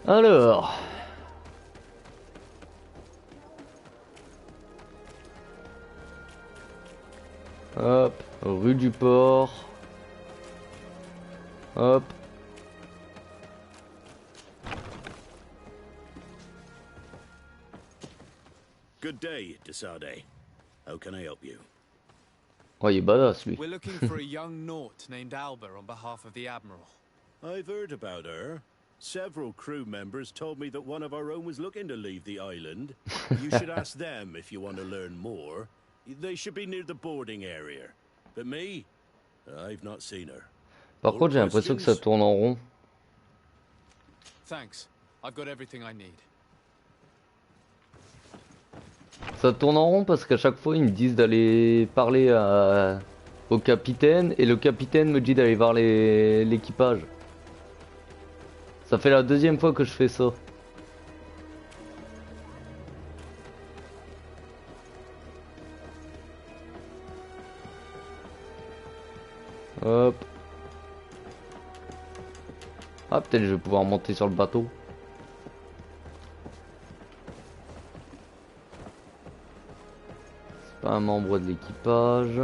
Alors, hop, rue du Port, hop, Good day, Desade. How can I help you? Oh, il est badass lui. We're looking for a young Naut named Alba on behalf of the Admiral. I've heard about her. Several crew members told me that one of our own was looking to leave the island. You should ask them if you want to learn more. They should be near the boarding area. But me, I've not seen her. Par contre, j'ai l'impression que ça tourne en rond. Thanks. I've got everything I need. Ça tourne en rond parce qu'à chaque fois ils me disent d'aller parler au capitaine et le capitaine me dit d'aller voir l'équipage. Ça fait la deuxième fois que je fais ça. Hop. Ah, peut-être je vais pouvoir monter sur le bateau. C'est pas un membre de l'équipage.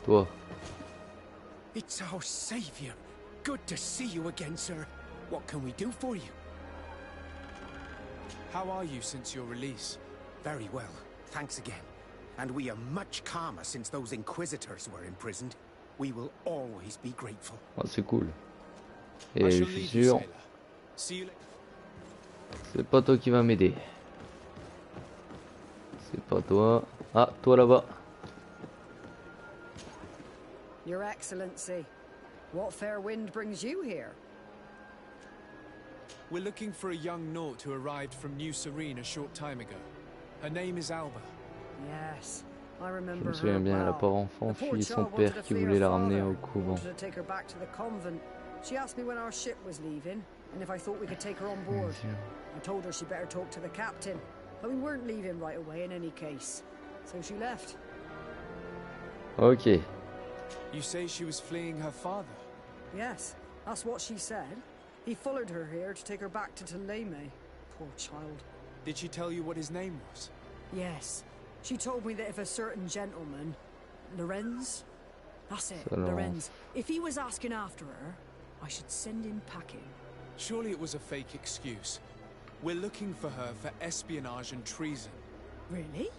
Toi. It's our savior. Good to see you again, sir. What can we do for you? How are you since your release? Very well, thanks again. And we are much calmer since those inquisitors were imprisoned. We will always be grateful. Oh, c'est cool. Et je suis sûr. C'est pas toi qui va m'aider. C'est pas toi. Ah, toi là-bas. Your Excellency, what fair wind brings you here? We're looking for a young Naut who arrived from New Serene a short time ago. Her name is Alba. Yes, I Je remember me souviens bien, elle a pas enfant, fui son père qui voulait la ramener au couvent. To take her back to the convent. She asked me when our ship was leaving and if I thought we could take her on board. I told her she better talk to the captain, but we weren't leaving right away in any case. So she left. Ok. You say she was fleeing her father? Yes, that's what she said. He followed her here to take her back to Toleme. Poor child. Did she tell you what his name was? Yes. She told me that if a certain gentleman, Lorenz? That's it, Lorenz. Lorenz. If he was asking after her, I should send him packing. Surely it was a fake excuse. We're looking for her for espionage and treason. Really?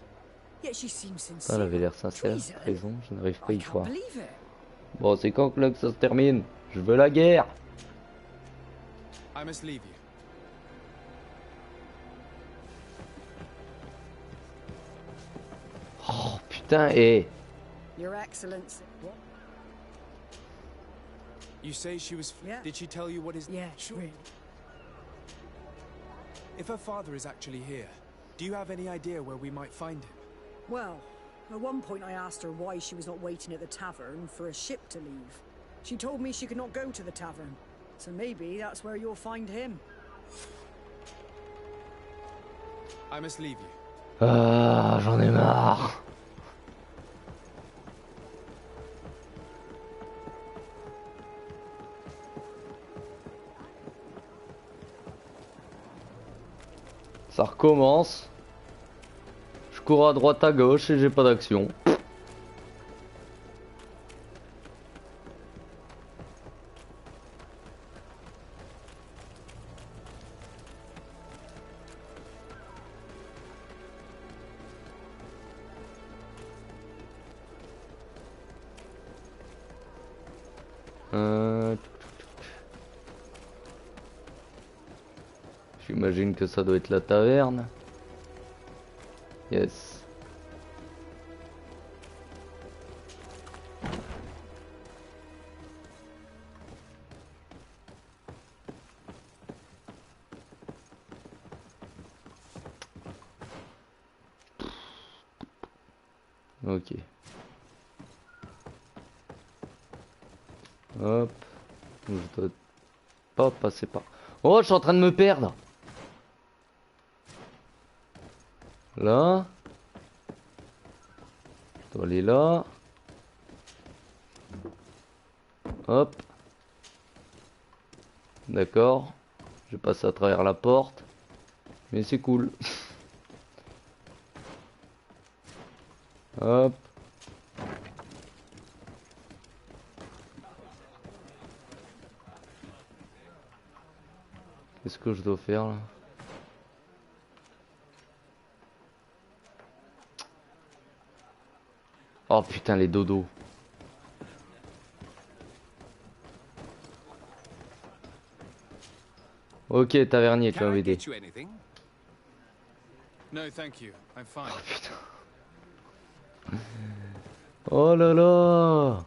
Yet she seems sincere. Elle avait l'air sincère, Treason? raison, je n'arrive pas à y I can't croire. believe it. Bon, c'est quand que là que ça se termine? Je veux la guerre. I must leave you. Oh putain, et... Your Excellency. What? You say she was... Yeah. Did she tell you what his... Yeah, Sure. really. If her father is actually here, do you have any idea where we might find him? Well, at one point I asked her why she was not waiting at the tavern for a ship to leave. She told me she could not go to the tavern, so maybe that's where you'll find him. I must leave you. Ah, j'en ai marre. Ça recommence. Je cours à droite à gauche et j'ai pas d'action. J'imagine que ça doit être la taverne. Yes. Ok. Hop. Je dois pas passer par... Oh, je suis en train de me perdre. Là. Je dois aller là. Hop. D'accord. Je passe à travers la porte. Mais c'est cool. Hop. Qu'est-ce que je dois faire là? Oh putain les dodos. Ok, tavernier, tu vas m'aider. No, thank you. I'm fine. Oh putain. Oh là là.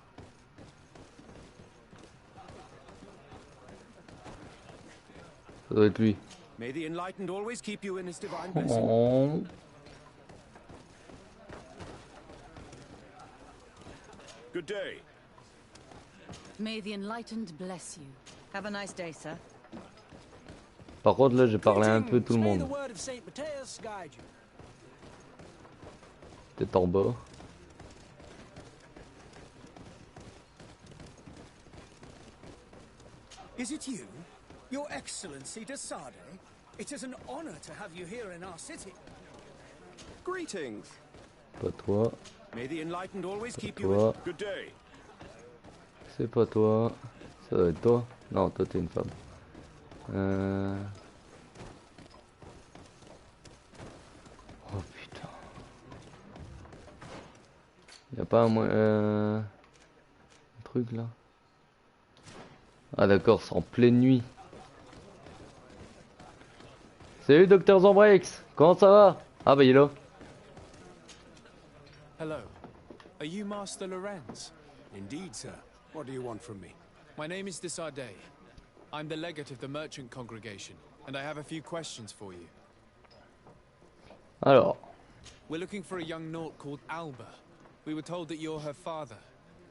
Ça doit être lui. May the enlightened always keep you in his divine blessing. Oh. Good day. May the enlightened bless you. Have a nice day, sir. Par contre là j'ai parlé un peu tout le May the monde. word of Saint Matthias guide you. Peut-être en bas. Is it you? Your Excellency de Sade? It is an honor to have you here in our city. Greetings. Pas toi. May the enlightened always Pas keep you toi. in. Good day. C'est pas toi. Ça doit être toi. Non, toi t'es une femme. Oh putain. Y'a pas un truc là? Ah d'accord, c'est en pleine nuit. Salut Docteur Zambrex, comment ça va? Ah bah il est là. Hello. Are you Master Lorenz? Indeed, sir. What do you want from me? My name is de Sade. I'm the legate of the merchant congregation, and I have a few questions for you. Alors. We're looking for a young Naut called Alba. We were told that you're her father.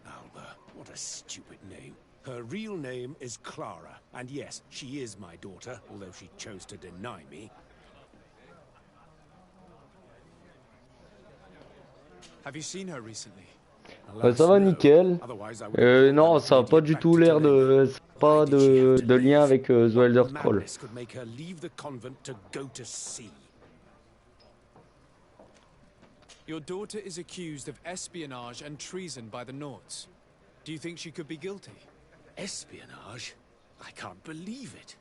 Alba, what a stupid name. Her real name is Clara, and yes, she is my daughter, although she chose to deny me. Have you seen her recently? Ça va nickel. Non, ça a pas du tout l'air de... ça a pas de lien avec The Elder Scrolls. Could make her leave the convent to go to sea. Your daughter is accused of espionage and treason by the Nauts. Do you think she could be guilty? Espionage? I can't believe it.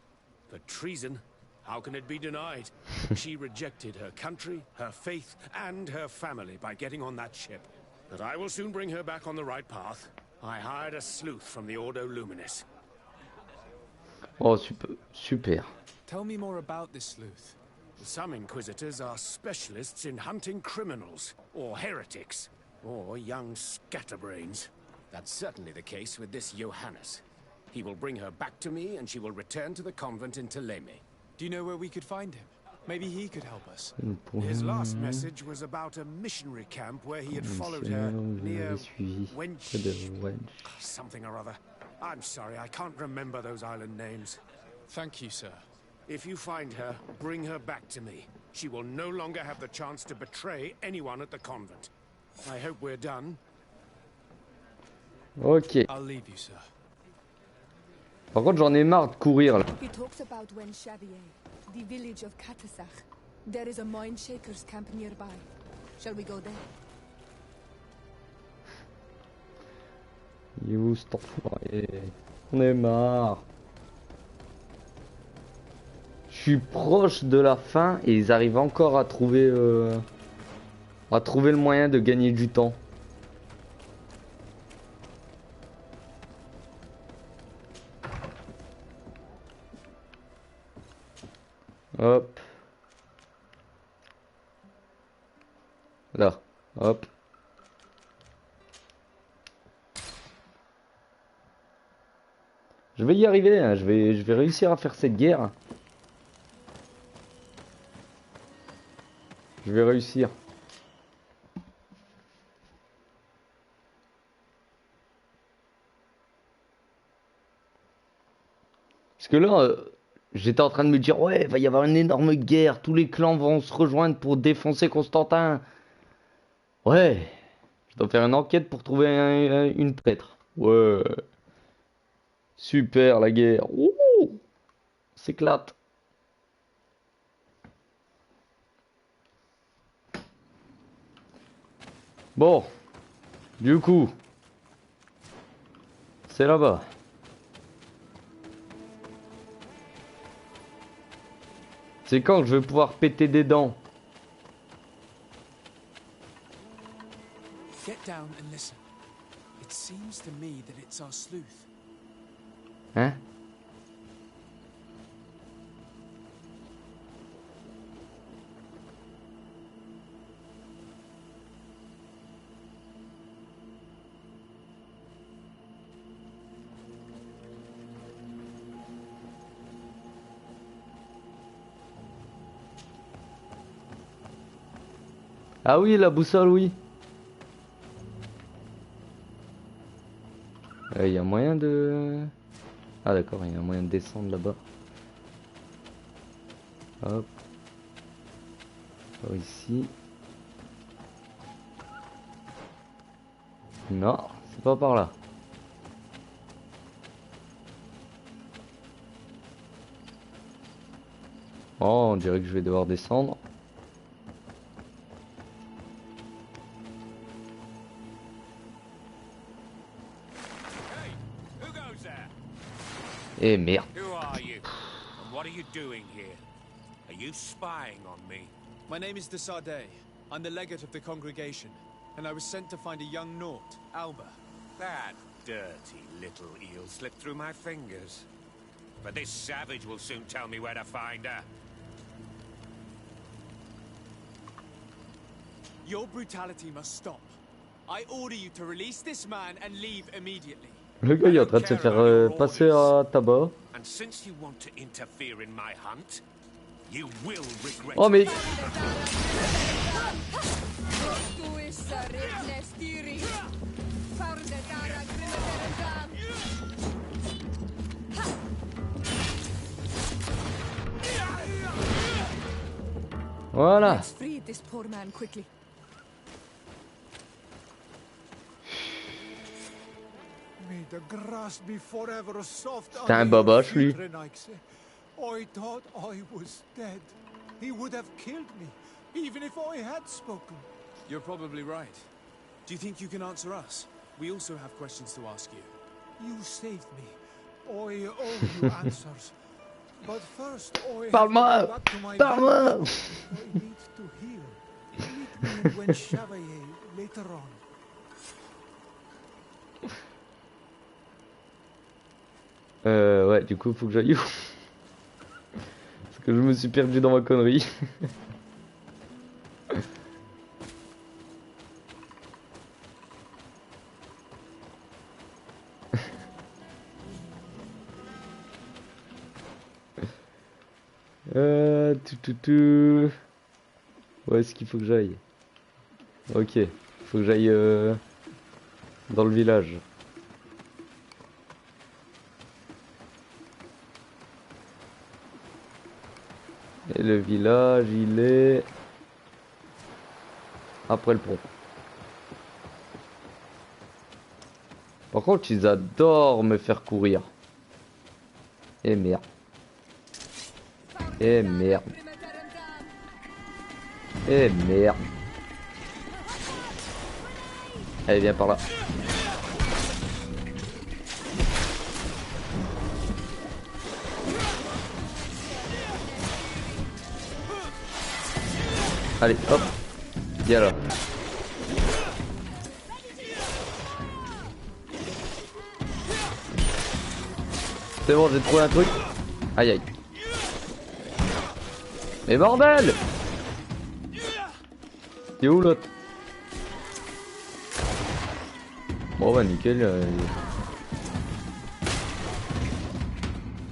But treason? How can it be denied? She rejected her country, her faith, and her family by getting on that ship. But I will soon bring her back on the right path. I hired a sleuth from the Ordo Luminis. Oh, super. Tell me more about this sleuth. Some inquisitors are specialists in hunting criminals, or heretics, or young scatterbrains. That's certainly the case with this Johannes. He will bring her back to me, and she will return to the convent in Teleme. Do you know where we could find him? Maybe he could help us. His last message was about a missionary camp where he had followed her near Wench... something or other. I'm sorry, I can't remember those island names. Thank you, sir. If you find her, bring her back to me. She will no longer have the chance to betray anyone at the convent. I hope we're done. Ok. I'll leave you, sir. Par contre, j'en ai marre de courir là. He talks about Wenchavier, the village of Katasach. There is a mine shaker's camp nearby. Shall we go there? Il est où cet enfoiré? On est marre. Je suis proche de la fin et ils arrivent encore à trouver le moyen de gagner du temps. Hop. Là. Hop. Je vais y arriver, hein. Je vais réussir à faire cette guerre. Je vais réussir. Parce que là, j'étais en train de me dire, ouais, il va y avoir une énorme guerre, tous les clans vont se rejoindre pour défoncer Constantin. Ouais, je dois faire une enquête pour trouver une prêtre. Ouais. Super la guerre. Ouh, s'éclate. Bon, du coup, c'est là-bas. C'est quand je vais pouvoir péter des dents? Get down and listen. It seems to me that it's our sleuth. Hein? Ah oui, la boussole, oui. Il y a moyen de... Ah d'accord, il y a moyen de descendre là-bas. Hop. Par ici. Non, c'est pas par là. Oh, on dirait que je vais devoir descendre. Eh merde. Who are you? And what are you doing here? Are you spying on me? My name is de Sardet. I'm the legate of the congregation, and I was sent to find a young Naut, Alba. That dirty little eel slipped through my fingers. But this savage will soon tell me where to find her. Your brutality must stop. I order you to release this man and leave immediately. Le gars il est en train de se faire passer à tabac. And since you want to interfere in my hunt, you will regret. Oh mais voilà. Let's free this poor man quickly. May the grass be forever soft. C'est un baboche lui. I thought I was dead. He would have killed me, even if I had spoken. You're probably right. Do you think you can answer us? We also have questions to ask you. You saved me. I owe you answers. But first, I Parle-moi! have to go back to my Parle-moi! village. I need to heal. Meet me in Gwen Chevalier later on. Ouais, du coup, faut que j'aille où? Parce que je me suis perdu dans ma connerie. Tout. Où est-ce qu'il faut que j'aille? Ok, faut que j'aille dans le village. Et le village, il est après le pont. Par contre, ils adorent me faire courir. Et merde. Et merde. Et merde. Allez, viens par là. Allez, hop. Viens là. C'est bon, j'ai trouvé un truc. Aïe aïe. Mais bordel! T'es où l'autre? Bon bah nickel.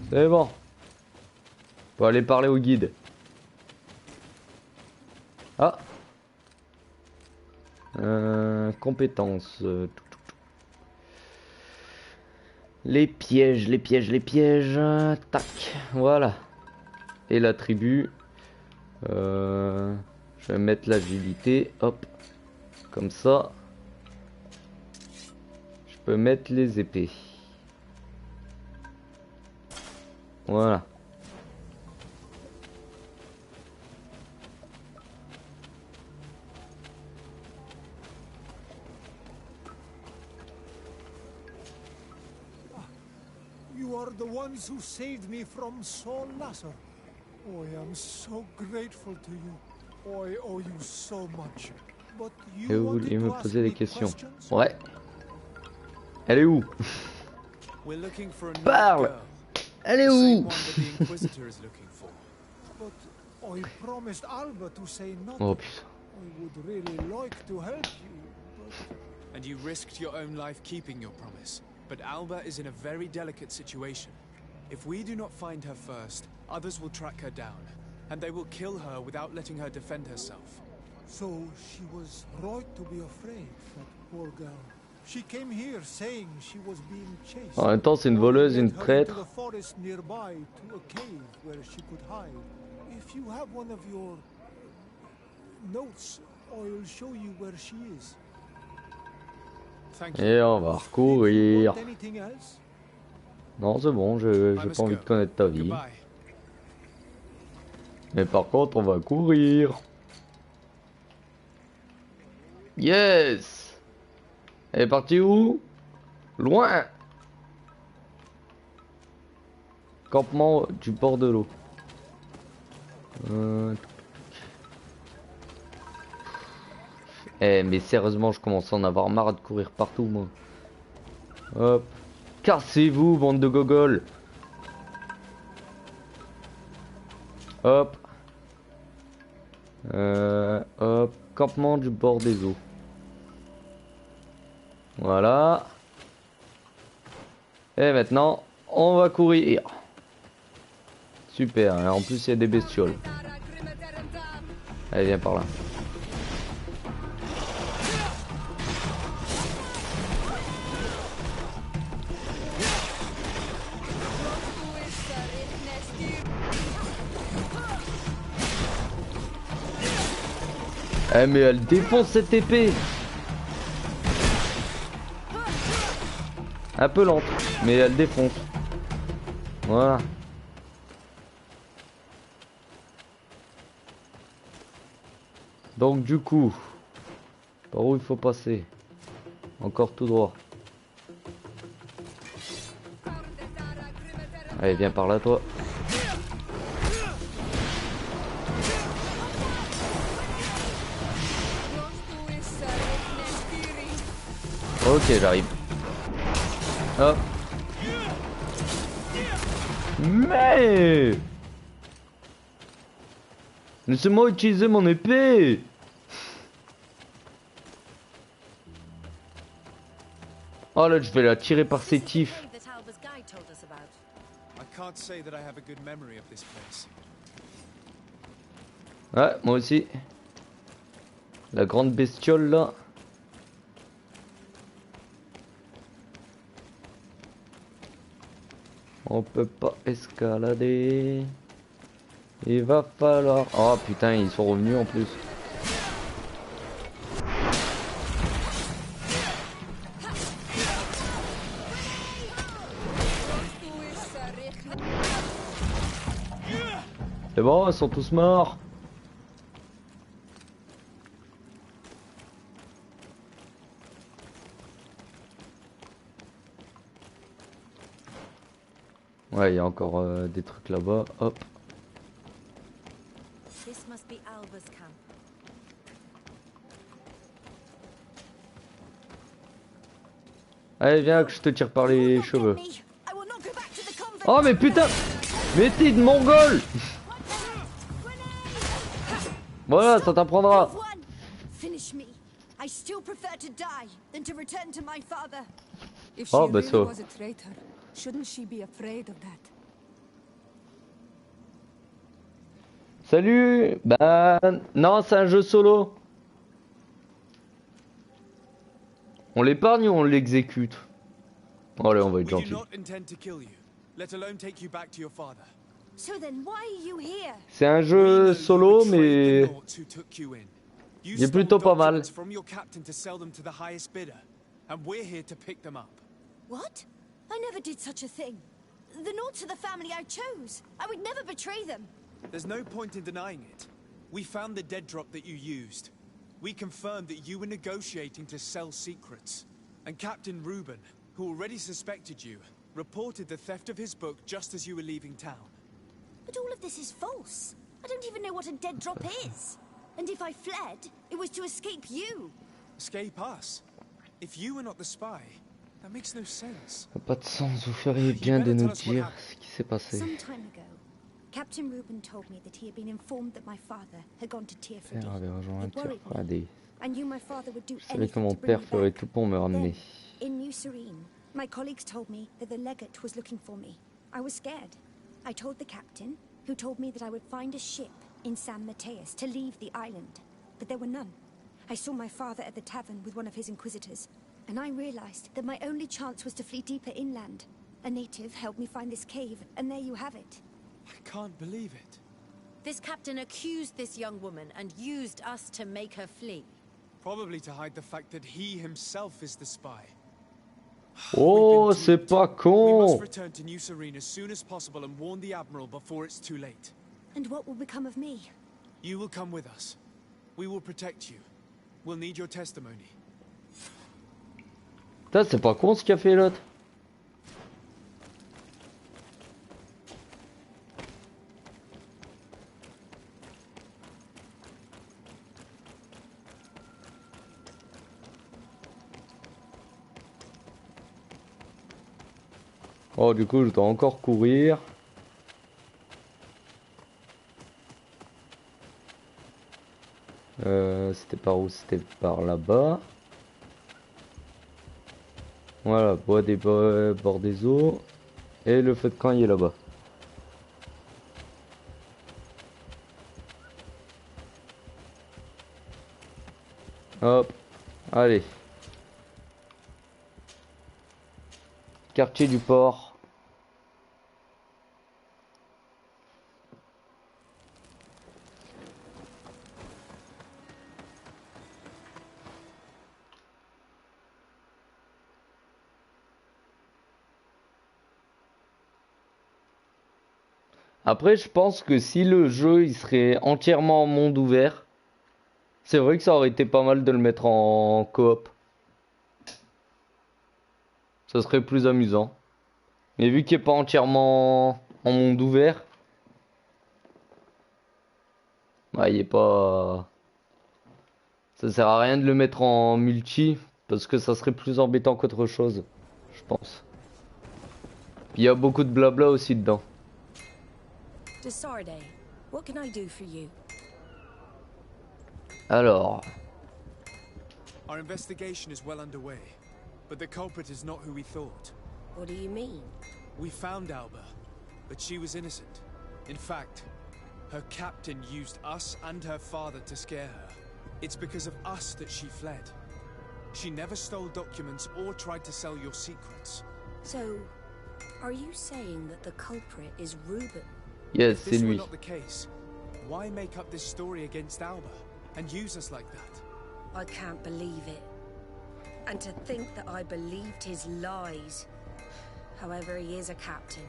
C'est bon. Faut aller parler au guide. Ah. Compétences. Les pièges. Tac. Voilà. Et l'attribut. Je vais mettre l'agilité. Hop. Comme ça. Je peux mettre les épées. Voilà. You are the ones who saved me from Saul Lasser. I am so grateful to you. I owe you so much. But Et you vous wanted vouliez me to ask poser des me questions. questions? Ouais. Elle est où? We're looking for a Parle. girl. Elle est The same où? one that the Inquisitor is looking for. But I promised Alba to say nothing. Oh putain. I would really like to help you, but... And you risked your own life keeping your promise. But Alba is in a very delicate situation. If we do not find her first, others will track her down. And they will kill her without letting her defend herself. So she was right to be afraid, that poor girl. She came here saying she was being chased. En même temps, c'est une voleuse, une traître. To the forest nearby to a cave where she could hide. If you have one of your notes, I'll show you where she is. Thank you. Et on va recourir. Anything else? Non, c'est bon, j'ai pas envie de connaître ta vie. Mais par contre, on va courir. Yes! Elle est partie où? Loin! Campement du bord de l'eau. Eh, mais sérieusement, je commence à en avoir marre de courir partout, moi. Hop. Cassez-vous, bande de gogoles! Hop. Hop. Campement du bord des eaux. Voilà. Et maintenant, on va courir. Super. Et en plus, il y a des bestioles. Allez, viens par là. Eh mais elle défonce cette épée. Un peu lente, mais elle défonce. Voilà. Donc du coup, par où il faut passer? Encore tout droit. Allez, viens par là, toi. Ok, j'arrive. Hop. Mais laissez-moi utiliser mon épée. Oh là, je vais la tirer par ses tifs. Ouais, moi aussi. La grande bestiole là. On peut pas escalader. Il va falloir... Oh putain, ils sont revenus en plus. C'est bon, ils sont tous morts. Ouais, il y a encore des trucs là-bas. Hop. Allez, viens que je te tire par les cheveux. Oh mais putain! Mais t'es de mongol! Voilà, ça t'apprendra. Oh bah ça. Salut. Bah non, c'est un jeu solo. On l'épargne ou on l'exécute? Oh allez, on va être gentil. C'est un jeu solo, mais il est plutôt pas mal. What? I never did such a thing. The notes are the family I chose. I would never betray them. There's no point in denying it. We found the dead drop that you used. We confirmed that you were negotiating to sell secrets. And Captain Reuben, who already suspected you, reported the theft of his book just as you were leaving town. But all of this is false. I don't even know what a dead drop is. And if I fled, it was to escape you. Escape us? If you were not the spy, that makes no sense. Ça n'a pas de sens, vous feriez bien de nous dire ce qui s'est passé. Some time ago, Captain Reuben told me that he had been informed that my father had gone to Tyr for Regardez. I knew my father would do Je savais que mon anything to bring père me ferait back. tout pour me ramener. Then, in New Serene, my colleagues told me that the legate was looking for me. I was scared. I told the captain, who told me that I would find a ship in San Mateus to leave the island, but there were none. I saw my father at the tavern with one of his inquisitors, and I realized that my only chance was to flee deeper inland. A native helped me find this cave, and there you have it. I can't believe it. This captain accused this young woman and used us to make her flee. Probably to hide the fact that he himself is the spy. Oh, c'est pas We con! must return to New Serene as soon as possible and warn the Admiral before it's too late. And what will become of me? You will come with us. We will protect you. We'll need your testimony. Putain, c'est pas con ce qu'a fait l'autre. Oh, du coup, je dois encore courir. C'était par où? C'était par là-bas. Voilà, bois des bords des eaux. Et le feu de camp, il est là-bas. Hop, allez. Quartier du port. Après, je pense que si le jeu il serait entièrement en monde ouvert, c'est vrai que ça aurait été pas mal de le mettre en coop. Ça serait plus amusant. Mais vu qu'il n'est pas entièrement en monde ouvert, bah, il est pas... Ça sert à rien de le mettre en multi, parce que ça serait plus embêtant qu'autre chose, je pense. Puis il y a beaucoup de blabla aussi dedans. Desarde, what can I do for you? Alors... Our investigation is well underway, but the culprit is not who we thought. What do you mean? We found Alba, but she was innocent. In fact, her captain used us and her father to scare her. It's because of us that she fled. She never stole documents or tried to sell your secrets. So, are you saying that the culprit is Reuben? Yes, If c'est this were lui. not the case, why make up this story against Alba and use us like that? I can't believe it. And to think that I believed his lies. However, he is a captain.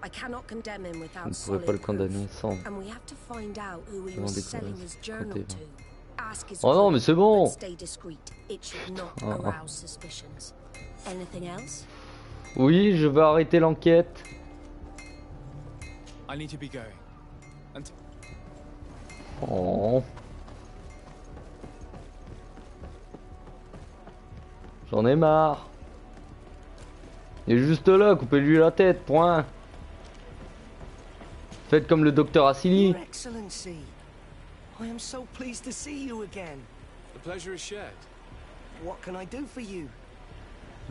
I cannot condemn him On without ne pourrait solid pas le proof. condamner sans... And we have to find out who he Sans was des selling his journal compter. to. Ask his Oh non, crew, mais c'est bon. but stay discreet. It should not Oh, oh. arouse suspicions. Anything else? Oui, je vais arrêter l'enquête. I need to be going. And Oh. J'en ai marre. Il est juste là, coupez-lui la tête, point. Faites comme le docteur Assili. Your Excellency, I am so pleased to see you again. the pleasure is shared. What can I do for you?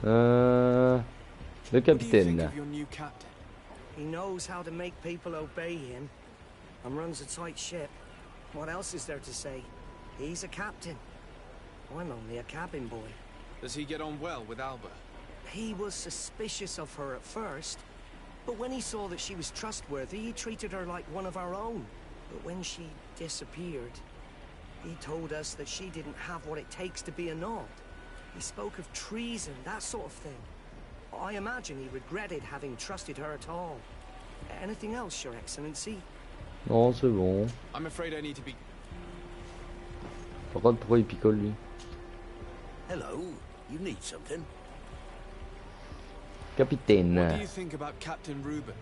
Le What do you think capitaine. of your new captain? He knows how to make people obey him and runs a tight ship. What else is there to say? He's a captain. I'm only a cabin boy. Does he get on well with Alba? He was suspicious of her at first, but when he saw that she was trustworthy, he treated her like one of our own. But when she disappeared, he told us that she didn't have what it takes to be a Nod. He spoke of treason, that sort of thing. I imagine he regretted having trusted her at all. Anything else, Your Excellency? Non, c'est bon. I'm afraid I need to be... Par contre, pourquoi il picole lui? Hello, you need something? Capitaine. What do you think about Captain Reuben?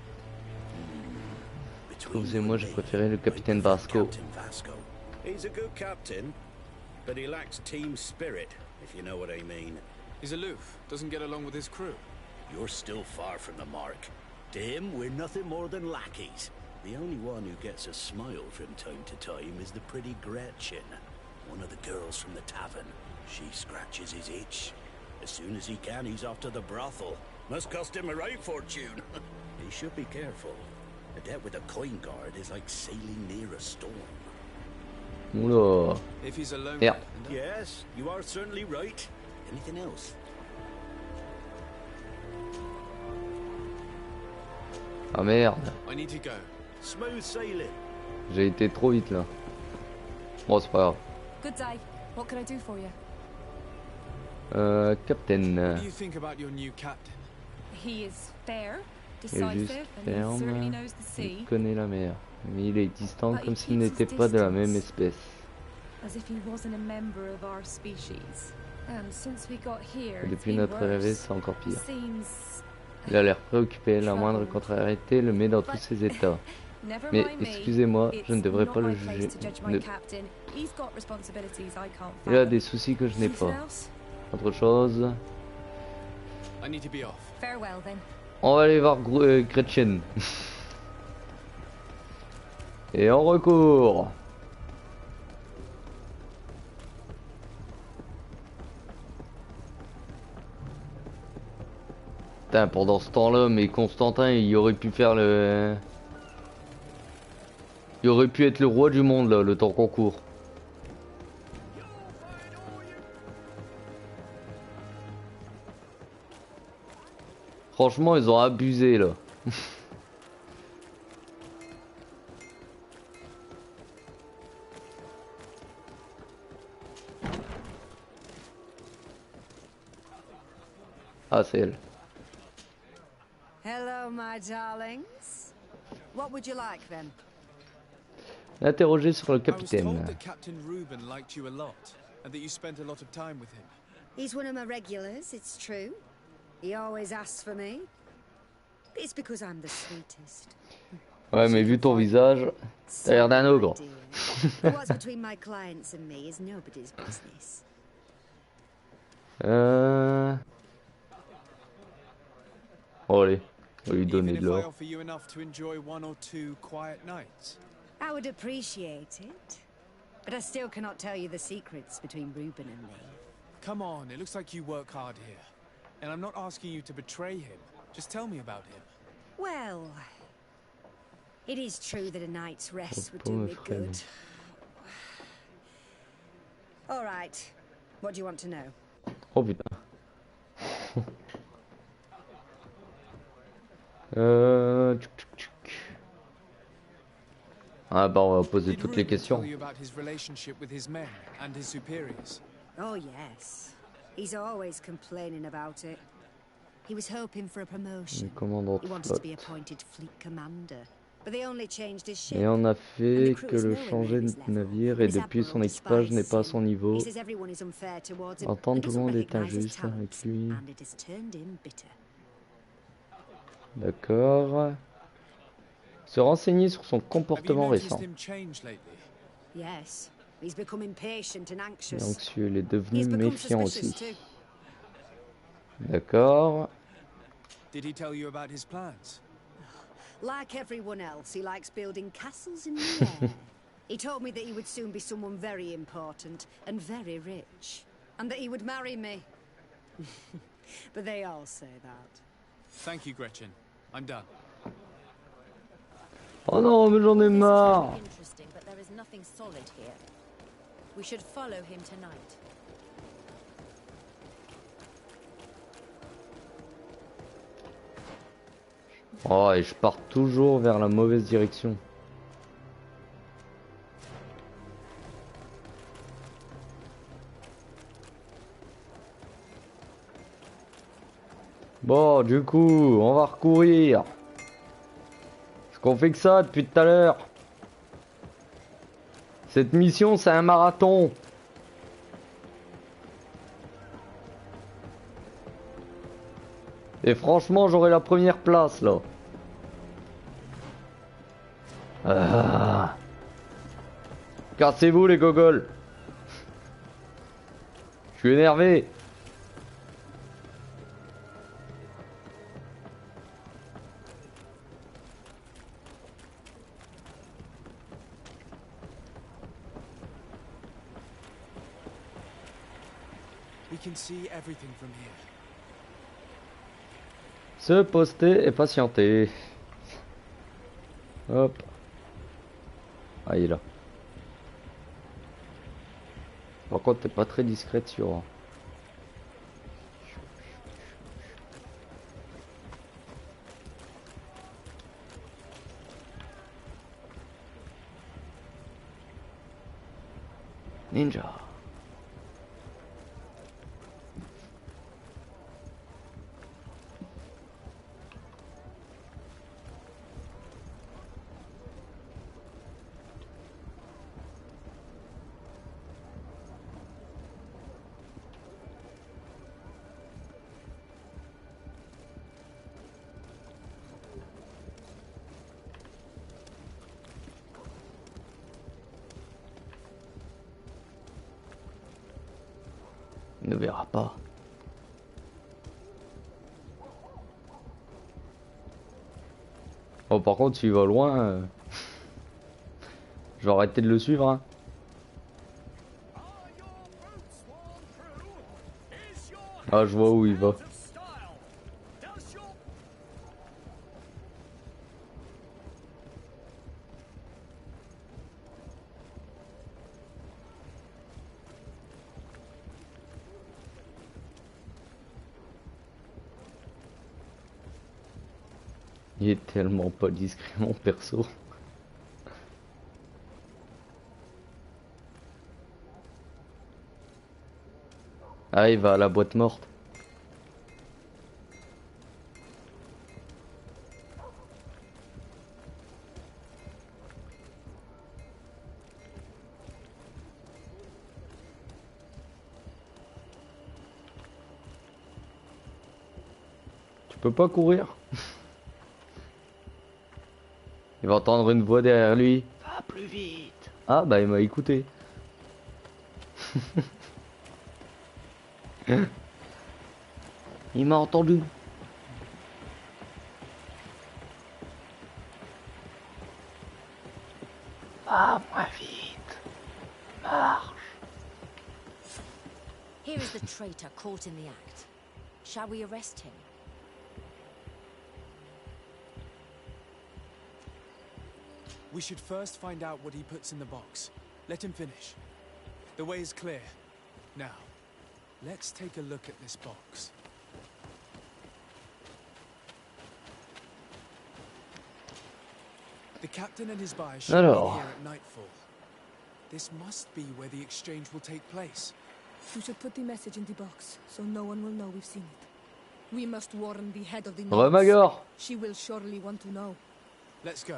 between Vous you et moi, and j'ai me, préféré le I capitaine prefer Vasco. Captain Vasco. He's a good captain, but he lacks team spirit, if you know what I mean. He's aloof, doesn't get along with his crew. You're still far from the mark. To him, we're nothing more than lackeys. The only one who gets a smile from time to time is the pretty Gretchen, one of the girls from the tavern. She scratches his itch. As soon as he can, he's off to the brothel. Must cost him a right fortune. He should be careful. A debt with a coin guard is like sailing near a storm. Oula. If he's alone. Merde. Yes, you are certainly right. Anything else? Ah merde. I need to go. Smooth sailing. J'ai été trop vite là. Bon, c'est pas grave. Good day. What can I do for you? Captain. What do you think about your new captain? He is fair, Il est juste decisive, and he certainly ferme. knows the sea. Il connaît la mer. Mais il est distant But he comme s'il keeps n'était his pas de la distance. même espèce. As if he wasn't a member of our species. And since we got here, Et it's depuis been notre arrivée, worse. c'est encore He pire. seems Il a l'air préoccupé, la moindre contrariété le met dans tous ses états. Never Mais mind me. excusez-moi, je ne It's devrais not pas le my place juger. to judge my captain. He's got responsibilities I can't Il a fathom. des soucis que je n'ai pas. Something else? Autre chose. I need to be off. Farewell then. On va aller voir Gretchen. Et on recourt. Putain, pendant ce temps-là, mais Constantin, il aurait pu faire le... Il aurait pu être le roi du monde, là, le temps qu'on court. Franchement, ils ont abusé, là. Ah, c'est elle. Hello, my darlings. What would you like then? Interrogé sur le I was told capitaine. that Captain Reuben liked you a lot, and that you spent a lot of time with him. He's one of my regulars, it's true. He always asks for me. It's because I'm the sweetest. Ouais, mais vu ton visage, t'as l'air d'un ogre. What's between my clients and me is nobody's business. Oh, allez, on va lui donner Even de if I l'or. offer you enough to enjoy 1 or 2 quiet nights. I would appreciate it. But I still cannot tell you the secrets between Reuben and me. Come on, it looks like you work hard here. And I'm not asking you to betray him. Just tell me about him. Well, it is true that a night's rest would do me good. All right. What do you want to know? Oh putain. Ah bah on va poser Did toutes les Reuben questions. tell you about his relationship with his men and his superiors? Oh, yes. He's always complaining about it. He was hoping for a promotion. Commandant He de wanted to be flotte. appointed fleet commander. But they only changed his ship. Et on a And fait the crew que is le nowhere changer near de his level. navire et His depuis son admiral équipage n'est despises pas à him. son niveau. He says everyone is unfair towards him Entendre and tout le doesn't monde est recognize his injuste avec talents, lui. and it has turned him bitter. D'accord. Se renseigner sur son Have you comportement noticed récent. him change lately? Yes, he's become impatient and Il est anxious. anxieux, il est devenu He's become méfiant suspicious aussi. too. D'accord. Did he tell you about his plans? Like everyone else, he likes building castles in the air. He told me that he would soon be someone very important and very rich, and that he would marry me. But they all say that. Thank you, Gretchen. I'm done. Oh non, mais j'en ai marre. Interesting, but there is nothing solid here. We should follow him tonight. Oh, et je pars toujours vers la mauvaise direction. Bon, du coup, on va recourir. Est-ce qu'on fait que ça depuis tout à l'heure? Cette mission, c'est un marathon. Et franchement, j'aurai la première place, là. Ah. Cassez-vous les gogoles. Je suis énervé. We can see everything from here. Se poster et patienter. Hop. Ah, il est là. Par contre, t'es pas très discrète sur... Ninja. Il ne verra pas. Oh, par contre, s'il va loin, je vais arrêter de le suivre. Hein. Ah, je vois où il va. Il est tellement pas discret mon perso. Ah, il va à la boîte morte. Tu peux pas courir. Il va entendre une voix derrière lui. Va plus vite. Ah bah il m'a écouté. Il m'a entendu. Va moins vite. Marche. Here is the traitor caught in the act. Shall we arrest him? We should first find out what he puts in the box. Let him finish. The way is clear. Now, let's take a look at this box. The captain and his buyer should be here at nightfall. This must be where the exchange will take place. We should put the message in the box, so no one will know we've seen it. We must warn the head of the Magor. She will surely want to know. Let's go.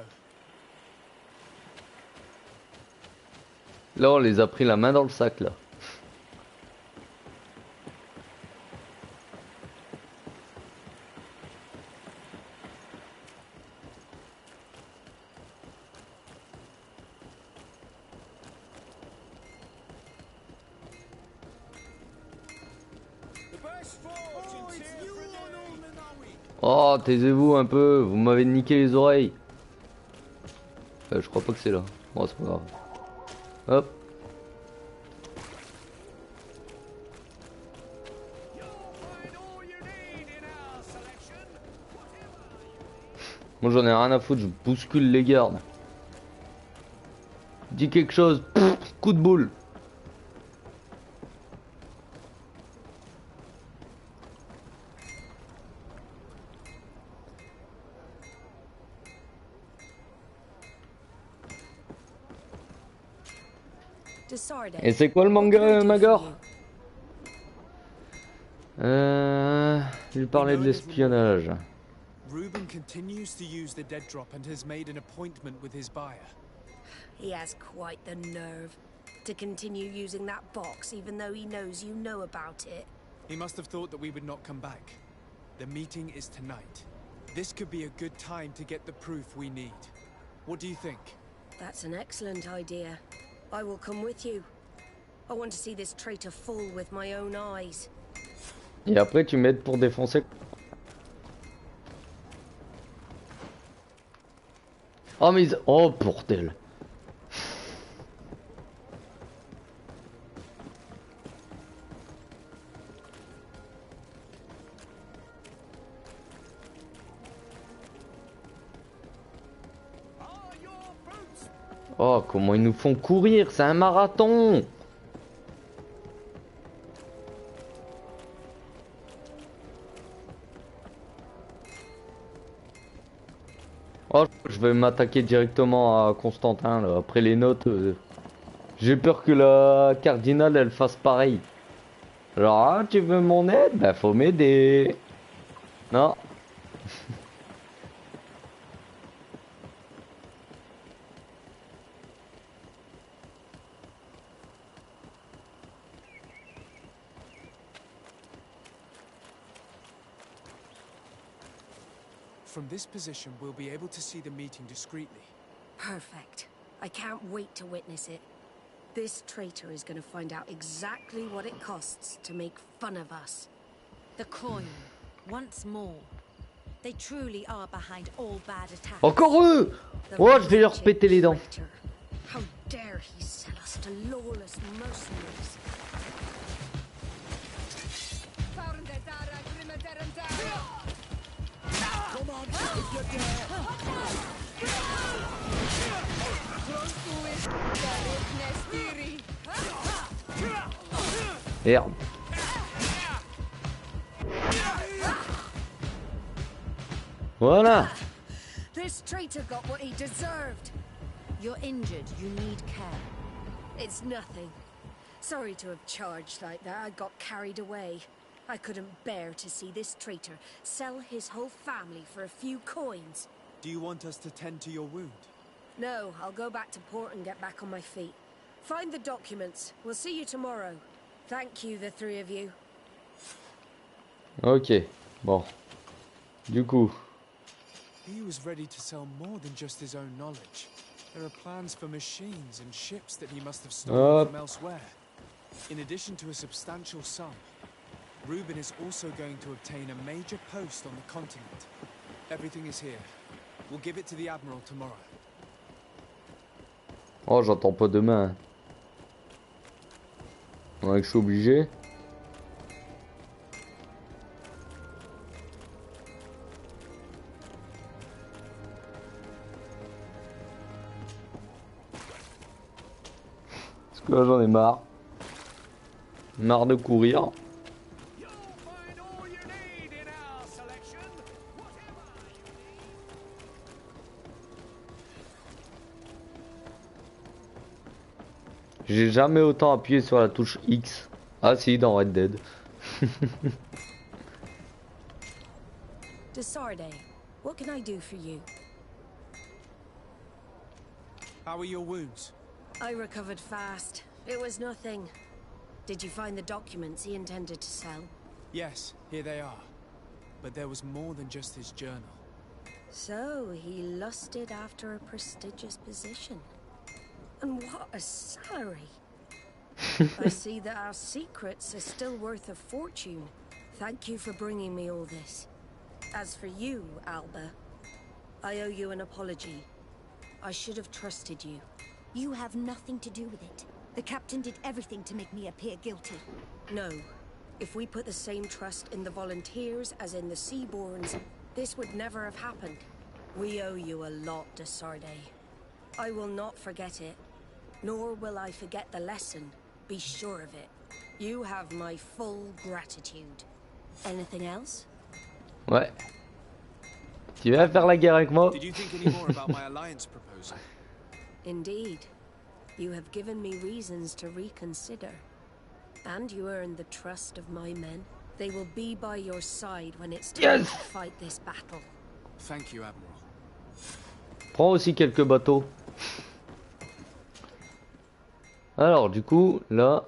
Là, on les a pris la main dans le sac, là. Oh, taisez-vous un peu, vous m'avez niqué les oreilles. Je crois pas que c'est là. Bon, c'est pas grave. Hop. Moi j'en ai rien à foutre, je bouscule les gardes. Dis quelque chose, pff, coup de boule. Et c'est quoi le manga, Magor? Il parlait de l'espionnage. Reuben continues to use the dead drop and has made an appointment with his buyer. He has quite the nerve to continue using that box even though he knows you know about it. He must have thought that we would not come back. The meeting is tonight. This could be a good time to get the proof we need. What do you think? That's an excellent idea. I will come with you. I want to see this traitor fall with my own eyes. Et après tu m'aides pour défoncer. Oh mais oh bordel. Oh comment ils nous font courir, c'est un marathon. Oh, je vais m'attaquer directement à Constantin là. Après les notes. J'ai peur que la cardinale elle fasse pareil. Genre, ah, tu veux mon aide? Bah faut m'aider. Non. From this position, we'll be able to see the meeting discreetly. Perfect. I can't wait to witness it. This traitor is going to find out exactly what it costs to make fun of us. The coin, once more. They truly are behind all bad attacks. Encore eux! Oh, je vais leur péter les dents. How dare he sell us to lawless mercenaries? Come on, if you dare. Merde. Voilà. This traitor got what he deserved. You're injured. You need care. It's nothing. Sorry to have charged like that. I got carried away. I couldn't bear to see this traitor sell his whole family for a few coins. Do you want us to tend to your wound? No, I'll go back to port and get back on my feet. Find the documents. We'll see you tomorrow. Thank you, the three of you. Ok, bon. Du coup. He was ready to sell more than just his own knowledge. There are plans for machines and ships that he must have stolen from elsewhere. In addition to a substantial sum, Reuben is also going to obtain a major post on the continent. Everything is here. We'll give it to the Admiral tomorrow. Oh, j'entends pas demain. Ouais, je suis obligé. Parce que là j'en ai marre. Marre de courir. J'ai jamais autant appuyé sur la touche X. Ah si, dans Red Dead. Desarde, what can I do for you? How are your wounds? I recovered fast. It was nothing. Did you find the documents he intended to sell? Yes, here they are. But there was more than just his journal. So, he lusted after a prestigious position. And what a salary! I see that our secrets are still worth a fortune. Thank you for bringing me all this. As for you, Alba, I owe you an apology. I should have trusted you. You have nothing to do with it. The captain did everything to make me appear guilty. No. If we put the same trust in the volunteers as in the Seaborns, this would never have happened. We owe you a lot, Desarde. I will not forget it. Nor will I forget the lesson. Be sure of it. You have my full gratitude. Anything else? Ouais. Tu vas faire la guerre avec moi? Did you think any more about my alliance proposal? Indeed. You have given me reasons to reconsider. And you earned the trust of my men. They will be by your side when it's time to fight this battle. Thank you, Admiral. Prends aussi quelques bateaux. Alors du coup là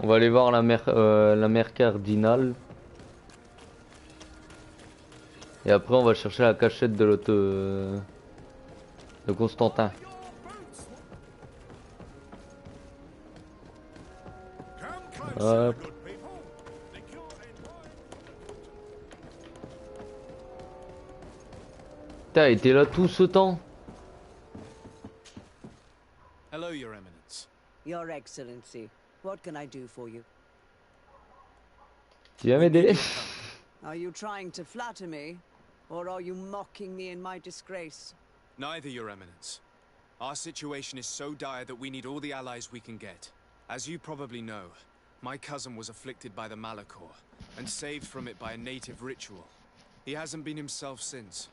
On va aller voir la mer cardinale. Et après on va chercher la cachette de l'autre de Constantin. Hop. T'as été là tout ce temps? Hello, Your Eminence. Your Excellency, what can I do for you? Tu viens m'aider? Are you trying to flatter me, or are you mocking me in my disgrace? Neither, Your Eminence. Our situation is so dire that we need all the allies we can get. As you probably know, my cousin was afflicted by the Malachor, and saved from it by a native ritual. He hasn't been himself since.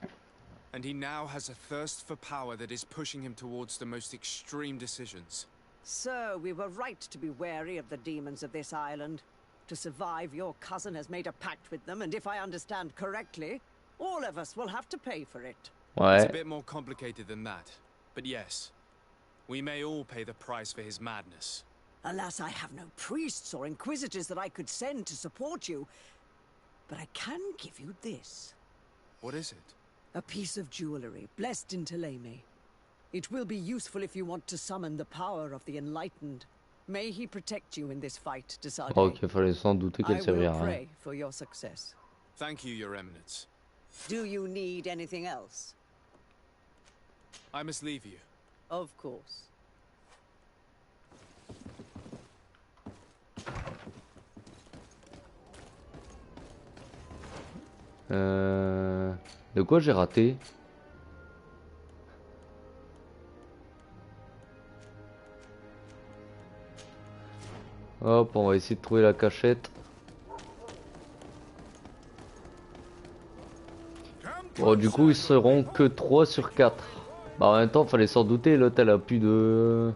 And he now has a thirst for power that is pushing him towards the most extreme decisions. So, we were right to be wary of the demons of this island. To survive, your cousin has made a pact with them, and if I understand correctly, all of us will have to pay for it. It's a bit more complicated than that. But yes, we may all pay the price for his madness. Alas, I have no priests or inquisitors that I could send to support you. But I can give you this. What is it? A piece of jewelry, blessed in Teleme. It will be useful if you want to summon the power of the Enlightened. May he protect you in this fight, Desade. Ok, fallait sans douter qu'elle I will servira. pray for your success. Thank you, Your Eminence. Do you need anything else? I must leave you. Of course. De quoi j'ai raté? Hop, on va essayer de trouver la cachette. Bon, du coup, ils seront que 3 sur 4. Bah, en même temps, fallait s'en douter. L'autre, elle a plus de...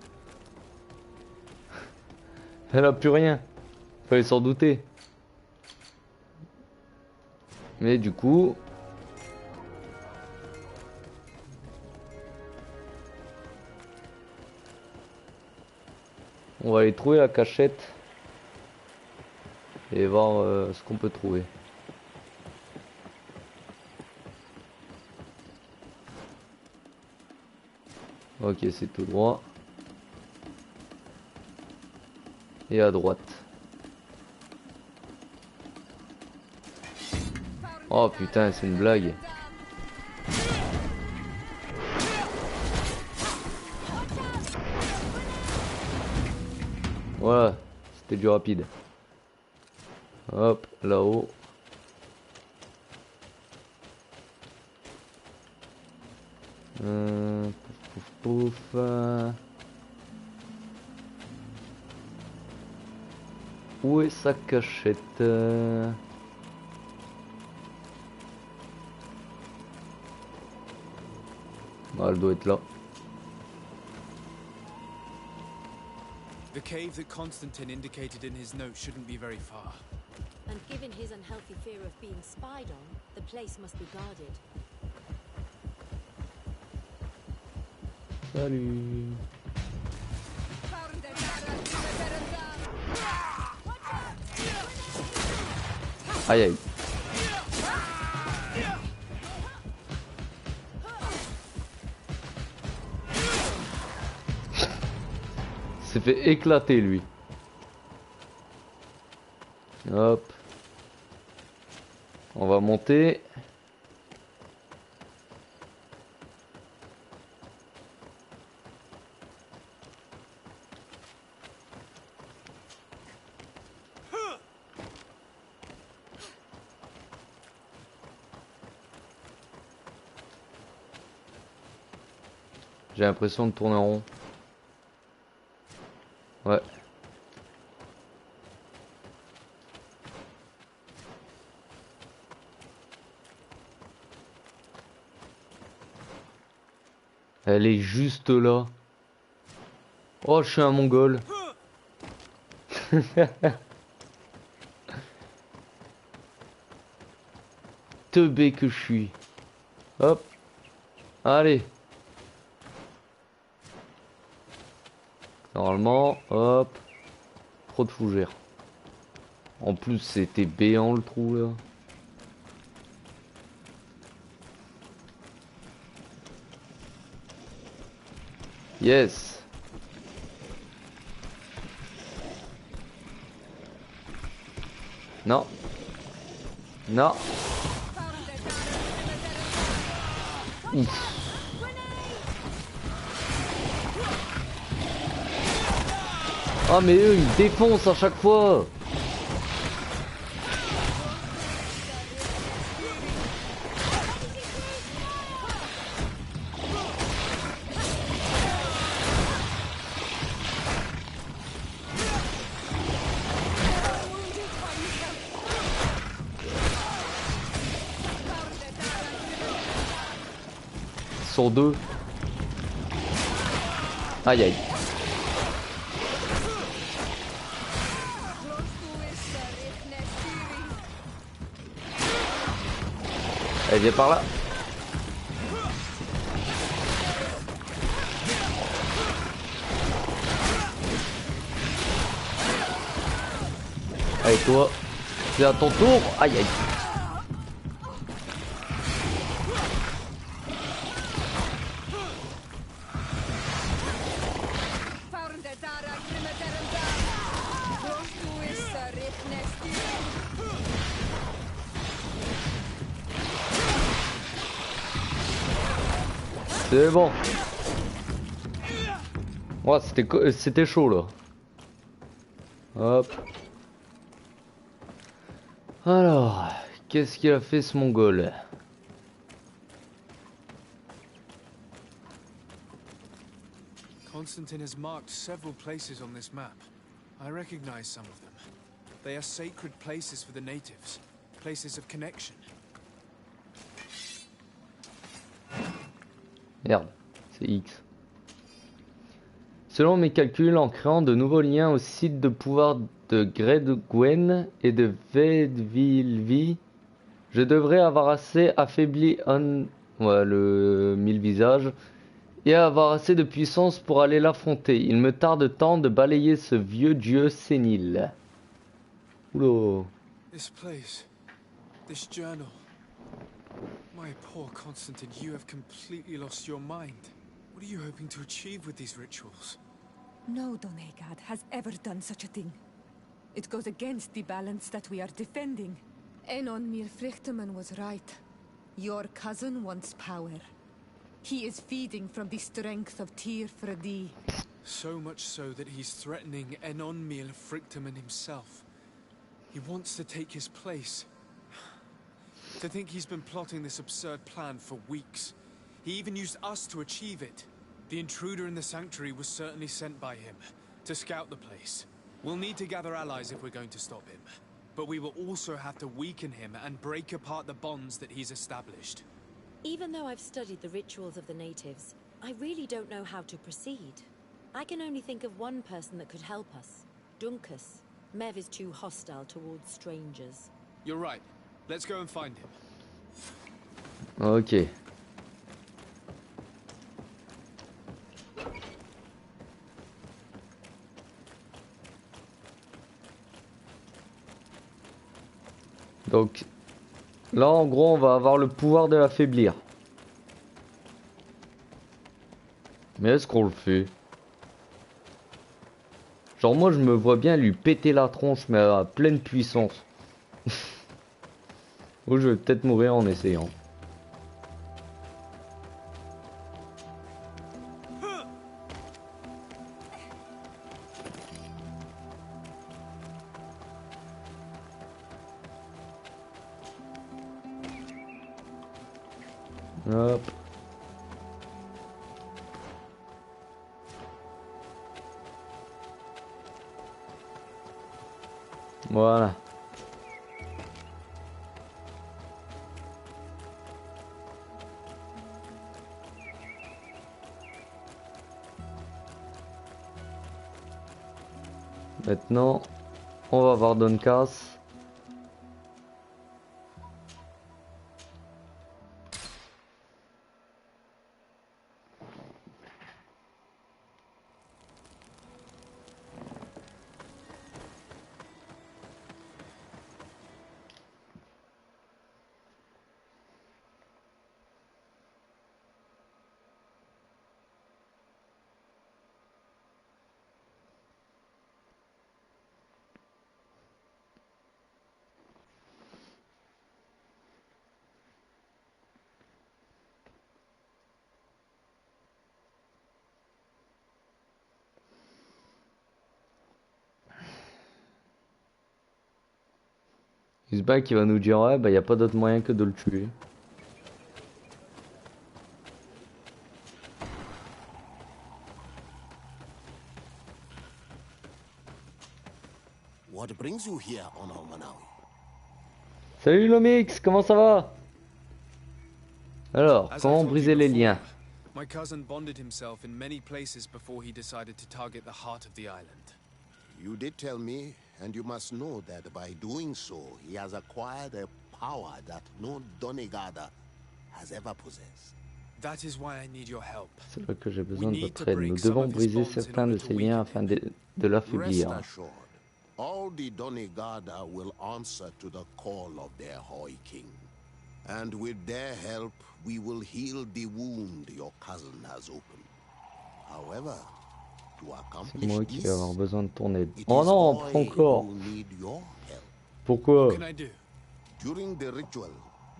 Elle a plus rien. Fallait s'en douter. Mais du coup... On va aller trouver la cachette. Et voir ce qu'on peut trouver. Ok, c'est tout droit. Et à droite. Oh putain, c'est une blague. Voilà, c'était du rapide. Hop, là-haut. Pouf, pouf, pouf. Où est sa cachette? Ah, elle doit être là. The cave that Constantine indicated in his note shouldn't be very far. And given his unhealthy fear of being spied on, the place must be guarded. Salut. Aïe aïe. S'est fait éclater lui. Hop. On va monter. J'ai l'impression de tourner en rond. Ouais. Elle est juste là. Oh, je suis un mongol. Teubé que je suis. Hop. Allez. Normalement, hop. Trop de fougères. En plus c'était béant le trou là. Yes. Non. Non. Ouf. Oh mais eux ils défoncent à chaque fois. Sur deux. Aïe aïe. Elle vient par là. Allez toi, c'est à ton tour. Aïe aïe. C'est bon. Ouais, c'était chaud là. Hop. Alors, qu'est-ce qu'il a fait ce mongol? Constantine has marked several places on this map. I recognize some of them. They are sacred places for the natives, places of connection. Merde, c'est X. Selon mes calculs, en créant de nouveaux liens au site de pouvoir de Gwen et de Vedvilvi, je devrais avoir assez affaibli le mille visages et avoir assez de puissance pour aller l'affronter. Il me tarde tant de balayer ce vieux dieu sénile. Oula. This place, this journal. My poor Constantine, you have completely lost your mind. What are you hoping to achieve with these rituals? No Donegad has ever done such a thing. It goes against the balance that we are defending. Enon Mirfrichtemann was right. Your cousin wants power. He is feeding from the strength of Tyr Fredi. So much so that he's threatening Enon Mirfrichtemann himself. He wants to take his place. To think he's been plotting this absurd plan for weeks. He even used us to achieve it. The intruder in the sanctuary was certainly sent by him, to scout the place. We'll need to gather allies if we're going to stop him. But we will also have to weaken him and break apart the bonds that he's established. Even though I've studied the rituals of the natives, I really don't know how to proceed. I can only think of one person that could help us. Dunkus. Mev is too hostile towards strangers. You're right. Let's go and find him. Ok. Donc là en gros on va avoir le pouvoir de l'affaiblir. Mais est-ce qu'on le fait? Genre moi je me vois bien lui péter la tronche mais à pleine puissance. Ou je vais peut-être mourir en essayant. Hop. Voilà. Maintenant, on va voir Doncass. Il se bat qui va nous dire ouais bah y a pas d'autre moyen que de le tuer. What brings you here on Almanawi? Salut Lomix, comment ça va? Alors, As I comment told briser you les before, liens? My cousin bonded himself in many places before he decided to target the heart of the island. You did tell me, and you must know that by doing so, he has acquired a power that no Donegada has ever possessed. That is why I need your help. C'est là que j'ai besoin de votre aide. Nous devons briser certains de ces liens afin de l'affaiblir. Rest assured, all the Donegada will answer to the call of their Hoi King. And with their help, we will heal the wound your cousin has opened. However, to C'est moi accomplish qui this, vais avoir besoin de ton aide. it Oh is non, I pas encore. who need your help. Pourquoi? What can I do? During the ritual,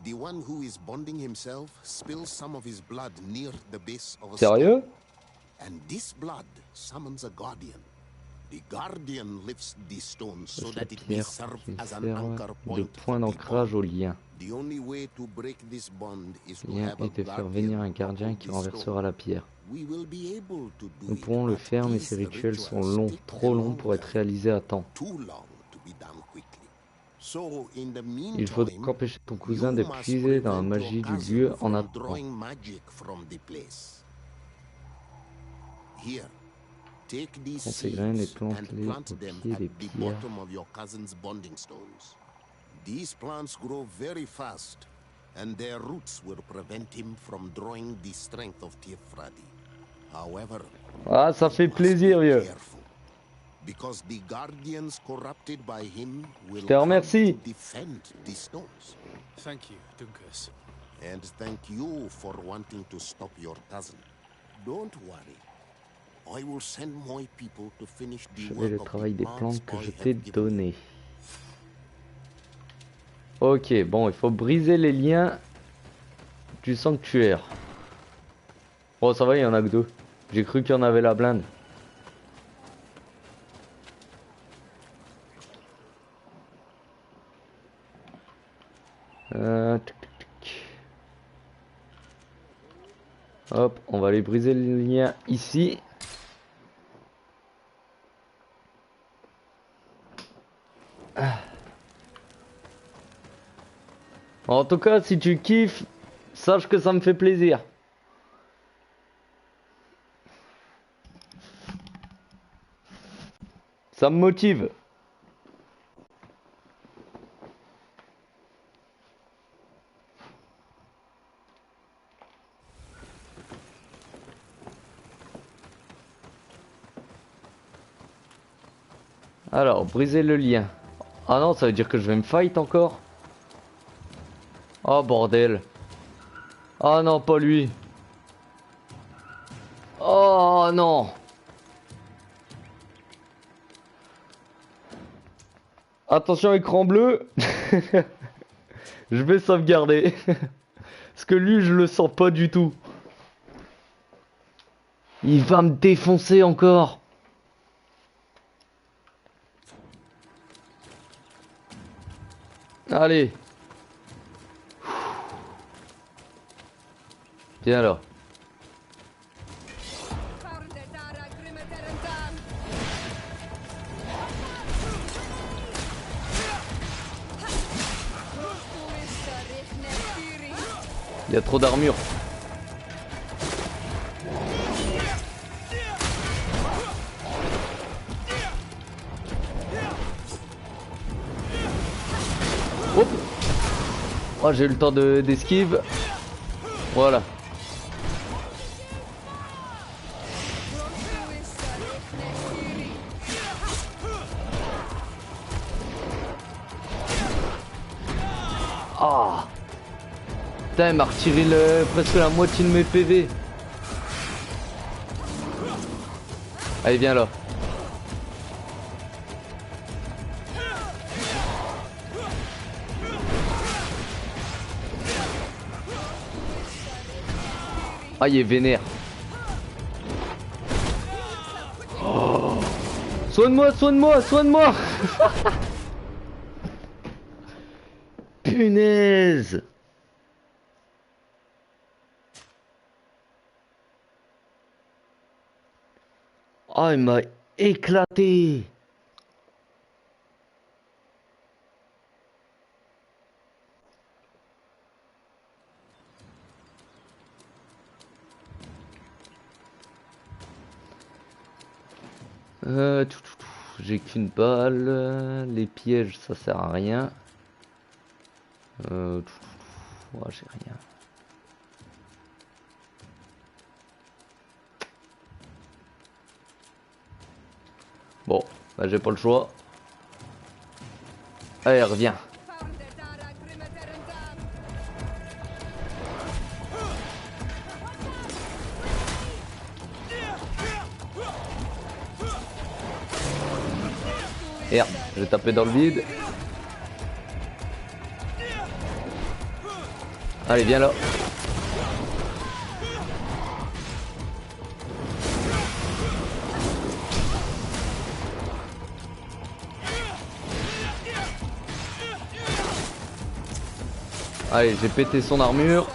the one who is bonding himself spills some of his blood near the base of a Sérieux? stone. And this blood summons a guardian. The guardian lifts the stone so La that it may pierre serve qui as an sert anchor de point point d'ancrage au lien. The only way to break this bond is to Lien have a est de faire venir un gardien qui renversera la pierre. We will be able to do Nous it, pourrons le but faire, mais these ces rituels sont rituals longs, take trop a longs long pour être time, réalisés à temps. too long to be done quickly. So in the Il faut meantime, donc empêcher ton cousin you de must puiser dans la prevent magie your du cousin lieu en from attendant. drawing magic from the place. Here, take these Prends ces graines et seeds and plante-les plant au them pied at des the pierres. bottom of your cousin's bonding stones. These plants grow very fast, and their roots will prevent him from drawing the strength of Tiefradi. However, Ah, ça fait plaisir, vieux. because the guardians corrupted by him will Je te come remercie. to defend the stones. Thank you, Dunkus. And thank you for wanting to stop your cousin. Don't worry. I will send my people to finish the Je fais work le of travail the des plants plantes que I je have t'ai given. donné. Ok, bon, il faut briser les liens du sanctuaire. Oh, ça va, il y en a que deux. J'ai cru qu'il y en avait la blinde. Tic, tic, tic. Hop, on va aller briser les liens ici. Ah. En tout cas, si tu kiffes, sache que ça me fait plaisir. Ça me motive. Alors, briser le lien. Ah non, ça veut dire que je vais me fight encore. Oh bordel. Oh non, pas lui. Oh non. Attention, écran bleu. Je vais sauvegarder. Parce que lui, je le sens pas du tout. Il va me défoncer encore. Allez. Viens là. Il y a trop d'armure. Hop. Oh, j'ai eu le temps d'esquive. Voilà. Ah. Putain, il m'a retiré presque la moitié de mes PV. Allez, viens là. Ah, il est vénère. Oh. Soigne-moi, soigne-moi, soigne-moi. punaise! Oh, il m'a éclaté! J'ai qu'une balle. Les pièges, ça sert à rien. Ouais, j'ai rien. Bon, bah j'ai pas le choix. Allez, reviens. Merde, j'ai tapé dans le vide. Allez, viens là. Allez, j'ai pété son armure.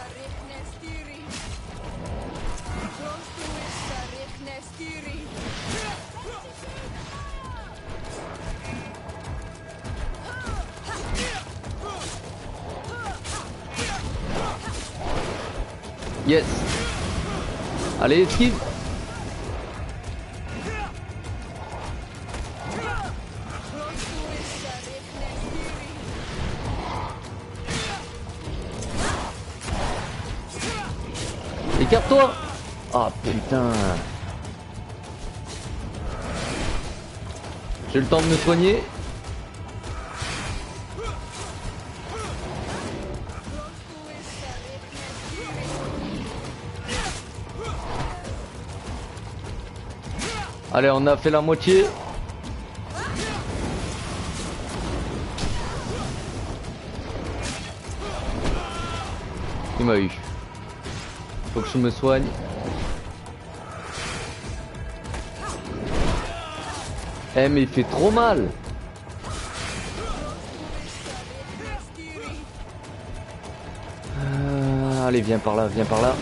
Yes. Allez, esquive. Écarte-toi. Ah putain. J'ai le temps de me soigner. Allez, on a fait la moitié. Il m'a eu. Faut que je me soigne. Eh mais il fait trop mal. Allez, viens par là, viens par là.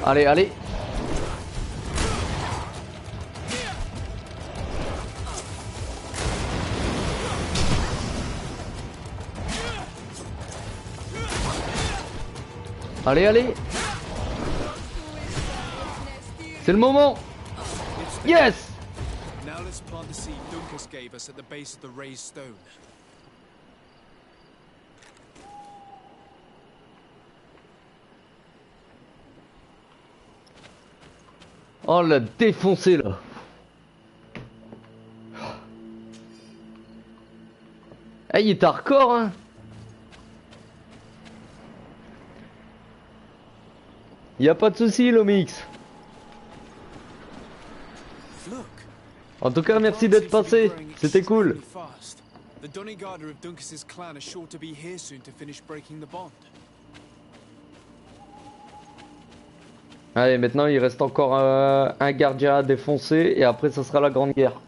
Allez, allez. Allez, allez. C'est le moment. Yes. Now let's plant the seed Duncus gave us at the base of the raised stone. Oh, l'a défoncé là. Eh, il est hardcore, hein. Y a pas de souci, Lomix. En tout cas, merci d'être passé. C'était cool. The Donnygarder of Duncus's clan are sure to be here soon to finish breaking the bond. Allez, maintenant il reste encore un gardien à défoncer et après ça sera la grande guerre.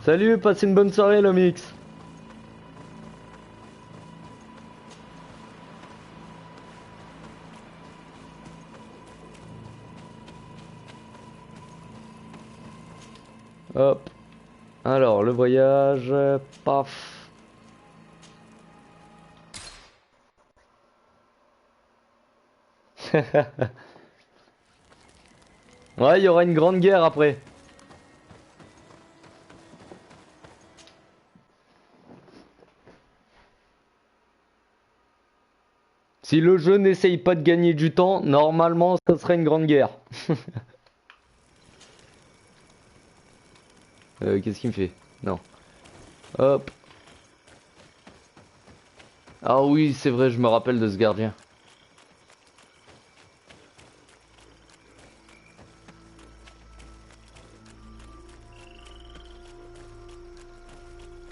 Salut, passez une bonne soirée, Lomix. Hop. Alors, le voyage, paf. Ouais, il y aura une grande guerre après. Si le jeu n'essaye pas de gagner du temps, normalement, ça serait une grande guerre. Qu'est-ce qu'il me fait? Non. Hop. Ah oui, c'est vrai, je me rappelle de ce gardien.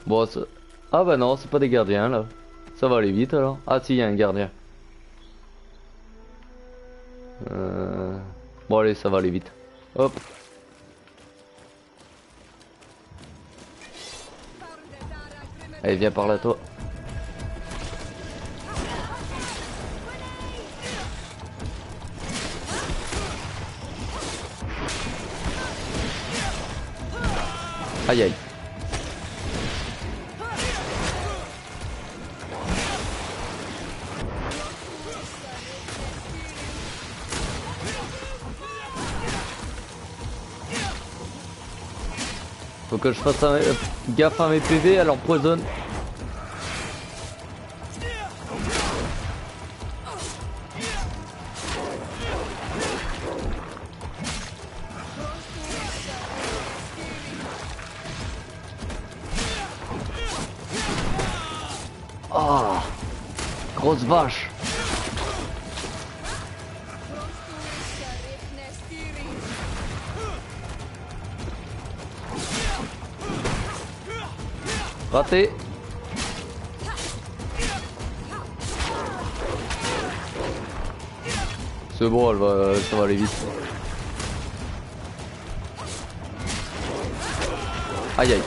Bon, ah bah non, c'est pas des gardiens là. Ça va aller vite alors. Ah si, il y a un gardien. Bon allez, ça va aller vite. Hop. Allez, viens par là toi. Aïe aïe. Faut que je fasse gaffe à mes PV, elle empoisonne. Ah, grosse vache. Raté. C'est bon, ça va aller vite. Aïe aïe.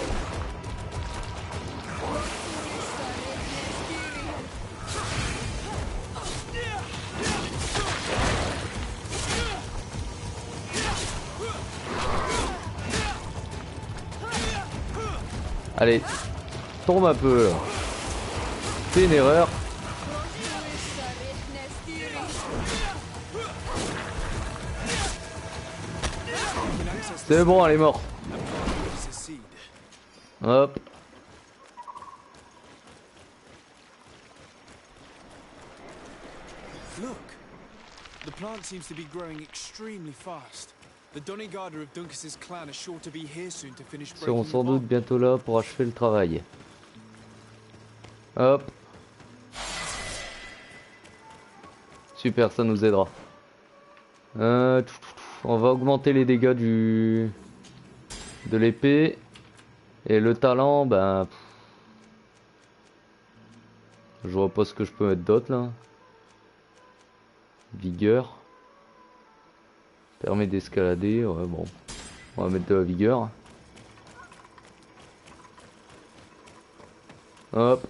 Allez, tombe un peu là. C'est une erreur. C'est bon, elle est morte. Hop. Look, the plant seems to be growing extremely fast. The Donigarder of Duncas's clan are sure to be here soon to finish breaking Seront the sans doute bond. bientôt là pour achever le travail. Hop. Super, ça nous aidera. On va augmenter les dégâts de l'épée. Et le talent, ben... Je vois pas ce que je peux mettre d'autre là. Vigueur. Permet d'escalader, ouais bon. On va mettre de la vigueur. Hop.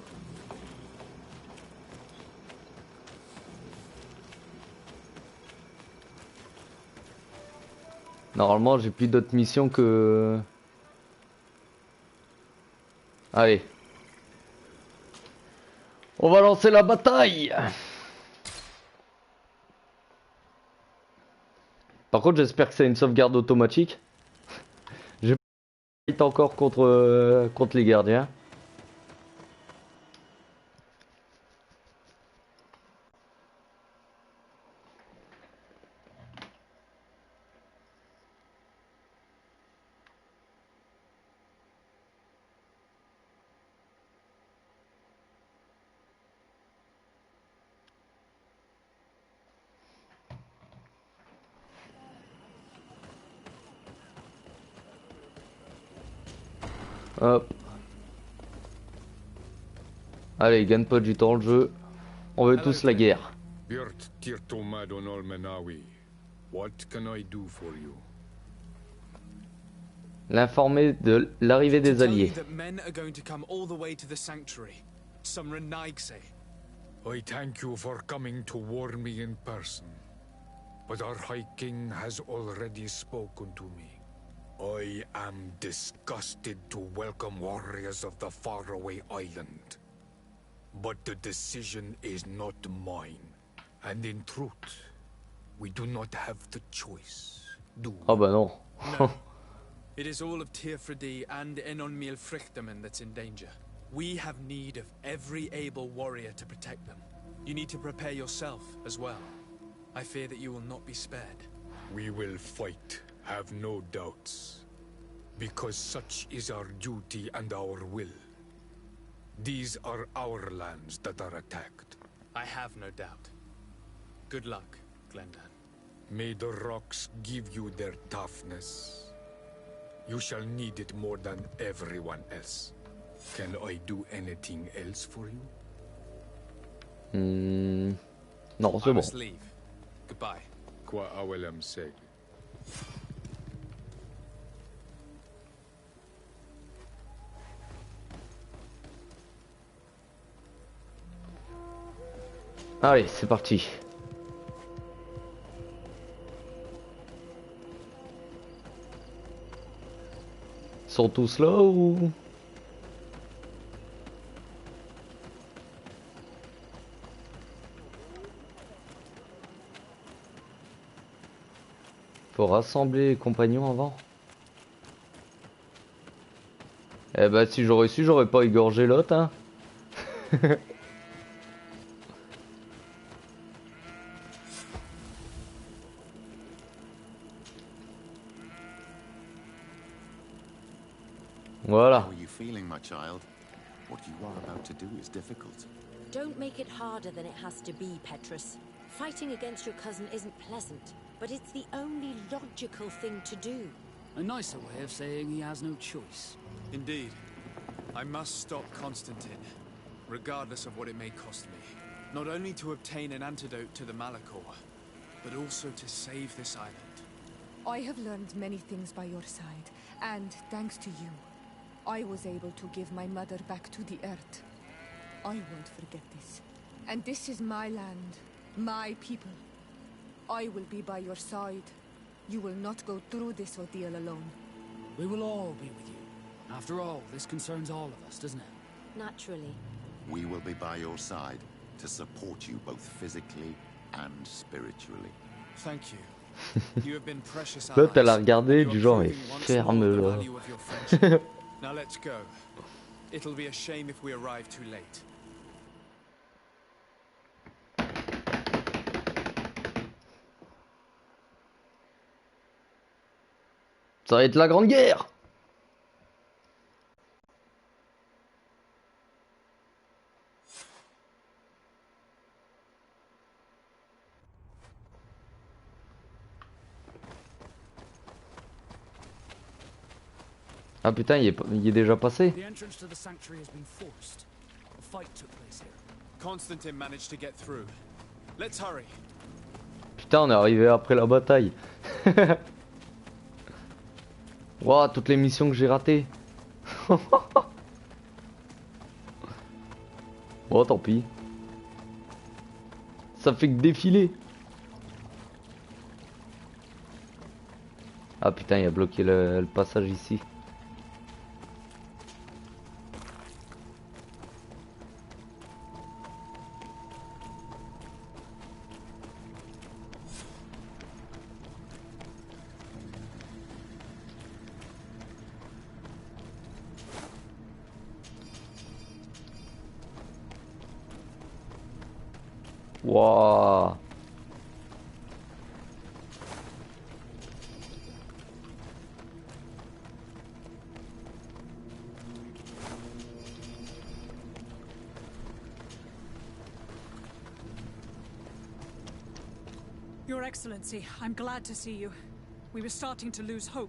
Normalement j'ai plus d'autres missions que... Allez. On va lancer la bataille. Par contre j'espère que c'est une sauvegarde automatique. J'ai pas encore contre les gardiens. Hop. Allez, gagne pas du temps le jeu. On veut tous la guerre. L'informer de l'arrivée des alliés. I thank you for coming to warn me in person. But our High King has already spoken to me. I am disgusted to welcome warriors of the faraway island. But the decision is not mine. And in truth, we do not have the choice, do we? Ah bah non. No. It is all of Tirfredi and Enonmil Frichtamen that's in danger. We have need of every able warrior to protect them. You need to prepare yourself as well. I fear that you will not be spared. We will fight, have no doubts. Because such is our duty and our will. These are our lands that are attacked. I have no doubt. Good luck, Glendan. May the rocks give you their toughness. You shall need it more than everyone else. Can I do anything else for you? Non, c'est bon. Leave. Goodbye. Qua awelem seg. Allez, c'est parti. Ils sont tous là ou... Faut rassembler les compagnons avant. Eh bah si j'aurais su, j'aurais pas égorgé l'autre, hein. Voilà. How are you feeling, my child? What you are about to do is difficult. Don't make it harder than it has to be, Petrus. Fighting against your cousin isn't pleasant, but it's the only logical thing to do. A nicer way of saying he has no choice. Indeed. I must stop Constantine, regardless of what it may cost me. Not only to obtain an antidote to the Malachor, but also to save this island. I have learned many things by your side, and thanks to you, I was able to give my mother back to the earth. I won't forget this. And this is my land, my people. I will be by your side. You will not go through this ordeal alone. We will all be with you. After all, this concerns all of us, doesn't it? Naturally. We will be by your side to support you both physically and spiritually. Thank you. You have been precious L'autre elle a allies. regardé You du are genre proving et once more the ferme-le. value of your friendship. Now let's go. It'll be a shame if we arrive too late. Ça va être la grande guerre. Ah putain, il est déjà passé. The entrance to the sanctuary has been forced. A fight took place here. Constantine managed to get through. Let's hurry. Putain, on est arrivé après la bataille. Waouh, toutes les missions que j'ai ratées. Bon, tant pis. Ça fait que défiler. Ah putain, il a bloqué le passage ici. Waouh. Your Excellency, I'm glad to see you. We were starting to lose hope.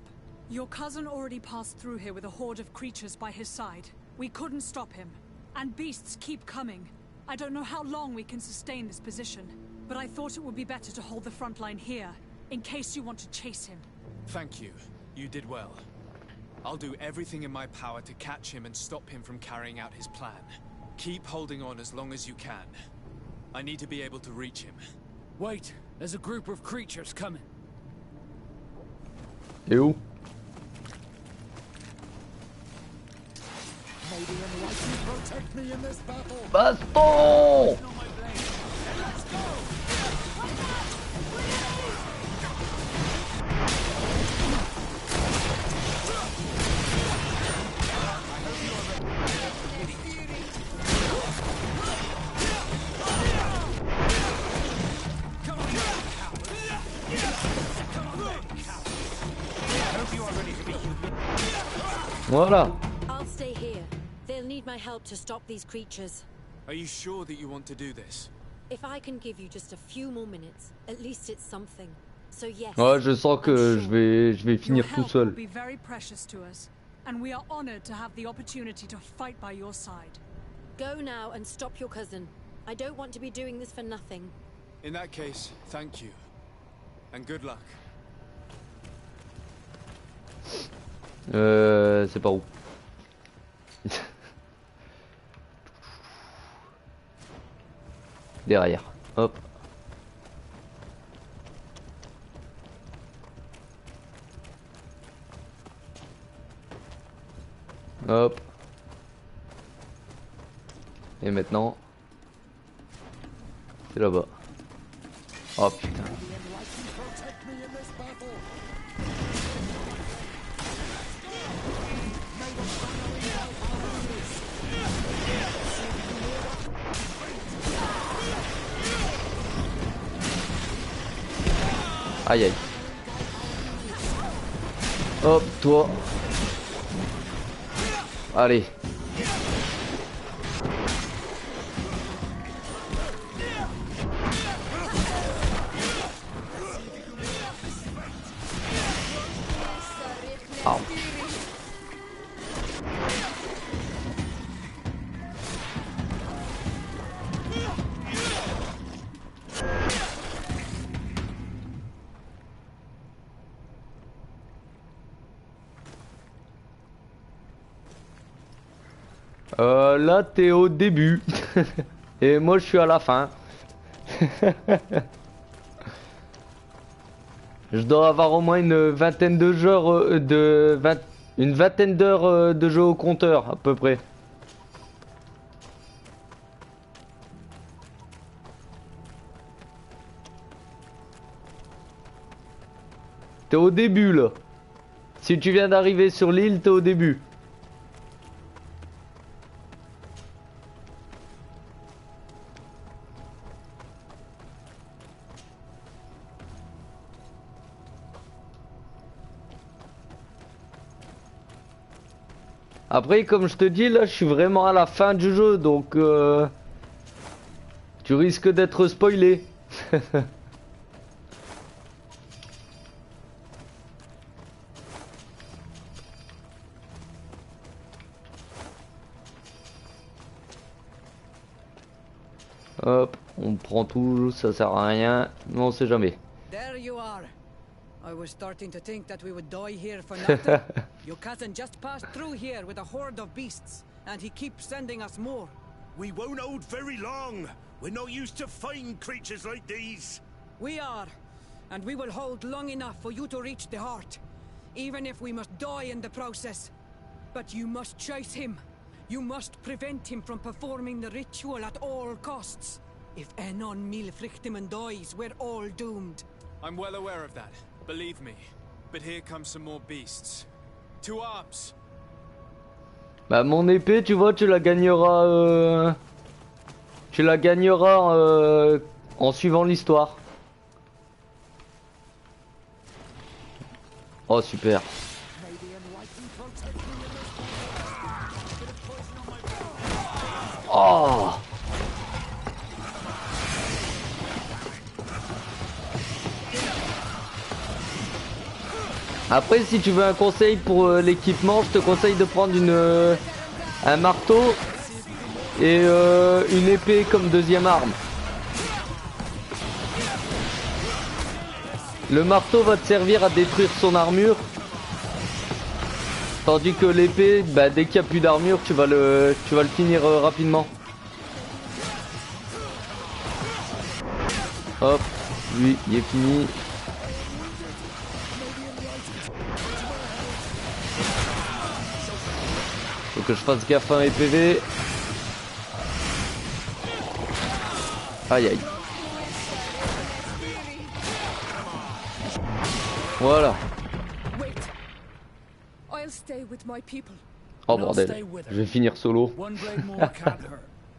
Your cousin already passed through here with a horde of creatures by his side. We couldn't stop him. And beasts keep coming. I don't know how long we can sustain this position, but I thought it would be better to hold the front line here, in case you want to chase him. Thank you. You did well. I'll do everything in my power to catch him and stop him from carrying out his plan. Keep holding on as long as you can. I need to be able to reach him. Wait, there's a group of creatures coming. Et où? Baston! Voilà. I'll stay here. They'll need my help to stop these creatures. Are you sure that you want to do this? If I can give you just a few more minutes, at least it's something. So yes. Ouais, je sens que je vais finir tout Your help seul. will be very precious to us, and we are honored to have the opportunity to fight by your side. Go now and stop your cousin. I don't want to be doing this for nothing. In that case, thank you. And good luck. C'est par où? Derrière. Hop. Hop. Et maintenant, c'est là-bas. Oh putain. Aïe aïe. Hop, toi. Allez. Ouch. Là t'es au début et moi je suis à la fin. Je dois avoir au moins une vingtaine de heures une vingtaine d'heures de jeu au compteur à peu près. T'es au début là. Si tu viens d'arriver sur l'île, t'es au début. Après, comme je te dis, là, je suis vraiment à la fin du jeu, donc tu risques d'être spoilé. Hop, on prend tout, ça sert à rien, mais on sait jamais. There you are. I was starting to think that we would die here for nothing. Your cousin just passed through here with a horde of beasts, and he keeps sending us more. We won't hold very long. We're not used to fighting creatures like these. We are, and we will hold long enough for you to reach the heart, even if we must die in the process. But you must chase him. You must prevent him from performing the ritual at all costs. If Enon Milfrichtiman dies, we're all doomed. I'm well aware of that, believe me. But here come some more beasts. To arms! Bah mon épée, tu vois, tu la gagneras en suivant l'histoire. Oh super. Oh. Après, si tu veux un conseil pour l'équipement, je te conseille de prendre un marteau et une épée comme deuxième arme. Le marteau va te servir à détruire son armure, tandis que l'épée, bah, dès qu'il n'y a plus d'armure, tu vas le finir rapidement. Hop, lui, il est fini. Faut que je fasse gaffe à un PV. Aïe aïe. Voilà. Oh bordel, je vais finir solo.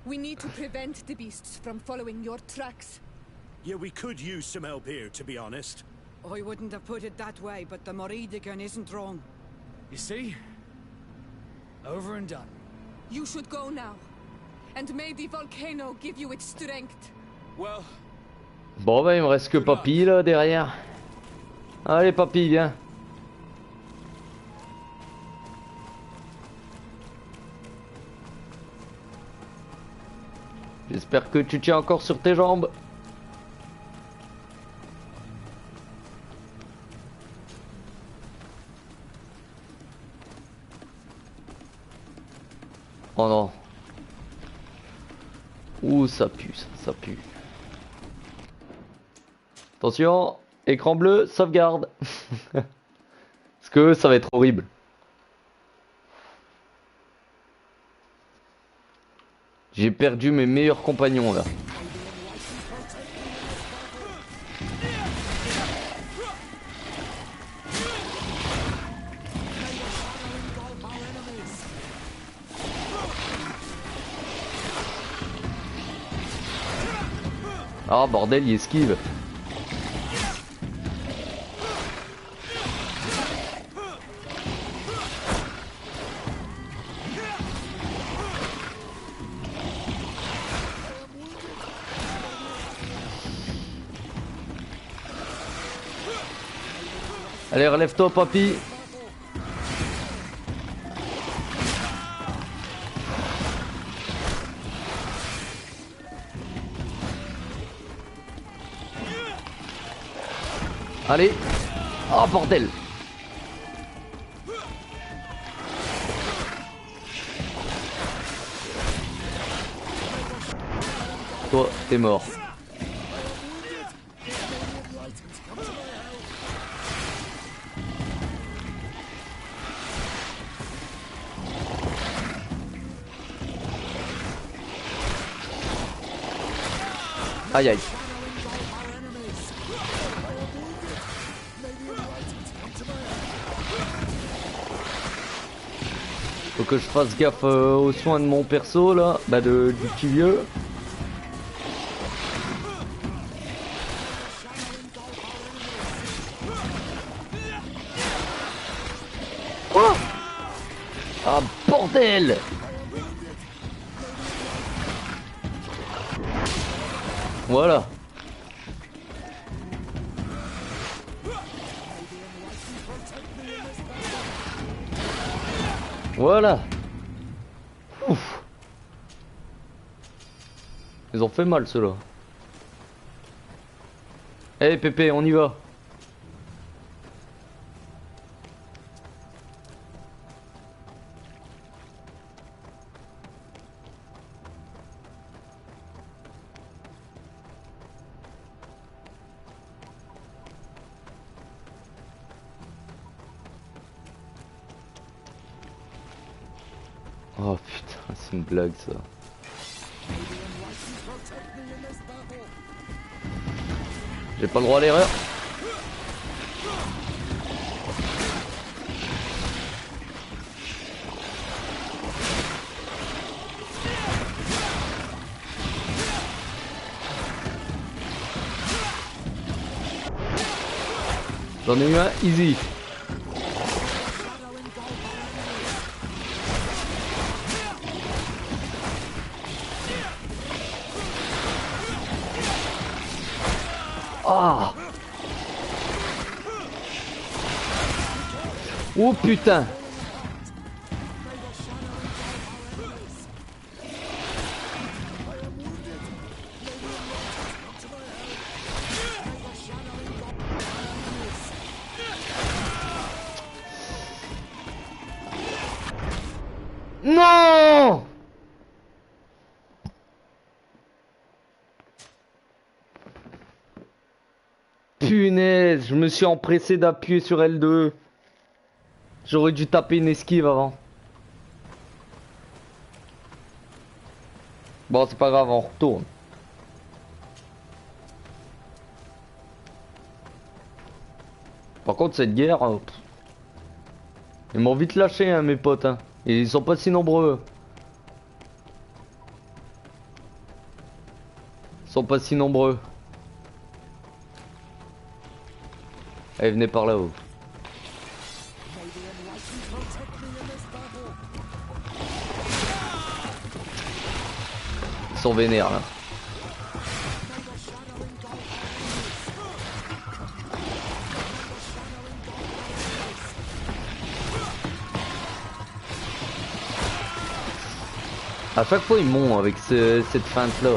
We need to prevent the beasts from following your tracks. Yeah, we could use some help here, to be honest. I wouldn't have put it that way, but the Moridigan isn't wrong. You see? Over and done. You should go now. And may the volcano give you its strength. Well. Bon bah il me reste que Papy là derrière. Allez Papy, viens. J'espère que tu tiens encore sur tes jambes. Oh non. Ouh, ça pue, ça pue. Attention, écran bleu, sauvegarde. Parce que ça va être horrible. J'ai perdu mes meilleurs compagnons là. Ah bordel, il esquive. Allez, relève-toi, papy. Allez. Oh, bordel. Toi, t'es mort. Aïe aïe. Faut que je fasse gaffe aux soins de mon perso là, bah du petit vieux. Oh ah bordel. Voilà. Voilà. Ouf. Ils ont fait mal ceux-là. Eh hey, Pépé, on y va. Oh putain, c'est une blague ça. J'ai pas le droit à l'erreur. J'en ai eu un easy. Ah. Oh putain. Non. Punaise, je me suis empressé d'appuyer sur L2. J'aurais dû taper une esquive avant. Bon, c'est pas grave, on retourne. Par contre, cette guerre... ils m'ont vite lâché, hein, mes potes. Hein. Et ils sont pas si nombreux. Ils sont pas si nombreux. Allez, venez par là-haut. Ils sont vénères là. À chaque fois ils m'ont avec cette feinte là.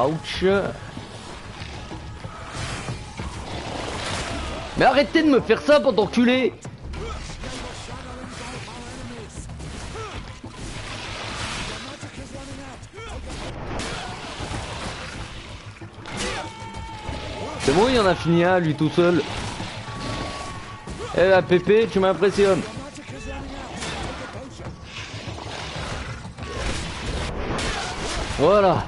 Ouch. Mais arrêtez de me faire ça, bande d'enculés. C'est bon, il y en a fini un, lui tout seul. Eh la Pépé, tu m'impressionnes. Voilà.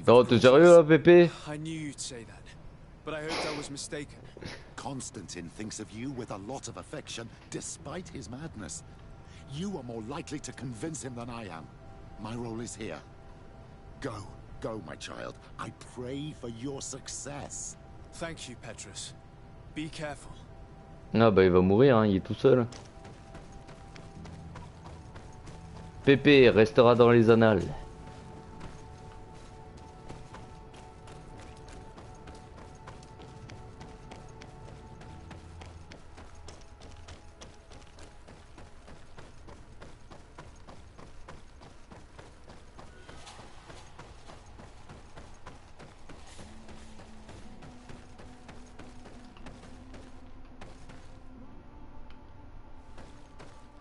Non, t'es sérieux là, Pépé? I knew you'd say that, but I hoped I was mistaken. Constantine thinks of you with a lot of affection, despite his madness. You are more likely to convince him than I am. My role is here. Go, my child. I pray for your success. Thank you, Petrus. Be careful. Ah bah il va mourir, hein, il est tout seul. Pépé restera dans les annales.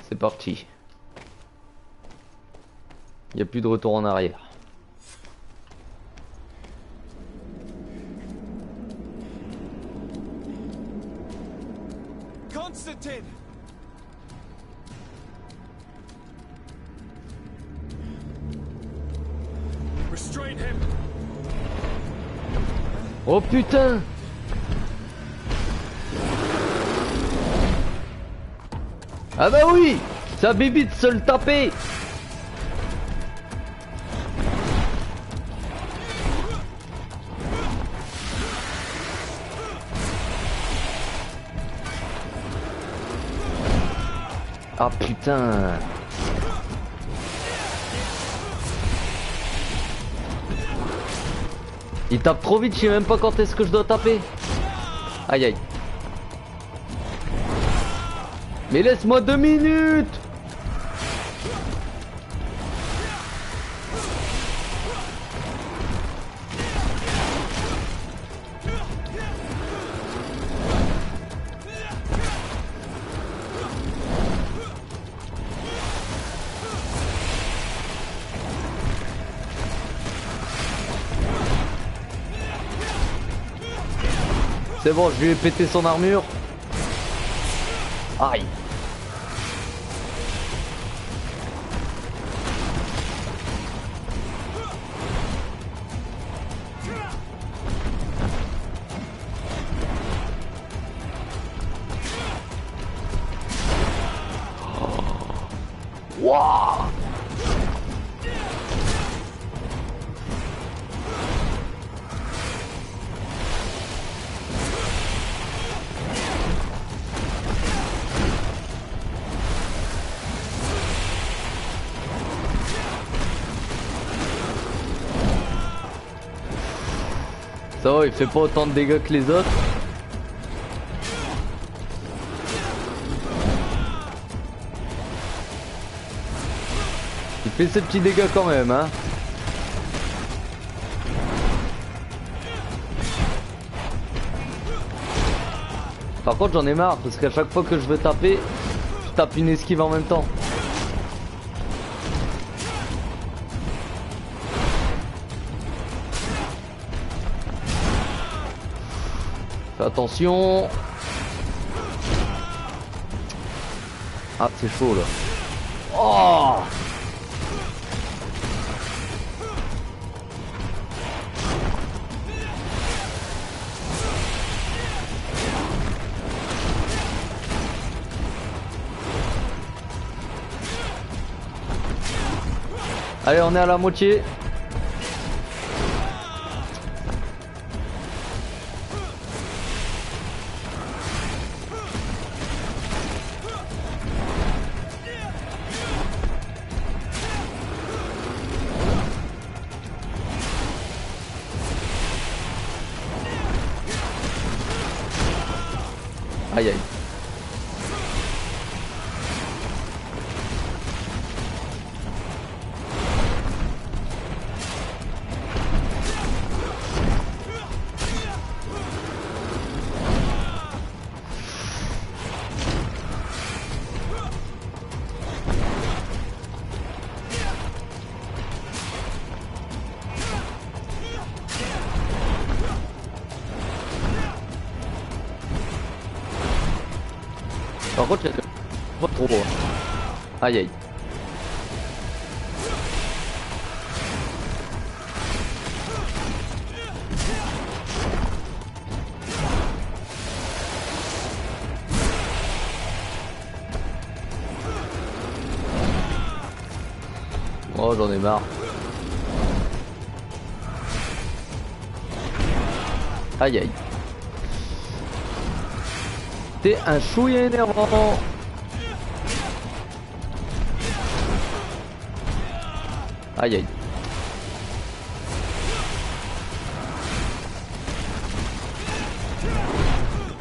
C'est parti. Il n'y a plus de retour en arrière. Constantine! Restrain him. Oh putain! Ah bah oui! Ça bébite se le taper! Ah putain! Il tape trop vite, je sais même pas quand est-ce que je dois taper. Aïe aïe. Mais laisse-moi 2 minutes! C'est bon, je lui ai pété son armure. Aïe. Wouah! Ça va, il fait pas autant de dégâts que les autres. Il fait ses petits dégâts quand même, hein. Par contre j'en ai marre parce qu'à chaque fois que je veux taper, je tape une esquive en même temps. Fais attention. Ah c'est chaud là. Oh! Allez, on est à la moitié. Aïe aïe. Par contre, il y a pas trop. Aïe aïe. Oh, j'en ai marre. Aïe aïe. T'es un chouïa énervant. Aïe aïe.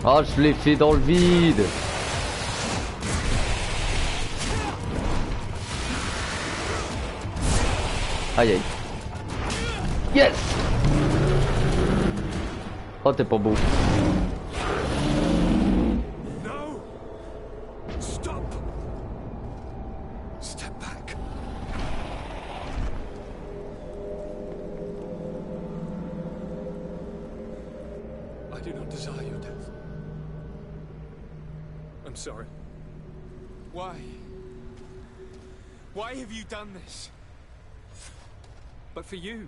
Oh, je l'ai fait dans le vide. Aïe aïe. Yes. Oh, t'es pas beau. Sorry. Why? Why have you done this? But for you.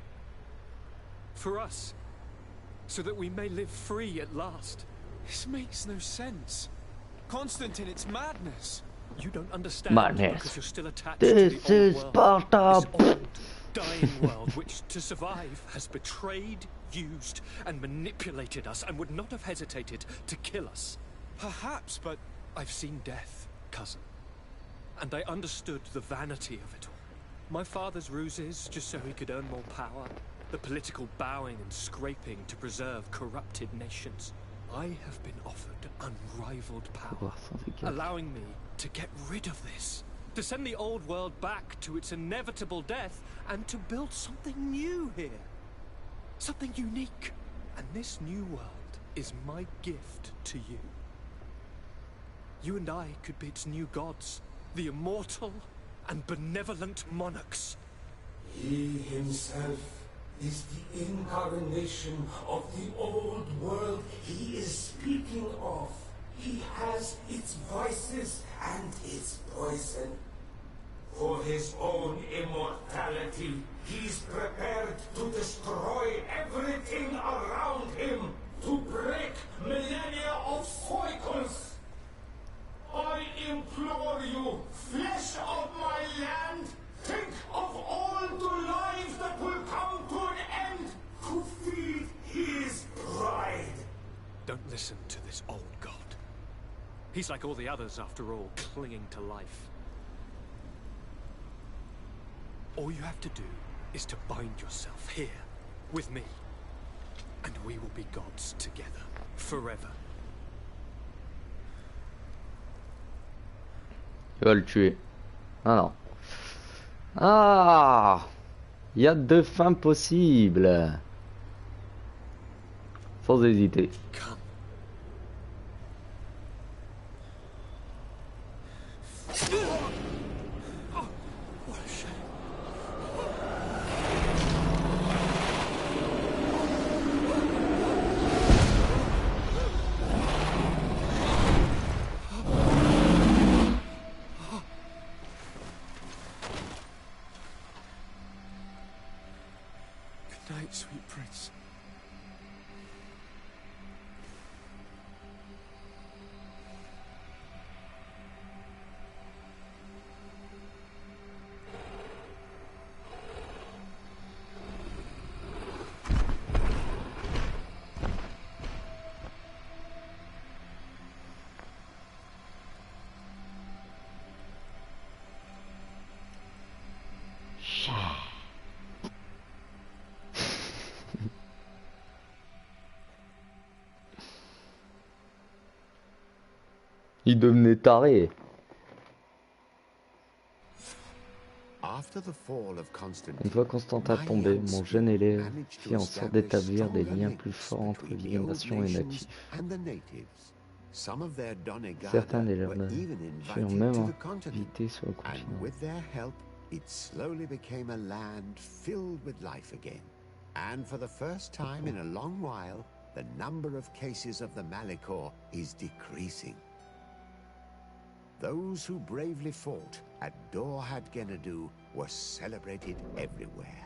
For us. So that we may live free at last. This makes no sense. Constantine, it's madness. You don't understand Madness. because you're still attached This to the is old world. Sparta. This old, dying world which, to survive, has betrayed, used, and manipulated us and would not have hesitated to kill us. Perhaps, but I've seen death, cousin, and I understood the vanity of it all. My father's ruses just so he could earn more power, the political bowing and scraping to preserve corrupted nations. I have been offered unrivaled power, allowing me to get rid of this, to send the old world back to its inevitable death, and to build something new here. Something unique. And this new world is my gift to you. You and I could be its new gods, the immortal and benevolent monarchs. He himself is the incarnation of the old world he is speaking of. He has its vices and its poison. For his own immortality, he's prepared to destroy everything around him, to break millennia of cycles. I implore you, flesh of my land, think of all the lives that will come to an end to feed his pride. Don't listen to this old god. He's like all the others, after all, clinging to life. All you have to do is to bind yourself here, with me, and we will be gods together, forever. Tu vas le tuer. Ah non. Ah, il y a deux fins possibles. Sans hésiter. Good night, sweet prince. Il devenait taré. Une fois Constantin tombé, mon jeune élève fit en sorte d'établir des liens plus forts entre les nations et natifs. Certains des leurs furent même invités sur le continent. It slowly became a land filled with life again. And for the first time in a long while, the number of cases of the Malichor is decreasing. Those who bravely fought at Dorhad Genadu were celebrated everywhere.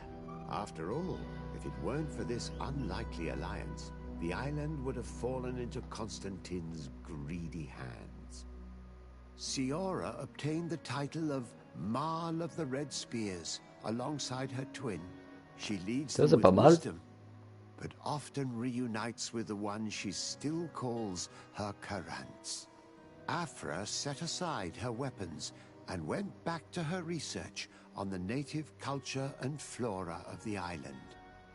After all, if it weren't for this unlikely alliance, the island would have fallen into Constantine's greedy hands. Ciora obtained the title of Marl of the Red Spears alongside her twin. She leads them with wisdom, but often reunites with the one she still calls her Karants. Afra set aside her weapons and went back to her research on the native culture and flora of the island.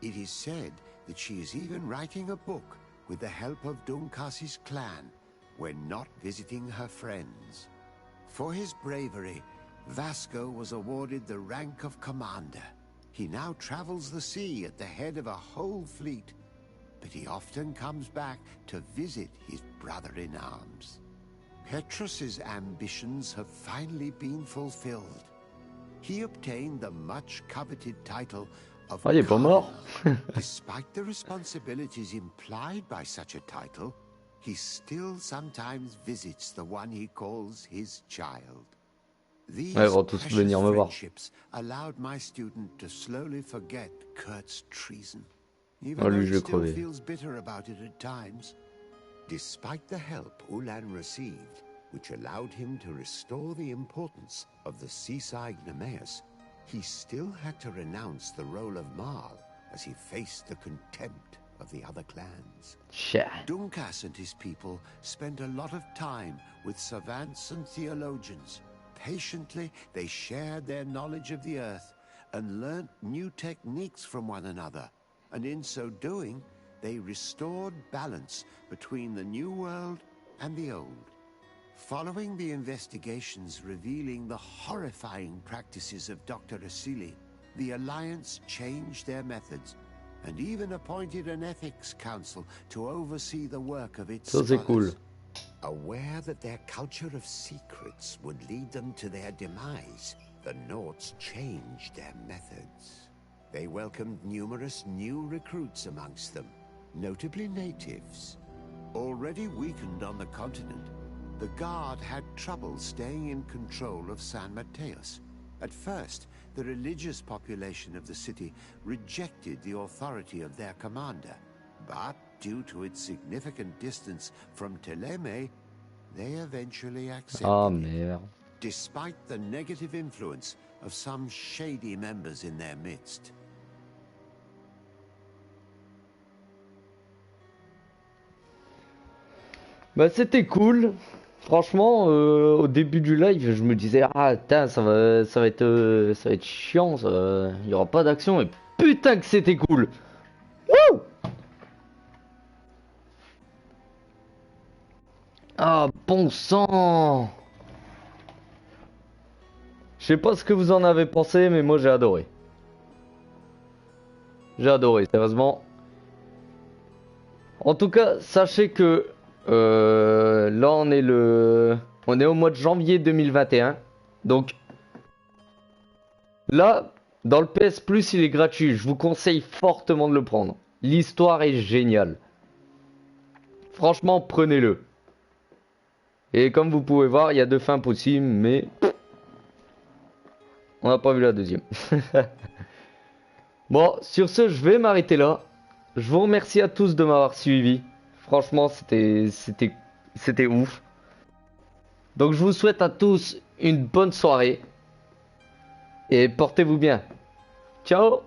It is said that she is even writing a book with the help of Dunkas's clan when not visiting her friends. For his bravery, Vasco was awarded the rank of commander. He now travels the sea at the head of a whole fleet, but he often comes back to visit his brother-in-arms. Petrus's ambitions have finally been fulfilled. He obtained the much-coveted title of Cardinal. Despite the responsibilities implied by such a title, he still sometimes visits the one he calls his child. These precious friendships allowed my student to slowly forget Kurt's treason, even though he still feels bitter about it at times. Despite the help Ulan received, which allowed him to restore the importance of the seaside Nemeus, he still had to renounce the role of Marl as he faced the contempt of the other clans. Dunkas and his people spent a lot of time with savants and theologians. Patiently, they shared their knowledge of the earth and learnt new techniques from one another. And in so doing, they restored balance between the new world and the old. Following the investigations revealing the horrifying practices of Dr. Asili, the Alliance changed their methods and even appointed an ethics council to oversee the work of its scholars. Aware that their culture of secrets would lead them to their demise, the Nords changed their methods. They welcomed numerous new recruits amongst them, notably natives. Already weakened on the continent, the Guard had trouble staying in control of San Mateus. At first, the religious population of the city rejected the authority of their commander, but due to its significant distance from Teleme, they eventually accepted it, despite the negative influence of some shady members in their midst. Bah c'était cool. Franchement, au début du live, je me disais ah putain ça va être chiant, il y aura pas d'action et putain que c'était cool. Wouh! Ah bon sang! Je sais pas ce que vous en avez pensé, mais moi j'ai adoré. J'ai adoré, sérieusement. En tout cas, sachez que là on est au mois de janvier 2021. Donc là, dans le PS Plus, il est gratuit. Je vous conseille fortement de le prendre. L'histoire est géniale. Franchement, prenez-le. Et comme vous pouvez voir, il y a 2 fins possibles, mais on n'a pas vu la deuxième. Bon, sur ce, je vais m'arrêter là. Je vous remercie à tous de m'avoir suivi. Franchement, c'était ouf. Donc, je vous souhaite à tous une bonne soirée. Et portez-vous bien. Ciao!